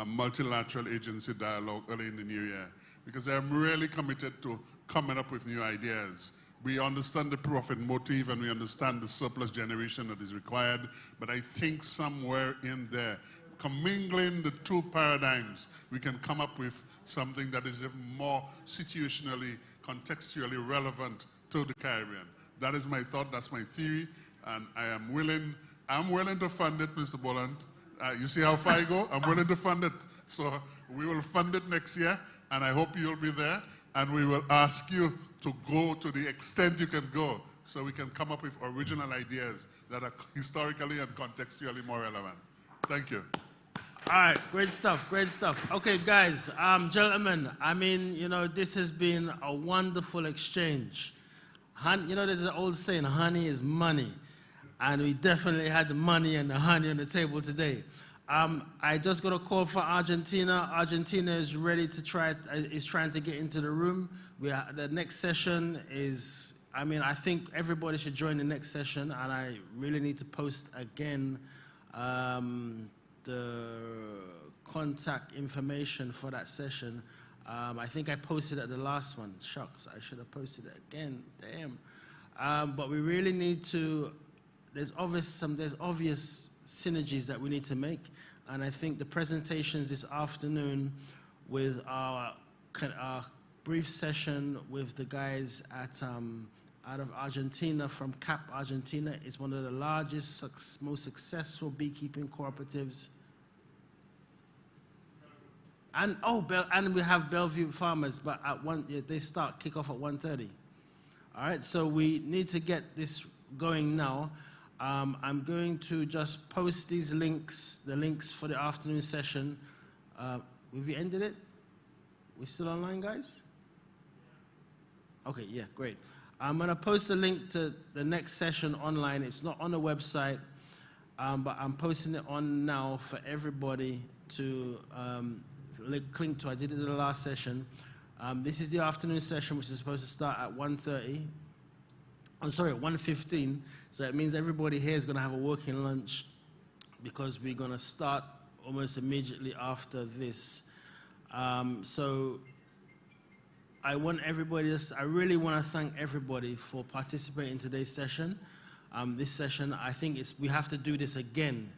multilateral agency dialogue early in the new year, because I'm really committed to coming up with new ideas. We understand the profit motive and we understand the surplus generation that is required, but I think somewhere in there, commingling the two paradigms, we can come up with something that is more situationally, contextually relevant to the Caribbean. That is my thought, that's my theory, and I'm willing to fund it, Mr. Boland. You see how far I go? I'm willing to fund it. So we will fund it next year, and I hope you'll be there, and we will ask you to go to the extent you can go so we can come up with original ideas that are historically and contextually more relevant. Thank you. All right, great stuff, great stuff. Okay, guys, gentlemen, I mean, you know, this has been a wonderful exchange. You know, there's an old saying, honey is money. And we definitely had the money and the honey on the table today. I just got a call for Argentina. Argentina is ready to trying to get into the room. The next session is, I mean, I think everybody should join the next session, and I really need to post again the contact information for that session. I think I posted at the last one. Shucks, I should have posted it again. Damn. But we really need to. There's obvious synergies that we need to make, and I think the presentations this afternoon with our brief session with the guys at out of Argentina from CAP Argentina is one of the largest, most successful beekeeping cooperatives. And and we have Bellevue Farmers, but at they kick off at 1:30. All right, so we need to get this going now. I'm going to just post these links, the links for the afternoon session. Have we ended it? We still online, guys? Okay, yeah, great. I'm going to post a link to the next session online. It's not on the website, but I'm posting it on now for everybody to cling to. I did it in the last session. This is the afternoon session, which is supposed to start at 1:30. I'm sorry, at 1:15. So it means everybody here is going to have a working lunch because we're going to start almost immediately after this. So I want everybody, I really want to thank everybody for participating in today's session. This session, I think we have to do this again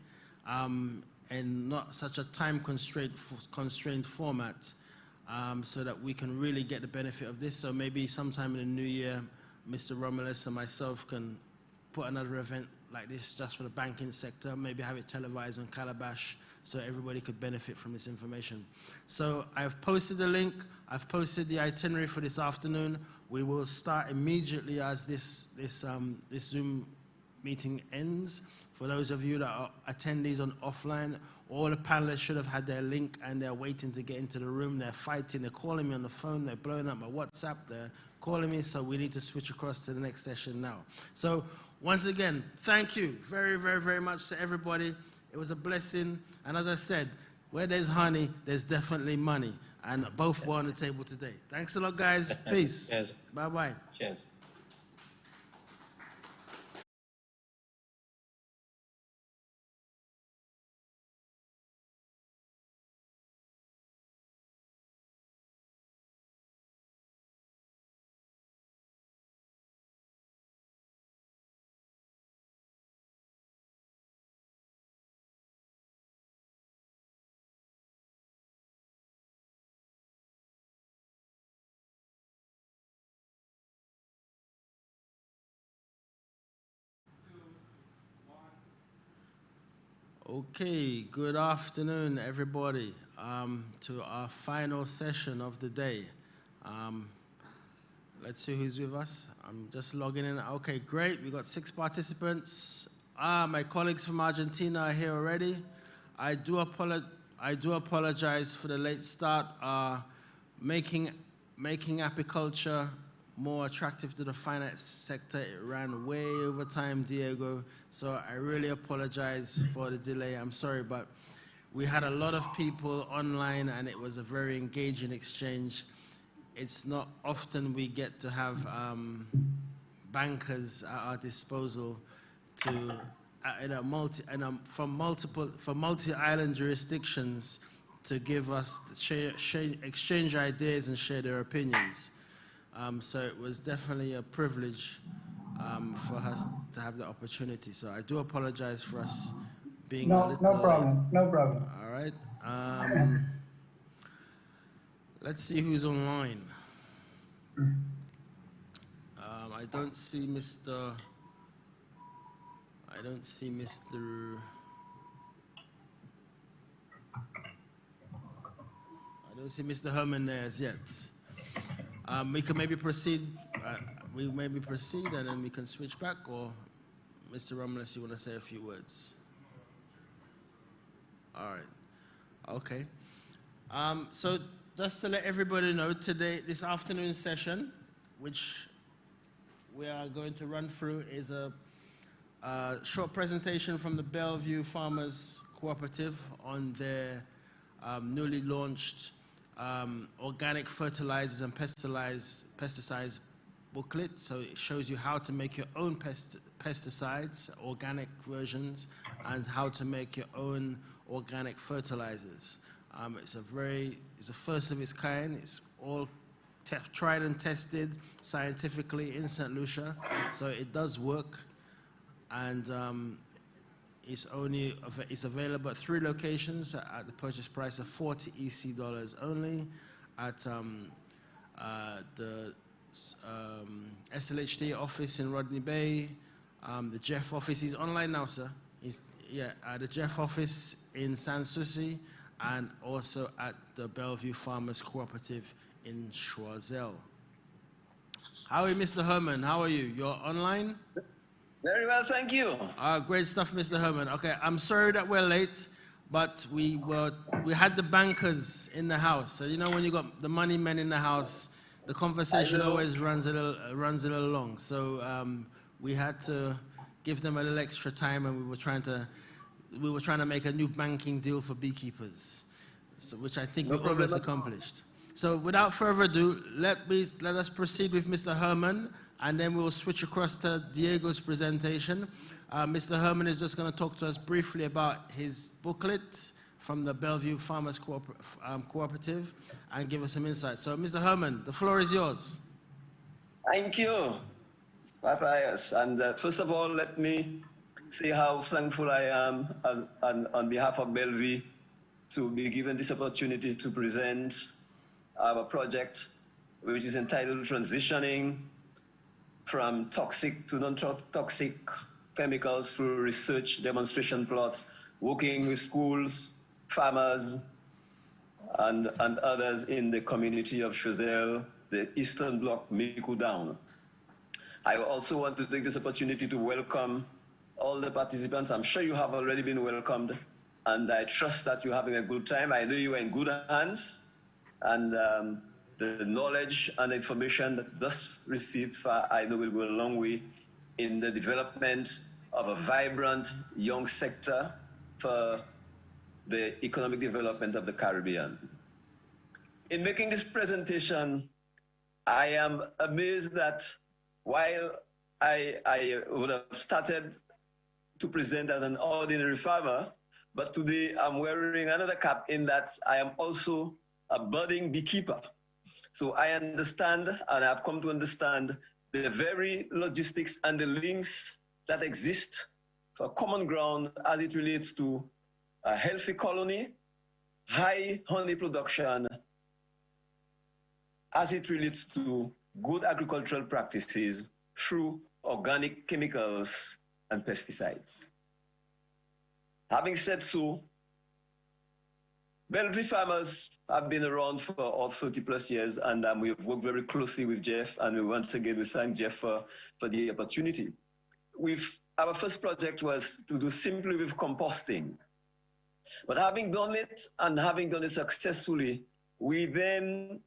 and not such a time constrained format so that we can really get the benefit of this. So maybe sometime in the new year, Mr. Romulus and myself can put another event like this just for the banking sector, maybe have it televised on Calabash so everybody could benefit from this information. So I've posted the link, I've posted the itinerary for this afternoon. We will start immediately as this Zoom meeting ends. For those of you that are attendees on offline, all the panelists should have had their link and they're waiting to get into the room. They're fighting, they're calling me on the phone, they're blowing up my WhatsApp, they're calling me, so we need to switch across to the next session now. So once again, thank you very, very, very much to everybody. It was a blessing. And as I said, where there's honey, there's definitely money. And both were on the table today. Thanks a lot, guys. Peace. Cheers. Bye-bye. Cheers. Okay, good afternoon, everybody, to our final session of the day. Let's see who's with us. I'm just logging in. Okay, great. We got 6 participants. My colleagues from Argentina are here already. I do apologize for the late start. Making apiculture more attractive to the finance sector, it ran way over time, Diego. So I really apologize for the delay. I'm sorry, but we had a lot of people online and it was a very engaging exchange. It's not often we get to have bankers at our disposal to, from multi-island jurisdictions to give us, exchange ideas and share their opinions. So it was definitely a privilege for us to have the opportunity. So I do apologize for us being a little No problem, no problem. All right. Let's see who's online. I I don't see Mr. I don't see Mr. I don't see Mr. Herman there as yet. We can maybe proceed. We maybe proceed, and then we can switch back. Or, Mr. Romulus, you want to say a few words? All right. Okay. So just to let everybody know, today, this afternoon session, which we are going to run through, is a short presentation from the Bellevue Farmers Cooperative on their newly launched organic fertilizers and pesticides booklet. So it shows you how to make your own pesticides, organic versions, and how to make your own organic fertilizers. It's a first of its kind. It's all tried and tested scientifically in St. Lucia, so it does work. And it's available at 3 locations at the purchase price of $40 EC only, at the SLHD office in Rodney Bay, the Jeff office. He's online now, sir. The Jeff office in Sans Souci, and also at the Bellevue Farmers Cooperative in Choiseul. How are you, Mr. Herman? How are you? You're online? Very well, thank you. Great stuff, Mr. Herman. Okay, I'm sorry that we're late, but we had the bankers in the house. So you know when you got the money men in the house, the conversation always runs a little long. So we had to give them a little extra time, and we were trying to make a new banking deal for beekeepers, so which I think we almost accomplished. So without further ado, let us proceed with Mr. Herman, and then we'll switch across to Diego's presentation. Mr. Herman is just going to talk to us briefly about his booklet from the Bellevue Farmers Cooperative and give us some insight. So, Mr. Herman, the floor is yours. Thank you, Matthias. And first of all, let me say how thankful I am on behalf of Bellevue to be given this opportunity to present our project, which is entitled Transitioning from Toxic to Non-Toxic Chemicals through Research Demonstration Plots, working with schools, farmers, and others in the community of Choiseul, the Eastern Bloc, Micoud Down. I also want to take this opportunity to welcome all the participants. I'm sure you have already been welcomed, and I trust that you're having a good time. I know you are in good hands, and the knowledge and information that thus received, I know will go a long way in the development of a vibrant young sector for the economic development of the Caribbean. In making this presentation, I am amazed that while I would have started to present as an ordinary farmer, but today I'm wearing another cap in that I am also a budding beekeeper. So I understand, and I've come to understand, the very logistics and the links that exist for common ground as it relates to a healthy colony, high honey production, as it relates to good agricultural practices through organic chemicals and pesticides. Having said so, Bellevue Farmers have been around for all 30 plus years, and we've worked very closely with Jeff, and once again we thank Jeff for the opportunity. Our first project was to do simply with composting. But having done it, and having done it successfully, we then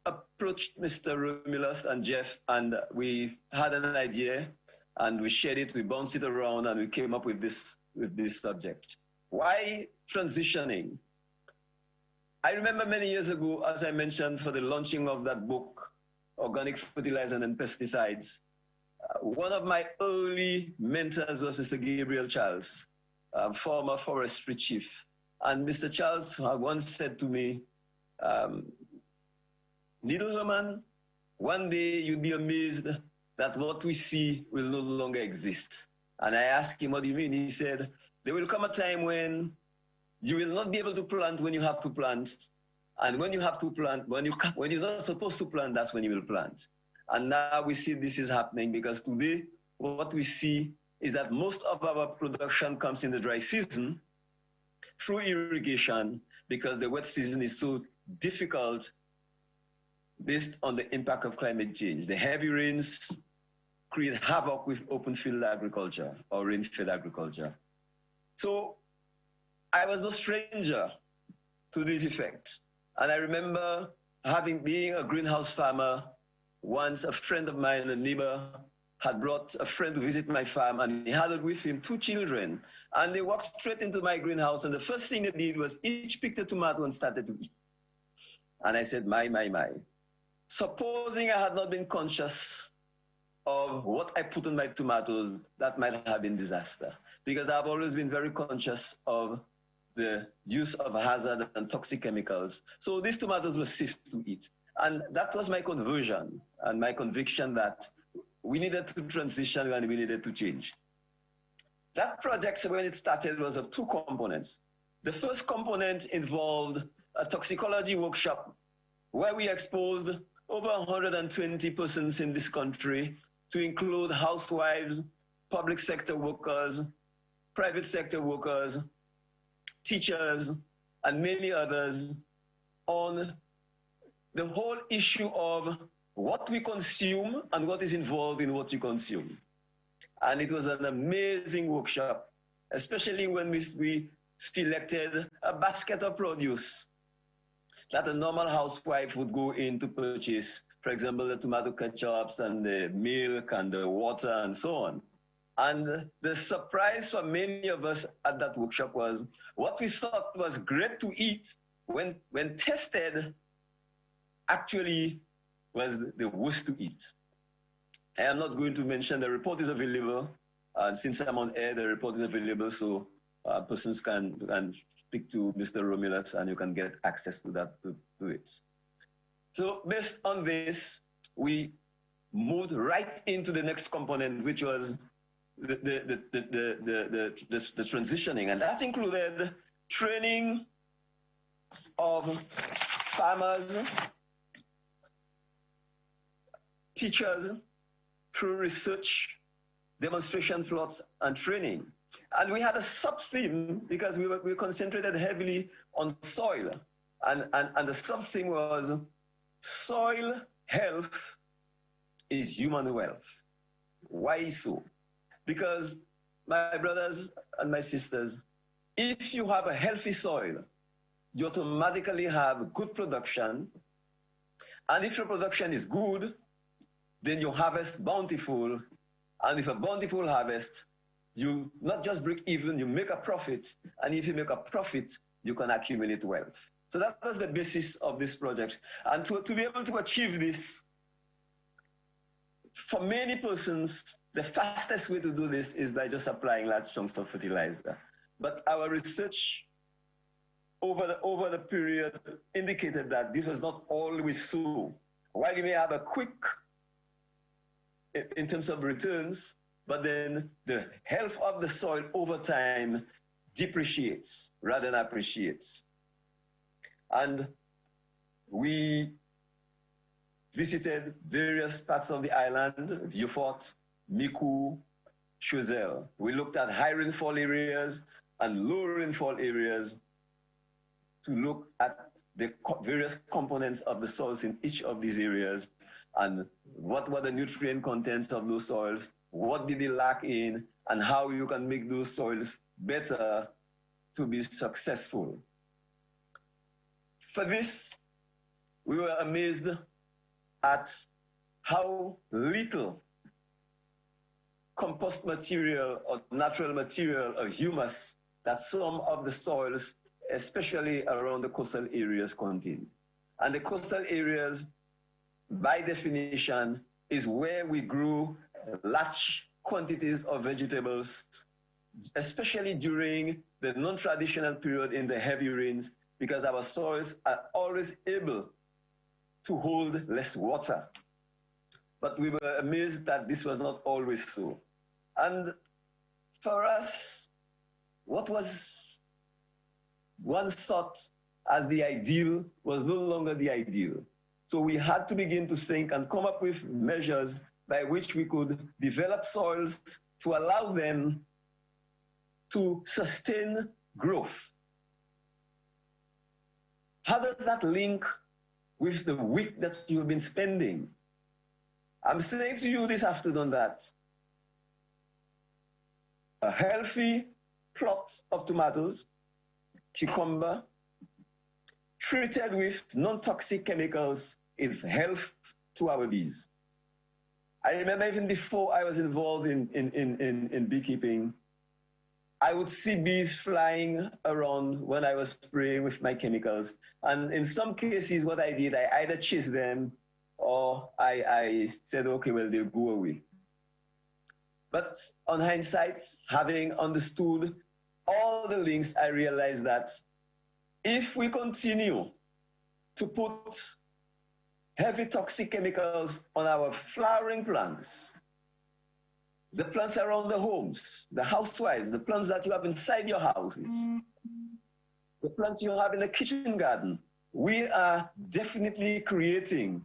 approached Mr. Romulus and Jeff, and we had an idea, and we shared it, we bounced it around, and we came up with this subject. Why transitioning? I remember many years ago, as I mentioned, for the launching of that book, Organic Fertilizer and Pesticides, one of my early mentors was Mr. Gabriel Charles, former forestry chief. And Mr. Charles once said to me, Little Herman, one day you'll be amazed that what we see will no longer exist. And I asked him, what do you mean? He said, there will come a time when you will not be able to plant when you have to plant. And when you have to plant, when you're not supposed to plant, that's when you will plant. And now we see this is happening because today what we see is that most of our production comes in the dry season through irrigation because the wet season is so difficult based on the impact of climate change. The heavy rains create havoc with open field agriculture or rain-fed agriculture. So I was no stranger to these effects. And I remember being a greenhouse farmer. Once a friend of mine, a neighbor, had brought a friend to visit my farm, and he had with him 2 children. And they walked straight into my greenhouse, and the first thing they did was each picked a tomato and started to eat. And I said, my. Supposing I had not been conscious of what I put on my tomatoes, that might have been disaster. Because I've always been very conscious of the use of hazard and toxic chemicals. So these tomatoes were safe to eat. And that was my conversion and my conviction that we needed to transition and we needed to change. That project, when it started, was of 2 components. The first component involved a toxicology workshop where we exposed over 120 persons in this country, to include housewives, public sector workers, private sector workers, teachers, and many others, on the whole issue of what we consume and what is involved in what you consume. And it was an amazing workshop, especially when we selected a basket of produce that a normal housewife would go in to purchase. For example, the tomato ketchups and the milk and the water and so on. And the surprise for many of us at that workshop was what we thought was great to eat when tested actually was the worst to eat. I am not going to mention the report is available. And since I'm on air, the report is available, so persons can speak to Mr. Romulus and you can get access to that, to it. So based on this, we moved right into the next component, which was the transitioning. And that included training of farmers, teachers, through research, demonstration plots, and training. And we had a sub-theme because we concentrated heavily on soil. And the sub-theme was soil health is human wealth. Why so? Because my brothers and my sisters, if you have a healthy soil, you automatically have good production. And if your production is good, then you harvest bountiful. And if a bountiful harvest, you not just break even, you make a profit. And if you make a profit, you can accumulate wealth. So that was the basis of this project. And to be able to achieve this, for many persons, the fastest way to do this is by just applying large chunks of fertilizer. But our research over the period indicated that this was not always so. While you may have a quick, in terms of returns, but then the health of the soil over time depreciates rather than appreciates. And we visited various parts of the island, Vieux Fort, Micoud, Choiseul. We looked at high rainfall areas and low rainfall areas to look at the various components of the soils in each of these areas and what were the nutrient contents of those soils, what did they lack in, and how you can make those soils better to be successful. For this, we were amazed at how little compost material or natural material or humus that some of the soils, especially around the coastal areas, contain. And the coastal areas, by definition, is where we grew large quantities of vegetables, especially during the non-traditional period in the heavy rains, because our soils are always able to hold less water. But we were amazed that this was not always so. And for us, what was once thought as the ideal was no longer the ideal. So we had to begin to think and come up with measures by which we could develop soils to allow them to sustain growth. How does that link with the week that you've been spending? I'm saying to you this afternoon that a healthy plot of tomatoes, cucumber, treated with non-toxic chemicals is health to our bees. I remember even before I was involved in beekeeping, I would see bees flying around when I was spraying with my chemicals. And in some cases, what I did, I either chased them or I said, okay, well, they'll go away. But on hindsight, having understood all the links, I realized that if we continue to put heavy toxic chemicals on our flowering plants, the plants around the homes, the housewives, the plants that you have inside your houses, the plants you have in the kitchen garden, we are definitely creating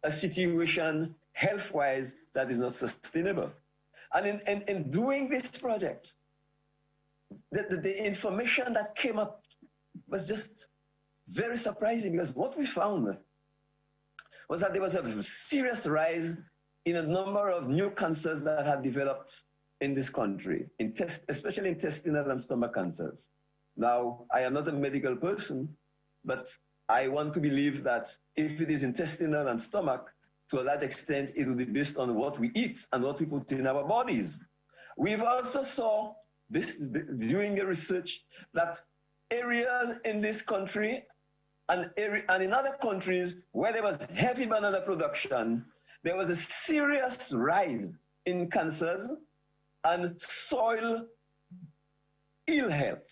a situation health-wise that is not sustainable. And in doing this project, the information that came up was just very surprising, because what we found was that there was a serious rise in a number of new cancers that had developed in this country, especially intestinal and stomach cancers. Now, I am not a medical person, but I want to believe that if it is intestinal and stomach, to a large extent, it will be based on what we eat and what we put in our bodies. We've also saw this during the research that areas in this country and in other countries where there was heavy banana production, there was a serious rise in cancers and soil ill health.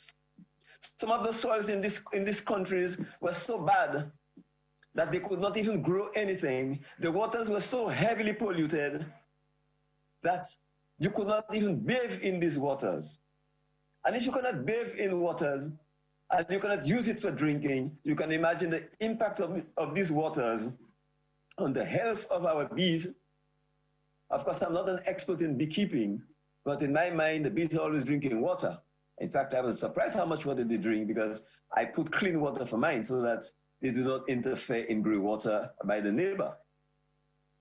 Some of the soils in these countries were so bad that they could not even grow anything. The waters were so heavily polluted that you could not even bathe in these waters. And if you cannot bathe in waters and you cannot use it for drinking, you can imagine the impact of these waters on the health of our bees. Of course, I'm not an expert in beekeeping, but in my mind, the bees are always drinking water. In fact, I was surprised how much water they drink, because I put clean water for mine so that they do not interfere in grey water by the neighbor.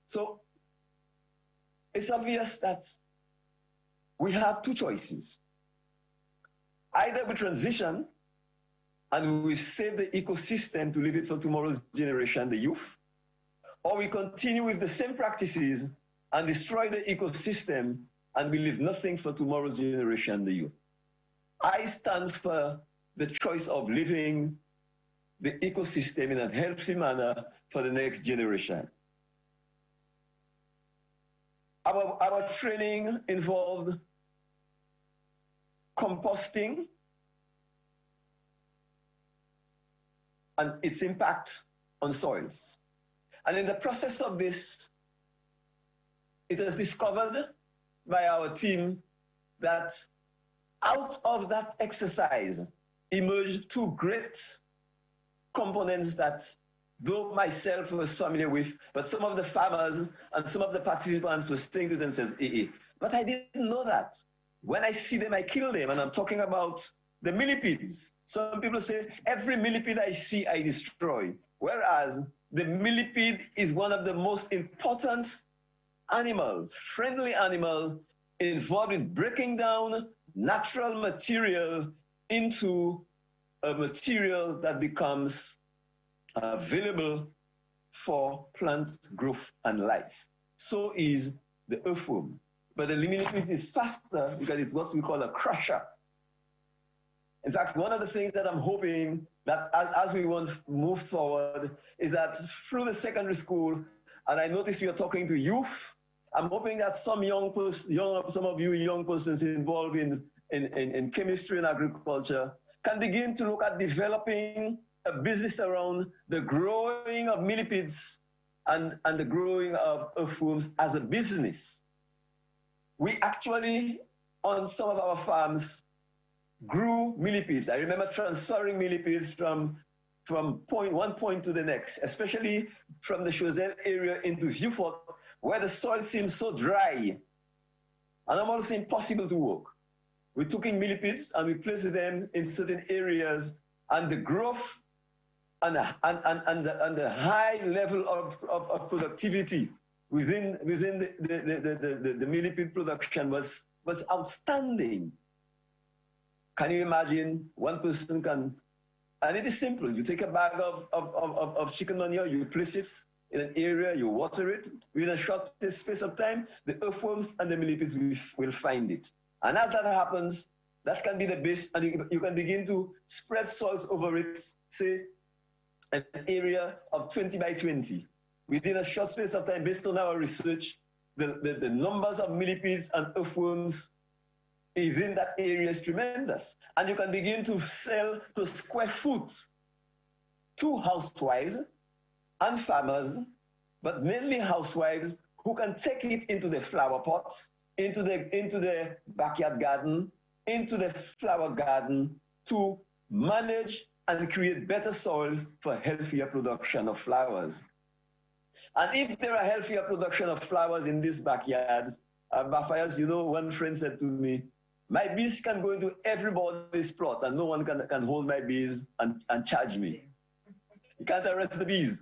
So it's obvious that we have two choices. Either we transition and we save the ecosystem to leave it for tomorrow's generation, the youth, or we continue with the same practices and destroy the ecosystem and we leave nothing for tomorrow's generation, the youth. I stand for the choice of living the ecosystem in a healthy manner for the next generation. Our training involved composting and its impact on soils. And in the process of this, it was discovered by our team that out of that exercise emerged two great components that though myself was familiar with, but some of the farmers and some of the participants were saying to themselves, but I didn't know that. When I see them, I kill them. And I'm talking about the millipedes. Some people say, every millipede I see, I destroy. Whereas the millipede is one of the most important animal, friendly animal, involved in breaking down natural material into a material that becomes available for plant growth and life. So is the earthworm. But the millipede is faster because it's what we call a crusher. In fact, one of the things that I'm hoping that as we want to move forward is that through the secondary school, and I notice you're talking to youth, I'm hoping that some of you young persons involved in chemistry and agriculture can begin to look at developing a business around the growing of millipedes and the growing of earthworms as a business. We actually, on some of our farms, grew millipedes. I remember transferring millipedes from from one point to the next, especially from the Choiseul area into Vieux-Fort, where the soil seems so dry and almost impossible to work. We took in millipedes and we placed them in certain areas, and the growth and the high level of productivity within the millipede production was outstanding. Can you imagine one person can, and it is simple, you take a bag of chicken manure, you place it in an area, you water it, within a short space of time, the earthworms and the millipedes will find it. And as that happens, that can be the base, and you can begin to spread soils over it, say, an area of 20 by 20. Within a short space of time, based on our research, the numbers of millipedes and earthworms within that area is tremendous. And you can begin to sell per square foot to housewives and farmers, but mainly housewives who can take it into the flower pots, into the backyard garden, into the flower garden to manage and create better soils for healthier production of flowers. And if there are healthier production of flowers in these backyards, Matthias, you know, one friend said to me, my bees can go into everybody's plot and no one can hold my bees and charge me. You can't arrest the bees.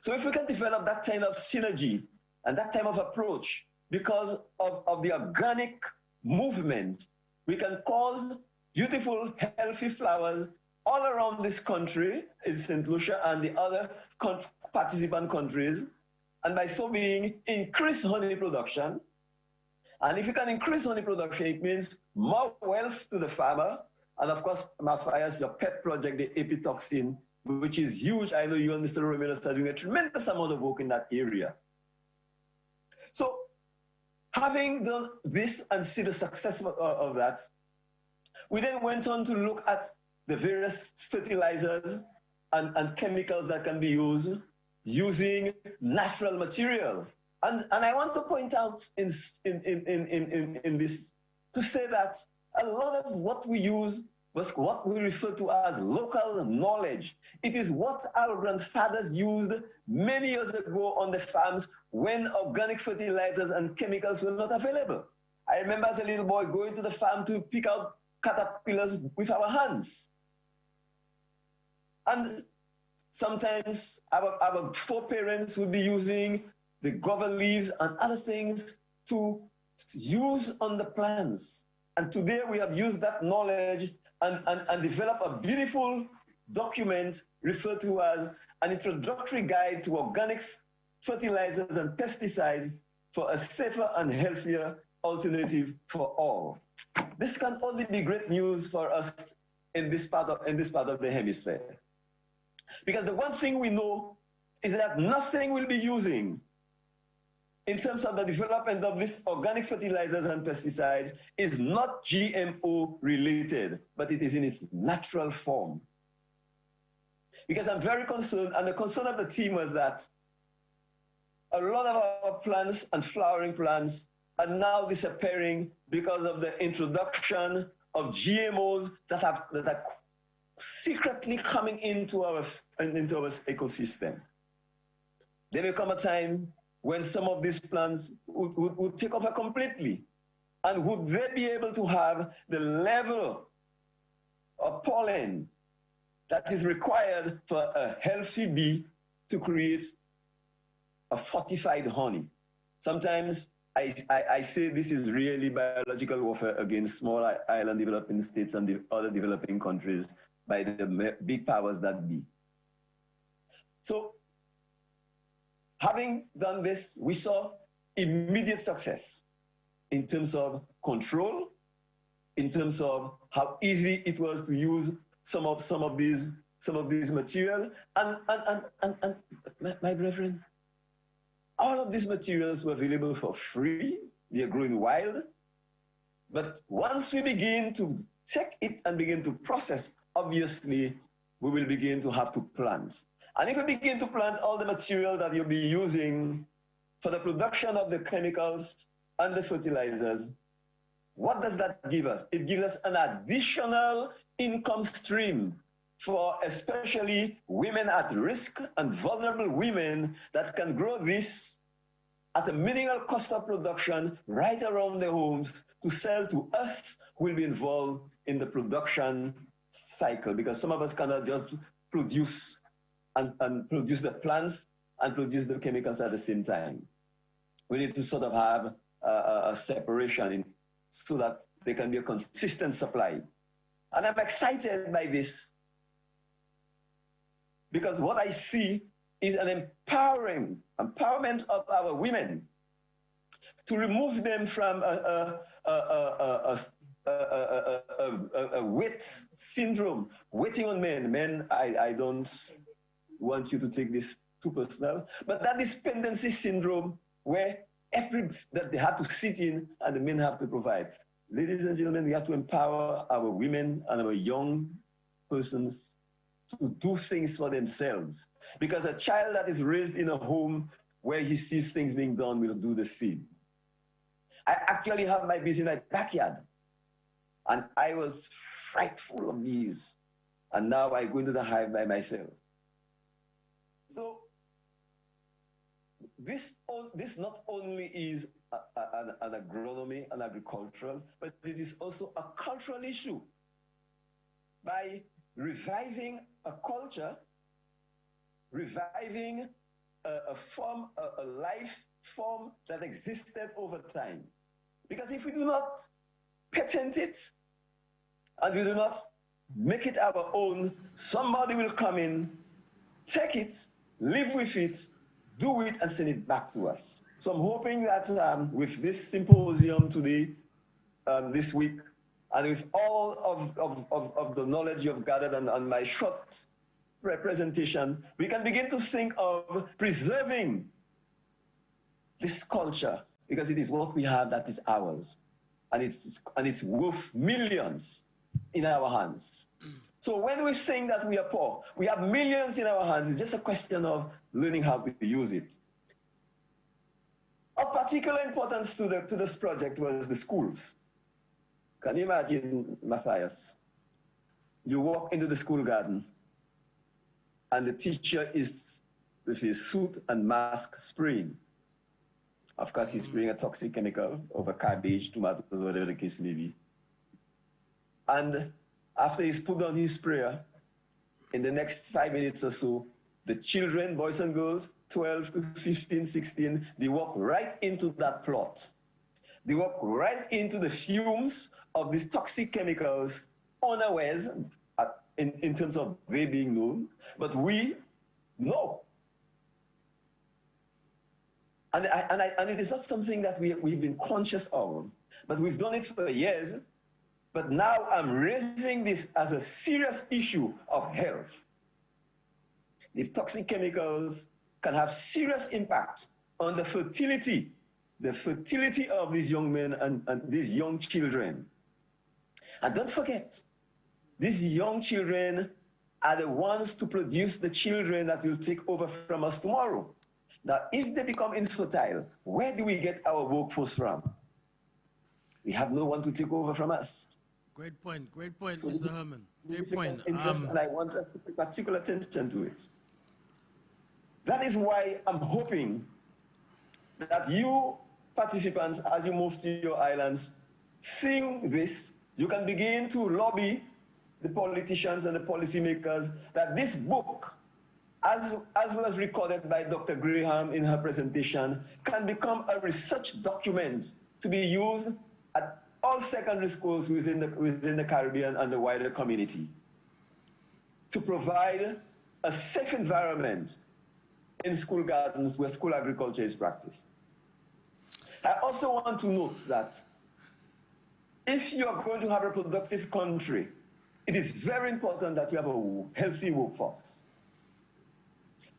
So if we can develop that kind of synergy and that type of approach, because of the organic movement, we can cause beautiful, healthy flowers all around this country, in St. Lucia and the other participant countries, and by so being, increase honey production. And if you can increase honey production, it means more wealth to the farmer. And of course, Matthias, your pet project, the epitoxin, which is huge. I know you and Mr. Romero are doing a tremendous amount of work in that area. So having done this and see the success of that, we then went on to look at the various fertilizers and chemicals that can be used using natural material. And I want to point out in this to say that a lot of what we use was what we refer to as local knowledge. It is what our grandfathers used many years ago on the farms when organic fertilizers and chemicals were not available. I remember as a little boy going to the farm to pick out caterpillars with our hands. And sometimes our foreparents would be using the guava leaves and other things to use on the plants. And today we have used that knowledge and developed a beautiful document referred to as an introductory guide to organic fertilizers and pesticides for a safer and healthier alternative for all. This can only be great news for us in this part of the hemisphere. Because the one thing we know is that nothing we'll be using in terms of the development of these organic fertilizers and pesticides is not GMO related, but it is in its natural form. Because I'm very concerned, and the concern of the team was that a lot of our plants and flowering plants are now disappearing because of the introduction of GMOs that are secretly coming into our ecosystem. There may come a time when some of these plants would take over completely. And would they be able to have the level of pollen that is required for a healthy bee to create a fortified honey? Sometimes I say this is really biological warfare against small island developing states and the other developing countries by the big powers that be. So, having done this, we saw immediate success in terms of control, in terms of how easy it was to use some of these materials, and my brethren, all of these materials were available for free. They are growing wild. But once we begin to check it and begin to process, obviously, we will begin to have to plant. And if we begin to plant all the material that you'll be using for the production of the chemicals and the fertilizers, what does that give us? It gives us an additional income stream for especially women at risk and vulnerable women that can grow this at a minimal cost of production right around their homes to sell to us who will be involved in the production cycle, because some of us cannot just produce and produce the plants and produce the chemicals at the same time. We need to sort of have a separation so that there can be a consistent supply. And I'm excited by this because what I see is an empowerment of our women to remove them from a wait syndrome, waiting on men. Men, I don't want you to take this too personal, but that dependency syndrome where that they have to sit in and the men have to provide. Ladies and gentlemen, we have to empower our women and our young persons to do things for themselves. Because a child that is raised in a home where he sees things being done will do the same. I actually have my bees in my backyard, and I was frightful of bees, and now I go into the hive by myself. So this not only is an agronomy, an agricultural, but it is also a cultural issue. By reviving a culture, reviving a life form that existed over time. Because if we do not patent it and we do not make it our own, somebody will come in, take it, live with it, do it, and send it back to us. So I'm hoping that with this symposium today, this week, and with all of the knowledge you've gathered and my short representation, we can begin to think of preserving this culture, because it is what we have that is ours, and it's worth millions in our hands. So when we think that we are poor, we have millions in our hands. It's just a question of learning how to use it. Of particular importance to this project was the schools. Can you imagine, Matthias? You walk into the school garden, and the teacher is with his suit and mask spraying. Of course, he's spraying a toxic chemical over cabbage, tomatoes, whatever the case may be. And after he's put on his sprayer, in the next 5 minutes or so, the children, boys and girls, 12 to 15, 16, they walk right into that plot. They walk right into the fumes of these toxic chemicals unawares in terms of they being known, but we know. And it is not something that we've been conscious of, but we've done it for years. But now I'm raising this as a serious issue of health. The toxic chemicals can have serious impact on the fertility of these young men and these young children. And don't forget, these young children are the ones to produce the children that will take over from us tomorrow. Now, if they become infertile, where do we get our workforce from? We have no one to take over from us. Great point, so Mr. Herman. Great point. And I want us to pay particular attention to it. That is why I'm hoping that you participants, as you move to your islands, seeing this, you can begin to lobby the politicians and the policymakers that this book, as was recorded by Dr. Graham in her presentation, can become a research document to be used at all secondary schools within the Caribbean and the wider community to provide a safe environment in school gardens where school agriculture is practiced. I also want to note that if you are going to have a productive country, it is very important that you have a healthy workforce.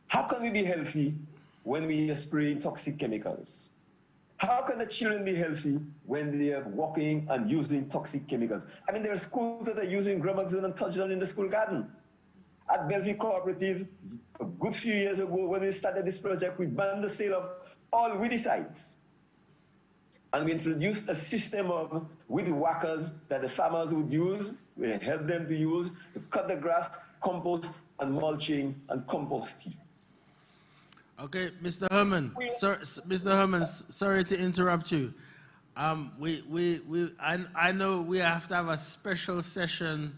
How can we be healthy when we are spraying toxic chemicals? How can the children be healthy when they are walking and using toxic chemicals? I mean, there are schools that are using Gramaxone and Touchdown in the school garden. At Bellevue Cooperative, a good few years ago, when we started this project, we banned the sale of all weedicides. And we introduced a system of weed whackers that the farmers would use. We helped them to use to cut the grass compost and mulching and composting. Okay, Mr. Herman. Mr. Herman, sorry to interrupt you. I know we have to have a special session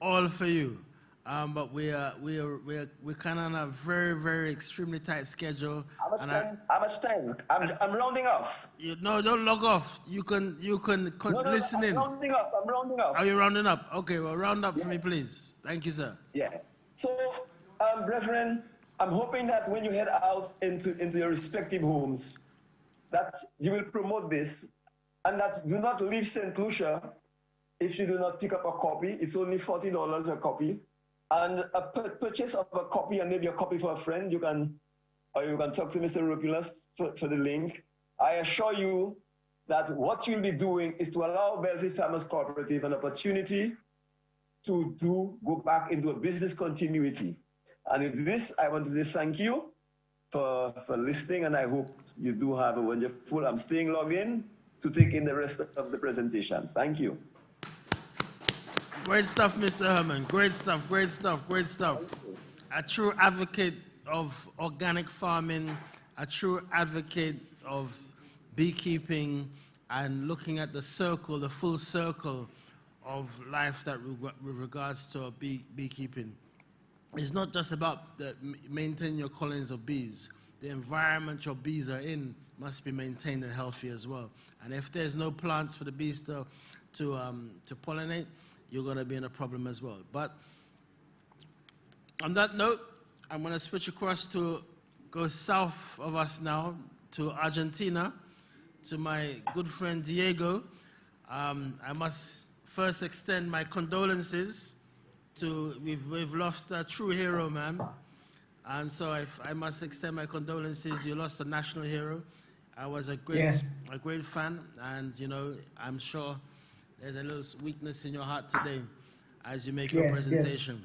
all for you, but we're kind of on a very extremely tight schedule. How much time? I'm rounding off. No, don't log off. You can listen in. I'm rounding off. Are you rounding up? Okay, well, round up for me, please. Thank you, sir. Yeah. So, brethren, I'm hoping that when you head out into your respective homes, that you will promote this, and that do not leave St. Lucia if you do not pick up a copy. It's only $40 a copy, and a purchase of a copy and maybe a copy for a friend. You can talk to Mr. Rupilas for the link. I assure you that what you'll be doing is to allow Bellevue Farmers Cooperative an opportunity to go back into a business continuity. And with this, I want to say thank you for listening, and I hope you do have a wonderful. I'm staying logged in to take in the rest of the presentations. Thank you. Great stuff, Mr. Herman. Great stuff. A true advocate of organic farming, a true advocate of beekeeping, and looking at the full circle of life that with regards to beekeeping. It's not just about maintaining your colonies of bees. The environment your bees are in must be maintained and healthy as well. And if there's no plants for the bees to pollinate, you're going to be in a problem as well. But on that note, I'm going to switch across to go south of us now to Argentina, to my good friend Diego. I must first extend my condolences we've lost a true hero, man. And so I must extend my condolences. You lost a national hero. I was a great fan, and I'm sure there's a little weakness in your heart today as you make your presentation,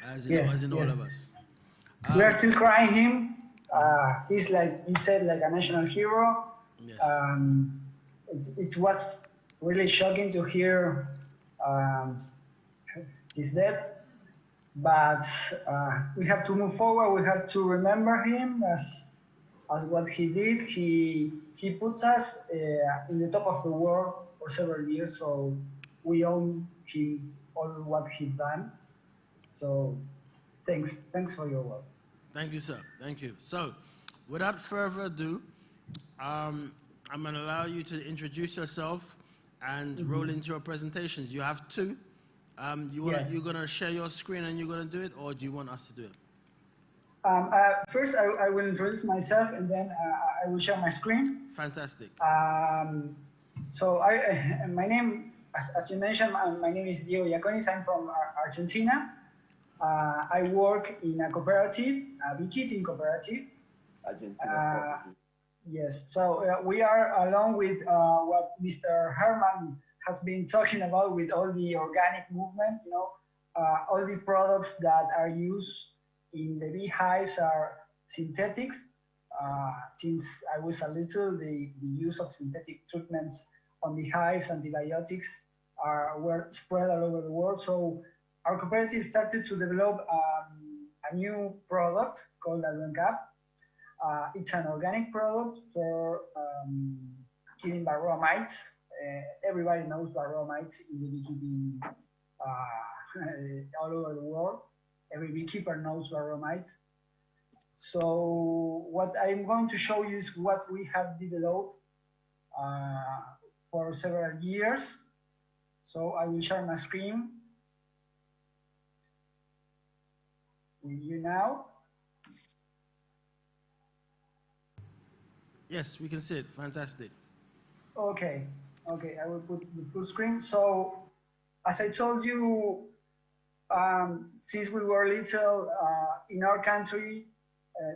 as in all of us. We are still crying him. He's like you said, like a national hero. Yes. It was really shocking to hear his death, but we have to move forward. We have to remember him as what he did. He put us in the top of the world for several years, so we owe him all what he's done. So thanks for your work. Thank you, sir. Thank you. So without further ado, I'm going to allow you to introduce yourself and roll into your presentations. You have two. You're going to share your screen and you're going to do it, or do you want us to do it? First, I will introduce myself, and then I will share my screen. Fantastic. So my name, as you mentioned, my name is Diego Iaconis. I'm from Argentina. I work in a cooperative, a beekeeping cooperative. Argentina. Yes. So we are along with what Mr. Herman has been talking about with all the organic movement. All the products that are used in the beehives are synthetics. Since I was a little, the use of synthetic treatments on the hives, antibiotics were spread all over the world. So our cooperative started to develop a new product called Advencap. It's an organic product for killing varroa mites. Everybody knows varroa mites in the beekeeping all over the world. Every beekeeper knows varroa mites. So what I'm going to show you is what we have developed for several years. So I will share my screen with you now. Yes, we can see it. Fantastic. Okay, I will put the full screen. So as I told you, since we were little, in our country,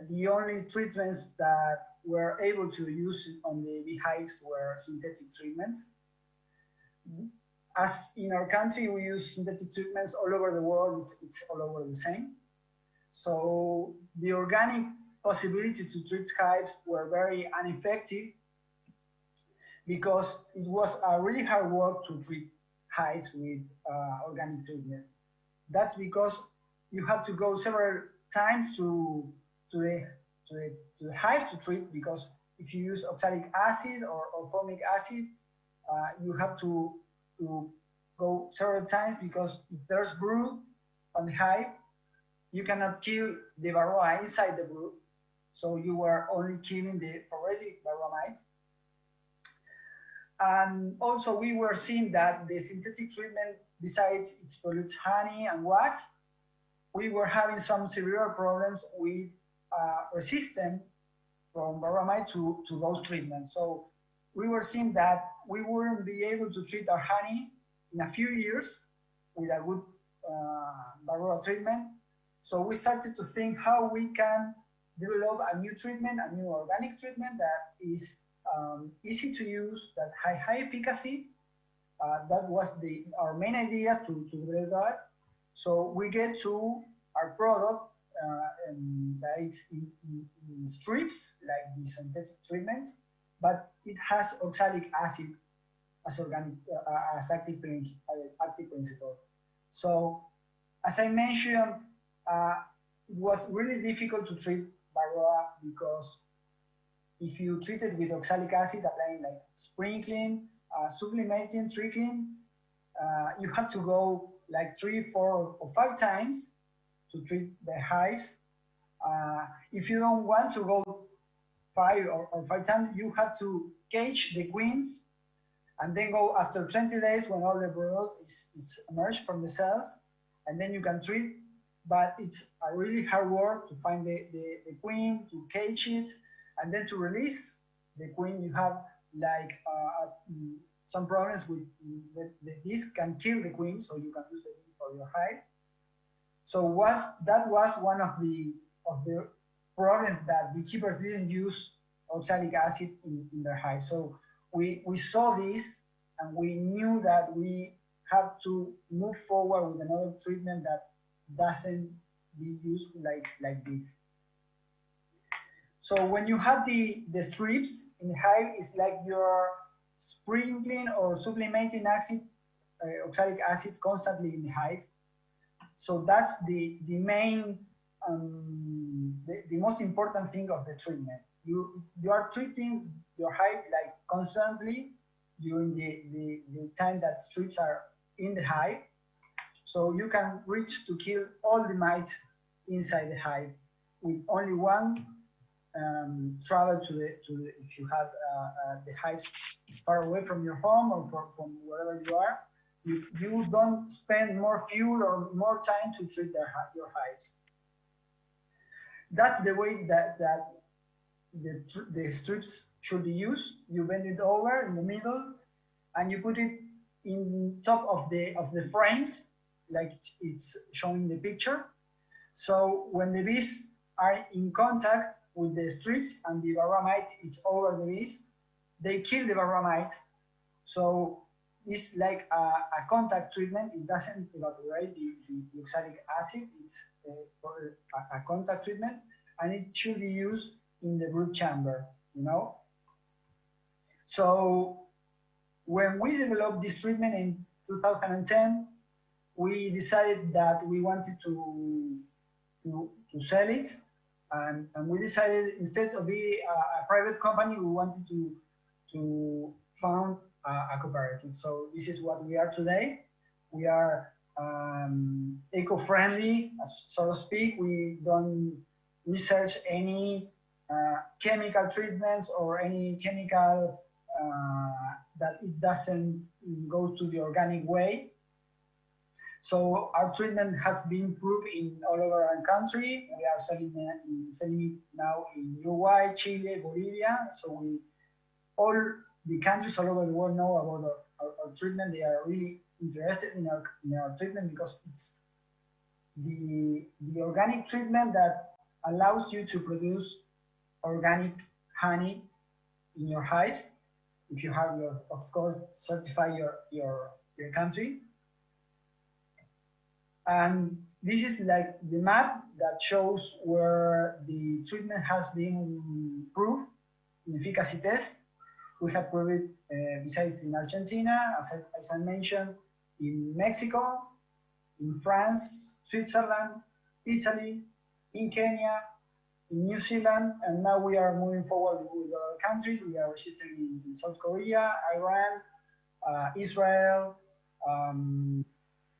the only treatments that were able to use on the beehives were synthetic treatments. As in our country, we use synthetic treatments all over the world. It's all over the same. So the organic possibility to treat hives were very ineffective because it was a really hard work to treat hives with organic treatment. That's because you have to go several times to the hive to treat, because if you use oxalic acid or formic acid, you have to go several times, because if there's brood on the hive, you cannot kill the varroa inside the brood, so you are only killing the parasitic varroa mites. And also we were seeing that the synthetic treatment, besides it produces honey and wax, we were having some severe problems with resistance from varroa mite to those treatments. So we were seeing that we wouldn't be able to treat our honey in a few years with a good varroa treatment. So we started to think how we can develop a new treatment, a new organic treatment that is easy to use, that high efficacy. That was our main idea to develop that. So we get to our product that it's in strips, like the synthetic treatments, but it has oxalic acid as as active principle. So as I mentioned, it was really difficult to treat varroa, because if you treat it with oxalic acid, applying like sprinkling, sublimating, trickling, you have to go like 3, 4, or 5 times to treat the hives. If you don't want to go 5 or 5 times, you have to cage the queens and then go after 20 days when all the brood is emerged from the cells, and then you can treat. But it's a really hard work to find the queen, to cage it, and then to release the queen. You have like some problems with this can kill the queen, so you can use the queen for your hive. So that was one of the problems, that beekeepers didn't use oxalic acid in their hive. So we saw this, and we knew that we have to move forward with another treatment that doesn't be used like this. So when you have the strips in the hive, it's like you're sprinkling or sublimating oxalic acid constantly in the hive. So that's the main, the most important thing of the treatment. You are treating your hive like constantly during the time that strips are in the hive. So you can reach to kill all the mites inside the hive with only one travel to the if you have the hives far away from your home or from wherever you are, you don't spend more fuel or more time to treat your hives. That's the way that the strips should be used. You bend it over in the middle, and you put it in top of the frames, like it's showing the picture. So when the bees are in contact with the strips and the varroa mite is over the bees, they kill the varroa mite. So it's like a contact treatment. It doesn't evaporate the oxalic acid. It's a contact treatment, and it should be used in the brood chamber, you know. So when we developed this treatment in 2010, we decided that we wanted to sell it, and we decided, instead of being a private company, we wanted to found a cooperative. So this is what we are today. We are eco-friendly, so to speak. We don't research any chemical treatments or any chemical that it doesn't go to the organic way. So our treatment has been proved in all over our country. We are selling it now in Uruguay, Chile, Bolivia. So all the countries all over the world know about our treatment. They are really interested in our treatment, because it's the organic treatment that allows you to produce organic honey in your hives, if you have of course, certify your country. And this is like the map that shows where the treatment has been proved in efficacy test. We have proved it besides in Argentina, as I mentioned, in Mexico, in France, Switzerland, Italy, in Kenya, in New Zealand, and now we are moving forward with other countries. We are registering in South Korea, Iran, Israel.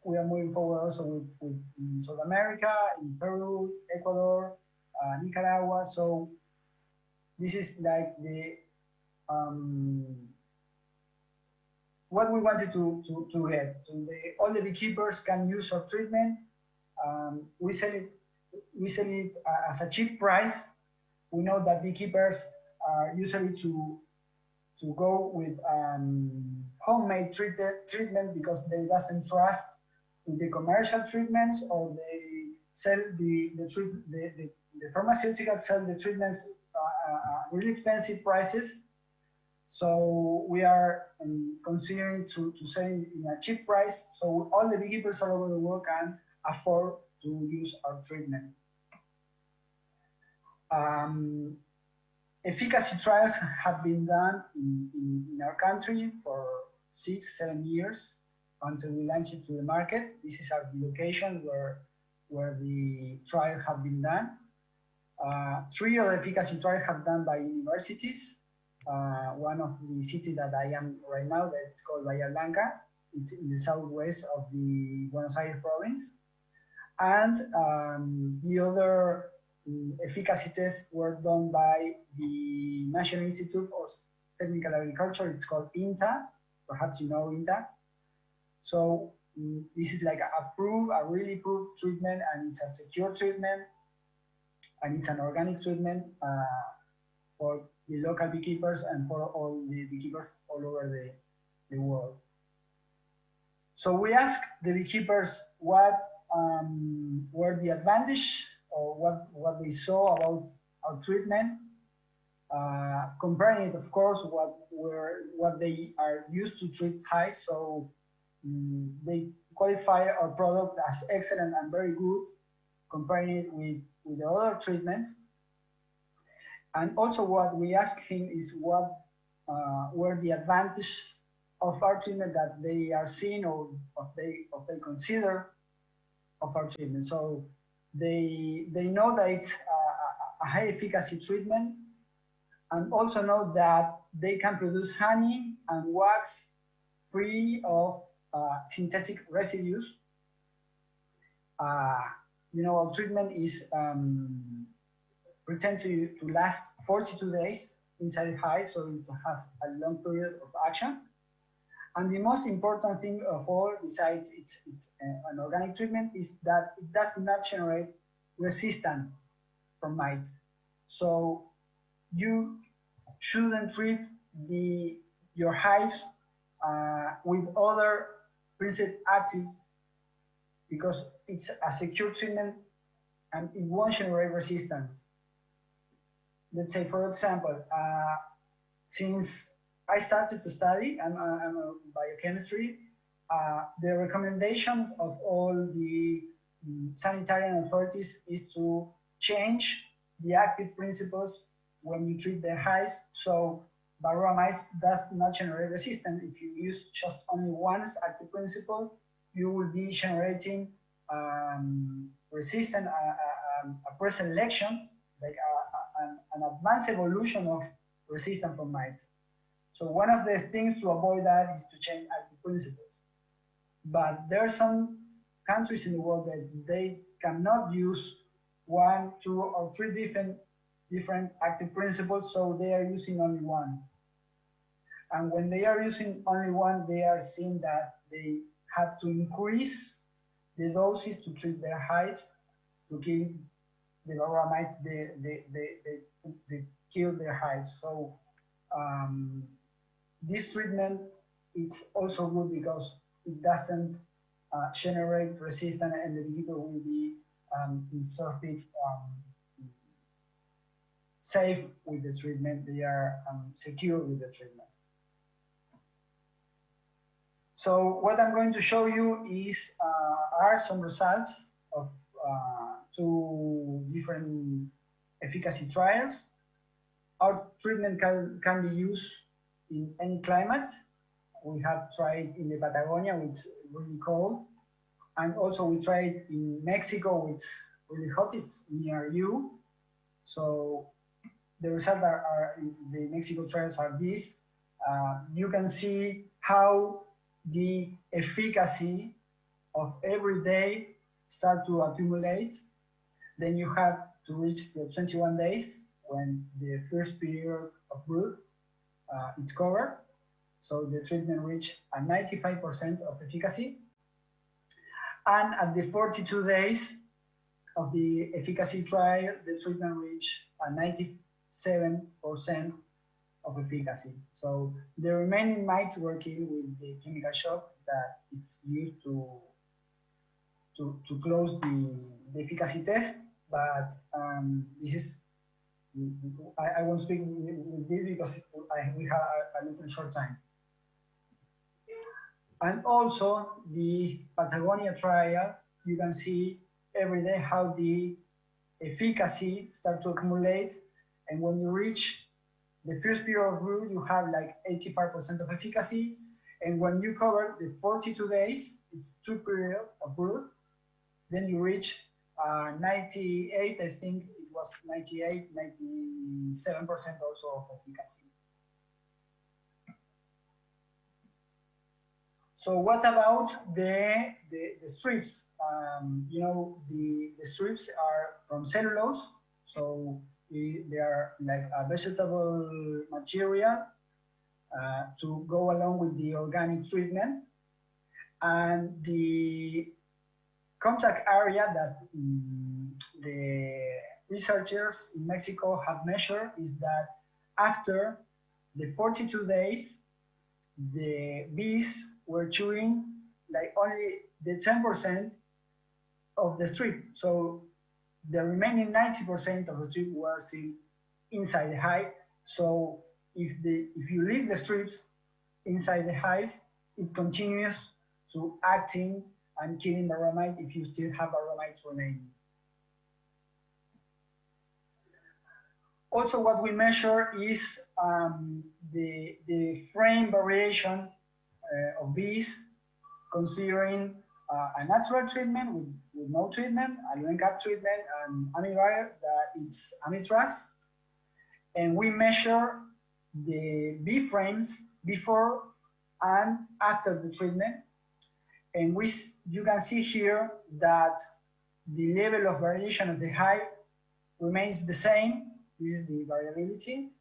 We are moving forward also with in South America, in Peru, Ecuador, Nicaragua. So this is like the what we wanted to get. So all the beekeepers can use our treatment. We sell it as a cheap price. We know that beekeepers are usually to go with homemade treatment because they doesn't trust in the commercial treatments, or they sell the pharmaceuticals sell the treatments really expensive prices. So we are considering to sell it in a cheap price, so all the beekeepers all over the world can afford to use our treatment. Efficacy trials have been done in our country for 6-7 years until we launch it to the market. This is our location where the trial have been done. 3 of the efficacy trials have done by universities. One of the city that I am right now, that's called Bahía Blanca. It's in the southwest of the Buenos Aires province. And the other efficacy tests were done by the National Institute of Technical Agriculture. It's called INTA. Perhaps you know INTA. So this is like a really proved treatment, and it's a secure treatment, and it's an organic treatment for the local beekeepers and for all the beekeepers all over the world. So we asked the beekeepers what were the advantage, or what they saw about our treatment, comparing it, of course, what they are used to treat hives. So they qualify our product as excellent and very good, comparing it with the other treatments. And also what we asked him is what were the advantages of our treatment that they are seeing, or they consider of our treatment. So they know that it's a high efficacy treatment, and also know that they can produce honey and wax free of synthetic residues. Our treatment is pretend to last 42 days inside the hive, so it has a long period of action. And the most important thing of all, besides it's an organic treatment, is that it does not generate resistance from mites. So you shouldn't treat your hives with other principal active, because it's a secure treatment and it won't generate resistance. Let's say, for example, since I started to study, I'm a biochemistry, the recommendation of all the sanitarian authorities is to change the active principles when you treat the hives. So varroa mites does not generate resistance. If you use just only one active principle, you will be generating resistance, a pre-selection, like an advanced evolution of resistance from mites. So one of the things to avoid that is to change active principles. But there are some countries in the world that they cannot use 1, 2, or 3 different active principles, so they are using only one. And when they are using only one, they are seeing that they have to increase the doses to treat their hives, to give the varroa mite, they kill their hives. So this treatment is also good because it doesn't generate resistance, and the beekeeper will be sort of safe with the treatment. They are secure with the treatment. So what I'm going to show you are some results of 2 different efficacy trials. Our treatment can be used in any climate. We have tried in the Patagonia, which is really cold, and also we tried in Mexico, which really hot. It's near you. So the results are the Mexico trials are these. You can see how the efficacy of every day start to accumulate. Then you have to reach the 21 days when the first period of brood is covered. So the treatment reached a 95% of efficacy. And at the 42 days of the efficacy trial, the treatment reached a 97% of efficacy. So the remaining mites were killed with the chemical shock that is used to close the efficacy test. But this is, I won't speak with this because we have a little short time. And also the Patagonia trial, you can see every day how the efficacy starts to accumulate. And when you reach the first period of brood, you have like 85% of efficacy. And when you cover the 42 days, it's 2 periods of brood, then you reach 98, I think it was 98, 97% also of efficacy. So what about the strips? You know, the strips are from cellulose, so they are like a vegetable material to go along with the organic treatment. And the contact area that the researchers in Mexico have measured is that after the 42 days, the bees were chewing like only the 10% of the strip. So the remaining 90% of the strip were still inside the hive. So if you leave the strips inside the hives, it continues to acting and killing the aromite if you still have aromites remaining. Also, what we measure is the frame variation of bees, considering a natural treatment with no treatment, a low cap treatment, and amiviral that it's Amitraz. And we measure the bee frames before and after the treatment. And you can see here that the level of variation of the hive remains the same. This is the variability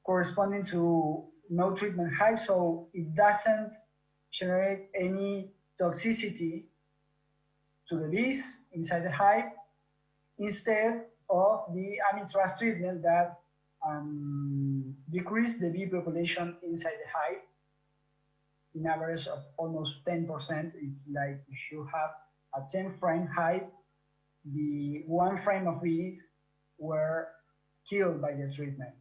corresponding to no treatment hive, so it doesn't generate any toxicity to the bees inside the hive, instead of the Amitraz treatment that decreased the bee population inside the hive in average of almost 10%. It's like if you have a 10 frame hive, the 1 frame of bees were killed by the treatment.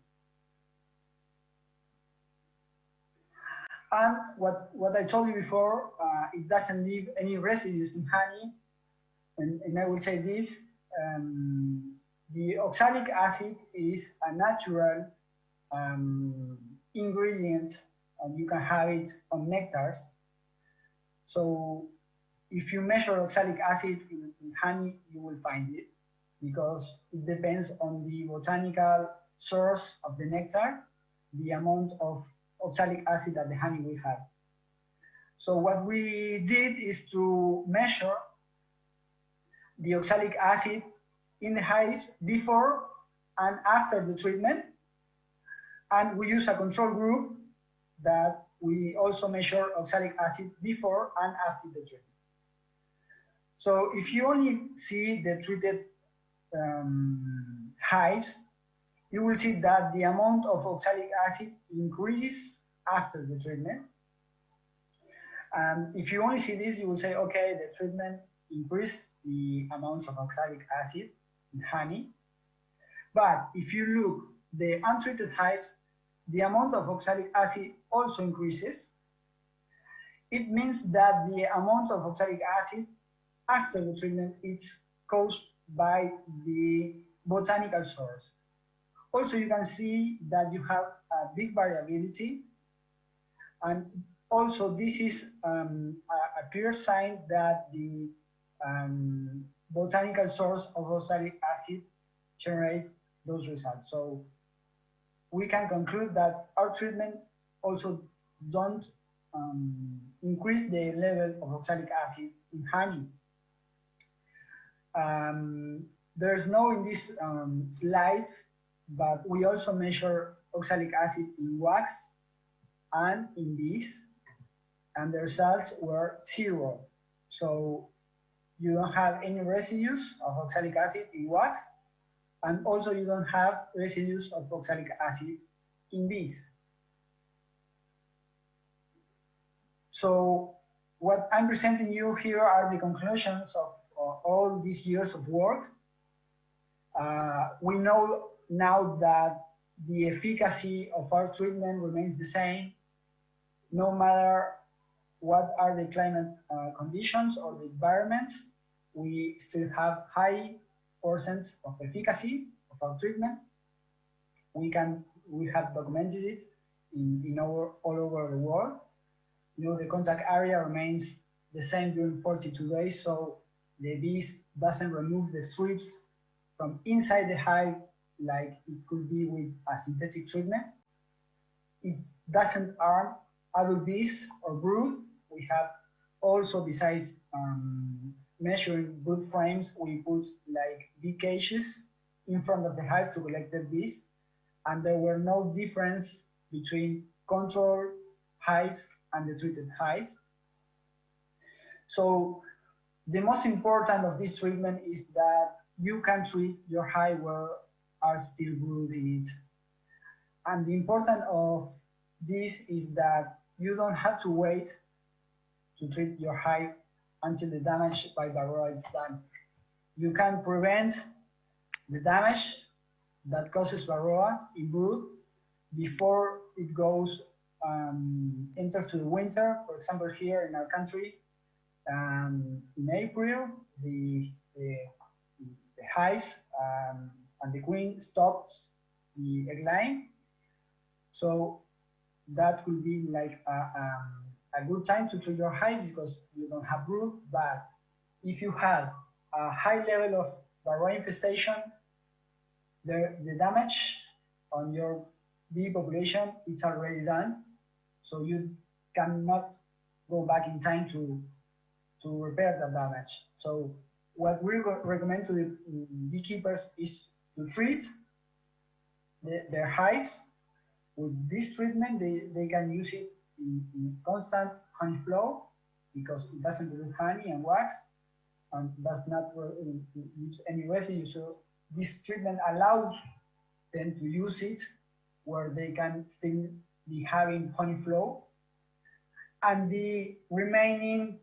And what I told you before, it doesn't leave any residues in honey. And I will say this, the oxalic acid is a natural ingredient, and you can have it on nectars. So if you measure oxalic acid in honey, you will find it, because it depends on the botanical source of the nectar, the amount of oxalic acid that the honey will have. So what we did is to measure the oxalic acid in the hives before and after the treatment. And we use a control group that we also measure oxalic acid before and after the treatment. So if you only see the treated hives, you will see that the amount of oxalic acid increases after the treatment. And if you only see this, you will say, okay, the treatment increased the amount of oxalic acid in honey. But if you look the untreated hives, the amount of oxalic acid also increases. It means that the amount of oxalic acid after the treatment is caused by the botanical source. Also, you can see that you have a big variability. And also, this is a clear sign that the botanical source of oxalic acid generates those results. So we can conclude that our treatment also don't increase the level of oxalic acid in honey. There's no in these slides, but we also measure oxalic acid in wax and in bees, and the results were 0. So you don't have any residues of oxalic acid in wax, and also you don't have residues of oxalic acid in bees. So what I'm presenting you here are the conclusions of all these years of work. We know now that the efficacy of our treatment remains the same, no matter what are the climate conditions or the environments. We still have high percent of efficacy of our treatment. We have documented it all over the world. You know, the contact area remains the same during 42 days, so the bees doesn't remove the strips from inside the hive like it could be with a synthetic treatment. It doesn't harm adult bees or brood. We have also, besides measuring brood frames, we put like bee cages in front of the hive to collect the bees, and there were no difference between control hives and the treated hives. So the most important of this treatment is that you can treat your hive where are still brood in it. And the importance of this is that you don't have to wait to treat your hive until the damage by varroa is done. You can prevent the damage that causes varroa in brood before it goes enters to the winter. For example, here in our country, in April, the hives and the queen stops the egg line. So that will be like a good time to treat your hive because you don't have brood. But if you have a high level of varroa infestation, the damage on your bee population is already done. So you cannot go back in time to repair the damage. So what we recommend to the beekeepers is to treat their hives with this treatment. They can use it in constant honey flow because it doesn't produce honey and wax and does not use any residue. So this treatment allows them to use it where they can still be having honey flow. And the remaining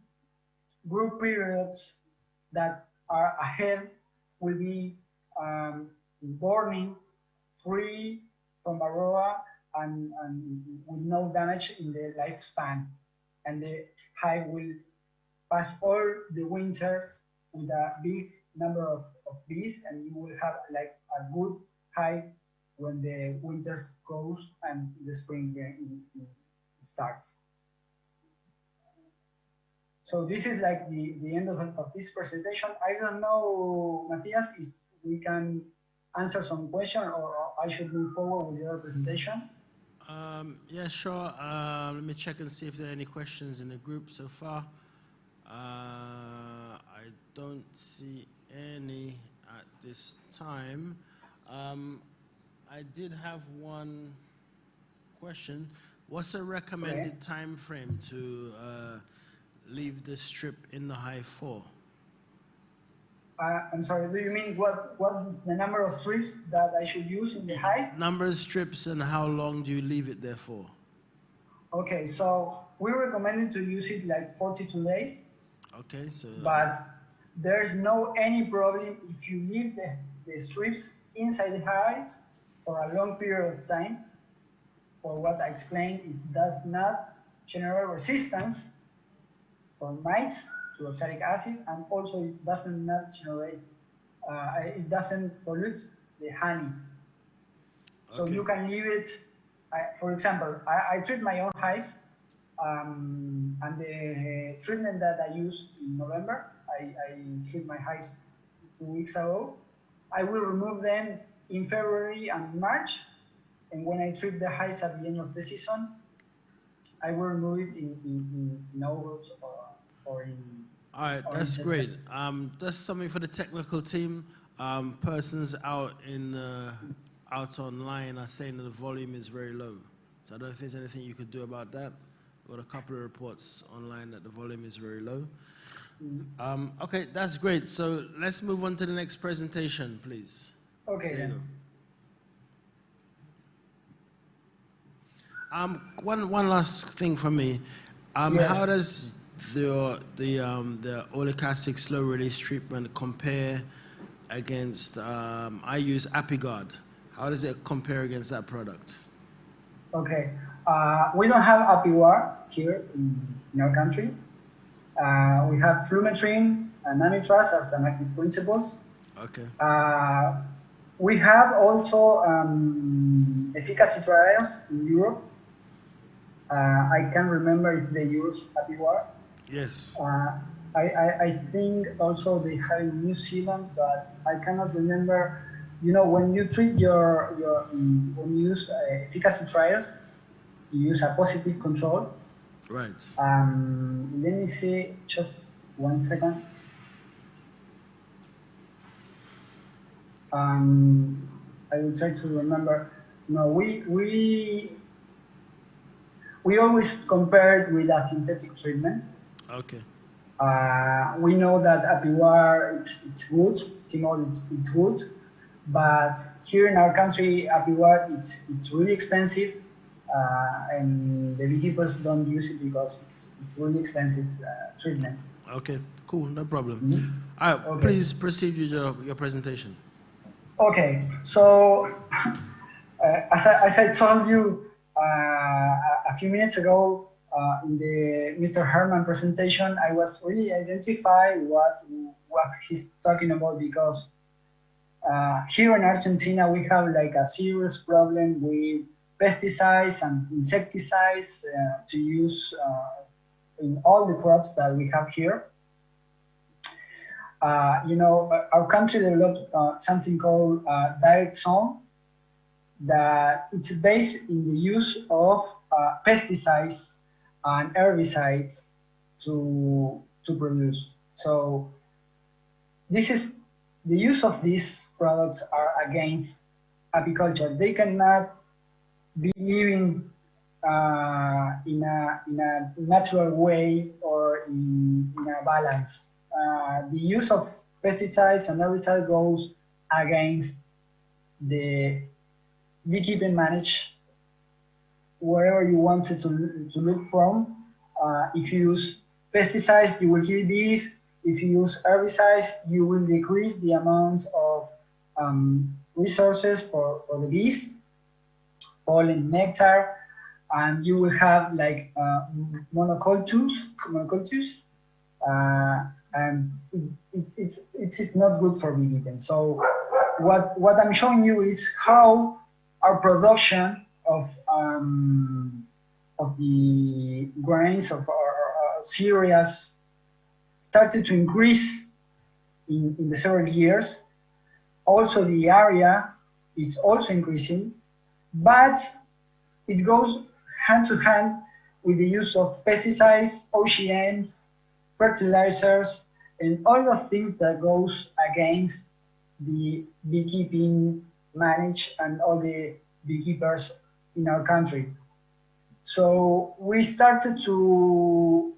group periods that are ahead will be burning free from varroa and with no damage in the lifespan. And the hive will pass all the winter with a big number of bees, and you will have like a good hive when the winter goes and the spring starts. So this is like the end of this presentation. I don't know, Matthias, if we can answer some question or I should move forward with the other presentation. Yeah, sure. Let me check and see if there are any questions in the group so far. I don't see any at this time. I did have one question. What's a recommended time frame to leave the strip in the hive for? I'm sorry, do you mean what's the number of strips that I should use in the hive? Number of strips and how long do you leave it there for? Okay, so we recommend to use it like 42 days. Okay, so... But there's no any problem if you leave the strips inside the hive for a long period of time. For what I explained, it does not generate resistance for mites to oxalic acid, and also it doesn't not generate, it doesn't pollute the honey. So you can leave it, for example, I treat my own hives, and the treatment that I use in November, I treat my hives 2 weeks ago. I will remove them in February and March, and when I trim the hives at the end of the season, I will remove it in August or in. All right, or that's in great. September. Just something for the technical team. Persons out out online are saying that the volume is very low. So I don't know if there's anything you could do about that. We've got a couple of reports online that the volume is very low. Okay, that's great. So let's move on to the next presentation, please. Okay. There you Then. go. One last thing from me. Yeah. How does the oleic acid slow release treatment compare against? I use Apigard. How does it compare against that product? Okay. We don't have Apigard here in our country. We have Flumetrin and Nitras as an active principles. Okay. We have also efficacy trials in Europe. I can't remember if they use Apigard. Yes. I think also they have in New Zealand, but I cannot remember. You know, when you treat when you use efficacy trials, you use a positive control. Right. Let me see, just 1 second. I will try to remember. No, we always compare it with a synthetic treatment. Okay. We know that Apigard it's good, Timol it's good, but here in our country, Apigard it's really expensive, and the beekeepers don't use it because it's really expensive treatment. Okay, cool, no problem. All right, Okay. Please proceed with your presentation. Okay, so as I told you a few minutes ago in the Mr. Herman presentation, I was really identifying what he's talking about because here in Argentina we have like a serious problem with pesticides and insecticides to use in all the crops that we have here. You know, our country developed something called direct zone that it's based in the use of pesticides and herbicides to produce. So this is the use of these products are against apiculture. They cannot be living in a natural way or in a balance. The use of pesticides and herbicides goes against the beekeeping manage wherever you want it to look from. If you use pesticides, you will kill bees. If you use herbicides, you will decrease the amount of resources for the bees, pollen, nectar, and you will have like monocultures, and it's not good for beekeeping. So what I'm showing you is how our production of the grains of our cereals started to increase in the several years. Also, the area is also increasing, but it goes hand to hand with the use of pesticides, OGMs, fertilizers, and all the things that goes against the beekeeping managed and all the beekeepers in our country. So we started to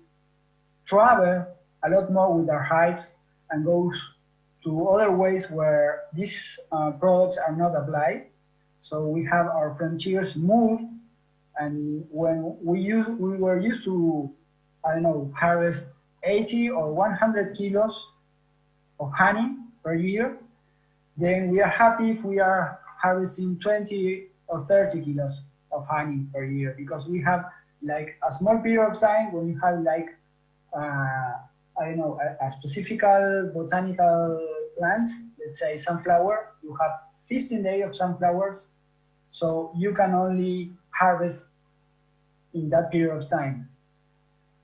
travel a lot more with our hives and go to other ways where these products are not applied. So we have our frontiers moved, and when we were used to, I don't know, harvest 80 or 100 kilos of honey per year, then we are happy if we are harvesting 20 or 30 kilos of honey per year, because we have like a small period of time when you have like, I don't know, a specific botanical plants, let's say sunflower, you have 15 days of sunflowers, so you can only harvest in that period of time.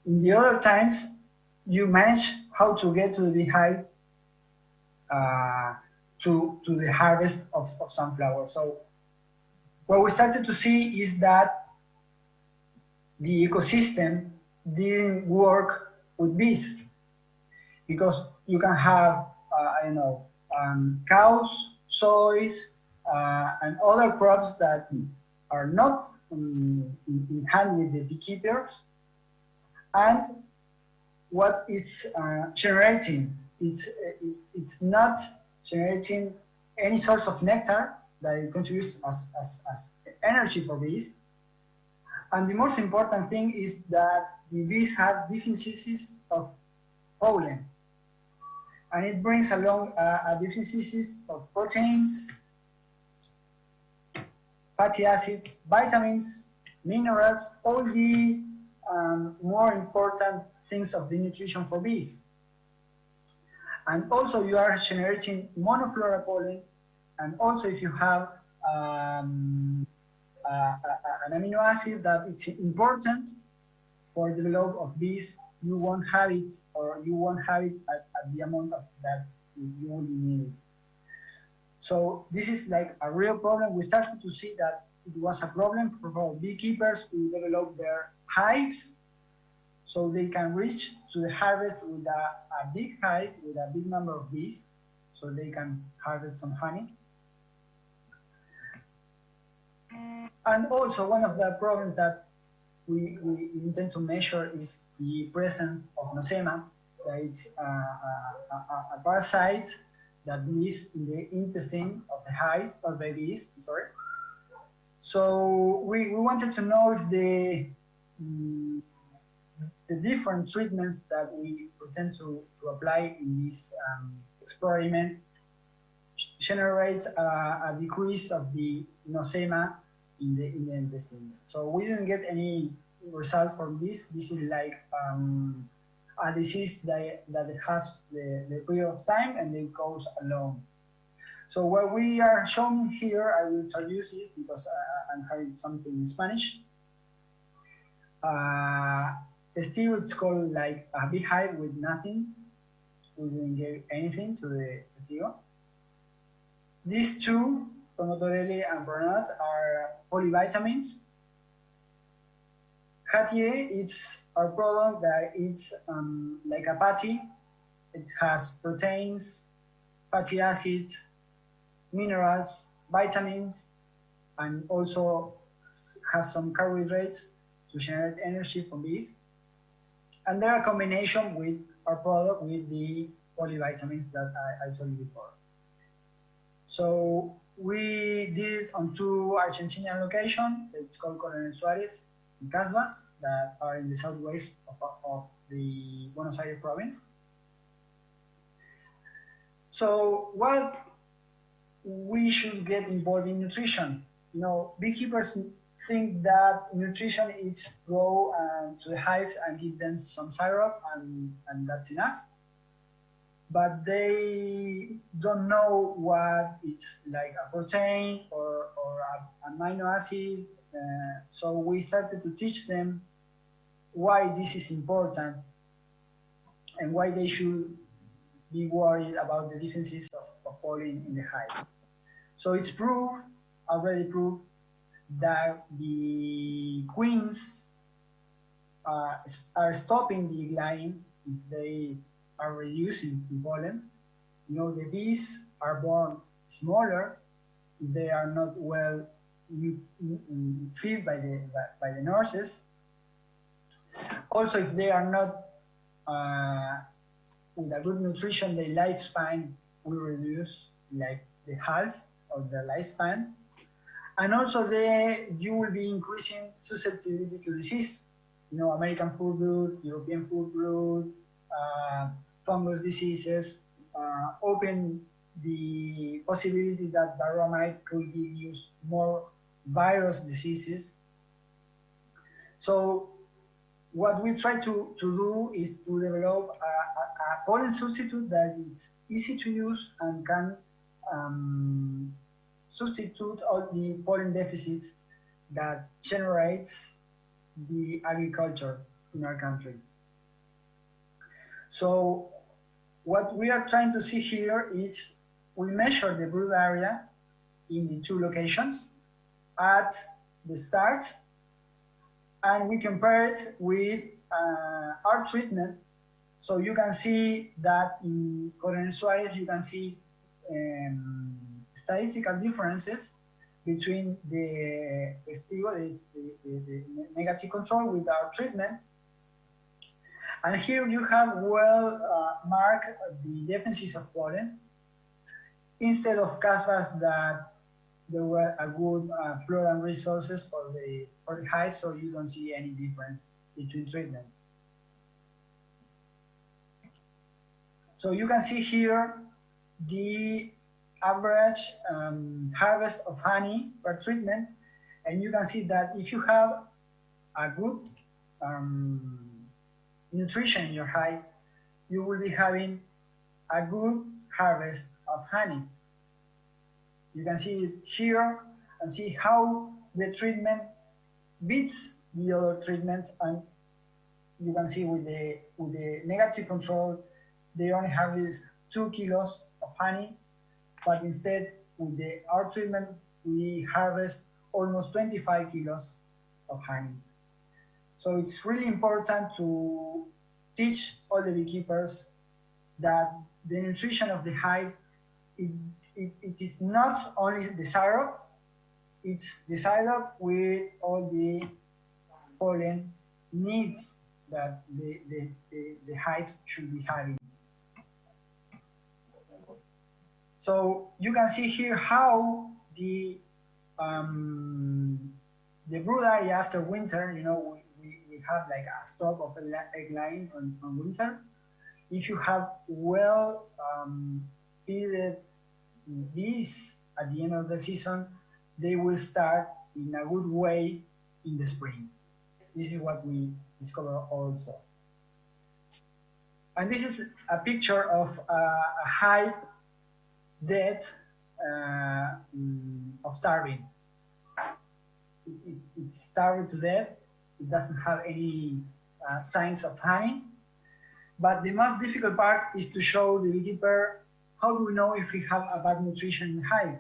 In the other times, you manage how to get to the beehive to the harvest of sunflower. So what we started to see is that the ecosystem didn't work with bees, because you can have, I don't know, cows, soys, and other crops that are not in hand with the beekeepers, and what it's generating, it's not generating any source of nectar that it contributes as energy for bees. And the most important thing is that the bees have deficiencies of pollen, and it brings along a deficiencies of proteins, fatty acid, vitamins, minerals, all the more important things of the nutrition for bees. And also you are generating monoflora pollen, and also if you have an amino acid that it's important for the development of bees, you won't have it, or you won't have it at the amount of that you will need. So this is like a real problem. We started to see that it was a problem for beekeepers to develop their hives so they can reach to the harvest with a big hive, with a big number of bees, so they can harvest some honey. And also one of the problems that we intend to measure is the presence of nosema, that it's a parasite that lives in the intestine of the hive, or the bees, sorry. So we wanted to know if the different treatments that we pretend to apply in this experiment generate a decrease of the nosema in the intestines. So we didn't get any result from this. This is like a disease that has the period of time and it goes alone. So what we are showing here, I will traduce it because I'm having something in Spanish. Testigo, it's called like a beehive with nothing. We didn't give anything to the testigo. These two, Promotorelli and Bernard, are polyvitamins. Hatier, it's our product that it's like a patty. It has proteins, fatty acids, minerals, vitamins, and also has some carbohydrates to generate energy from bees. And they're a combination with our product with the polyvitamins that I told you before. So we did it on 2 Argentinian locations. It's called Coronel Suarez and Casbas, that are in the southwest of the Buenos Aires province. So what we should get involved in nutrition. You know, beekeepers think that nutrition is go to the hives and give them some syrup and that's enough. But they don't know what it's like a protein or an amino acid. So we started to teach them why this is important and why they should be worried about the differences of pollen in the hive. So it's proved, already proved, that the queens are stopping the gliding if they are reducing the pollen. You know, the bees are born smaller if they are not well fed by the nurses. Also, if they are not with a good nutrition, their lifespan will reduce like the half of the lifespan. And also you will be increasing susceptibility to disease. You know, American foot rot, European foot rot, fungus diseases, open the possibility that varroa could give you more virus diseases. So what we try to do is to develop a pollen substitute that is easy to use and can substitute all the pollen deficits that generates the agriculture in our country. So what we are trying to see here is we measure the brood area in the two locations at the start, and we compare it with our treatment. So you can see that in Coronel Suarez, you can see statistical differences between the negative control with our treatment. And here you have well marked the deficits of pollen instead of casbahs that there were a good floral resources for the hive, so you don't see any difference between treatments. So you can see here the average harvest of honey per treatment, and you can see that if you have a good nutrition in your hive, you will be having a good harvest of honey. You can see it here and see how the treatment beats the other treatments, and you can see with the negative control, they only harvest 2 kilos of honey, but instead with our treatment, we harvest almost 25 kilos of honey. So it's really important to teach all the beekeepers that the nutrition of the hive, it is not only the syrup, it's the syrup with all the pollen needs that the hives should be having. So you can see here how the brood area after winter, you know, we have like a stock of egg line on winter. If you have well feeded bees at the end of the season, they will start in a good way in the spring. This is what we discover also. And this is a picture of a hive dead of starving. It starved to death. It doesn't have any signs of honey. But the most difficult part is to show the beekeeper how do we know if we have a bad nutrition in the hive.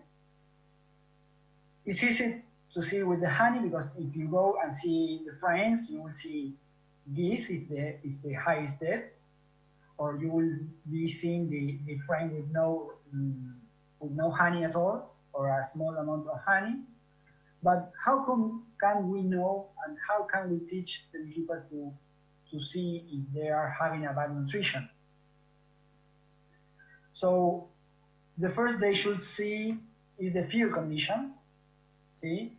It's easy to see with the honey because if you go and see the frames, you will see this if the hive is dead, or you will be seeing the frame with no honey at all, or a small amount of honey. But how can we know, and how can we teach the beekeeper to see if they are having a bad nutrition? So the first they should see is the field condition. See,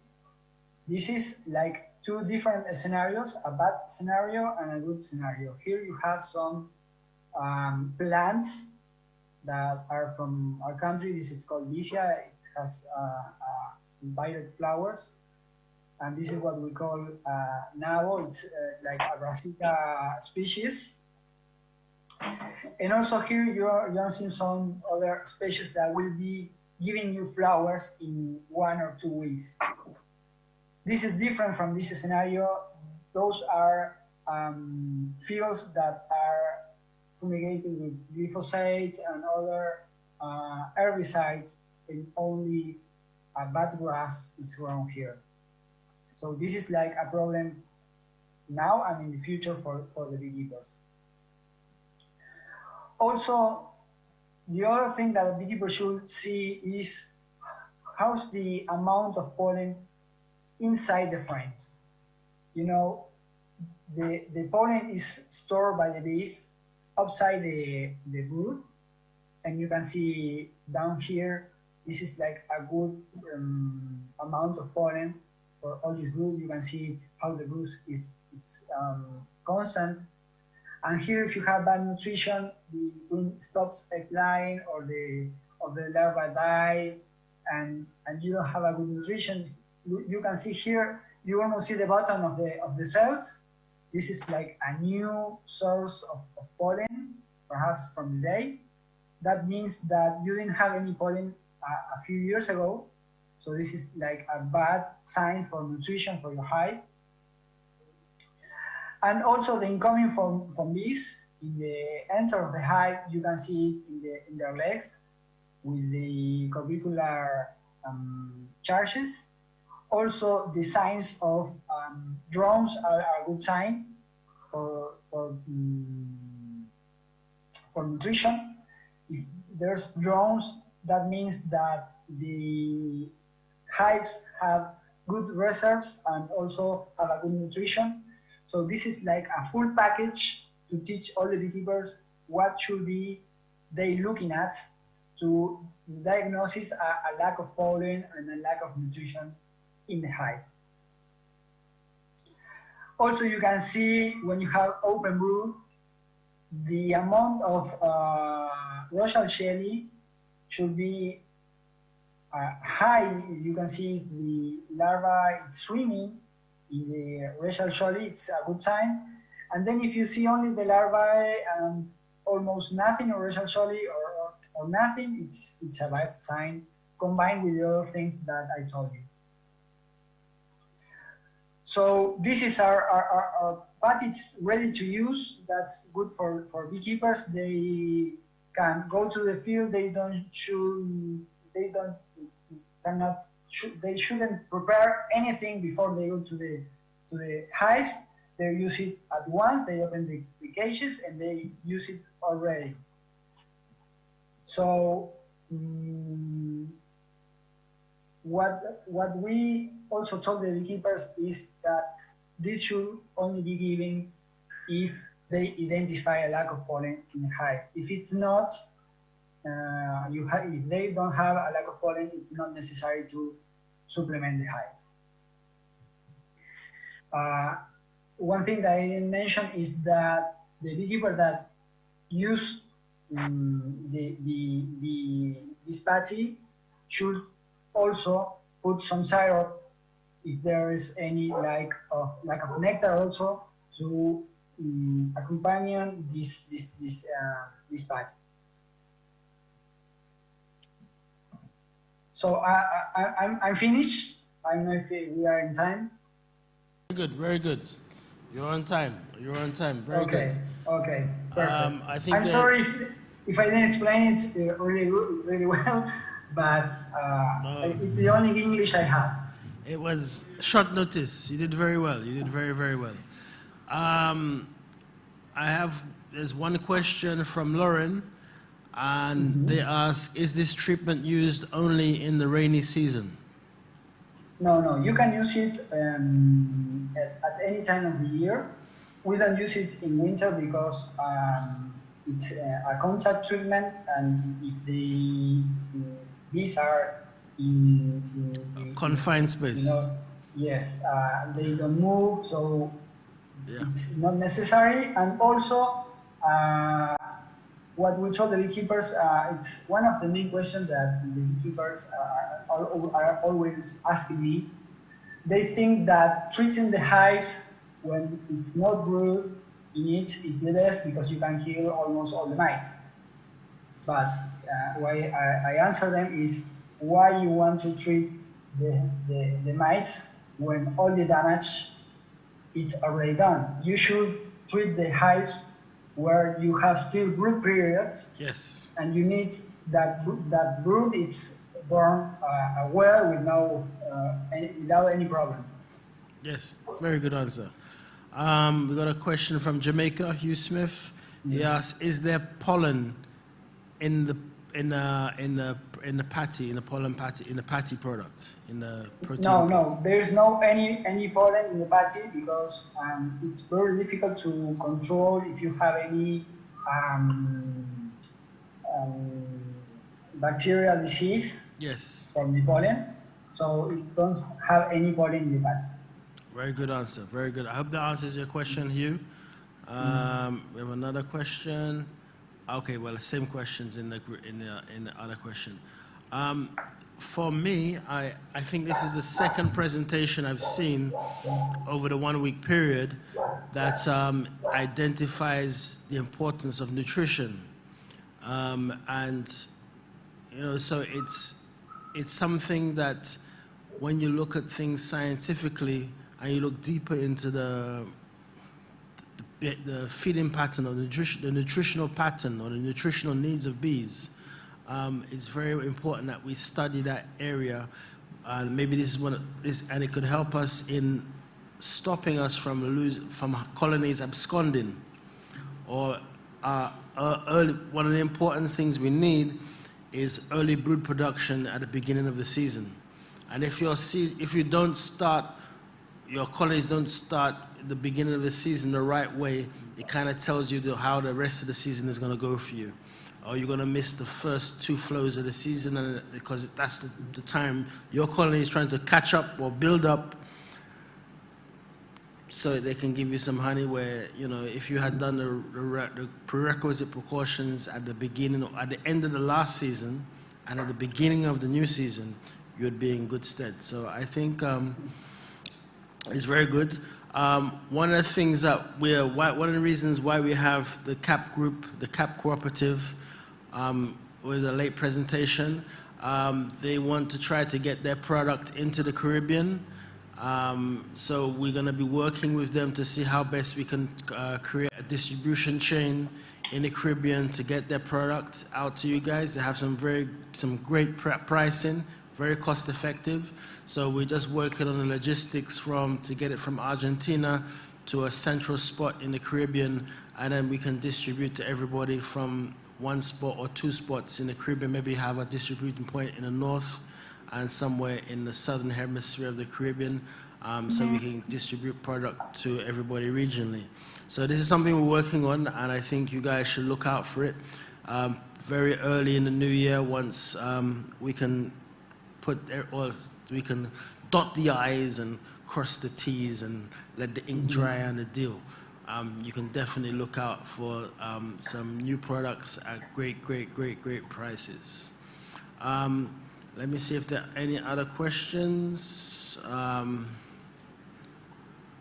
this is like two different scenarios, a bad scenario and a good scenario. Here you have some plants that are from our country. This is called Lycia. It has violet flowers. And this is what we call nabo. It's like a brassica species. And also here you're seeing some other species that will be giving you flowers in 1 or 2 weeks. This is different from this scenario. Those are fields that are fumigated with glyphosate and other herbicides, and only bad grass is grown here. So this is like a problem now and in the future for the beekeepers. Also, the other thing that the beekeeper should see is how's the amount of pollen inside the frames. You know, the pollen is stored by the bees outside the brood, and you can see down here, this is like a good amount of pollen for all this brood. You can see how the brood is constant. And here, if you have bad nutrition, the queen stops egg line, or the larva die, and you don't have a good nutrition. You can see here, you almost see the bottom of the cells. This is like a new source of pollen, perhaps from the day. That means that you didn't have any pollen a few years ago. So this is like a bad sign for nutrition for your hive. And also the incoming from bees, in the enter of the hive, you can see it in their legs with the curvicular charges. Also, the signs of drones are a good sign for nutrition. If there's drones, that means that the hives have good reserves and also have a good nutrition. So this is like a full package to teach all the beekeepers what should be they looking at to diagnose a lack of pollen and a lack of nutrition in the hive. Also, you can see when you have open brood, the amount of Rochal jelly should be high. You can see the larva is swimming in the Rochal jelly, it's a good sign. And then if you see only the larvae and almost nothing of Rochal jelly or nothing, it's a bad sign combined with the other things that I told you. So this is our but it's ready to use. That's good for beekeepers. They can go to the field. They shouldn't prepare anything before they go to the hives. They use it at once. They open the cages and they use it already. So what we also told the beekeepers is that this should only be given if they identify a lack of pollen in the hive. If it's not, if they don't have a lack of pollen, it's not necessary to supplement the hives. One thing that I didn't mention is that the beekeeper that use this patty should also put some syrup if there is any lack of nectar also to accompany this patty. So I'm finished. I don't know if we are in time. Very good, very good. You're on time. You're on time. Very okay. good. Okay. Perfect. I think I'm sorry if I didn't explain it really well, but it's the only English I have. It was short notice. You did very well. You did very, very well. There's one question from Lauren, and they ask, is this treatment used only in the rainy season? No, you can use it at any time of the year. We don't use it in winter because it's a contact treatment, and if the bees are in confined space, yes, they don't move, so it's not necessary. And also, what we told the beekeepers, it's one of the main questions that the beekeepers are always asking me. They think that treating the hives when it's not brood in it is the best because you can kill almost all the mites. But why I answer them is why you want to treat the mites when all the damage is already done. You should treat the hives where you have still brood periods. Yes. And you need that brood it's born well without any problem. Yes, very good answer. We got a question from Jamaica, Hugh Smith. He asks, is there pollen in the patty, in the pollen patty, in the patty product, in the protein? No, there's no any pollen in the patty because it's very difficult to control if you have any bacterial disease. Yes. From the pollen, so it don't have any pollen in the patty. Very good answer. Very good. I hope that answers your question, Hugh. We have another question. Okay, well, the same questions in the other question. For me, I think this is the second presentation I've seen over the 1 week period that identifies the importance of nutrition, and so it's something that when you look at things scientifically and you look deeper into the the feeding pattern or the nutritional pattern or the nutritional needs of bees. It's very important that we study that area, and maybe this is and it could help us in stopping us from colonies absconding. Or one of the important things we need is early brood production at the beginning of the season. And if you don't start, your colonies don't start the beginning of the season the right way, it kind of tells you how the rest of the season is going to go for you. Or you're going to miss the first 2 flows of the season, and because that's the time your colony is trying to catch up or build up so they can give you some honey where, you know, if you had done the prerequisite precautions at the beginning or at the end of the last season and at the beginning of the new season, you'd be in good stead. So I think it's very good. One of the things that one of the reasons why we have the CAP group, the CAP cooperative, with a late presentation, they want to try to get their product into the Caribbean. So we're going to be working with them to see how best we can create a distribution chain in the Caribbean to get their product out to you guys. They have some great pricing, very cost effective. So we're just working on the logistics to get it from Argentina to a central spot in the Caribbean, and then we can distribute to everybody from 1 spot or 2 spots in the Caribbean. Maybe have a distributing point in the north and somewhere in the southern hemisphere of the Caribbean, so we can distribute product to everybody regionally. So this is something we're working on, and I think you guys should look out for it. Very early in the new year, once we can we can dot the I's and cross the T's and let the ink dry on the deal. You can definitely look out for some new products at great prices. Let me see if there are any other questions.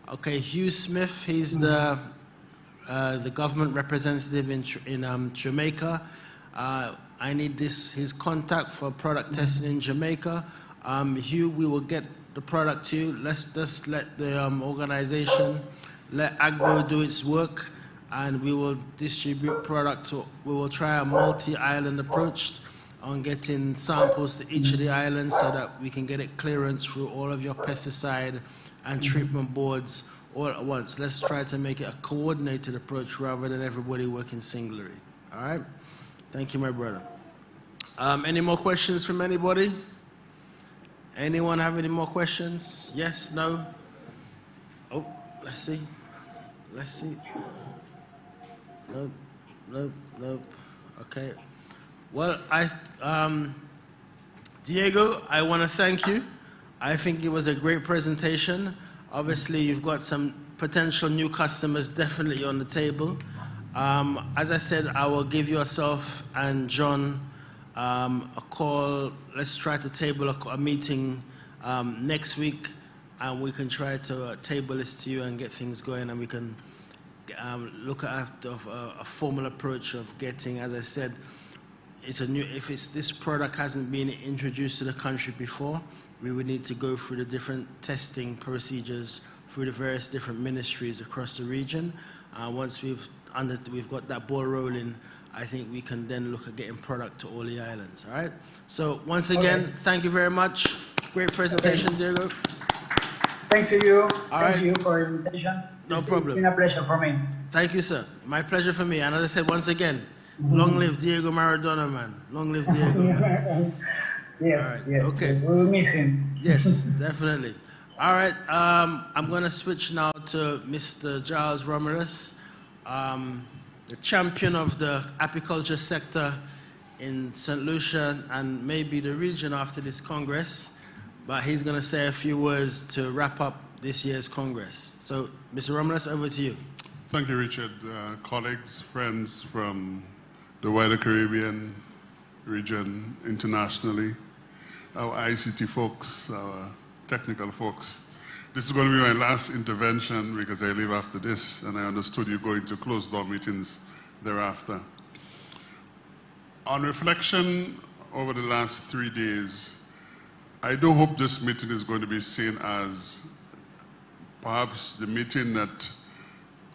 Okay, Hugh Smith, he's the government representative in Jamaica. I need his contact for product testing in Jamaica. Hugh, we will get the product to you. Let's just let the organization, let AGBO do its work, and we will distribute product. We will try a multi-island approach on getting samples to each of the islands so that we can get it clearance through all of your pesticide and treatment boards all at once. Let's try to make it a coordinated approach rather than everybody working singly. All right? Thank you, my brother. Any more questions from anybody? Anyone have any more questions? Yes? No? Oh, let's see. Let's see. Nope. Okay. Well, Diego, I want to thank you. I think it was a great presentation. Obviously, you've got some potential new customers definitely on the table. As I said, I will give yourself and John a call. Let's try to table a meeting next week, and we can try to table this to you and get things going, and we can look at a formal approach of getting, as I said, this product hasn't been introduced to the country before, we would need to go through the different testing procedures through the various different ministries across the region. Once we've got that ball rolling, I think we can then look at getting product to all the islands. All right. So once again, thank you very much. Great presentation, Diego. Thanks to you. Thank you for your invitation. No problem. It's been a pleasure for me. Thank you, sir. My pleasure for me. And as I said, once again, long live Diego Maradona, man. Long live Diego. Man. Yes, all right. yes. Okay. We will miss him. Yes, definitely. All right. I'm going to switch now to Mr. Giles Romulus, the champion of the apiculture sector in St. Lucia and maybe the region after this Congress. But he's going to say a few words to wrap up this year's Congress. So, Mr. Romulus, over to you. Thank you, Richard. Colleagues, friends from the wider Caribbean region, internationally, our ICT folks, our technical folks. This is going to be my last intervention because I leave after this, and I understood you're going to closed-door meetings thereafter. On reflection over the last 3 days, I do hope this meeting is going to be seen as perhaps the meeting that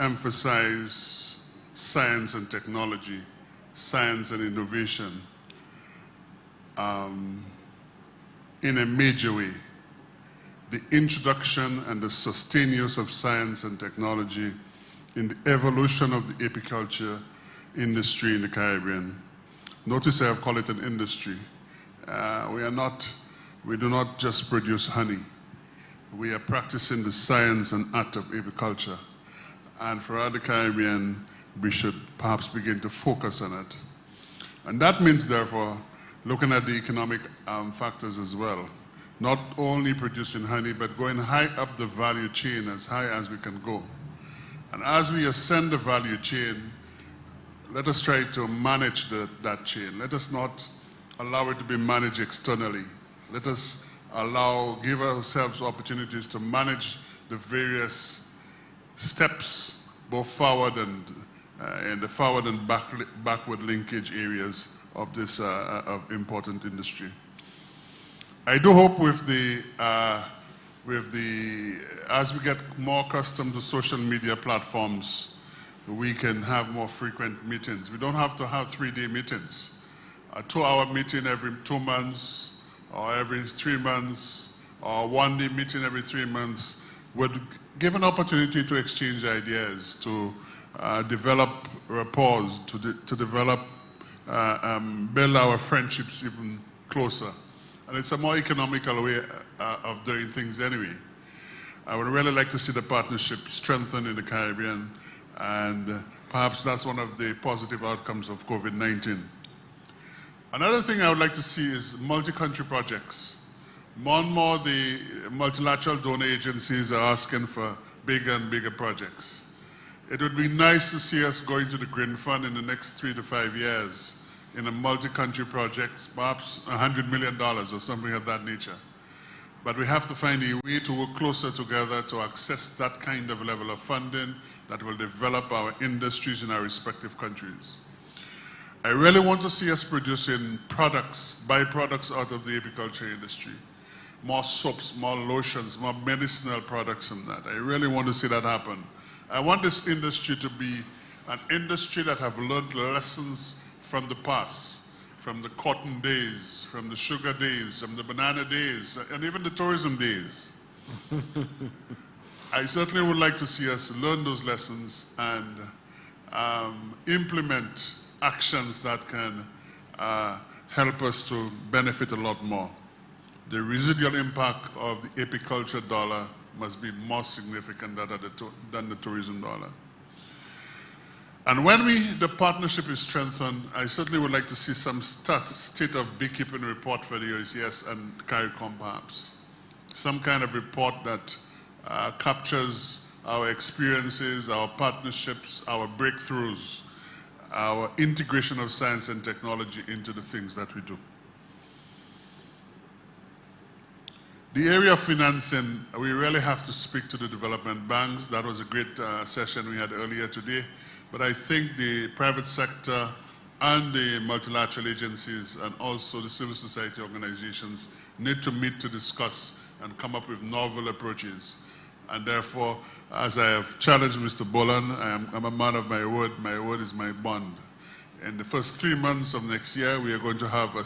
emphasize science and technology, science and innovation in a major way. The introduction and the sustained use of science and technology in the evolution of the apiculture industry in the Caribbean. Notice I have called it an industry. We do not just produce honey. We are practicing the science and art of apiculture. And for the Caribbean, we should perhaps begin to focus on it. And that means, therefore, looking at the economic factors as well. Not only producing honey, but going high up the value chain, as high as we can go. And as we ascend the value chain, let us try to manage that chain. Let us not allow it to be managed externally. Let us give ourselves opportunities to manage the various steps, both forward and in the forward and backward linkage areas of this of important industry. I do hope as we get more accustomed to social media platforms, we can have more frequent meetings. We don't have to have 3-day meetings. A 2-hour meeting every 2 months, or every 3 months, or 1-day meeting every 3 months would give an opportunity to exchange ideas, to develop rapport, to develop, build our friendships even closer. And it's a more economical way of doing things anyway. I would really like to see the partnership strengthened in the Caribbean, and perhaps that's one of the positive outcomes of COVID-19. Another thing I would like to see is multi-country projects. More and more the multilateral donor agencies are asking for bigger and bigger projects. It would be nice to see us going to the Green Fund in the next 3 to 5 years in a multi-country project, perhaps $100 million or something of that nature. But we have to find a way to work closer together to access that kind of level of funding that will develop our industries in our respective countries. I really want to see us producing products, byproducts out of the apiculture industry. More soaps, more lotions, more medicinal products and that. I really want to see that happen. I want this industry to be an industry that have learned lessons from the past, from the cotton days, from the sugar days, from the banana days, and even the tourism days. I certainly would like to see us learn those lessons and implement actions that can help us to benefit a lot more. The residual impact of the apiculture dollar must be more significant than the tourism dollar. And when the partnership is strengthened, I certainly would like to see some state of beekeeping report for the OECS and CARICOM perhaps. Some kind of report that captures our experiences, our partnerships, our breakthroughs, our integration of science and technology into the things that we do. The area of financing, we really have to speak to the development banks. That was a great session we had earlier today. But I think the private sector and the multilateral agencies and also the civil society organizations need to meet to discuss and come up with novel approaches. And therefore, as I have challenged Mr. Boland, I'm a man of my word is my bond. In the first 3 months of next year, we are going to have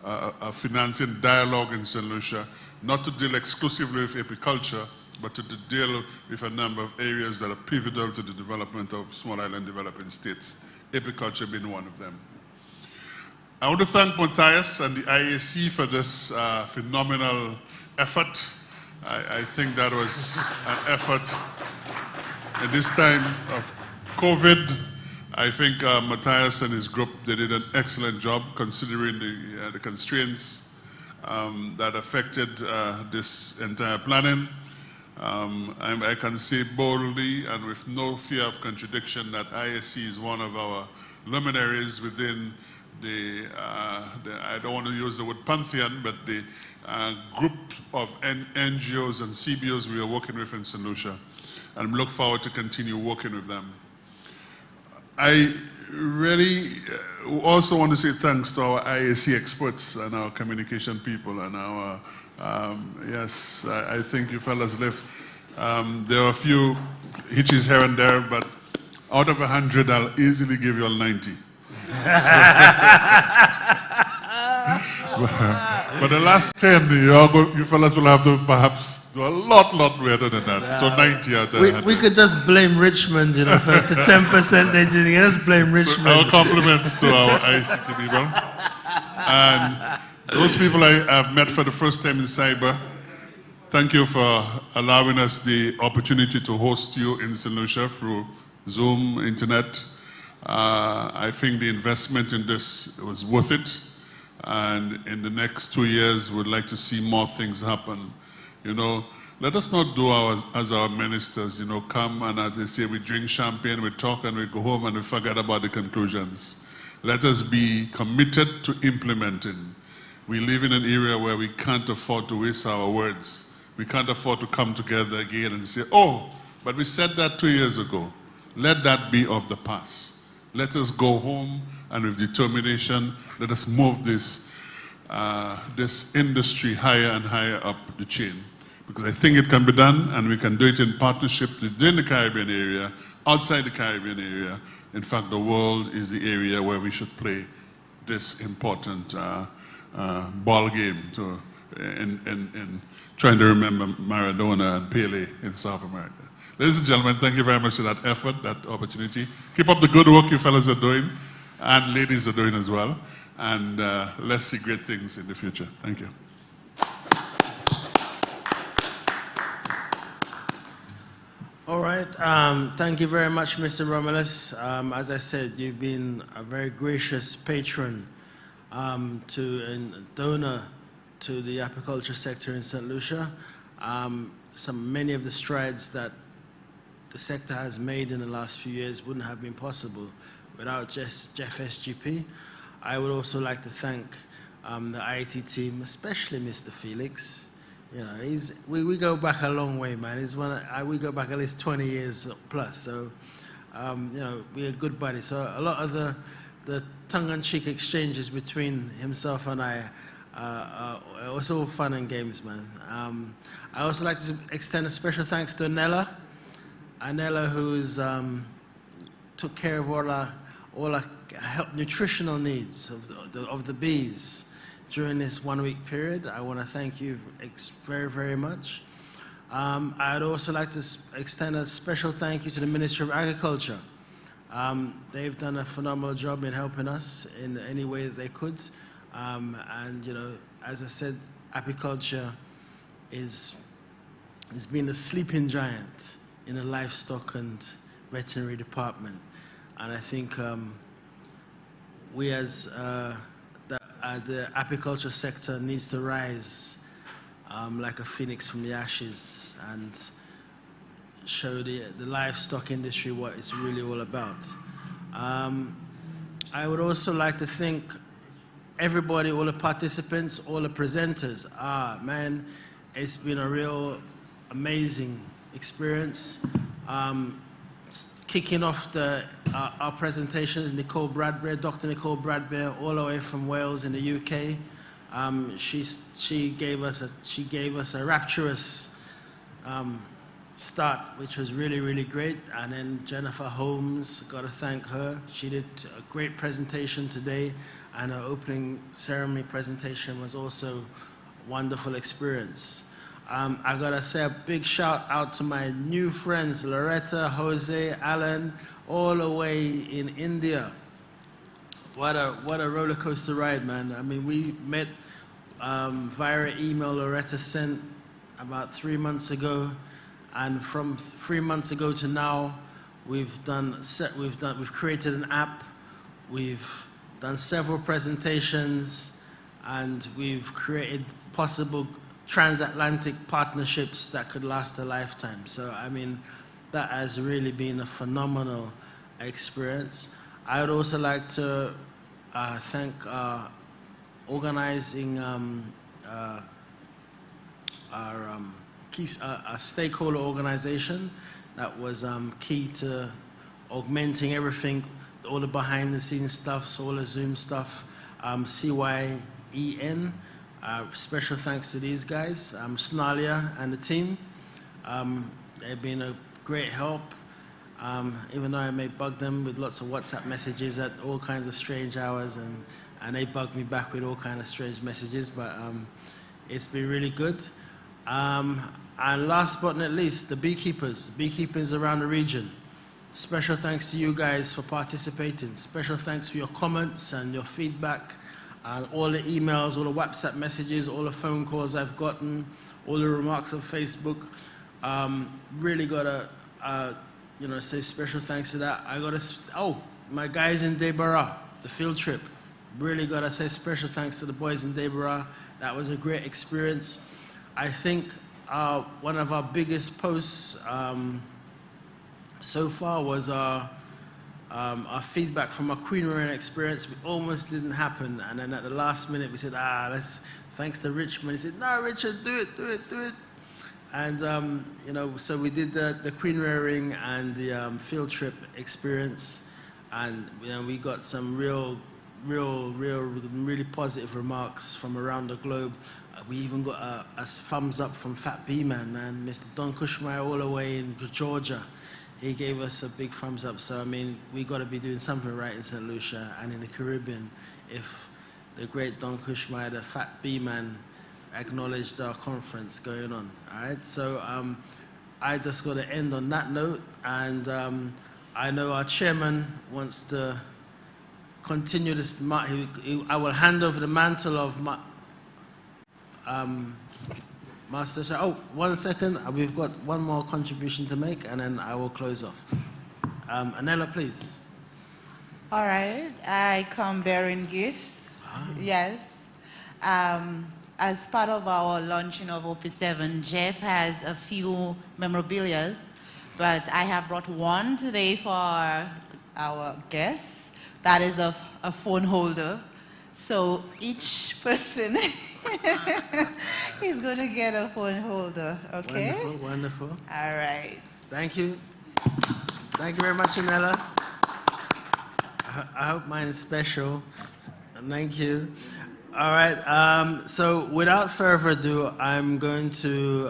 a financing dialogue in St. Lucia, not to deal exclusively with apiculture, but to deal with a number of areas that are pivotal to the development of small island developing states, apiculture being one of them. I want to thank Matthias and the IAC for this phenomenal effort. I think that was an effort at this time of COVID. I think Matthias and his group, they did an excellent job considering the constraints that affected this entire planning. I can say boldly and with no fear of contradiction that ISC is one of our luminaries within I don't want to use the word pantheon, but the group of NGOs and CBOs we are working with in St. Lucia, and look forward to continue working with them. I really also want to say thanks to our IAC experts and our communication people and our, yes, I think you fellas left There are a few hitches here and there, but out of 100, I'll easily give you all 90. But the last 10, you fellas will have to perhaps do a lot better than that. So 90 out of 100. We could just blame Richmond, you know, for the 10% they didn't get. Just blame Richmond. So our compliments to our ICT people. And those people I've met for the first time in cyber, thank you for allowing us the opportunity to host you in St. Lucia through Zoom, internet. I think the investment in this was worth it. And in the next 2 years, we'd like to see more things happen. You know, let us not do as our ministers, you know, come and as they say, we drink champagne, we talk and we go home and we forget about the conclusions. Let us be committed to implementing. We live in an area where we can't afford to waste our words. We can't afford to come together again and say, oh, but we said that 2 years ago. Let that be of the past. Let us go home and with determination, let us move this industry higher and higher up the chain. Because I think it can be done, and we can do it in partnership within the Caribbean area, outside the Caribbean area. In fact, the world is the area where we should play this important ball game in trying to remember Maradona and Pele in South America. Ladies and gentlemen, thank you very much for that effort, that opportunity. Keep up the good work you fellas are doing, and ladies are doing as well. And let's see great things in the future. Thank you. All right. Thank you very much, Mr. Romulus. As I said, you've been a very gracious patron and donor to the apiculture sector in St. Lucia. Many of the strides that the sector has made in the last few years wouldn't have been possible without Jeff SGP. I would also like to thank the IT team, especially Mr. Felix. You know, we go back a long way, man. We go back at least 20 years plus. So, you know, we're good buddies. So a lot of the tongue-in-cheek exchanges between himself and I, it was all fun and games, man. I also like to extend a special thanks to Anela, who's took care of all our nutritional needs of the bees during this 1 week period. I want to thank you very, very much. I'd also like to extend a special thank you to the Ministry of Agriculture. They've done a phenomenal job in helping us in any way that they could. And, you know, as I said, apiculture has been the sleeping giant in the livestock and veterinary department. And I think we as the apiculture sector needs to rise like a phoenix from the ashes and show the livestock industry what it's really all about. I would also like to thank everybody, all the participants, all the presenters. Man, it's been a real amazing experience. Kicking off our presentations, Dr. Nicole Bradbury, all the way from Wales in the UK. She gave us a rapturous start, which was really, really great. And then Jennifer Holmes, got to thank her. She did a great presentation today, and her opening ceremony presentation was also a wonderful experience. I gotta say a big shout out to my new friends, Loretta, Jose, Alan, all the way in India. What a roller coaster ride, man. I mean, we met via email Loretta sent about 3 months ago, and from 3 months ago to now, we've created an app, we've done several presentations, and we've created possible transatlantic partnerships that could last a lifetime. So, I mean, that has really been a phenomenal experience. I would also like to thank organizing our stakeholder organization that was key to augmenting everything, all the behind the scenes stuff, so all the Zoom stuff, CYEN. Special thanks to these guys, Snalia and the team. They've been a great help. Even though I may bug them with lots of WhatsApp messages at all kinds of strange hours, and they bug me back with all kinds of strange messages, but it's been really good. And last but not least, the beekeepers around the region. Special thanks to you guys for participating. Special thanks for your comments and your feedback, and all the emails, all the WhatsApp messages, all the phone calls I've gotten, all the remarks on Facebook. Really gotta, say special thanks to that. I gotta, my guys in Deborah, the field trip. Really gotta say special thanks to the boys in Deborah. That was a great experience. I think one of our biggest posts so far was our feedback from our Queen Marine experience. It almost didn't happen, and then at the last minute we said, thanks to Richmond. He said, no, Richard, do it. And so we did the Queen Rearing and the field trip experience, and we got some really positive remarks from around the globe. We even got a thumbs up from Fat B-Man, man, Mr. Don Cushmeyer all the way in Georgia. He gave us a big thumbs up. So, I mean, we got to be doing something right in St. Lucia and in the Caribbean if the great Don Cushmeyer, the Fat B-Man, acknowledged our conference going on. All right, so I just got to end on that note, and I know our chairman wants to continue this. I will hand over the mantle of Master. Oh, 1 second. We've got one more contribution to make, and then I will close off. Anela, please. All right. I come bearing gifts. Yes. As part of our launching of OP7, Jeff has a few memorabilia, but I have brought one today for our guests. That is a phone holder. So each person is going to get a phone holder, okay? Wonderful, wonderful. All right. Thank you. Thank you very much, Anela. I hope mine is special. Thank you. All right. So without further ado, I'm going to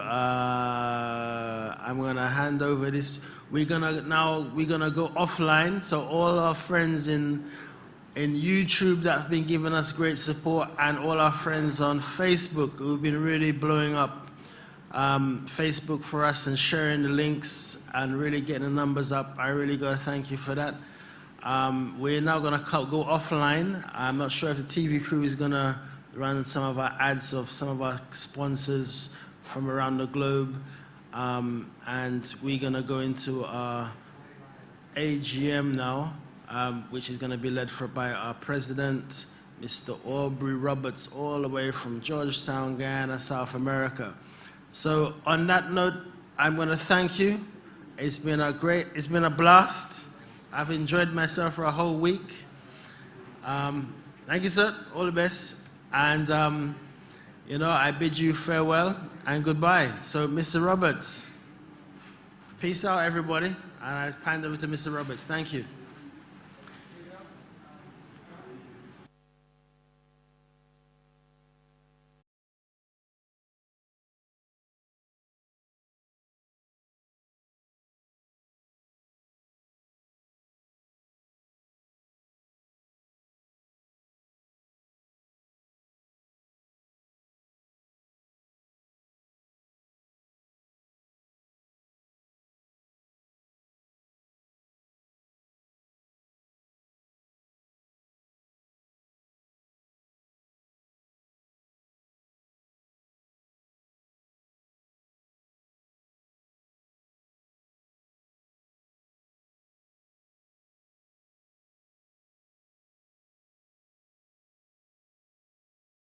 hand over this. We're gonna go offline. So all our friends in YouTube that have been giving us great support, and all our friends on Facebook who've been really blowing up Facebook for us and sharing the links and really getting the numbers up. I really got to thank you for that. We're now going to go offline. I'm not sure if the TV crew is going to run some of our ads of some of our sponsors from around the globe. And we're going to go into our AGM now, which is going to be led by our president, Mr. Aubrey Roberts, all the way from Georgetown, Guyana, South America. So on that note, I'm going to thank you. It's been a blast. I've enjoyed myself for a whole week. Thank you, sir. All the best. And, I bid you farewell and goodbye. So, Mr. Roberts, peace out, everybody. And I hand over to Mr. Roberts. Thank you.